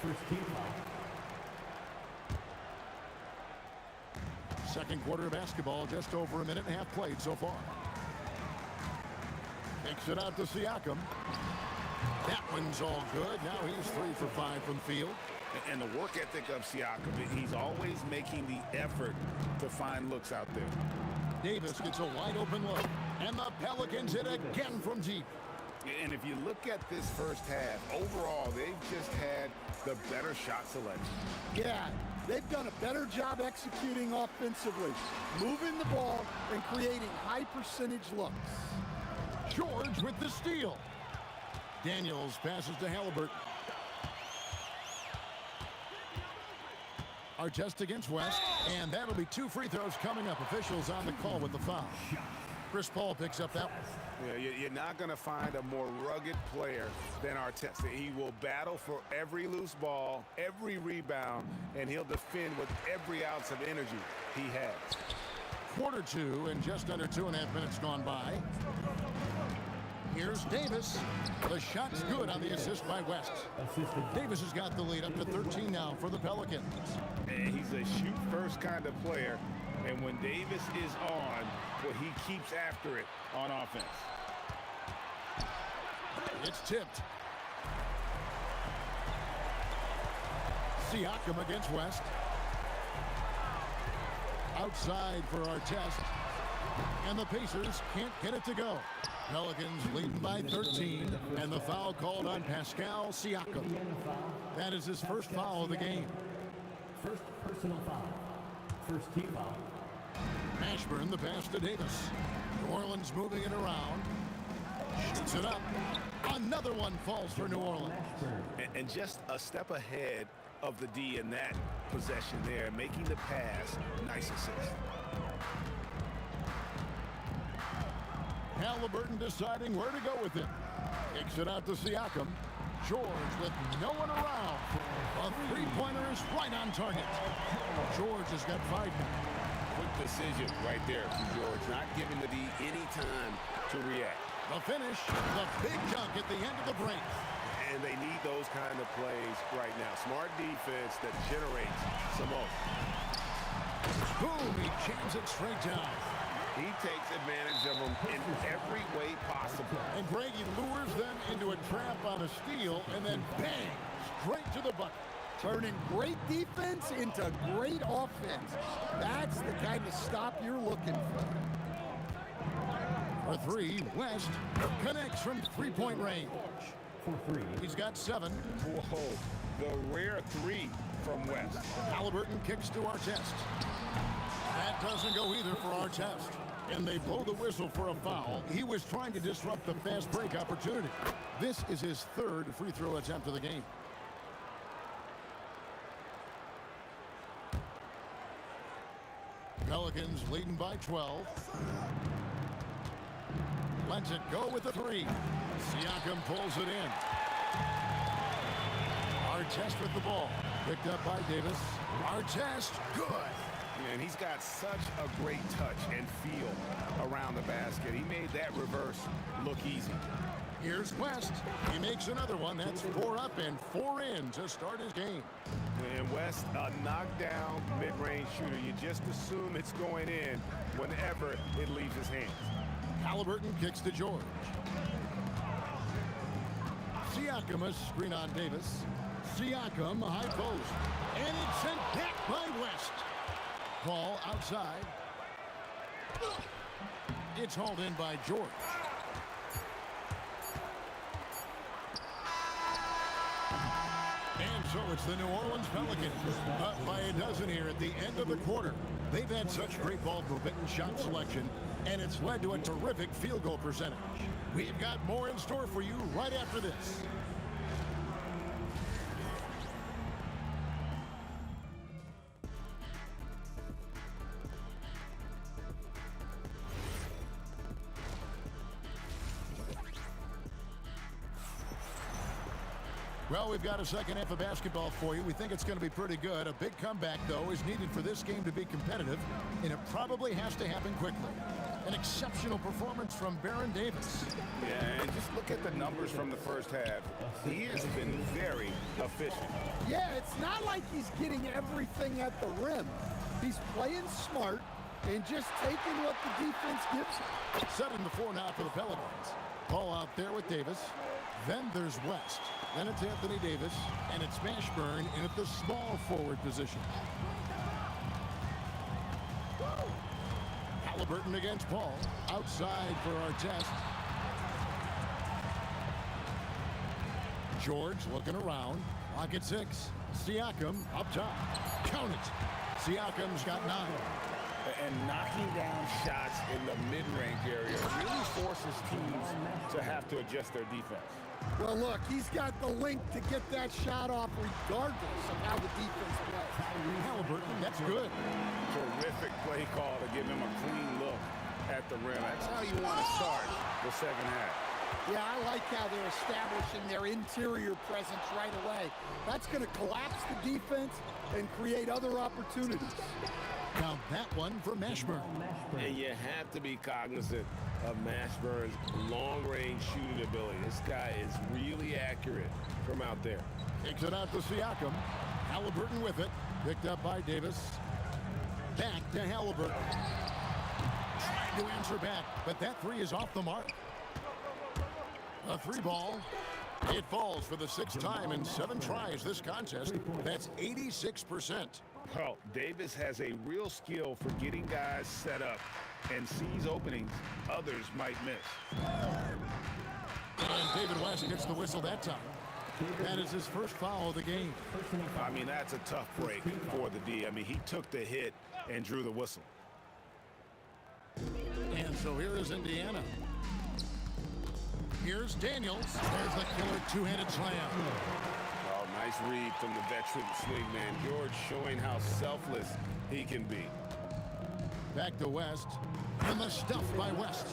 First team foul.
Second quarter of basketball, just over a minute and a half played so far. Kicks it out to Siakam. That one's all good. Now he's 3 for 5 from field.
And the work ethic of Siakam, he's always making the effort to find looks out there.
Davis gets a wide open look. And the Pelicans hit again from deep.
And if you look at this first half, overall, they've just had the better shot selection.
Yeah, they've done a better job executing offensively, moving the ball and creating high percentage looks.
George with the steal. Daniels passes to Halliburton. Our test against West, and that'll be 2 free throws coming up. Officials on the call with the foul. Chris Paul picks up that one.
Yeah, you're not going to find a more rugged player than Arteta. He will battle for every loose ball, every rebound, and he'll defend with every ounce of energy he has.
Quarter 2 and just under 2.5 minutes gone by. Here's Davis. The shot's good on the assist by West. Davis has got the lead up to 13 now for the Pelicans.
And he's a shoot-first kind of player. And when Davis is on, well, he keeps after it on offense.
It's tipped. Siakam against West. Outside for our test. And the Pacers can't get it to go. Pelicans leading by 13. And the foul called on Pascal Siakam. That is his first foul of the game.
First personal foul. First team foul.
Mashburn the pass to Davis. New Orleans moving it around. Shoots it up. Another one falls for New Orleans.
And just a step ahead of the D in that possession there, making the pass. Nice assist.
Halliburton deciding where to go with it. Kicks it out to Siakam. George with no one around. A three-pointer is right on target. George has got 5 now.
Quick decision right there from George, not giving the D any time to react.
The finish, the big dunk at the end of the break.
And they need those kind of plays right now. Smart defense that generates some offense.
Boom, he jams it straight down.
He takes advantage of them in every way possible.
And Brady lures them into a trap on a steal, and then bang, straight to the bucket.
Turning great defense into great offense. That's the kind of stop you're looking for.
For 3, West connects from three-point range.
For 3.
He's got 7.
Whoa, the rare 3 from West.
Halliburton kicks to Artest. That doesn't go either for Artest. And they blow the whistle for a foul. He was trying to disrupt the fast break opportunity. This is his 3rd free throw attempt of the game. Pelicans leading by 12. Lets it go with the 3. Siakam pulls it in. Artest with the ball. Picked up by Davis. Artest, good.
And he's got such a great touch and feel around the basket. He made that reverse look easy.
Here's West. He makes another one. That's 4 up and 4 in to start his game.
And West, a knockdown mid-range shooter. You just assume it's going in whenever it leaves his hands.
Halliburton kicks to George. Siakam, a screen on Davis. Siakam, high post. And it's sent back by West. Ball outside. It's hauled in by George. And so it's the New Orleans Pelicans up by a dozen here at the end of the quarter. They've had such great ball movement and shot selection, and it's led to a terrific field goal percentage. We've got more in store for you right after this. Well, we've got a second half of basketball for you. We think it's going to be pretty good. A big comeback, though, is needed for this game to be competitive, and it probably has to happen quickly. An exceptional performance from Baron Davis.
Yeah, and just look at the numbers from the first half. He has been very efficient.
Yeah, it's not like he's getting everything at the rim. He's playing smart and just taking what the defense gives him.
7-4 now for the Pelicans. Ball out there with Davis. Then there's West. Then it's Anthony Davis, and it's Mashburn in at the small forward position. Halliburton against Paul. Outside for Artest. George looking around. Clock at 6. Siakam up top. Count it. Siakam's got 9.
And knocking down shots in the mid-range area really forces teams to have to adjust their defense.
Well, look, he's got the link to get that shot off regardless of how the defense plays.
Halliburton, that's good.
Terrific play call to give him a clean look at the rim. That's how you want to start the second half.
Yeah, I like how they're establishing their interior presence right away. That's going to collapse the defense and create other opportunities.
Now that one for Mashburn.
And you have to be cognizant of Mashburn's long-range shooting ability. This guy is really accurate from out there.
Takes it out to Siakam. Halliburton with it. Picked up by Davis. Back to Halliburton. Trying to answer back, but that 3 is off the mark. A 3 ball. It falls for the 6th time in 7 tries this contest. That's 86%.
Well, Davis has a real skill for getting guys set up and sees openings others might miss.
And David West gets the whistle that time. That is his first foul of the game.
I mean, that's a tough break for the D. I mean, he took the hit and drew the whistle.
And so here is Indiana. Here's Daniels. There's the killer two-handed slam.
Oh, nice read from the veteran swingman. George showing how selfless he can be.
Back to West. And the stuff by West.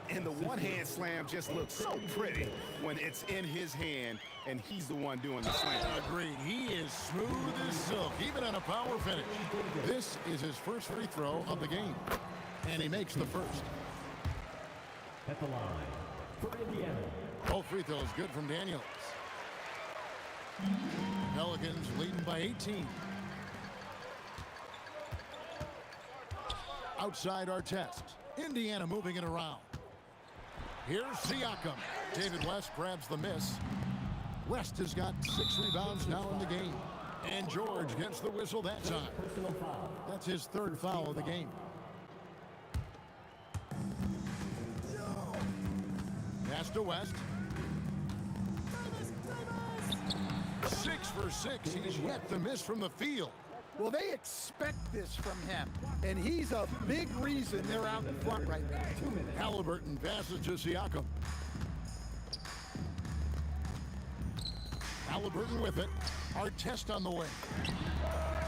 And the one-hand slam just looks so pretty when it's in his hand and he's the one doing the slam.
Agreed. He is smooth as silk, even on a power finish. This is his first free throw of the game, and he makes the first.
At the line for Indiana.
Both free throws good from Daniels. Pelicans leading by 18. Outside our test. Indiana moving it around. Here's Siakam. David West grabs the miss. West has got 6 rebounds now in the game. And George gets the whistle that time. That's his 3rd foul of the game. Pass to West. 6 for 6. He's yet to miss from the field.
Well, they expect this from him, and he's a big reason they're out in front right now.
Halliburton passes to Siakam. Halliburton with it. Artest on the way.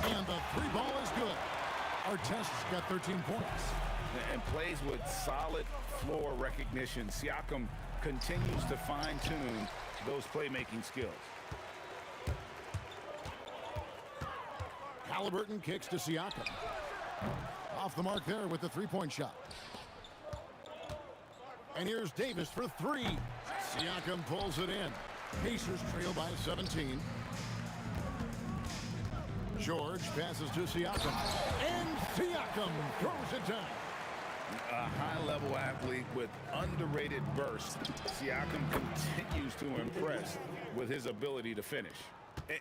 And the 3 ball is good. Artest's got 13 points.
And plays with solid floor recognition. Siakam continues to fine-tune those playmaking skills.
Halliburton kicks to Siakam. Off the mark there with the 3-point shot. And here's Davis for 3. Siakam pulls it in. Pacers trail by 17. George passes to Siakam. And Siakam throws it down.
A high-level athlete with underrated burst. Siakam continues to impress with his ability to finish.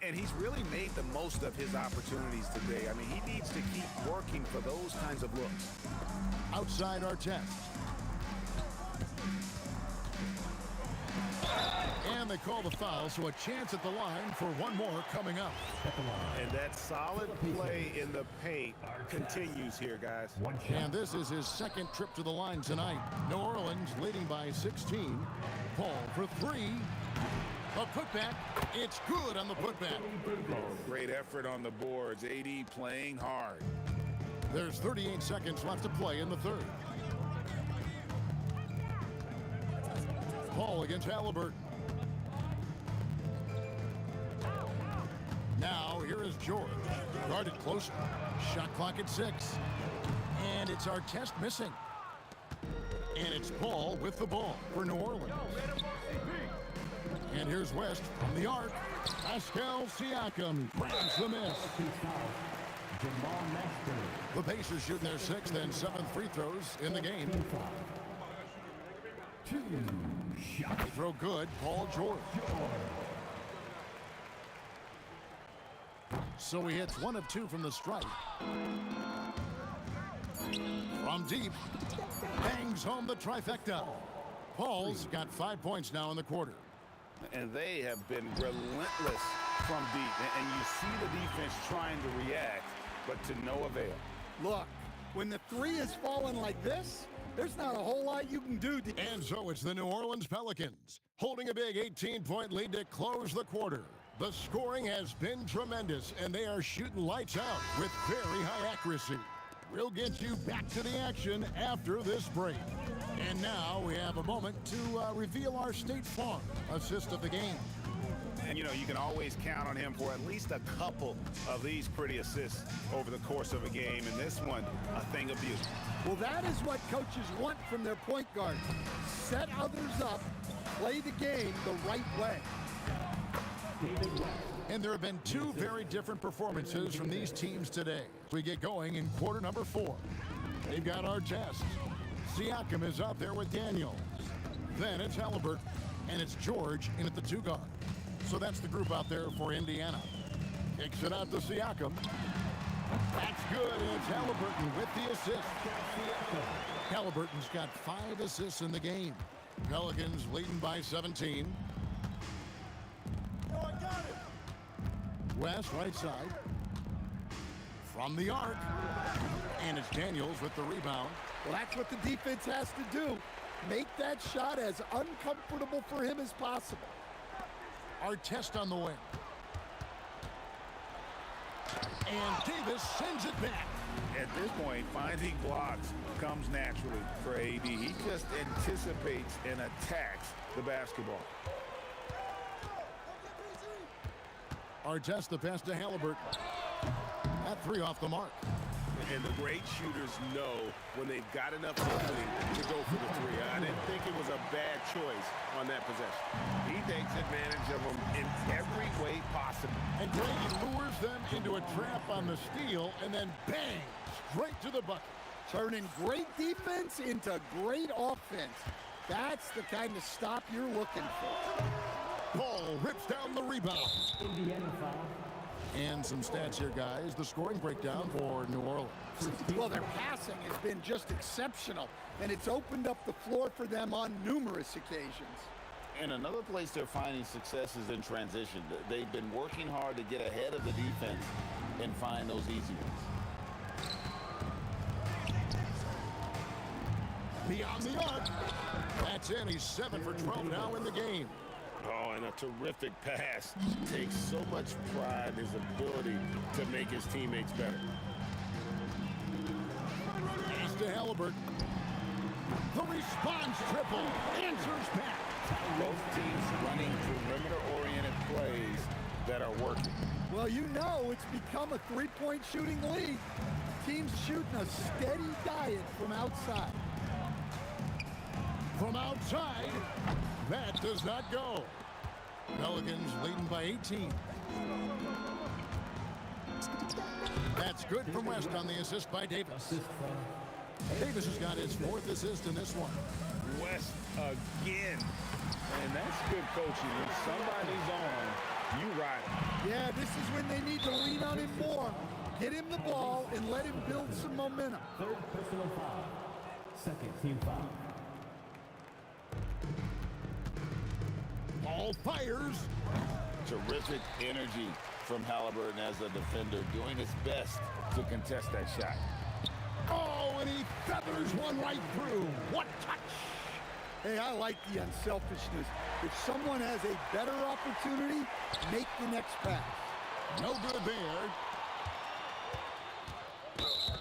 And he's really made the most of his opportunities today. I mean, he needs to keep working for those kinds of looks.
Outside our test. And they call the foul, so a chance at the line for one more coming up.
And that solid play in the paint continues here, guys.
And this is his 2nd trip to the line tonight. New Orleans leading by 16. Paul for 3. A putback. It's good on the putback.
Oh, great effort on the boards. AD playing hard.
There's 38 seconds left to play in the 3rd. Paul against Halliburton. Now, here is George. Guarded closer. Shot clock at 6. And it's Artest missing. And it's Paul with the ball for New Orleans. And here's West from the arc. Pascal Siakam grabs the miss. The Pacers shooting their 6th and 7th free throws in the game. Free throw good, Paul George. So he hits 1 of 2 from the stripe. From deep, bangs home the trifecta. Paul's got 5 points now in the quarter.
And they have been relentless from deep. And you see the defense trying to react, but to no avail.
Look, when the 3 is falling like this, there's not a whole lot you can do.
And so it's the New Orleans Pelicans holding a big 18-point lead to close the quarter. The scoring has been tremendous, and they are shooting lights out with very high accuracy. We'll get you back to the action after this break. And now we have a moment to reveal our State Farm assist of the game.
And, you know, you can always count on him for at least a couple of these pretty assists over the course of a game. And this one, a thing of beauty.
Well, that is what coaches want from their point guard. Set others up, play the game the right way.
And there have been 2 very different performances from these teams today. We get going in quarter number 4. They've got our test. Siakam is out there with Daniels. Then it's Halliburton, and it's George in at the 2 guard. So that's the group out there for Indiana. Kicks it out to Siakam. That's good, and it's Halliburton with the assist. Halliburton's got 5 assists in the game. Pelicans leading by 17. West right side. From the arc. And it's Daniels with the rebound.
Well, that's what the defense has to do. Make that shot as uncomfortable for him as possible.
Artest on the wing. And Davis sends it back.
At this point, finding blocks comes naturally for AD. He just anticipates and attacks the basketball.
Artest the pass to Halliburton. That three off the mark.
And the great shooters know when they've got enough opening to go for the three. I didn't think it was a bad choice on that possession. He takes advantage of them in every way possible.
And Grady lures them into a trap on the steal, and then bang, straight to the bucket.
Turning great defense into great offense. That's the kind of stop you're looking for.
Paul rips down the rebound.
Indiana foul.
And some stats here, guys. The scoring breakdown for New Orleans.
Well, their passing has been just exceptional, and it's opened up the floor for them on numerous occasions.
And another place they're finding success is in transition. They've been working hard to get ahead of the defense and find those easy ones.
Beyond the arc. That's in. He's 7 for 12 now in the game.
Oh, and a terrific pass. Takes so much pride in his ability to make his teammates better.
Pass to Halliburton. The response triple. Answers back.
Both teams running perimeter-oriented plays that are working.
Well, you know it's become a three-point shooting league. Teams shooting a steady diet from outside.
From outside, that does not go. Pelicans leading by 18. That's good from West on the assist by Davis. Davis has got his 4th assist in this one.
West again. And that's good coaching. When somebody's on, you ride.
Yeah, this is when they need to lean on him more. Get him the ball and let him build some momentum.
3rd personal foul. 2nd team foul.
Ball fires.
Terrific energy from Halliburton as a defender, doing his best to contest that shot.
Oh, and he feathers one right through. What touch!
Hey, I like the unselfishness. If someone has a better opportunity, make the next pass.
No good there.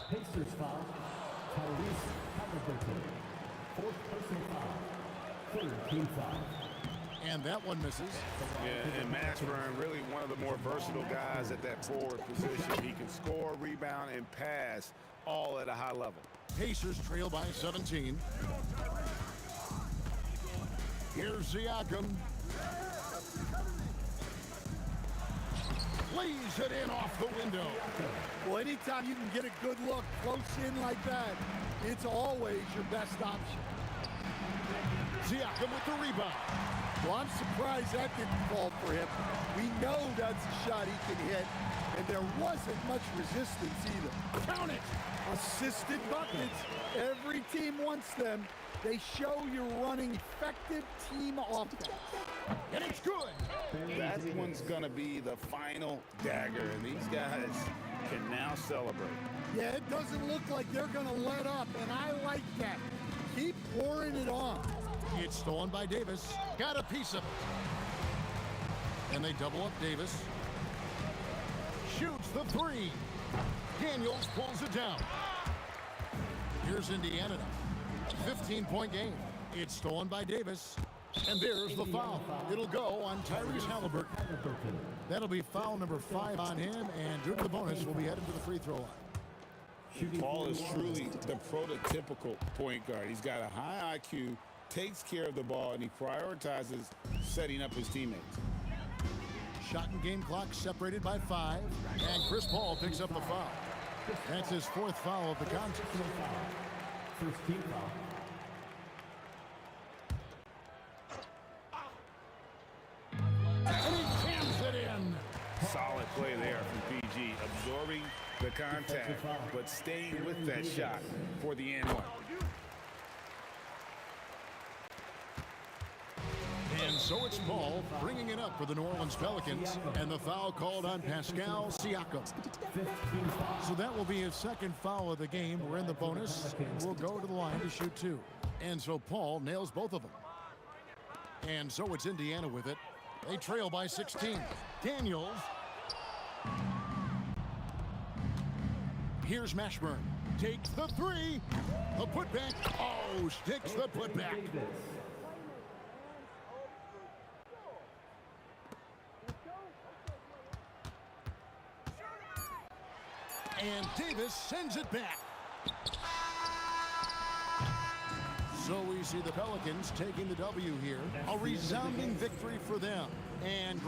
Pacers foul. Tyrese Halliburton. 4th personal foul. 3rd team foul.
And that one misses.
Yeah, and Mashburn, really one of the more versatile guys at that forward position. He can score, rebound, and pass all at a high level.
Pacers trail by 17. Here's Siakam. Lays it in off the window.
Well, anytime you can get a good look close in like that, it's always your best option.
Siakam with the rebound.
Well, I'm surprised that didn't fall for him. We know that's a shot he can hit, and there wasn't much resistance either.
Count it!
Assisted buckets. Every team wants them. They show you're running effective team offense.
And it's good!
That one's going to be the final dagger, and these guys can now celebrate.
Yeah, it doesn't look like they're going to let up, and I like that. Keep pouring it on.
It's stolen by Davis. Got a piece of it. And they double up Davis. Shoots the three. Daniels pulls it down. Here's Indiana now. 15-point game. It's stolen by Davis. And there's the foul. It'll go on Tyrese Halliburton. That'll be foul number 5 on him, and due to the bonus, we'll be headed to the free throw line.
Paul is truly the prototypical point guard. He's got a high IQ, takes care of the ball, and he prioritizes setting up his teammates.
Shot and game clock separated by 5, and Chris Paul picks up the foul. That's his 4th foul of the contest.
First team foul.
And he jams it in.
Solid play there from PG, absorbing the contact, but staying with that shot for the and one.
And so it's Paul bringing it up for the New Orleans Pelicans, and the foul called on Pascal Siakam. So that will be his 2nd foul of the game. We're in the bonus. We'll go to the line to shoot 2. And so Paul nails both of them. And so it's Indiana with it. They trail by 16. Daniels. Here's Mashburn. Takes the three. The putback. Oh, sticks the putback. And Davis sends it back. So we see the Pelicans taking the W here. A resounding victory for them. And